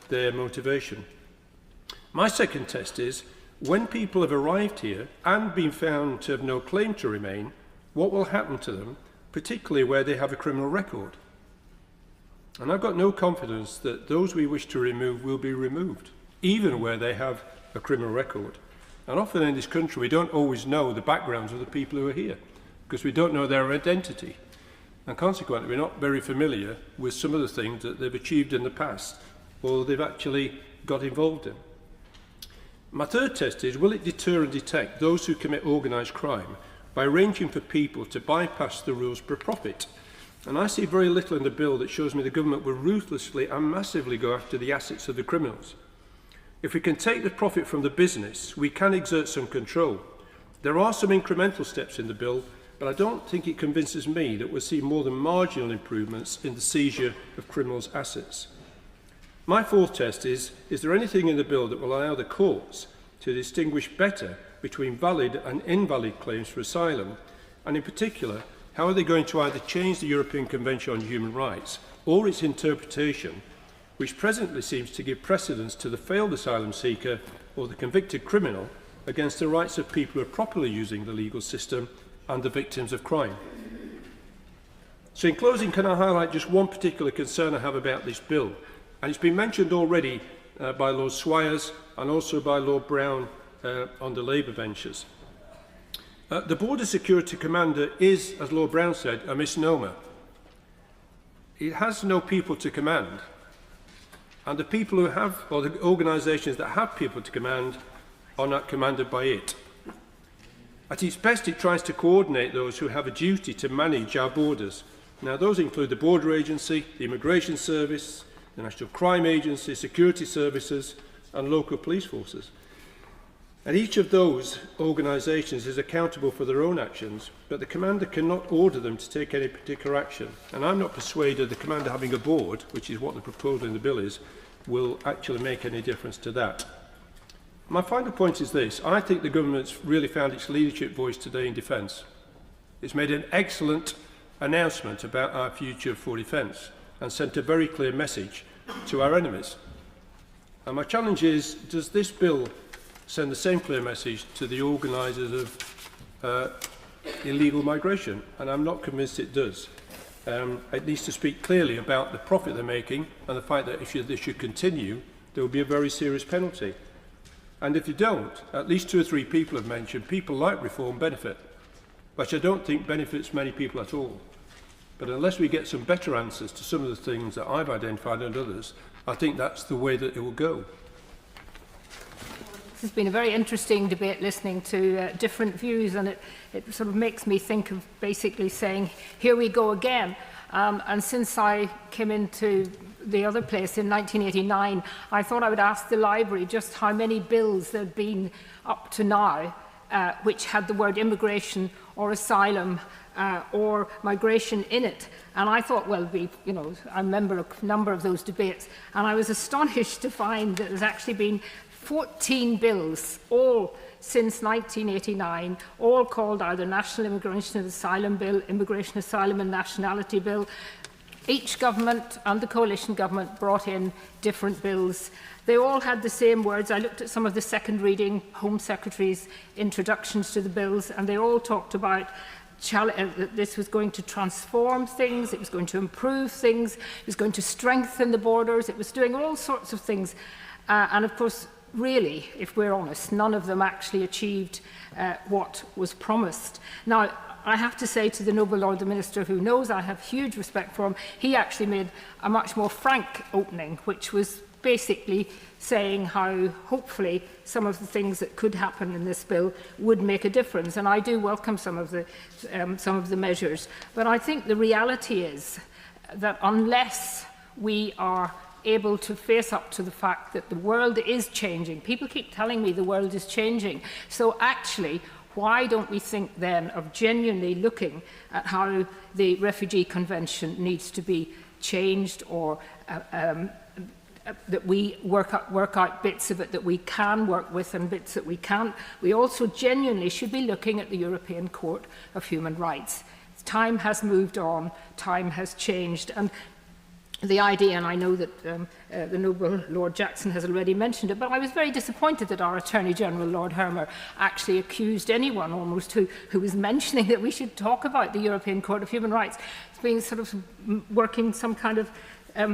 L: their motivation. My second test is, when people have arrived here and been found to have no claim to remain, what will happen to them, particularly where they have a criminal record? And I've got no confidence that those we wish to remove will be removed, even where they have a criminal record. And often in this country, we don't always know the backgrounds of the people who are here, because we don't know their identity. And consequently, we're not very familiar with some of the things that they've achieved in the past, or they've actually got involved in. My third test is, will it deter and detect those who commit organised crime by arranging for people to bypass the rules for profit? And I see very little in the bill that shows me the government will ruthlessly and massively go after the assets of the criminals. If we can take the profit from the business, we can exert some control. There are some incremental steps in the bill, but I don't think it convinces me that we'll see more than marginal improvements in the seizure of criminals' assets. My fourth test is there anything in the bill that will allow the courts to distinguish better between valid and invalid claims for asylum? And in particular, how are they going to either change the European Convention on Human Rights or its interpretation, which presently seems to give precedence to the failed asylum seeker or the convicted criminal against the rights of people who are properly using the legal system and the victims of crime? So in closing, can I highlight just one particular concern I have about this bill? And it's been mentioned already by Lord Swires and also by Lord Brown on the Labour benches. The Border Security Commander is, as Lord Brown said, a misnomer. It has no people to command. And the people who have, or the organisations that have people to command, are not commanded by it. At its best, it tries to coordinate those who have a duty to manage our borders. Now, those include the Border Agency, the Immigration Service, the National Crime Agency, security services, and local police forces. And each of those organisations is accountable for their own actions, but the commander cannot order them to take any particular action. And I'm not persuaded the commander having a board, which is what the proposal in the bill is, will actually make any difference to that. My final point is this. I think the government's really found its leadership voice today in defence. It's made an excellent announcement about our future for defence and sent a very clear message to our enemies. And my challenge is, does this bill send the same clear message to the organisers of illegal migration? And I'm not convinced it does. It needs to speak clearly about the profit they're making and the fact that if this should continue, there will be a very serious penalty. And if you don't, at least 2 or 3 people have mentioned people like reform benefit, which I don't think benefits many people at all. But unless we get some better answers to some of the things that I've identified and others, I think that's the way that it will go.
S: This has been a very interesting debate, listening to different views, and it sort of makes me think of basically saying, here we go again. And since I came into the other place in 1989, I thought I would ask the library just how many bills there had been up to now which had the word immigration or asylum or migration in it. And I thought, well, I remember a number of those debates, and I was astonished to find that there's actually been 14 bills, all since 1989, all called either National Immigration and Asylum Bill, Immigration, Asylum and Nationality Bill, Each government and the coalition government brought in different bills. They all had the same words. I looked at some of the second reading Home Secretary's introductions to the bills, and they all talked about that this was going to transform things, it was going to improve things, it was going to strengthen the borders, it was doing all sorts of things. And of course, really, if we're honest, none of them actually achieved what was promised. Now, I have to say to the noble Lord the Minister, who knows I have huge respect for him, he actually made a much more frank opening, which was basically saying how hopefully some of the things that could happen in this bill would make a difference. And I do welcome some of the measures. But I think the reality is that unless we are able to face up to the fact that the world is changing, people keep telling me the world is changing. So actually, why don't we think then of genuinely looking at how the Refugee Convention needs to be changed, or that we work out bits of it that we can work with and bits that we can't. We also genuinely should be looking at the European Court of Human Rights. Time has moved on, time has changed, and the idea, and I know that the noble Lord Jackson has already mentioned it, but I was very disappointed that our Attorney General, Lord Hermer, actually accused anyone almost who was mentioning that we should talk about the European Court of Human Rights as being sort of working some kind of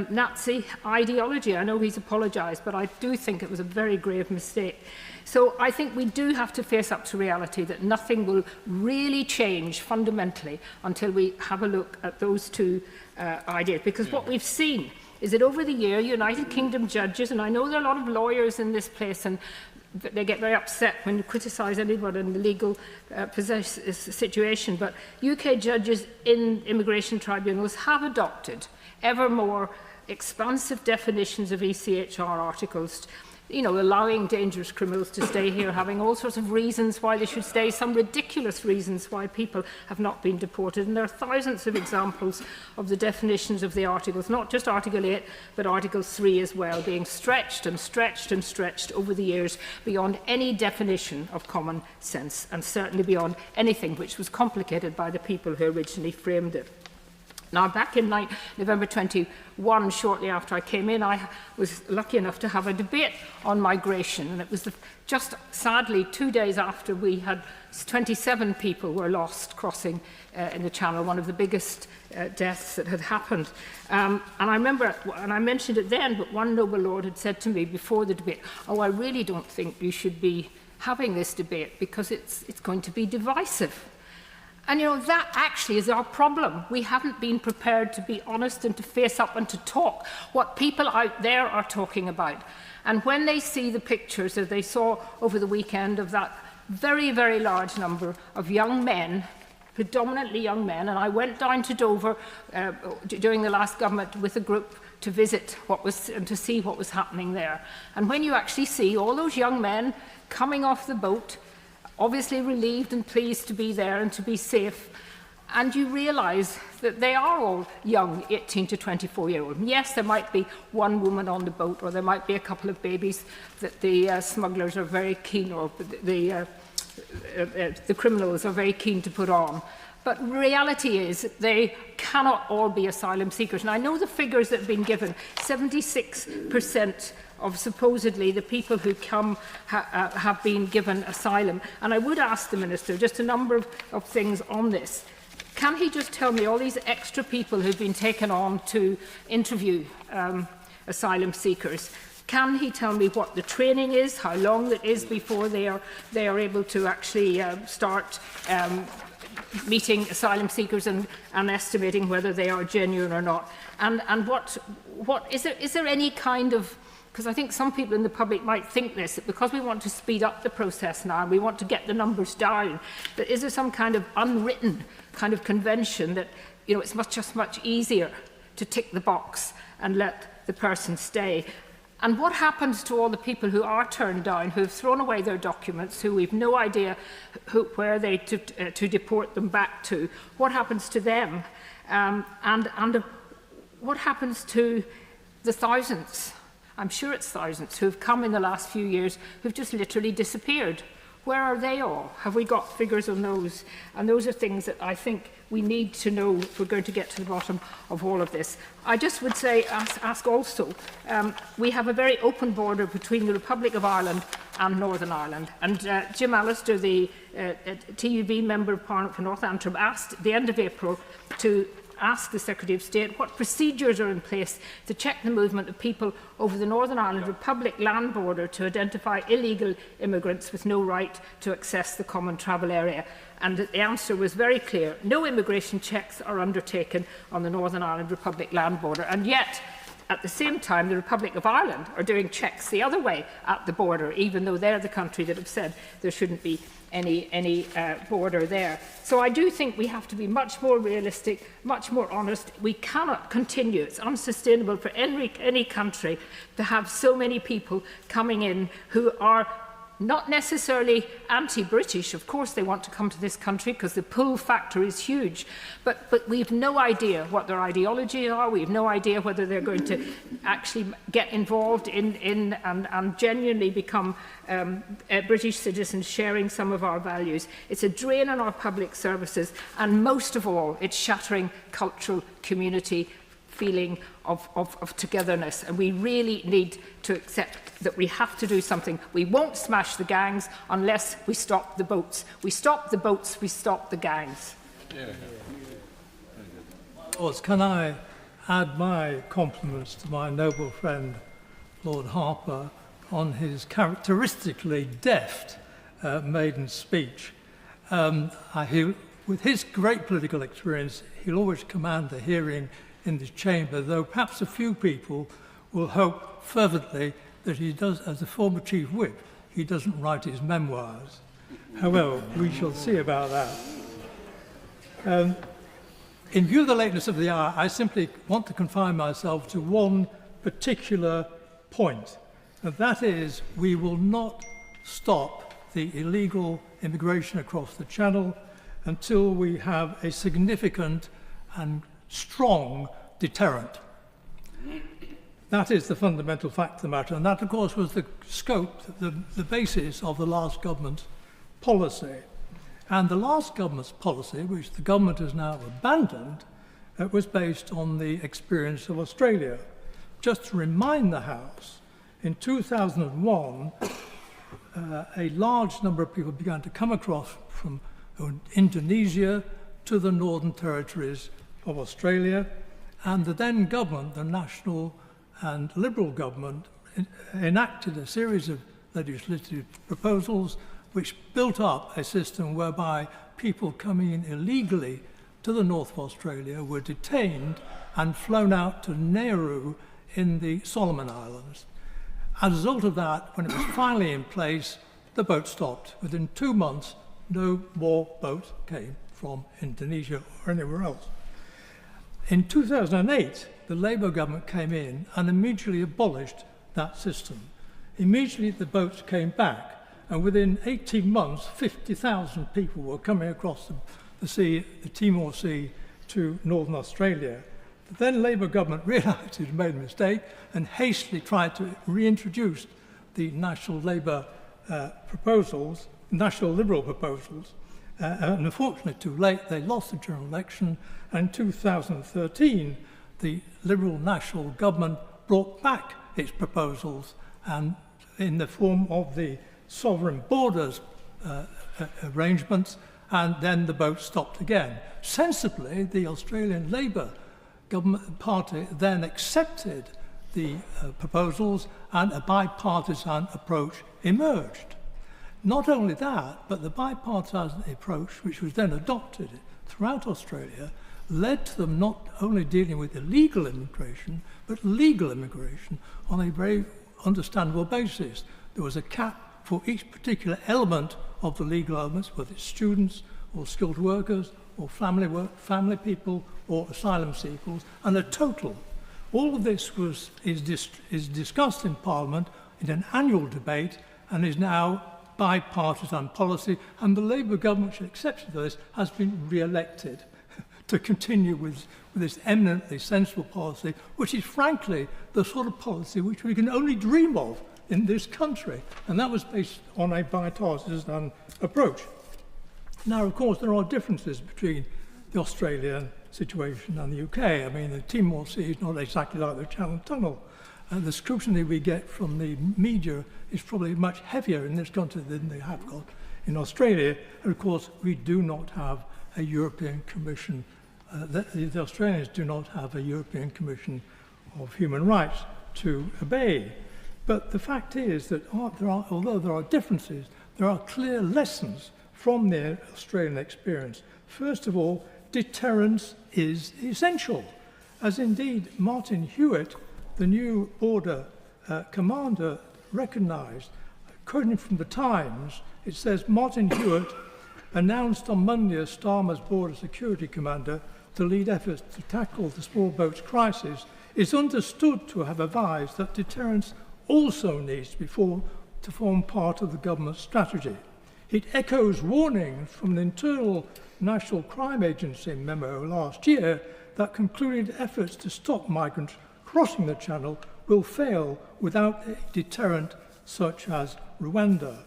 S: Nazi ideology. I know he's apologised, but I do think it was a very grave mistake. So I think we do have to face up to reality that nothing will really change fundamentally until we have a look at those two ideas. Because what we've seen is that over the year, United Kingdom judges, and I know there are a lot of lawyers in this place, and they get very upset when you criticise anyone in the legal situation, but UK judges in immigration tribunals have adopted ever more expansive definitions of ECHR articles, you know, allowing dangerous criminals to stay here, having all sorts of reasons why they should stay, some ridiculous reasons why people have not been deported. And there are thousands of examples of the definitions of the articles, not just Article 8, but Article 3 as well, being stretched and stretched and stretched over the years beyond any definition of common sense, and certainly beyond anything which was complicated by the people who originally framed it. Now, back in November 21, shortly after I came in, I was lucky enough to have a debate on migration. And it was just sadly 2 days after we had 27 people were lost crossing in the Channel, one of the biggest deaths that had happened. And I remember, and I mentioned it then, but one noble lord had said to me before the debate, "Oh, I really don't think you should be having this debate because it's going to be divisive." And, you know, that actually is our problem. We haven't been prepared to be honest and to face up and to talk what people out there are talking about. And when they see the pictures that they saw over the weekend of that very, very large number of young men, predominantly young men, and I went down to Dover during the last government with a group to visit and to see what was happening there. And when you actually see all those young men coming off the boat, obviously relieved and pleased to be there and to be safe, and you realise that they are all young, 18 to 24-year-old. Yes, there might be one woman on the boat, or there might be a couple of babies that the smugglers are very keen, or the criminals are very keen to put on. But reality is they cannot all be asylum seekers. And I know the figures that have been given, 76% of supposedly the people who come have been given asylum. And I would ask the Minister just a number of things on this. Can he just tell me all these extra people who've been taken on to interview asylum seekers? Can he tell me what the training is, how long it is before they are able to actually start meeting asylum seekers and estimating whether they are genuine or not? And what is there any kind of, because I think some people in the public might think this, that because we want to speed up the process now and we want to get the numbers down, that is there some kind of unwritten kind of convention that, you know, it's much easier to tick the box and let the person stay? And what happens to all the people who are turned down, who have thrown away their documents, who we've no idea where they to deport them back to? What happens to them? And what happens to the thousands, I'm sure it's thousands, who have come in the last few years, who've just literally disappeared? Where are they all? Have we got figures on those? And those are things that I think we need to know if we're going to get to the bottom of all of this. I just would say, ask also, we have a very open border between the Republic of Ireland and Northern Ireland. And Jim Allister, the TUV Member of Parliament for North Antrim, asked at the end of April to ask the Secretary of State what procedures are in place to check the movement of people over the Northern Ireland Republic land border to identify illegal immigrants with no right to access the common travel area. And the answer was very clear. No immigration checks are undertaken on the Northern Ireland Republic land border. And yet, at the same time, the Republic of Ireland are doing checks the other way at the border, even though they're the country that have said there shouldn't be any border there. So I do think we have to be much more realistic, much more honest. We cannot continue. It's unsustainable for any country to have so many people coming in who are not necessarily anti-British. Of course they want to come to this country because the pull factor is huge. But we've no idea what their ideology are. We have no idea whether they're going to actually get involved in and genuinely become British citizens sharing some of our values. It's a drain on our public services, and most of all, it's shattering cultural community feeling of togetherness, and we really need to accept that we have to do something. We won't smash the gangs unless we stop the boats. We stop the boats, we stop the gangs.
B: Can I add my compliments to my noble friend Lord Harper on his characteristically deft maiden speech. With his great political experience, he'll always command the hearing in this chamber, though perhaps a few people will hope fervently that he does, as a former Chief Whip, he doesn't write his memoirs. However, we shall see about that. In view of the lateness of the hour, I simply want to confine myself to one particular point, and that is we will not stop the illegal immigration across the Channel until we have a significant and strong deterrent. That is the fundamental fact of the matter, and that, of course, was the scope, the basis of the last government's policy. And the last government's policy, which the government has now abandoned, was based on the experience of Australia. Just to remind the House, in 2001, a large number of people began to come across from Indonesia to the Northern Territories of Australia, and the then government, the National and Liberal government, enacted a series of legislative proposals which built up a system whereby people coming in illegally to the north of Australia were detained and flown out to Nauru in the Solomon Islands. As a result of that, when it was finally in place, the boat stopped. Within 2 months, no more boats came from Indonesia or anywhere else. In 2008, the Labour government came in and immediately abolished that system. Immediately the boats came back, and within 18 months, 50,000 people were coming across the sea, the Timor Sea, to Northern Australia. The then Labour government realised it had made a mistake and hastily tried to reintroduce the National Labour proposals, National Liberal proposals, and unfortunately too late, they lost the general election, and in 2013, the Liberal National government brought back its proposals, and in the form of the sovereign borders arrangements, and then the boat stopped again. Sensibly, the Australian Labour government party then accepted the proposals, and a bipartisan approach emerged. Not only that, but the bipartisan approach, which was then adopted throughout Australia, led to them not only dealing with illegal immigration, but legal immigration on a very understandable basis. There was a cap for each particular element of the legal elements, whether it's students or skilled workers or family people or asylum seekers, and a total. All of this is discussed in Parliament in an annual debate and is now bipartisan policy, and the Labour government, which accepted this, has been re-elected to continue with this eminently sensible policy, which is frankly the sort of policy which we can only dream of in this country. And that was based on a bipartisan approach. Now, of course, there are differences between the Australian situation and the UK. I mean, the Timor Sea is not exactly like the Channel Tunnel. The scrutiny we get from the media is probably much heavier in this country than they have got in Australia. And of course, we do not have a European Commission. The Australians do not have a European Commission of Human Rights to obey. But the fact is that although there are differences, there are clear lessons from their Australian experience. First of all, deterrence is essential, as indeed Martin Hewitt, the new border commander, recognised. Quoting from the Times, it says, Martin Hewitt announced on Monday as Starmer's border security commander to lead efforts to tackle the small boats crisis, is understood to have advised that deterrence also needs to form part of the government's strategy. It echoes warnings from the Internal National Crime Agency memo last year that concluded efforts to stop migrants crossing the Channel will fail without a deterrent such as Rwanda.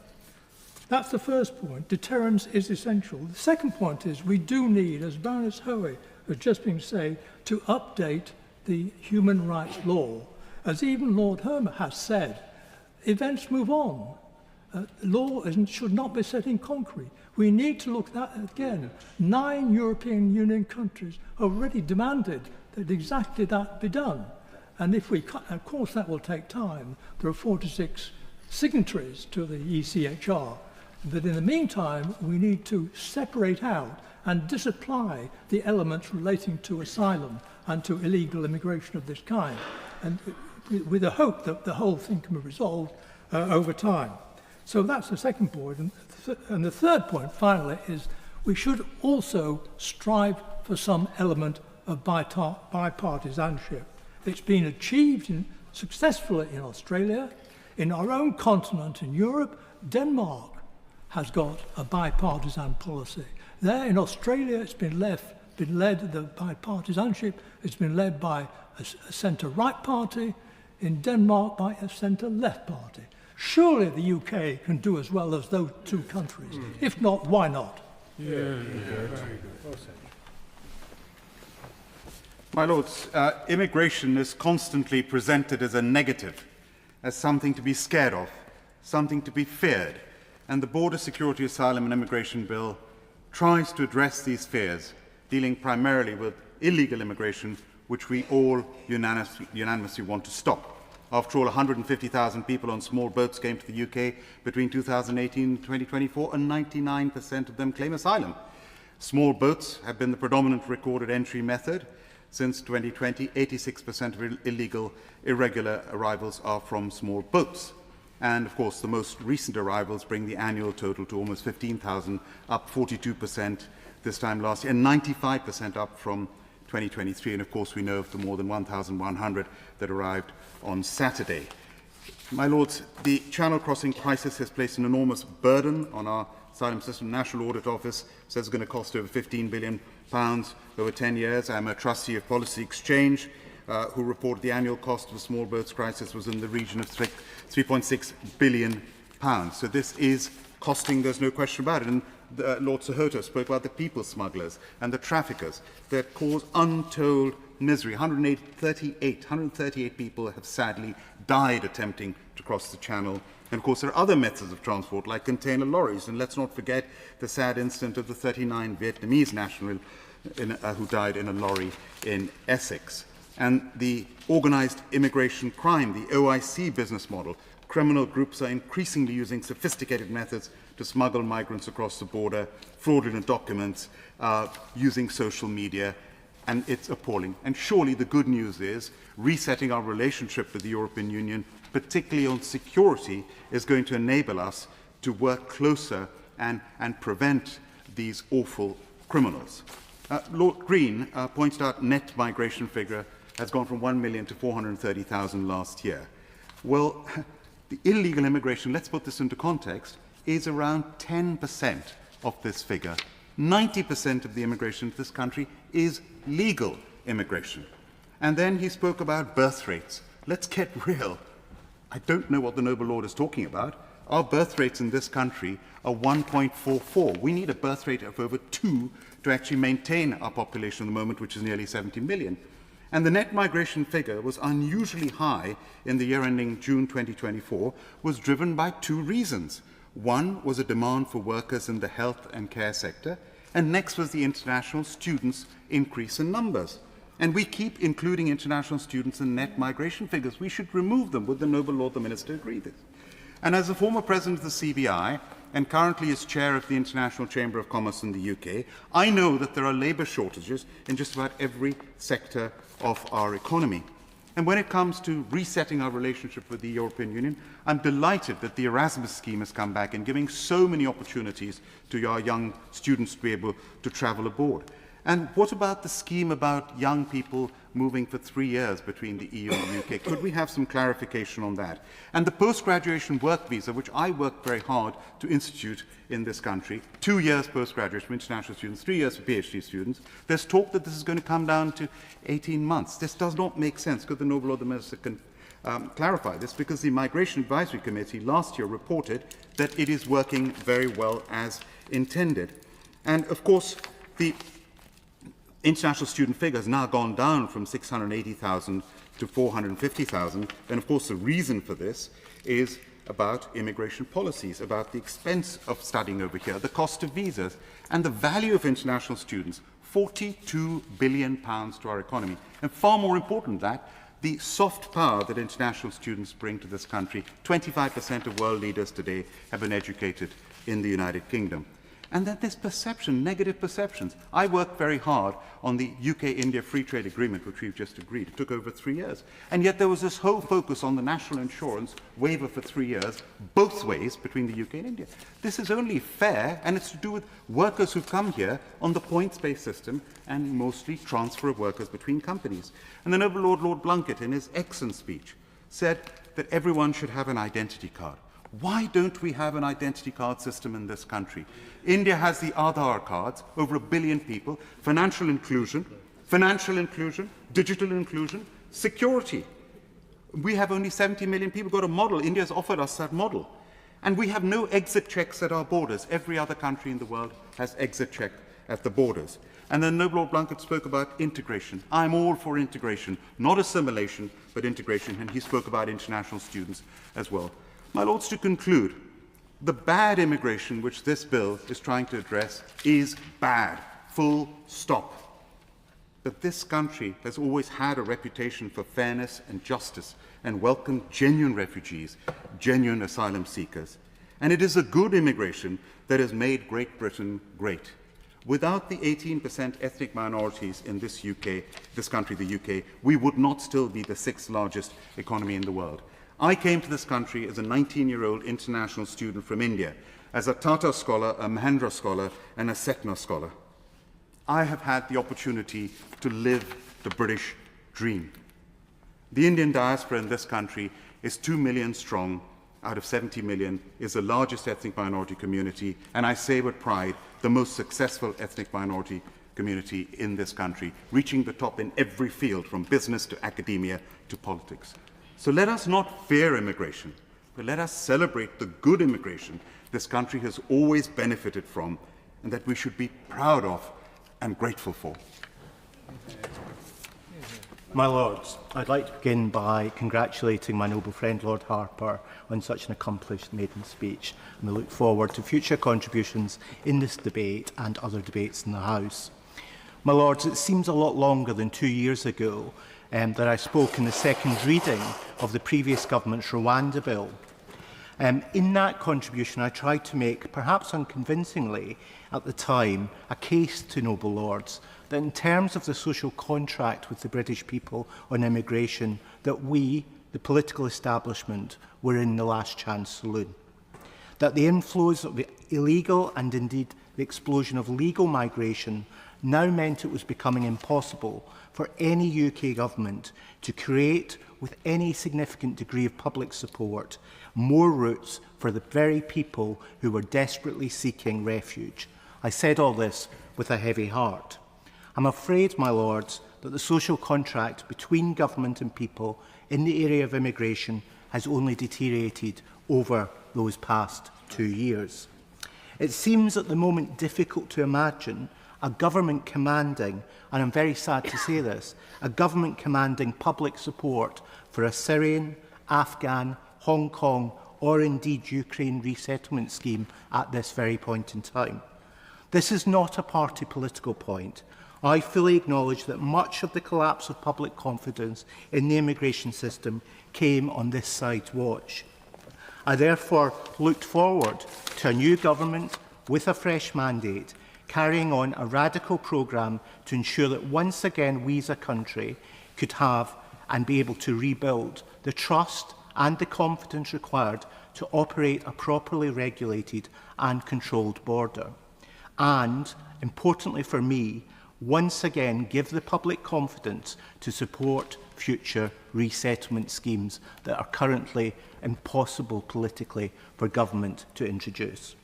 B: That's the first point. Deterrence is essential. The second point is we do need, as Baroness Hoey has just been saying, to update the human rights law. As even Lord Herman has said, events move on. Law should not be set in concrete. We need to look at that again. 9 European Union countries have already demanded that exactly that be done. And if we, of course, that will take time. There are 46 signatories to the ECHR. But in the meantime, we need to separate out and disapply the elements relating to asylum and to illegal immigration of this kind, and with the hope that the whole thing can be resolved over time. So that's the second point. And the third point, finally, is we should also strive for some element of bipartisanship. It's been achieved successfully in Australia. In our own continent, in Europe, Denmark has got a bipartisan policy. There in Australia, it's been led, the bipartisanship, it's been led by a centre-right party, in Denmark by a centre-left party. Surely the UK can do as well as those two countries. If not, why not?
F: Very good. Well said. My Lords, immigration is constantly presented as a negative, as something to be scared of, something to be feared. And the Border Security, Asylum and Immigration Bill tries to address these fears, dealing primarily with illegal immigration, which we all unanimously want to stop. After all, 150,000 people on small boats came to the UK between 2018 and 2024, and 99% of them claim asylum. Small boats have been the predominant recorded entry method. Since 2020, 86% of irregular arrivals are from small boats. And, of course, the most recent arrivals bring the annual total to almost 15,000, up 42% this time last year, and 95% up from 2023. And, of course, we know of the more than 1,100 that arrived on Saturday. My Lords, the Channel crossing crisis has placed an enormous burden on our asylum system. National Audit Office says it's going to cost over £15 billion over 10 years. I'm a trustee of Policy Exchange, who reported the annual cost of the small boats crisis was in the region of £3.6 billion. So this is costing, there's no question about it. And Lord Sohoto spoke about the people smugglers and the traffickers that cause untold misery. 138 people have sadly died attempting to cross the Channel. And of course, there are other methods of transport, like container lorries. And let's not forget the sad incident of the 39 Vietnamese nationals who died in a lorry in Essex. And the organised immigration crime, the OIC business model. Criminal groups are increasingly using sophisticated methods to smuggle migrants across the border, fraudulent documents, using social media, and it's appalling. And surely the good news is resetting our relationship with the European Union, particularly on security, is going to enable us to work closer and prevent these awful criminals. Lord Green pointed out net migration figure has gone from 1 million to 430,000 last year. Well, the illegal immigration, let's put this into context, is around 10% of this figure. 90% of the immigration to this country is legal immigration. And then he spoke about birth rates. Let's get real. I don't know what the Noble Lord is talking about. Our birth rates in this country are 1.44. We need a birth rate of over 2 to actually maintain our population at the moment, which is nearly 70 million. And the net migration figure was unusually high in the year ending June 2024, was driven by 2 reasons. One was a demand for workers in the health and care sector, and next was the international students' increase in numbers. And we keep including international students in net migration figures. We should remove them. Would the Noble Lord the Minister agree with this? And as a former president of the CBI, and currently as chair of the International Chamber of Commerce in the UK, I know that there are labour shortages in just about every sector of our economy. And when it comes to resetting our relationship with the European Union, I'm delighted that the Erasmus scheme has come back and giving so many opportunities to our young students to be able to travel abroad. And what about the scheme about young people moving for 3 years between the EU and the UK? Could we have some clarification on that? And the post-graduation work visa, which I worked very hard to institute in this country, 2 years post-graduation for international students, 3 years for PhD students, there's talk that this is going to come down to 18 months. This does not make sense. Could the Noble Lord the Minister clarify this? Because the Migration Advisory Committee last year reported that it is working very well as intended. And of course, the international student figure has now gone down from 680,000 to 450,000. And of course, the reason for this is about immigration policies, about the expense of studying over here, the cost of visas, and the value of international students, £42 billion to our economy. And far more important than that, the soft power that international students bring to this country. 25% of world leaders today have been educated in the United Kingdom. And then there's perception, negative perceptions. I worked very hard on the UK-India Free Trade Agreement, which we've just agreed. It took over 3 years. And yet there was this whole focus on the national insurance waiver for 3 years, both ways, between the UK and India. This is only fair, and it's to do with workers who've come here on the points-based system and mostly transfer of workers between companies. And the Noble Lord, Lord Blunkett, in his excellent speech, said that everyone should have an identity card. Why don't we have an identity card system in this country? India has the Aadhaar cards, over 1 billion people, financial inclusion, digital inclusion, security. We have only 70 million people got a model. India has offered us that model. And we have no exit checks at our borders. Every other country in the world has exit check at the borders. And then Noble Lord Blunkett spoke about integration. I'm all for integration, not assimilation, but integration. And he spoke about international students as well. My Lords, to conclude, the bad immigration which this bill is trying to address is bad, full stop. But this country has always had a reputation for fairness and justice and welcomed genuine refugees, genuine asylum seekers. And it is a good immigration that has made Great Britain great. Without the 18% ethnic minorities in this country, the UK, we would not still be the 6th largest economy in the world. I came to this country as a 19-year-old international student from India, as a Tata scholar, a Mahendra scholar, and a Setna scholar. I have had the opportunity to live the British dream. The Indian diaspora in this country is 2 million strong, out of 70 million, is the largest ethnic minority community, and I say with pride, the most successful ethnic minority community in this country, reaching the top in every field, from business to academia to politics. So let us not fear immigration, but let us celebrate the good immigration this country has always benefited from, and that we should be proud of and grateful for.
G: My Lords, I'd like to begin by congratulating my noble friend Lord Harper on such an accomplished maiden speech, and we look forward to future contributions in this debate and other debates in the House. My Lords, it seems a lot longer than 2 years ago that I spoke in the second reading of the previous government's Rwanda bill. In that contribution, I tried to make, perhaps unconvincingly at the time, a case to noble lords that in terms of the social contract with the British people on immigration, that we, the political establishment, were in the last chance saloon. That the inflows of the illegal and indeed the explosion of legal migration now meant it was becoming impossible for any UK government to create, with any significant degree of public support, more routes for the very people who were desperately seeking refuge. I said all this with a heavy heart. I'm afraid, my lords, that the social contract between government and people in the area of immigration has only deteriorated over those past 2 years. It seems at the moment difficult to imagine a government commanding, and I'm very sad to say this, a government commanding public support for a Syrian, Afghan, Hong Kong or indeed Ukraine resettlement scheme at this very point in time. This is not a party political point. I fully acknowledge that much of the collapse of public confidence in the immigration system came on this side's watch. I therefore looked forward to a new government with a fresh mandate, carrying on a radical programme to ensure that once again we as a country could have and be able to rebuild the trust and the confidence required to operate a properly regulated and controlled border. And, importantly for me, once again give the public confidence to support future resettlement schemes that are currently impossible politically for government to introduce.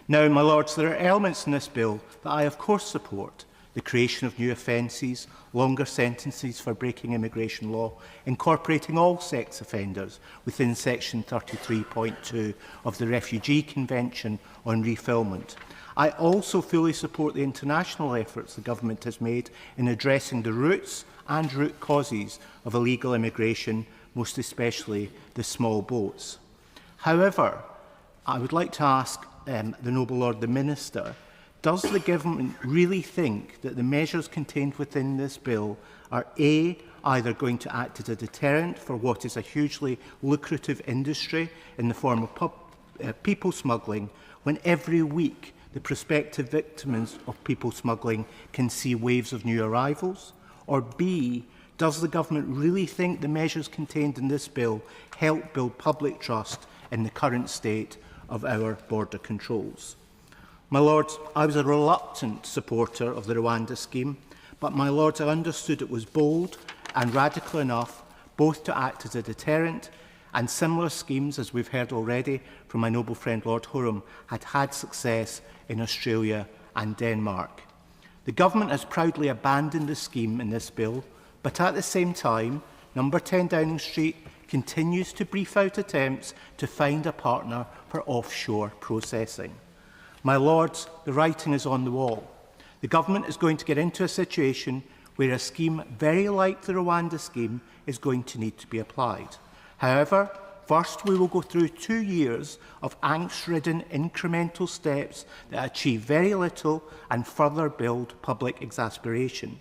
G: Now, my lords, there are elements in this bill that I of course support: the creation of new offences, longer sentences for breaking immigration law, incorporating all sex offenders within section 33.2 of the Refugee Convention on Refoulement. I also fully support the international efforts the government has made in addressing the roots and root causes of illegal immigration, most especially the small boats. However, I would like to ask the Noble Lord the Minister, does the government really think that the measures contained within this bill are A, either going to act as a deterrent for what is a hugely lucrative industry in the form of people smuggling, when every week the prospective victims of people smuggling can see waves of new arrivals? Or B, does the government really think the measures contained in this bill help build public trust in the current state of our border controls? My lords, I was a reluctant supporter of the Rwanda scheme, but my lords, I understood it was bold and radical enough both to act as a deterrent, and similar schemes, as we've heard already from my noble friend Lord Horam, had had success in Australia and Denmark. The government has proudly abandoned the scheme in this bill, but at the same time, Number 10 Downing Street continues to brief out attempts to find a partner for offshore processing. My lords, the writing is on the wall. The government is going to get into a situation where a scheme very like the Rwanda scheme is going to need to be applied. However, first we will go through 2 years of angst-ridden incremental steps that achieve very little and further build public exasperation.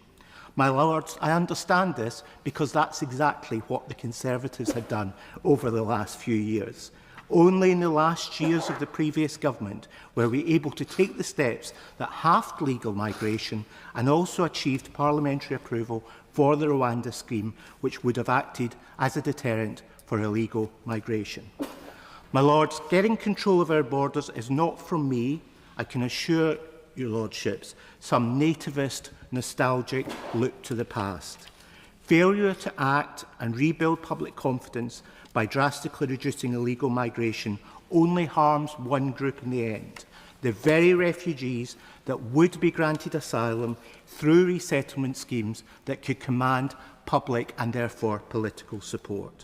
G: My lords, I understand this because that's exactly what the Conservatives had done over the last few years. Only in the last years of the previous government were we able to take the steps that halved legal migration and also achieved parliamentary approval for the Rwanda scheme, which would have acted as a deterrent for illegal migration. My lords, getting control of our borders is not from me, I can assure your lordships, some nativist, nostalgic look to the past. Failure to act and rebuild public confidence by drastically reducing illegal migration only harms one group in the end, the very refugees that would be granted asylum through resettlement schemes that could command public and therefore political support.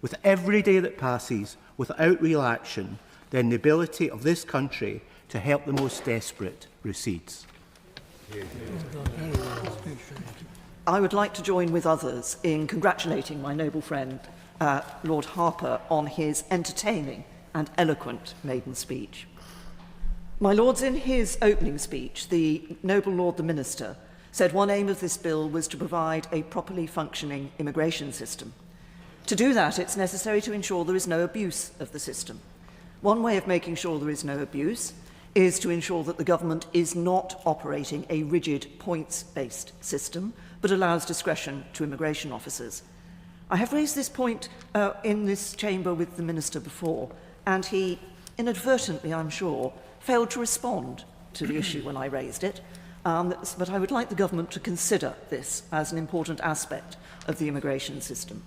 G: With every day that passes without real action, then the ability of this country to help the most desperate recedes.
H: I would like to join with others in congratulating my noble friend, Lord Harper, on his entertaining and eloquent maiden speech. My lords, in his opening speech, the noble Lord the Minister said one aim of this bill was to provide a properly functioning immigration system. To do that, it's necessary to ensure there is no abuse of the system. One way of making sure there is no abuse is to ensure that the government is not operating a rigid points-based system, but allows discretion to immigration officers. I have raised this point in this chamber with the Minister before, and he inadvertently, I'm sure, failed to respond to the issue when I raised it, but I would like the government to consider this as an important aspect of the immigration system.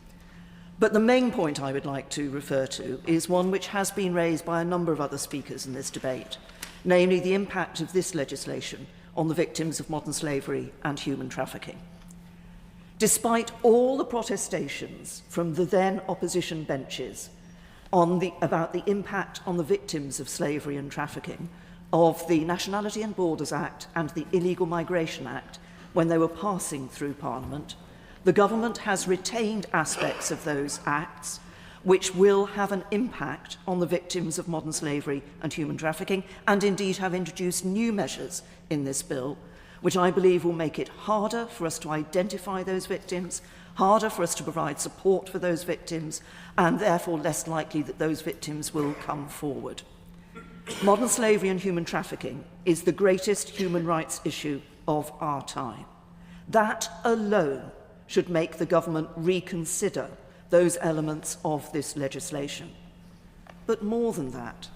H: But the main point I would like to refer to is one which has been raised by a number of other speakers in this debate, namely the impact of this legislation on the victims of modern slavery and human trafficking. Despite all the protestations from the then opposition benches about the impact on the victims of slavery and trafficking of the Nationality and Borders Act and the Illegal Migration Act when they were passing through Parliament, the government has retained aspects of those acts which will have an impact on the victims of modern slavery and human trafficking, and indeed have introduced new measures in this bill, which I believe will make it harder for us to identify those victims, harder for us to provide support for those victims, and therefore less likely that those victims will come forward. Modern slavery and human trafficking is the greatest human rights issue of our time. That alone should make the government reconsider those elements of this legislation. But more than that,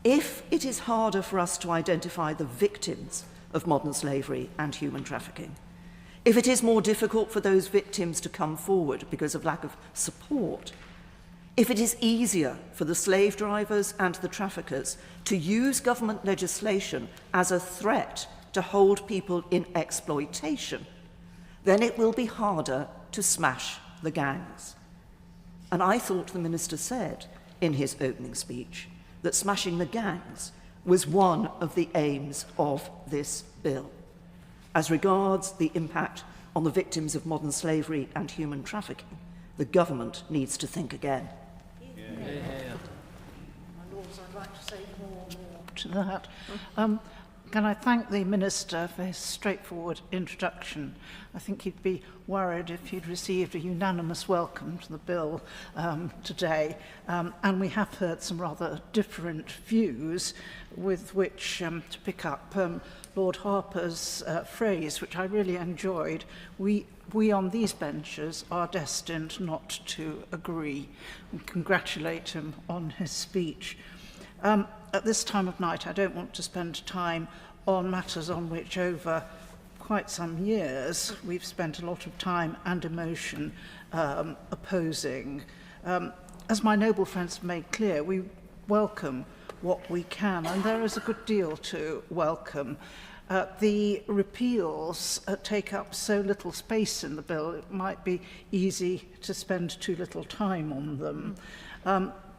H: if it is harder for us to identify the victims of modern slavery and human trafficking, if it is more difficult for those victims to come forward because of lack of support, if it is easier for the slave drivers and the traffickers to use government legislation as a threat to hold people in exploitation, then it will be harder to smash the gangs. And I thought the Minister said in his opening speech that smashing the gangs was one of the aims of this bill. As regards the impact on the victims of modern slavery and human trafficking, the government needs to think again.
T: My Lords, I'd like to say more to that. Can I thank the Minister for his straightforward introduction? I think he'd be worried if he'd received a unanimous welcome to the bill today. And we have heard some rather different views with which to pick up Lord Harper's phrase, which I really enjoyed. We on these benches are destined not to agree. We congratulate him on his speech. At this time of night, I don't want to spend time on matters on which over quite some years we've spent a lot of time and emotion opposing. As my noble friends have made clear, we welcome what we can, and there is a good deal to welcome. The repeals take up so little space in the bill, it might be easy to spend too little time on them.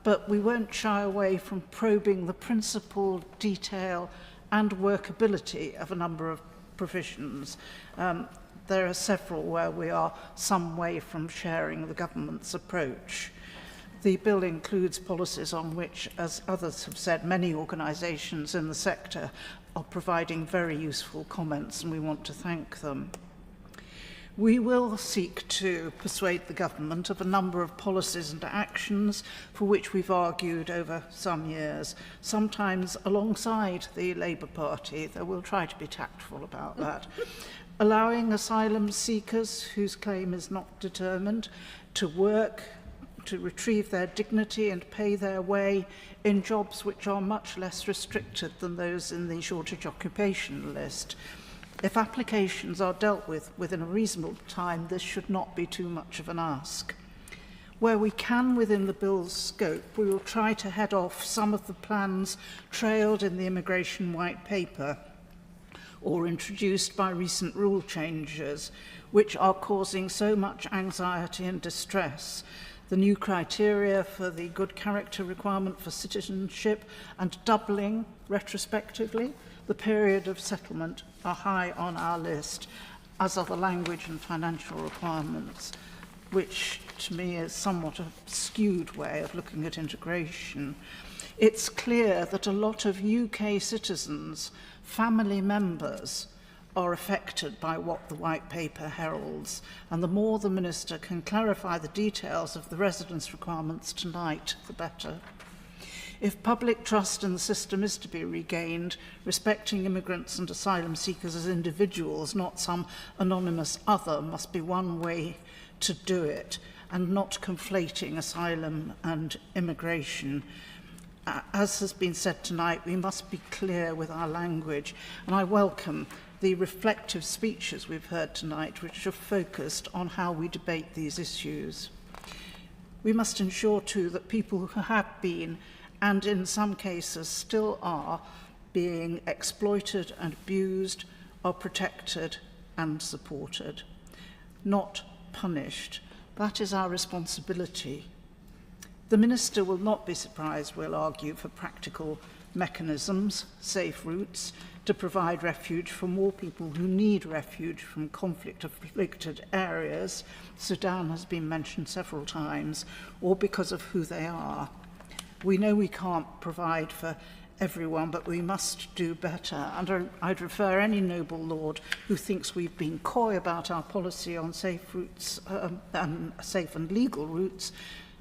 T: But we won't shy away from probing the principle, detail and workability of a number of provisions. There are several where we are some way from sharing the government's approach. The bill includes policies on which, as others have said, many organisations in the sector are providing very useful comments, and we want to thank them. We will seek to persuade the government of a number of policies and actions for which we've argued over some years, sometimes alongside the Labour Party, though we'll try to be tactful about that. Allowing asylum seekers whose claim is not determined to work, to retrieve their dignity and pay their way in jobs which are much less restricted than those in the shortage occupation list. If applications are dealt with within a reasonable time, this should not be too much of an ask. Where we can within the bill's scope, we will try to head off some of the plans trailed in the Immigration White Paper or introduced by recent rule changes, which are causing so much anxiety and distress. The new criteria for the good character requirement for citizenship and doubling retrospectively the period of settlement are high on our list, as are the language and financial requirements, which to me is somewhat a skewed way of looking at integration. It's clear that a lot of UK citizens, family members, are affected by what the White Paper heralds, and the more the Minister can clarify the details of the residence requirements tonight, the better. If public trust in the system is to be regained, respecting immigrants and asylum seekers as individuals, not some anonymous other, must be one way to do it, and not conflating asylum and immigration. As has been said tonight, we must be clear with our language, and I welcome the reflective speeches we've heard tonight, which are focused on how we debate these issues. We must ensure too that people who have been, and in some cases still are, being exploited and abused, are protected and supported, not punished. That is our responsibility. The Minister will not be surprised we'll argue for practical mechanisms, safe routes, to provide refuge for more people who need refuge from conflict-afflicted areas. Sudan has been mentioned several times, or because of who they are. We know we can't provide for everyone, but we must do better. And I'd refer any noble lord who thinks we've been coy about our policy on safe routes, safe and legal routes,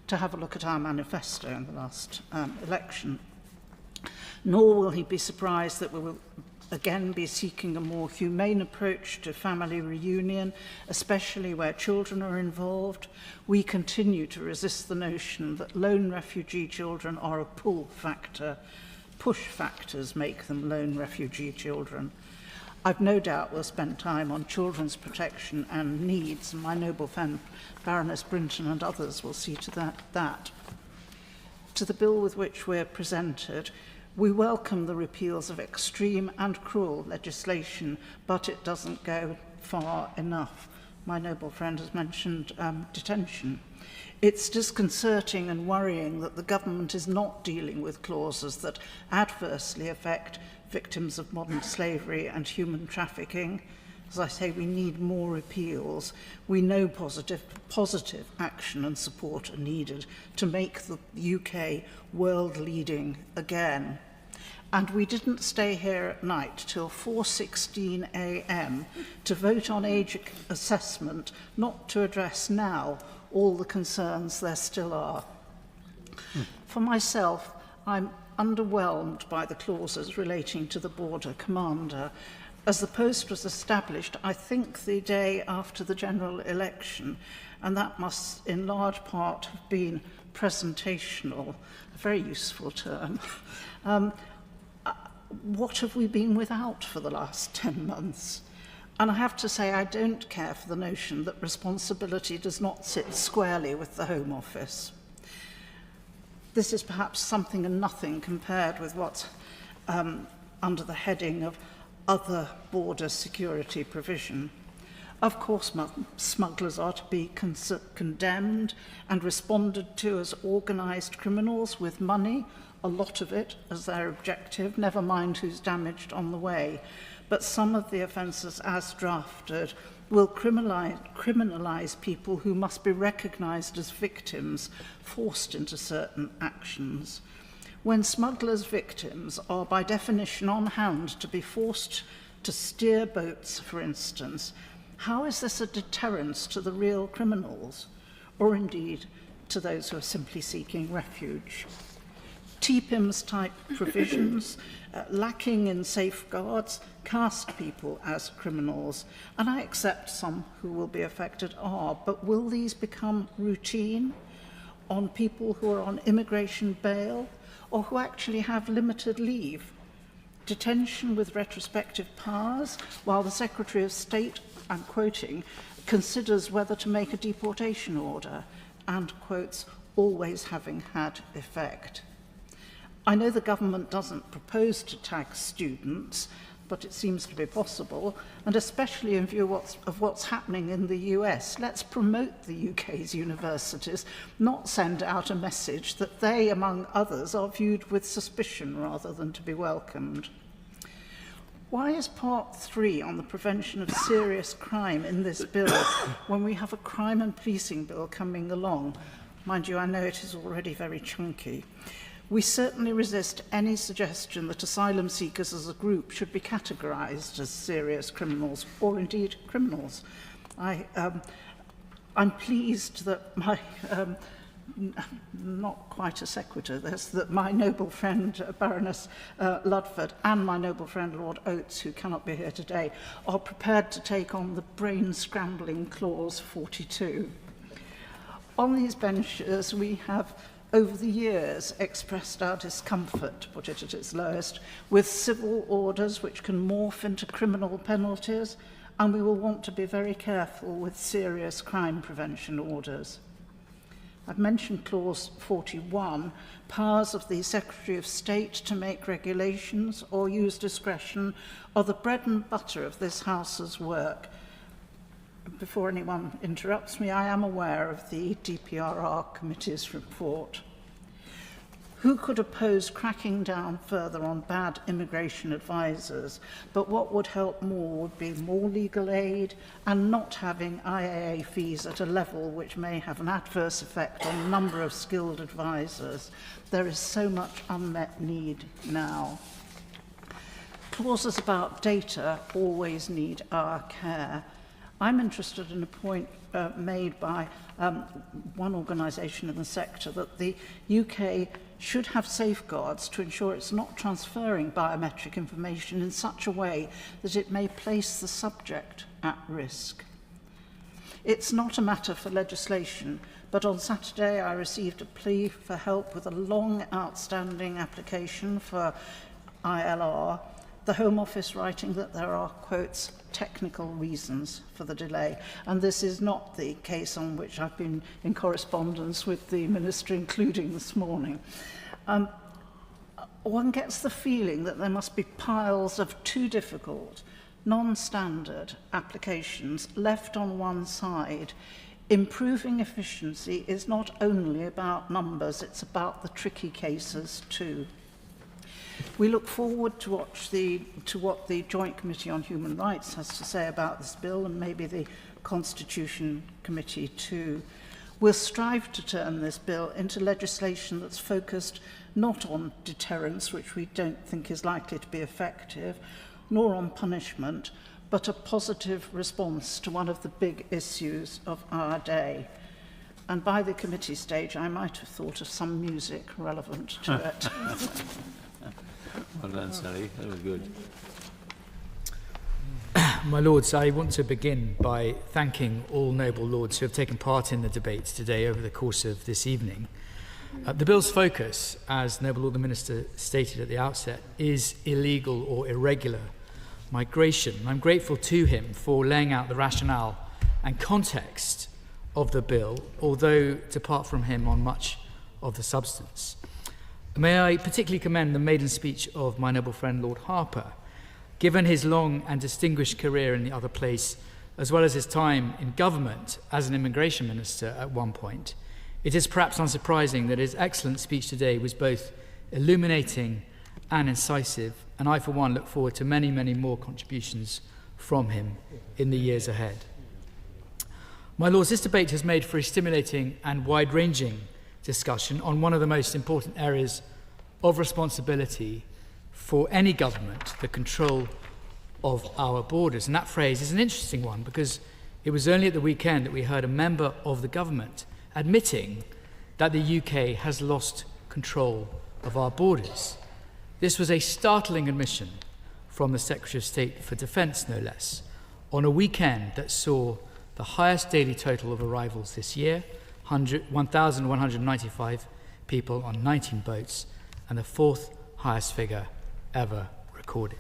T: to have a look at our manifesto in the last election. Nor will he be surprised that we will again be seeking a more humane approach to family reunion, especially where children are involved. We continue to resist the notion that lone refugee children are a pull factor. Push factors make them lone refugee children. I've no doubt we'll spend time on children's protection and needs, and my noble friend Baroness Brinton and others will see to that. To the bill with which we're presented, we welcome the repeals of extreme and cruel legislation, but it doesn't go far enough. My noble friend has mentioned detention. It's disconcerting and worrying that the government is not dealing with clauses that adversely affect victims of modern slavery and human trafficking. As I say, we need more repeals. We know positive action and support are needed to make the UK world-leading again. And we didn't stay here at night till 4:16 a.m. to vote on age assessment, not to address now all the concerns there still are. For myself, I'm underwhelmed by the clauses relating to the border commander. As the post was established, I think the day after the general election, and that must in large part have been presentational, a very useful term. What have we been without for the last 10 months? And I have to say, I don't care for the notion that responsibility does not sit squarely with the Home Office. This is perhaps something and nothing compared with what's under the heading of other border security provision. Of course, smugglers are to be condemned and responded to as organised criminals with money, a lot of it as their objective, never mind who's damaged on the way. But some of the offences as drafted will criminalise people who must be recognised as victims, forced into certain actions. When smugglers' victims are by definition on hand to be forced to steer boats, for instance, how is this a deterrence to the real criminals, or indeed to those who are simply seeking refuge? TPIMS-type provisions, lacking in safeguards, cast people as criminals, and I accept some who will be affected are, but will these become routine on people who are on immigration bail or who actually have limited leave? Detention with retrospective powers, while the Secretary of State, I'm quoting, considers whether to make a deportation order, and quotes, always having had effect. I know the government doesn't propose to tag students, but it seems to be possible, and especially in view of what's happening in the US, let's promote the UK's universities, not send out a message that they, among others, are viewed with suspicion rather than to be welcomed. Why is Part 3 on the prevention of serious crime in this bill when we have a crime and policing bill coming along? Mind you, I know it is already very chunky. We certainly resist any suggestion that asylum seekers as a group should be categorised as serious criminals, or indeed criminals. I'm pleased that my, not quite a sequitur this, that my noble friend Baroness Ludford and my noble friend Lord Oates, who cannot be here today, are prepared to take on the brain-scrambling clause 42. On these benches we have over the years expressed our discomfort, to put it at its lowest, with civil orders which can morph into criminal penalties, and we will want to be very careful with serious crime prevention orders. I've mentioned clause 41, powers of the Secretary of State to make regulations or use discretion are the bread and butter of this House's work. Before anyone interrupts me, I am aware of the DPRR committee's report. Who could oppose cracking down further on bad immigration advisors? But what would help more would be more legal aid and not having IAA fees at a level which may have an adverse effect on the number of skilled advisors. There is so much unmet need now. Clauses about data always need our care. I'm interested in a point made by one organisation in the sector that the UK should have safeguards to ensure it's not transferring biometric information in such a way that it may place the subject at risk. It's not a matter for legislation, but on Saturday I received a plea for help with a long outstanding application for ILR, the Home Office writing that there are, quotes, technical reasons for the delay. And this is not the case on which I've been in correspondence with the Minister, including this morning. One gets the feeling that there must be piles of too difficult, non-standard applications left on one side. Improving efficiency is not only about numbers, it's about the tricky cases too. We look forward to what the Joint Committee on Human Rights has to say about this bill, and maybe the Constitution Committee too. We'll strive to turn this bill into legislation that's focused not on deterrence, which we don't think is likely to be effective, nor on punishment, but a positive response to one of the big issues of our day. And by the committee stage, I might have thought of some music relevant to it.
I: Well done, Sally. That was good.
U: My Lords, I want to begin by thanking all noble lords who have taken part in the debate today over the course of this evening. The bill's focus, as Noble Lord the Minister stated at the outset, is illegal or irregular migration. I'm grateful to him for laying out the rationale and context of the bill, although depart from him on much of the substance. May I particularly commend the maiden speech of my noble friend Lord Harper. Given his long and distinguished career in the other place, as well as his time in government as an immigration minister at one point, it is perhaps unsurprising that his excellent speech today was both illuminating and incisive, and I for one look forward to many, many more contributions from him in the years ahead. My Lords, this debate has made for a stimulating and wide-ranging discussion on one of the most important areas of responsibility for any government, the control of our borders. And that phrase is an interesting one because it was only at the weekend that we heard a member of the government admitting that the UK has lost control of our borders. This was a startling admission from the Secretary of State for Defence, no less, on a weekend that saw the highest daily total of arrivals this year, 1,195 people on 19 boats, and the fourth highest figure ever recorded.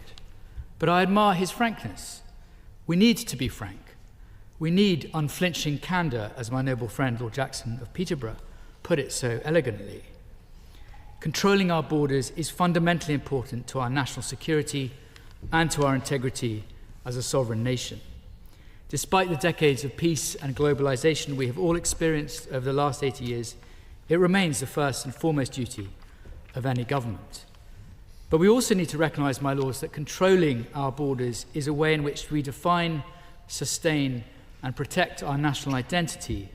U: But I admire his frankness. We need to be frank. We need unflinching candour, as my noble friend Lord Jackson of Peterborough put it so elegantly. Controlling our borders is fundamentally important to our national security and to our integrity as a sovereign nation. Despite the decades of peace and globalisation we have all experienced over the last 80 years, it remains the first and foremost duty of any government. But we also need to recognise, my Lords, that controlling our borders is a way in which we define, sustain and protect our national identity,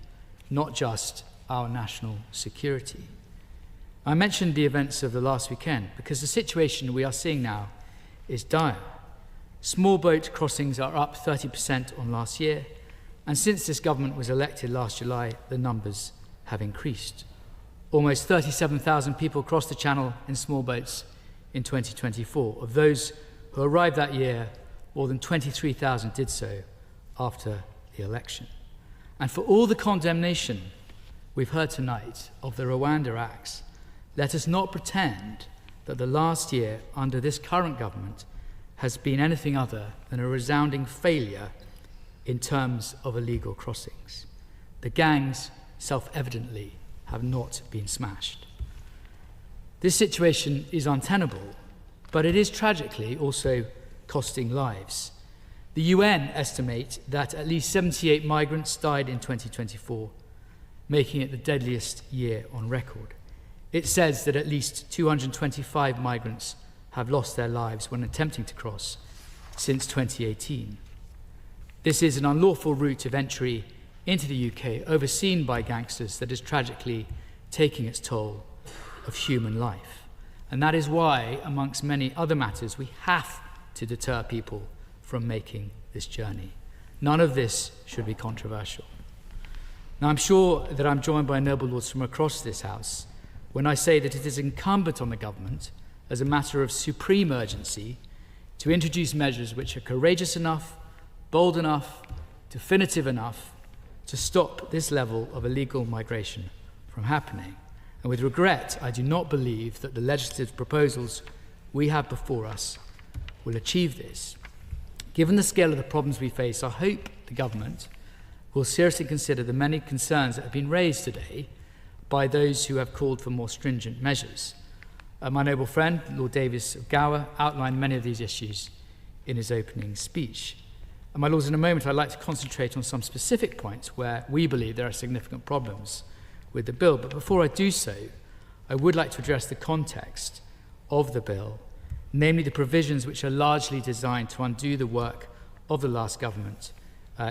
U: not just our national security. I mentioned the events of the last weekend because the situation we are seeing now is dire. Small boat crossings are up 30% on last year, and since this government was elected last July, the numbers have increased. Almost 37,000 people crossed the Channel in small boats in 2024. Of those who arrived that year, more than 23,000 did so after the election. And for all the condemnation we've heard tonight of the Rwanda acts, let us not pretend that the last year under this current government has been anything other than a resounding failure in terms of illegal crossings. The gangs, self-evidently, have not been smashed. This situation is untenable, but it is tragically also costing lives. The UN estimate that at least 78 migrants died in 2024, making it the deadliest year on record. It says that at least 225 migrants have lost their lives when attempting to cross since 2018. This is an unlawful route of entry into the UK, overseen by gangsters, that is tragically taking its toll of human life. And that is why, amongst many other matters, we have to deter people from making this journey. None of this should be controversial. Now, I'm sure that I'm joined by noble lords from across this House when I say that it is incumbent on the government, as a matter of supreme urgency, to introduce measures which are courageous enough, bold enough, definitive enough to stop this level of illegal migration from happening. And with regret, I do not believe that the legislative proposals we have before us will achieve this. Given the scale of the problems we face, I hope the government will seriously consider the many concerns that have been raised today by those who have called for more stringent measures. My noble friend, Lord Davis of Gower, outlined many of these issues in his opening speech. And my lords, in a moment, I'd like to concentrate on some specific points where we believe there are significant problems with the bill. But before I do so, I would like to address the context of the bill, namely the provisions which are largely designed to undo the work of the last government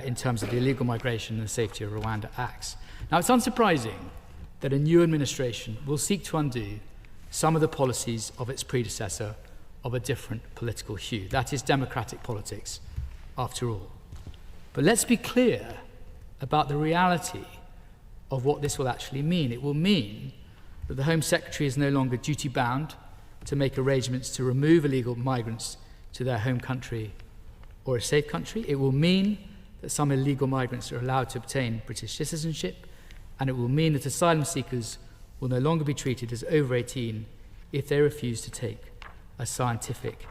U: in terms of the Illegal Migration and the Safety of Rwanda Acts. Now, it's unsurprising that a new administration will seek to undo some of the policies of its predecessor of a different political hue. That is democratic politics, after all. But let's be clear about the reality of what this will actually mean. It will mean that the Home Secretary is no longer duty-bound to make arrangements to remove illegal migrants to their home country or a safe country. It will mean that some illegal migrants are allowed to obtain British citizenship, and it will mean that asylum seekers will no longer be treated as over 18 if they refuse to take a scientific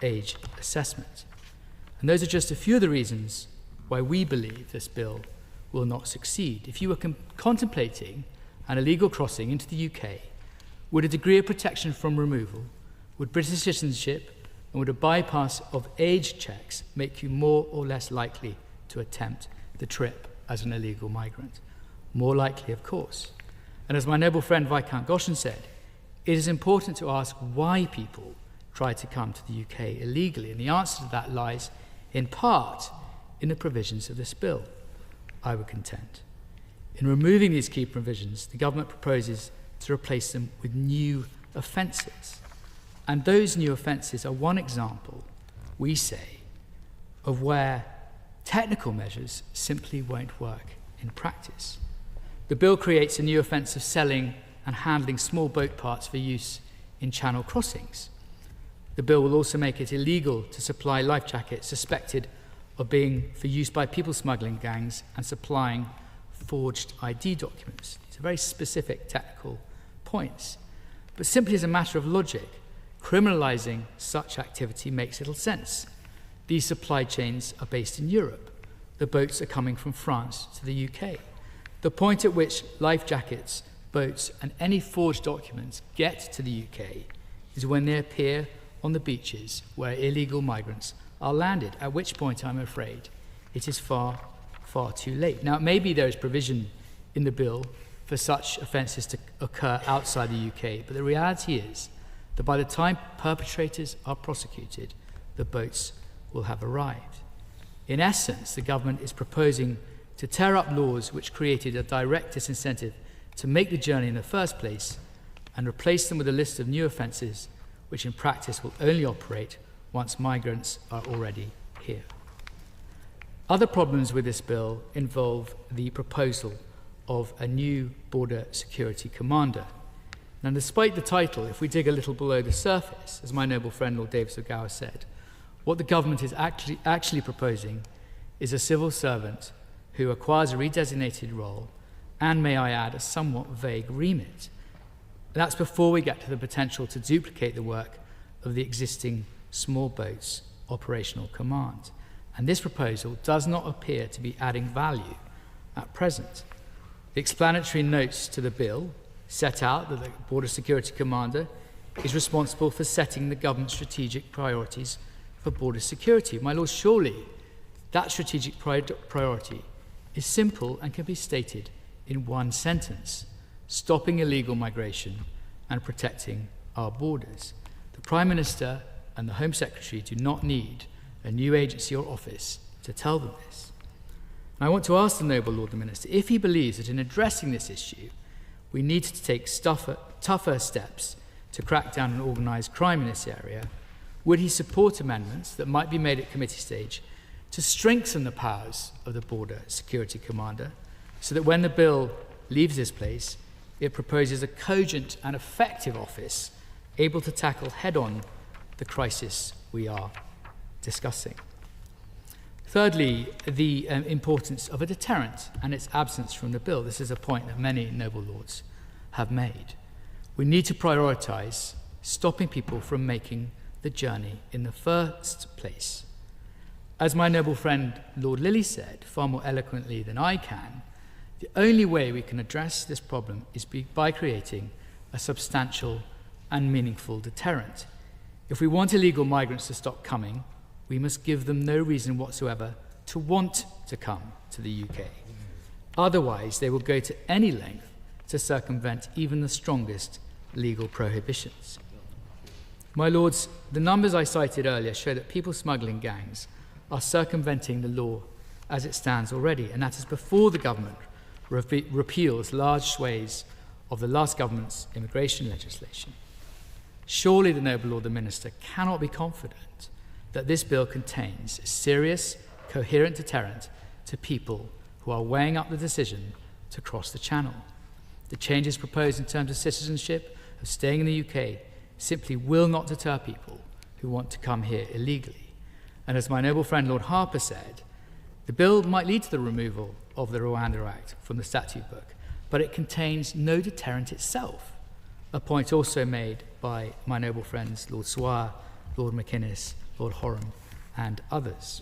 U: age assessment. And those are just a few of the reasons why we believe this bill will not succeed. If you were contemplating an illegal crossing into the UK, would a degree of protection from removal, would British citizenship, and would a bypass of age checks make you more or less likely to attempt the trip as an illegal migrant? More likely, of course. And as my noble friend Viscount Goshen said, it is important to ask why people try to come to the UK illegally, and the answer to that lies in part in the provisions of this bill, I would contend. In removing these key provisions, the government proposes to replace them with new offences. And those new offences are one example, we say, of where technical measures simply won't work in practice. The bill creates a new offence of selling and handling small boat parts for use in channel crossings. The bill will also make it illegal to supply life jackets suspected of being for use by people smuggling gangs and supplying forged ID documents. These are very specific technical points. But simply as a matter of logic, criminalising such activity makes little sense. These supply chains are based in Europe. The boats are coming from France to the UK. The point at which life jackets, boats, and any forged documents get to the UK is when they appear on the beaches where illegal migrants are landed, at which point, I'm afraid, it is far, far too late. Now, maybe there is provision in the bill for such offences to occur outside the UK, but the reality is that by the time perpetrators are prosecuted, the boats will have arrived. In essence, the government is proposing to tear up laws which created a direct disincentive to make the journey in the first place and replace them with a list of new offences which in practice will only operate once migrants are already here. Other problems with this bill involve the proposal of a new border security commander. Now, despite the title, if we dig a little below the surface, as my noble friend Lord Davis of Gower said, what the government is actually proposing is a civil servant who acquires a redesignated role and, may I add, a somewhat vague remit. That's before we get to the potential to duplicate the work of the existing small boats operational command. And this proposal does not appear to be adding value at present. The explanatory notes to the bill set out that the Border Security Commander is responsible for setting the government's strategic priorities for border security. My lord, surely that strategic priority is simple and can be stated in one sentence: stopping illegal migration and protecting our borders. The Prime Minister and the Home Secretary do not need a new agency or office to tell them this. And I want to ask the Noble Lord the Minister if he believes that in addressing this issue, we need to take tougher steps to crack down on organised crime in this area. Would he support amendments that might be made at committee stage to strengthen the powers of the Border Security Commander so that when the bill leaves this place, it proposes a cogent and effective office able to tackle head-on the crisis we are discussing? Thirdly, the importance of a deterrent and its absence from the bill. This is a point that many noble lords have made. We need to prioritise stopping people from making the journey in the first place. As my noble friend Lord Lilly said, far more eloquently than I can, the only way we can address this problem is by creating a substantial and meaningful deterrent. If we want illegal migrants to stop coming, we must give them no reason whatsoever to want to come to the UK. Otherwise, they will go to any length to circumvent even the strongest legal prohibitions. My lords, the numbers I cited earlier show that people smuggling gangs are circumventing the law as it stands already, and that is before the government repeals large swathes of the last government's immigration legislation. Surely the noble Lord the Minister cannot be confident that this bill contains a serious, coherent deterrent to people who are weighing up the decision to cross the Channel. The changes proposed in terms of citizenship, of staying in the UK, simply will not deter people who want to come here illegally. And as my noble friend Lord Harper said, the bill might lead to the removal of the Rwanda Act from the statute book, but it contains no deterrent itself, a point also made by my noble friends Lord Swire, Lord McInnes, Lord Horam, and others.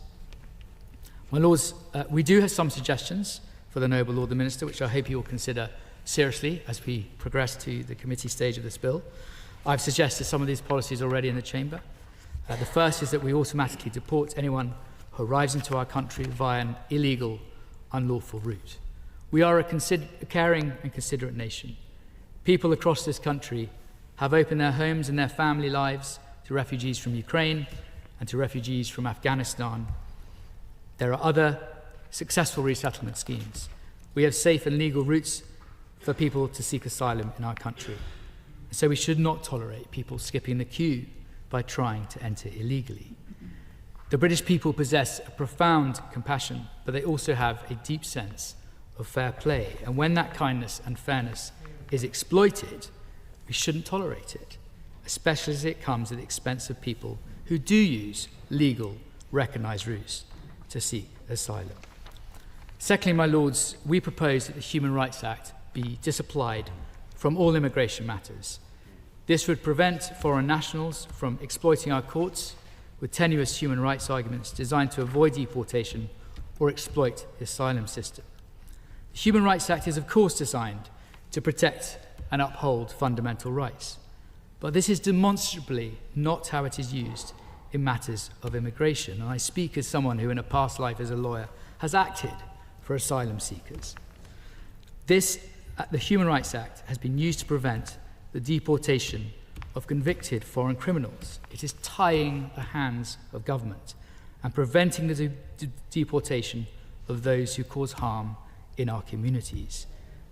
U: My lords, we do have some suggestions for the noble Lord the Minister, which I hope you will consider seriously as we progress to the committee stage of this bill. I've suggested some of these policies already in the Chamber. The first is that we automatically deport anyone who arrives into our country via an illegal, unlawful route. We are a caring and considerate nation. People across this country have opened their homes and their family lives to refugees from Ukraine and to refugees from Afghanistan. There are other successful resettlement schemes. We have safe and legal routes for people to seek asylum in our country. So we should not tolerate people skipping the queue by trying to enter illegally. The British people possess a profound compassion, but they also have a deep sense of fair play. And when that kindness and fairness is exploited, we shouldn't tolerate it, especially as it comes at the expense of people who do use legal, recognised routes to seek asylum. Secondly, my lords, we propose that the Human Rights Act be disapplied from all immigration matters. This would prevent foreign nationals from exploiting our courts with tenuous human rights arguments designed to avoid deportation or exploit the asylum system. The Human Rights Act is, of course, designed to protect and uphold fundamental rights, but this is demonstrably not how it is used in matters of immigration. And I speak as someone who, in a past life as a lawyer, has acted for asylum seekers. The Human Rights Act has been used to prevent the deportation of convicted foreign criminals. It is tying the hands of government and preventing the deportation of those who cause harm in our communities.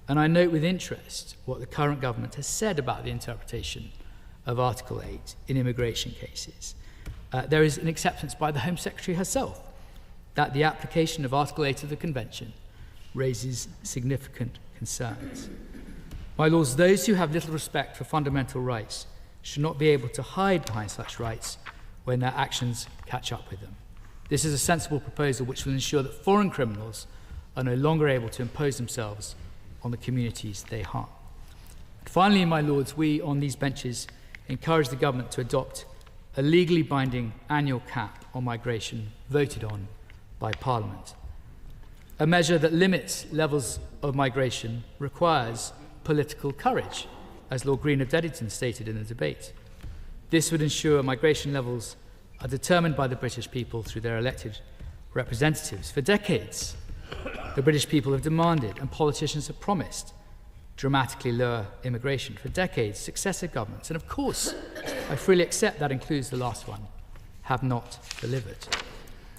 U: And I note with interest what the current government has said about the interpretation of Article 8 in immigration cases. There is an acceptance by the Home Secretary herself that the application of Article 8 of the Convention raises significant concerns. My lords, those who have little respect for fundamental rights should not be able to hide behind such rights when their actions catch up with them. This is a sensible proposal which will ensure that foreign criminals are no longer able to impose themselves on the communities they harm. Finally, my lords, we on these benches encourage the government to adopt a legally binding annual cap on migration voted on by Parliament. A measure that limits levels of migration requires political courage, as Lord Green of Dedington stated in the debate. This would ensure migration levels are determined by the British people through their elected representatives. For decades, the British people have demanded and politicians have promised dramatically lower immigration. For decades, successive governments, and of course, I freely accept that includes the last one, have not delivered.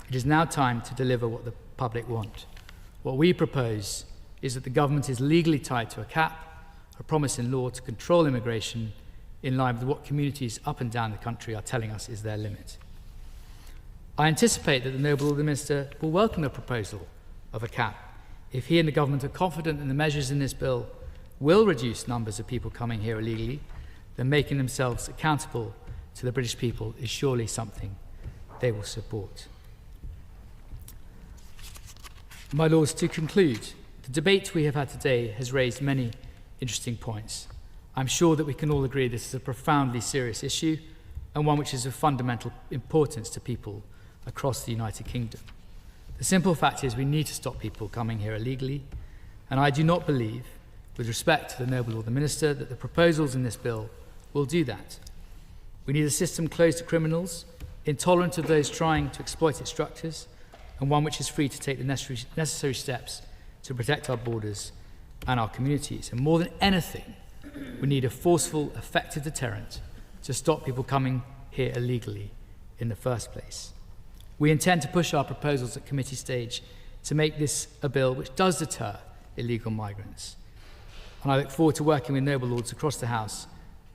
U: It is now time to deliver what the public want. What we propose is that the government is legally tied to a cap, a promise in law to control immigration in line with what communities up and down the country are telling us is their limit. I anticipate that the Noble Lord Minister will welcome the proposal of a cap if he and the government are confident that the measures in this bill will reduce numbers of people coming here illegally, then making themselves accountable to the British people is surely something they will support. My Lords, to conclude, the debate we have had today has raised many interesting points. I'm sure that we can all agree this is a profoundly serious issue and one which is of fundamental importance to people across the United Kingdom. The simple fact is we need to stop people coming here illegally, and I do not believe, with respect to the Noble Lord the Minister, that the proposals in this bill will do that. We need a system closed to criminals, intolerant of those trying to exploit its structures, and one which is free to take the necessary steps to protect our borders and our communities. And more than anything, we need a forceful, effective deterrent to stop people coming here illegally in the first place. We intend to push our proposals at committee stage to make this a bill which does deter illegal migrants. And I look forward to working with Noble Lords across the House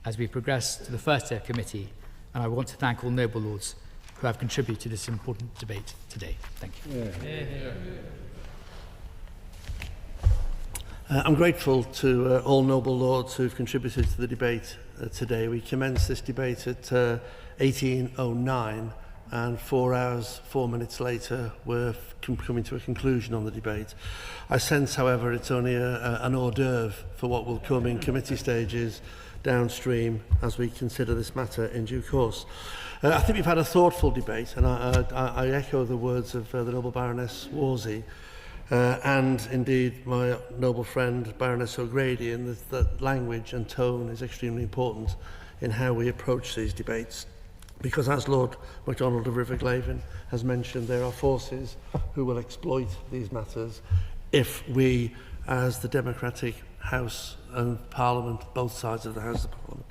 U: as we progress to the first day of committee, and I want to thank all Noble Lords who have contributed to this important debate today. Thank you.
M: I'm grateful to all Noble Lords who've contributed to the debate today. We commenced this debate at 18:09, and 4 hours, 4 minutes later, we're coming to a conclusion on the debate. I sense, however, it's only an hors d'oeuvre for what will come in committee stages downstream as we consider this matter in due course. I think we've had a thoughtful debate, and I echo the words of the Noble Baroness Wolsey, and indeed my noble friend Baroness O'Grady, in that language and tone is extremely important in how we approach these debates. Because as Lord MacDonald of Riverglaven has mentioned, there are forces who will exploit these matters if we, as the democratic House and Parliament, both sides of the House of Parliament,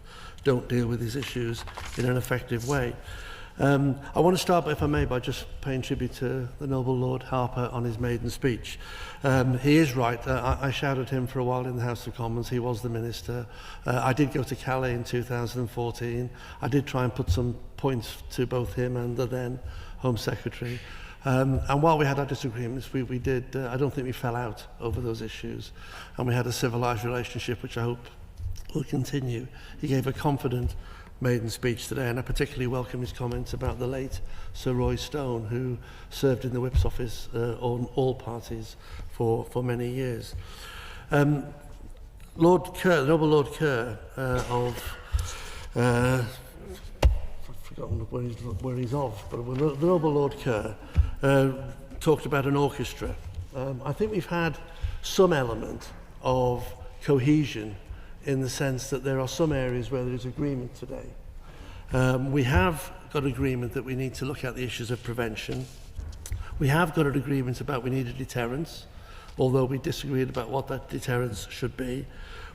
M: don't deal with these issues in an effective way. I want to start, if I may, by just paying tribute to the Noble Lord Harper on his maiden speech. He is right. I shadowed him for a while in the House of Commons. He was the Minister. I did go to Calais in 2014. I did try and put some points to both him and the then Home Secretary. And while we had our disagreements, we did, I don't think we fell out over those issues. And we had a civilised relationship, which I hope will continue. He gave a confident maiden speech today, and I particularly welcome his comments about the late Sir Roy Stone, who served in the Whip's office on all parties for many years. Lord Kerr, Noble Lord Kerr I've forgotten where he's of, but the Noble Lord Kerr talked about an orchestra. I think we've had some element of cohesion in the sense that there are some areas where there is agreement today. We have got agreement that we need to look at the issues of prevention. We have got an agreement about we need a deterrence, although we disagreed about what that deterrence should be.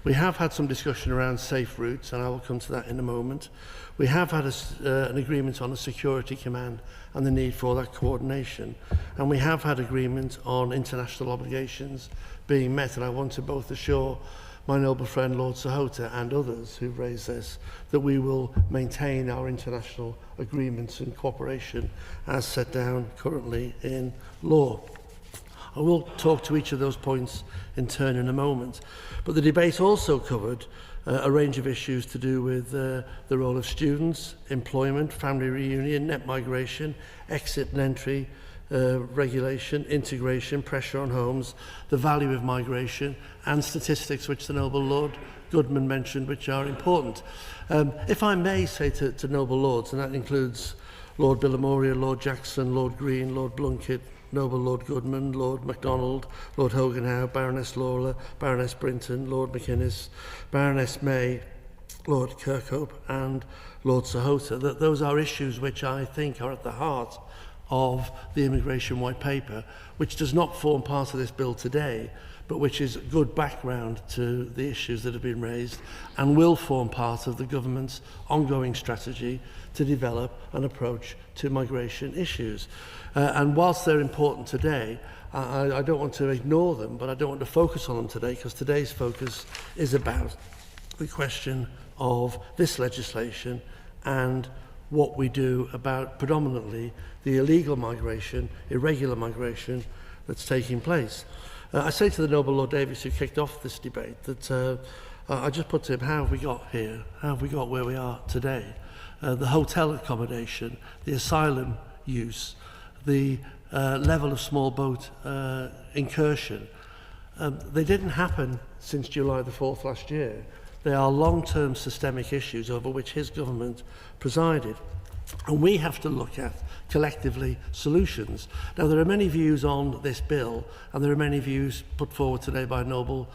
M: We have had some discussion around safe routes, and I will come to that in a moment. We have had an agreement on a security command and the need for that coordination. And we have had agreement on international obligations being met, and I want to both assure my noble friend Lord Sahota and others who've raised this, that we will maintain our international agreements and cooperation as set down currently in law. I will talk to each of those points in turn in a moment. But the debate also covered a range of issues to do with the role of students, employment, family reunion, net migration, exit and entry, regulation, integration, pressure on homes, the value of migration, and statistics which the Noble Lord Goodman mentioned, which are important. If I may say to Noble Lords, and that includes Lord Billamoria, Lord Jackson, Lord Green, Lord Blunkett, Noble Lord Goodman, Lord MacDonald, Lord Hoganhow, Baroness Lawler, Baroness Brinton, Lord McInnes, Baroness May, Lord Kirkhope, and Lord Sahota, that those are issues which I think are at the heart of the Immigration White Paper, which does not form part of this bill today, but which is good background to the issues that have been raised and will form part of the government's ongoing strategy to develop an approach to migration issues. And whilst they're important today, I don't want to ignore them, but I don't want to focus on them today, because today's focus is about the question of this legislation and what we do about predominantly the illegal migration, irregular migration that's taking place. I say to the Noble Lord Davies, who kicked off this debate, that I just put to him, how have we got here? How have we got where we are today? The hotel accommodation, the asylum use, the level of small boat incursion, they didn't happen since July the 4th last year. They are long-term systemic issues over which his government presided. And we have to look at, collectively, solutions. Now, there are many views on this bill, and there are many views put forward today by noble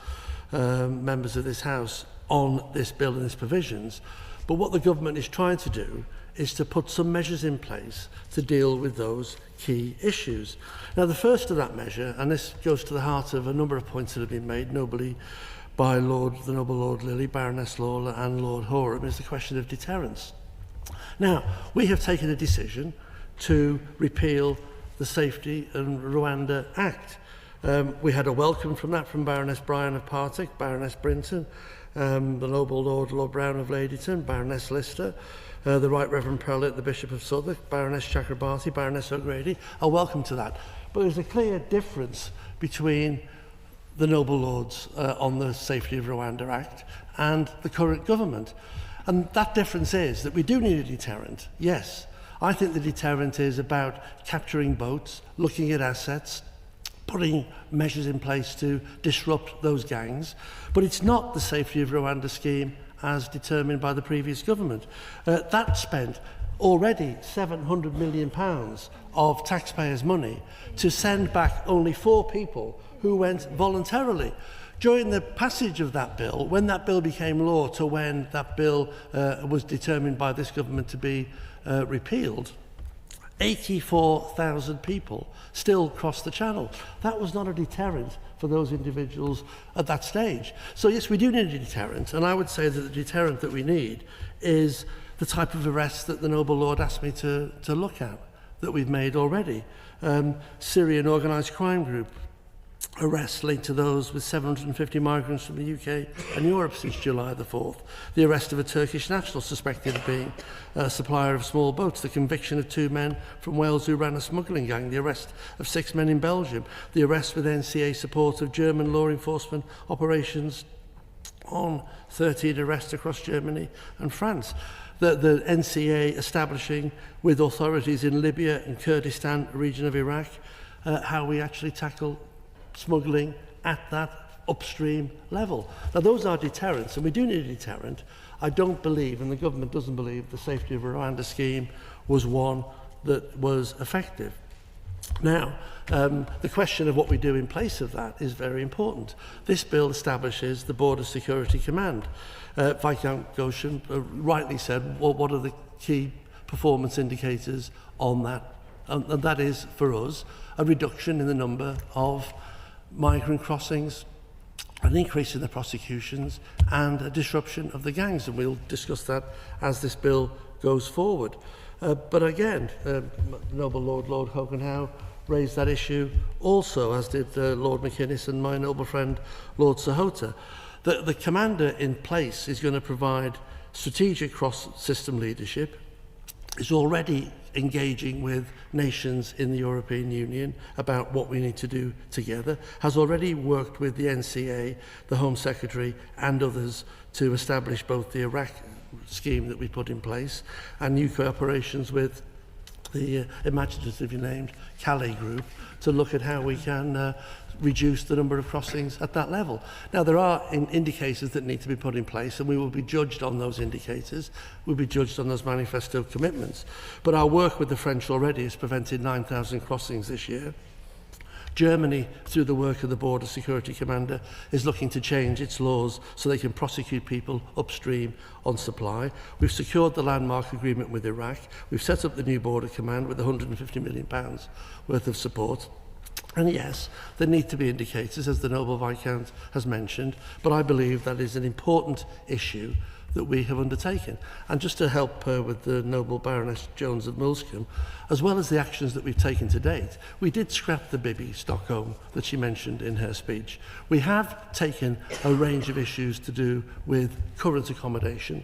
M: members of this House on this bill and its provisions. But what the government is trying to do is to put some measures in place to deal with those key issues. Now, the first of that measure, and this goes to the heart of a number of points that have been made nobly by the Noble Lord Lilly, Baroness Lawler and Lord Horam, is the question of deterrence. Now, we have taken a decision to repeal the Safety and Rwanda Act. We had a welcome from that from Baroness Bryan of Partick, Baroness Brinton, the Noble Lord Brown of Ladyton, Baroness Lister, the Right Reverend Prelate, the Bishop of Southwark, Baroness Chakrabarty, Baroness O'Grady. A welcome to that. But there's a clear difference between the Noble Lords on the Safety of Rwanda Act and the current government. And that difference is that we do need a deterrent, yes. I think the deterrent is about capturing boats, looking at assets, putting measures in place to disrupt those gangs. But it's not the Safety of Rwanda scheme as determined by the previous government. That spent already £700 million of taxpayers' money to send back only 4 people who went voluntarily. During the passage of that bill, when that bill became law to when that bill was determined by this government to be repealed, 84,000 people still crossed the channel. That was not a deterrent for those individuals at that stage. So yes, we do need a deterrent, and I would say that the deterrent that we need is the type of arrest that the Noble Lord asked me to look at, that we've made already. Syrian organised crime group arrests linked to those with 750 migrants from the UK and Europe since July the 4th. The arrest of a Turkish national suspected of being a supplier of small boats. The conviction of 2 men from Wales who ran a smuggling gang. The arrest of 6 men in Belgium. The arrest with NCA support of German law enforcement operations on 13 arrests across Germany and France. The NCA establishing with authorities in Libya and Kurdistan region of Iraq how we actually tackle smuggling at that upstream level. Now, those are deterrents, and we do need a deterrent. I don't believe, and the government doesn't believe, the Safety of Rwanda scheme was one that was effective. Now, the question of what we do in place of that is very important. This bill establishes the Border Security Command. Viscount Goshen rightly said, well, what are the key performance indicators on that? And that is, for us, a reduction in the number of migrant crossings, an increase in the prosecutions, and a disruption of the gangs. And we'll discuss that as this bill goes forward. But again, Noble Lord Hogan Howe raised that issue also, as did Lord McInnes and my noble friend Lord Sahota. The commander in place is going to provide strategic cross-system leadership, is already engaging with nations in the European Union about what we need to do together, has already worked with the NCA, the Home Secretary and others to establish both the Iraq scheme that we put in place and new cooperations with the imaginatively named Calais group to look at how we can reduce the number of crossings at that level. Now, there are indicators that need to be put in place, and we will be judged on those indicators. We'll be judged on those manifesto commitments. But our work with the French already has prevented 9,000 crossings this year. Germany, through the work of the Border Security Commander, is looking to change its laws so they can prosecute people upstream on supply. We've secured the landmark agreement with Iraq. We've set up the new Border Command with £150 million worth of support. And yes, there need to be indicators, as the Noble Viscount has mentioned, but I believe that is an important issue that we have undertaken. And just to help with the Noble Baroness Jones of Milscombe, as well as the actions that we've taken to date, we did scrap the Bibby Stockholm that she mentioned in her speech. We have taken a range of issues to do with current accommodation.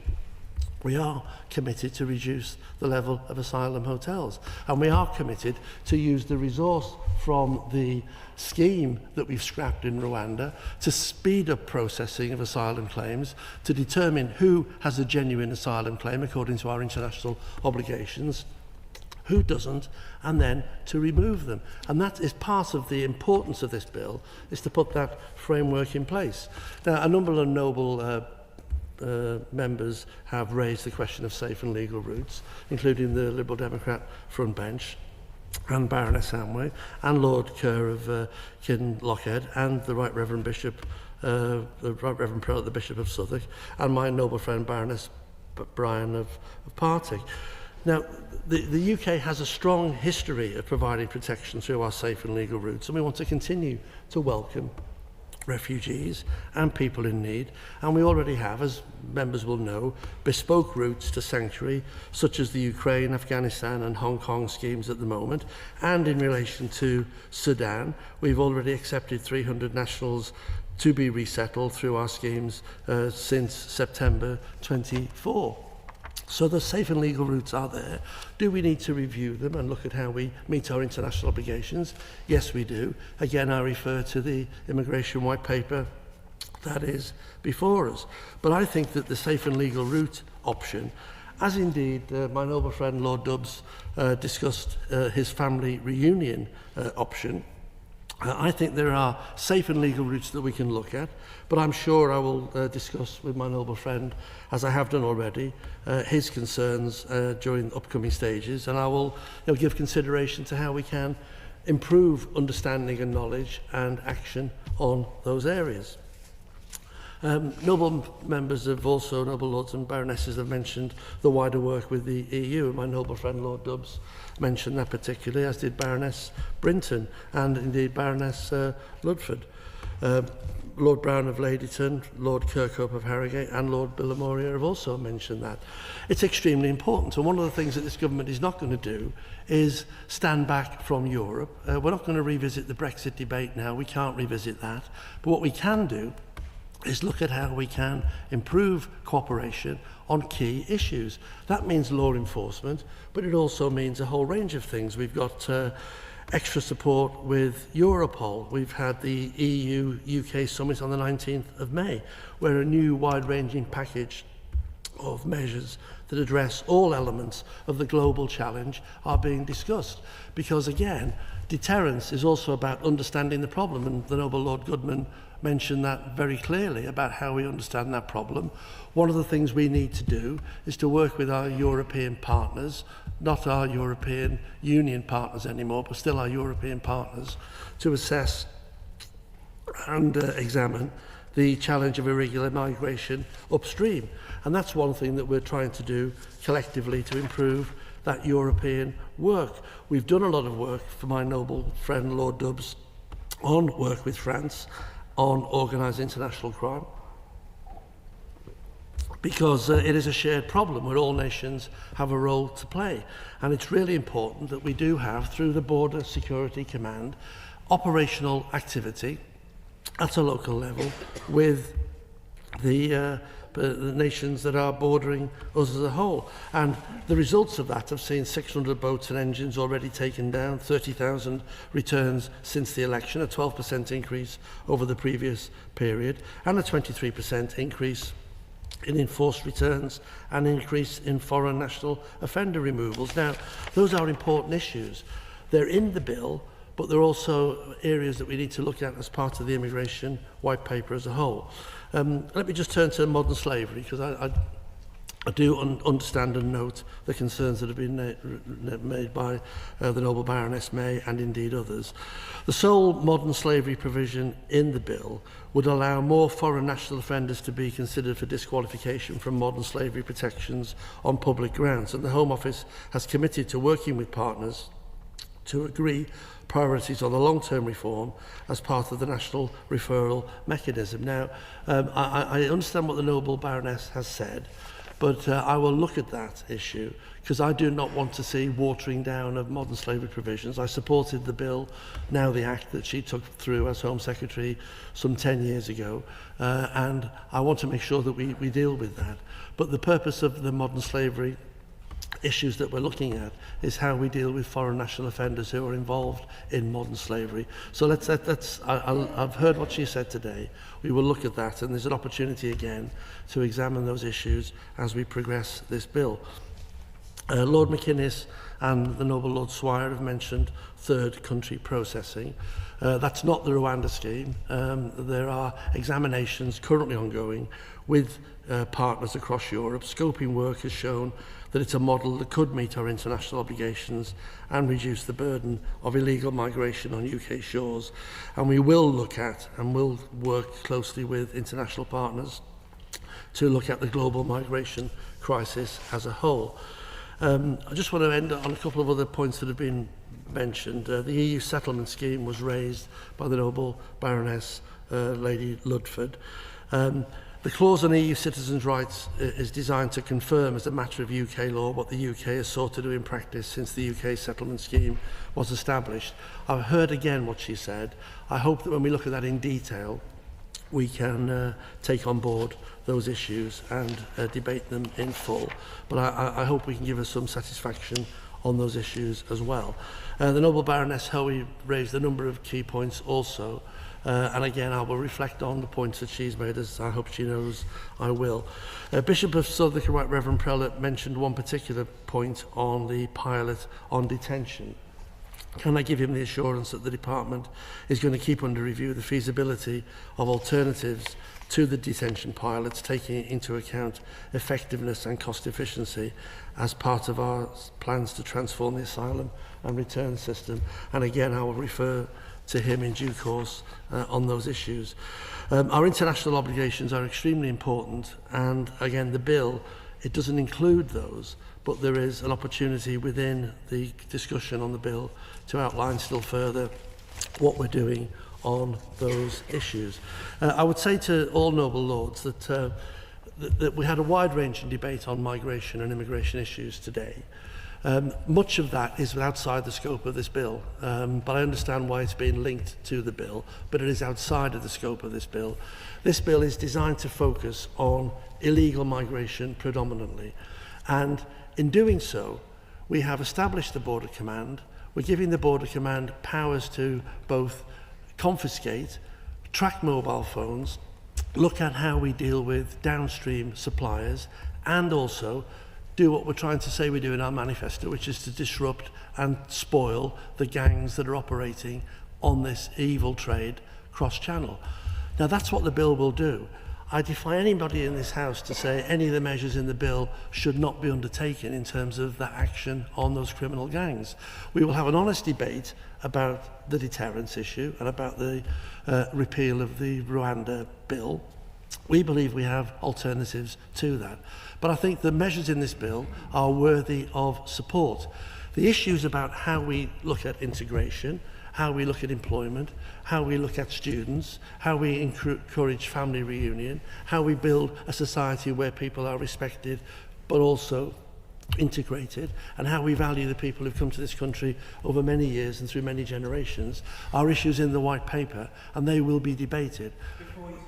M: We are committed to reduce the level of asylum hotels, and we are committed to use the resource from the scheme that we've scrapped in Rwanda to speed up processing of asylum claims, to determine who has a genuine asylum claim according to our international obligations, who doesn't, and then to remove them. And that is part of the importance of this bill, is to put that framework in place. Now, a number of noble members have raised the question of safe and legal routes, including the Liberal Democrat front bench, and Baroness Samway, and Lord Kerr of Kinlochhead, and the Right Reverend Bishop, the Right Reverend Prelate, the Bishop of Southwark, and my noble friend Baroness Bryan of Partick. Now, the UK has a strong history of providing protection through our safe and legal routes, and we want to continue to welcome refugees and people in need, and we already have, as members will know, bespoke routes to sanctuary, such as the Ukraine, Afghanistan and Hong Kong schemes at the moment. And in relation to Sudan, we've already accepted 300 nationals to be resettled through our schemes since September 24. So the safe and legal routes are there. Do we need to review them and look at how we meet our international obligations? Yes, we do. Again, I refer to the immigration white paper that is before us. But I think that the safe and legal route option, as indeed my noble friend Lord Dubs discussed his family reunion option, I think there are safe and legal routes that we can look at, but I'm sure I will discuss with my noble friend, as I have done already, his concerns during upcoming stages, and I will give consideration to how we can improve understanding and knowledge and action on those areas. Noble members have also, noble lords and baronesses, have mentioned the wider work with the EU, and my noble friend Lord Dubs mentioned that particularly, as did Baroness Brinton and indeed Baroness Ludford. Lord Brown of Ladyton, Lord Kirkhope of Harrogate and Lord Billamoria have also mentioned that. It's extremely important, and one of the things that this government is not going to do is stand back from Europe. We're not going to revisit the Brexit debate now, we can't revisit that, but what we can do is look at how we can improve cooperation on key issues. That means law enforcement, but it also means a whole range of things. We've got extra support with Europol. We've had the EU-UK summit on the 19th of May, where a new wide-ranging package of measures that address all elements of the global challenge are being discussed. Because again, deterrence is also about understanding the problem, and the Noble Lord Goodman mentioned that very clearly about how we understand that problem. One of the things we need to do is to work with our European partners, not our European Union partners anymore, but still our European partners, to assess and examine the challenge of irregular migration upstream. And that's one thing that we're trying to do collectively to improve that European work. We've done a lot of work for my noble friend Lord Dubs on work with France on organised international crime, because it is a shared problem where all nations have a role to play. And it's really important that we do have, through the Border Security Command, operational activity at a local level with the nations that are bordering us as a whole. And the results of that have seen 600 boats and engines already taken down, 30,000 returns since the election, a 12% increase over the previous period, and a 23% increase in enforced returns and increase in foreign national offender removals. Now, those are important issues. They're in the bill, but they're also areas that we need to look at as part of the immigration white paper as a whole. Let me just turn to modern slavery, because I do understand and note the concerns that have been made by the Noble Baroness May and indeed others. The sole modern slavery provision in the bill would allow more foreign national offenders to be considered for disqualification from modern slavery protections on public grounds, and the Home Office has committed to working with partners to agree priorities on the long-term reform as part of the national referral mechanism. Now, I understand what the Noble Baroness has said, but I will look at that issue because I do not want to see watering down of modern slavery provisions. I supported the bill, now the Act, that she took through as Home Secretary some 10 years ago, and I want to make sure that we deal with that. But the purpose of the modern slavery issues that we're looking at is how we deal with foreign national offenders who are involved in modern slavery. So I've heard what she said today. We will look at that, and there's an opportunity again to examine those issues as we progress this bill. Lord McInnes and the Noble Lord Swire have mentioned third country processing. That's not the Rwanda scheme. There are examinations currently ongoing with partners across Europe. Scoping work has shown that it's a model that could meet our international obligations and reduce the burden of illegal migration on UK shores. And we will look at and will work closely with international partners to look at the global migration crisis as a whole. I just want to end on a couple of other points that have been mentioned. The EU settlement scheme was raised by the Noble Baroness, Lady Ludford. The clause on EU citizens' rights is designed to confirm as a matter of UK law what the UK has sought to do in practice since the UK settlement scheme was established. I've heard again what she said. I hope that when we look at that in detail, we can take on board those issues and debate them in full. But I hope we can give us some satisfaction on those issues as well. The Noble Baroness Hoey raised a number of key points also. And again, I will reflect on the points that she's made, as I hope she knows I will. Bishop of Southwark, Right Reverend Prelate, mentioned one particular point on the pilot on detention. Can I give him the assurance that the department is going to keep under review the feasibility of alternatives to the detention pilots, taking into account effectiveness and cost efficiency as part of our plans to transform the asylum and return system? And again, I will refer to him in due course on those issues. Our international obligations are extremely important, and again, the bill, it doesn't include those, but there is an opportunity within the discussion on the bill to outline still further what we're doing on those issues. I would say to all noble lords that we had a wide-ranging debate on migration and immigration issues today. Much of that is outside the scope of this bill, but I understand why it's been linked to the bill, but it is outside of the scope of this bill. This bill is designed to focus on illegal migration predominantly, and in doing so, we have established the Border Command. We're giving the Border Command powers to both confiscate, track mobile phones, look at how we deal with downstream suppliers, and also do what we're trying to say we do in our manifesto, which is to disrupt and spoil the gangs that are operating on this evil trade cross-channel. Now, that's what the bill will do. I defy anybody in this House to say any of the measures in the bill should not be undertaken in terms of that action on those criminal gangs. We will have an honest debate about the deterrence issue and about the repeal of the Rwanda bill. We believe we have alternatives to that. But I think the measures in this bill are worthy of support. The issues about how we look at integration, how we look at employment, how we look at students, how we encourage family reunion, how we build a society where people are respected but also integrated, and how we value the people who've come to this country over many years and through many generations are issues in the white paper, and they will be debated.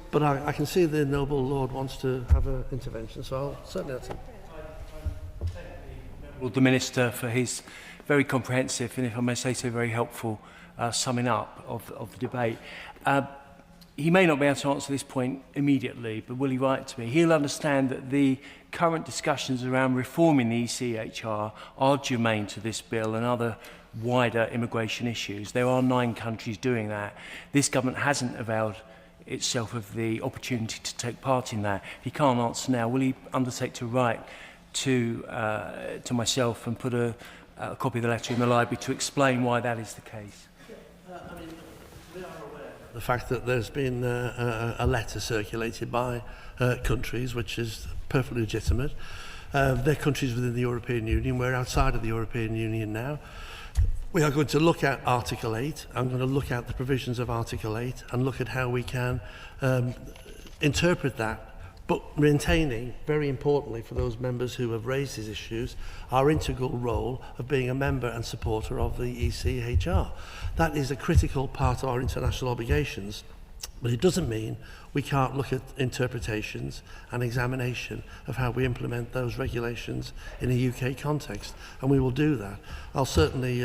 M: But I can see the noble Lord wants to have an intervention, so I'll certainly let him.
C: Well, the Minister for his very comprehensive and, if I may say so, very helpful summing up of the debate. He may not be able to answer this point immediately, but will he write to me? He'll understand that the current discussions around reforming the ECHR are germane to this bill and other wider immigration issues. There are 9 countries doing that. This government hasn't availed itself of the opportunity to take part in that. If he can't answer now, will he undertake to write to myself and put a copy of the letter in the library to explain why that is the case?
M: I mean, we are aware of the fact that there's been a letter circulated by countries, which is perfectly legitimate. They're countries within the European Union. We're outside of the European Union now. We are going to look at Article 8. I'm going to look at the provisions of Article 8 and look at how we can interpret that, but maintaining, very importantly for those members who have raised these issues, our integral role of being a member and supporter of the ECHR. That is a critical part of our international obligations, but it doesn't mean we can't look at interpretations and examination of how we implement those regulations in a UK context, and we will do that. I'll certainly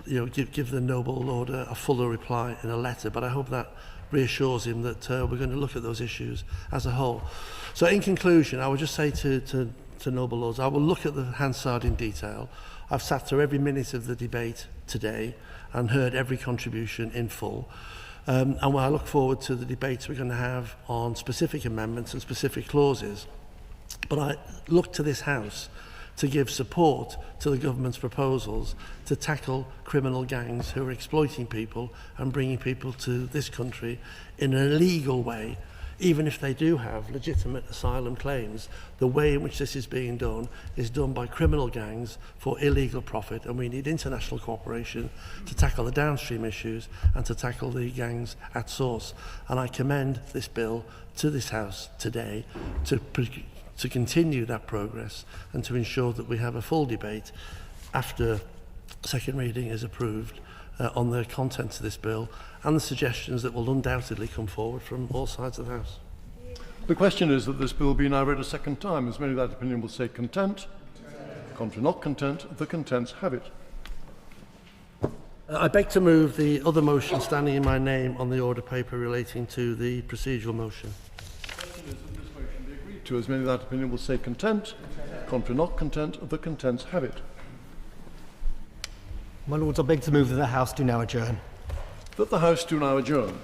M: give the Noble Lord a fuller reply in a letter, but I hope that reassures him that we're going to look at those issues as a whole. So in conclusion, I would just say to Noble Lords, I will look at the Hansard in detail. I've sat through every minute of the debate today and heard every contribution in full. And I look forward to the debates we're going to have on specific amendments and specific clauses. But I look to this House to give support to the government's proposals to tackle criminal gangs who are exploiting people and bringing people to this country in an illegal way, even if they do have legitimate asylum claims. The way in which this is being done is done by criminal gangs for illegal profit, and we need international cooperation to tackle the downstream issues and to tackle the gangs at source. And I commend this bill to this House today to continue that progress and to ensure that we have a full debate after second reading is approved on the contents of this bill and the suggestions that will undoubtedly come forward from all sides of the House.
N: The question is that this bill be now read a second time. As many of that opinion will say content. Contrary not content, the contents have it.
M: I beg to move the other motion standing in my name on the order paper relating to the procedural motion.
N: To as many of that opinion will say content. Contrary not content, the contents have it.
O: My Lords, I beg to move that the House do now adjourn.
N: That the House do now adjourn.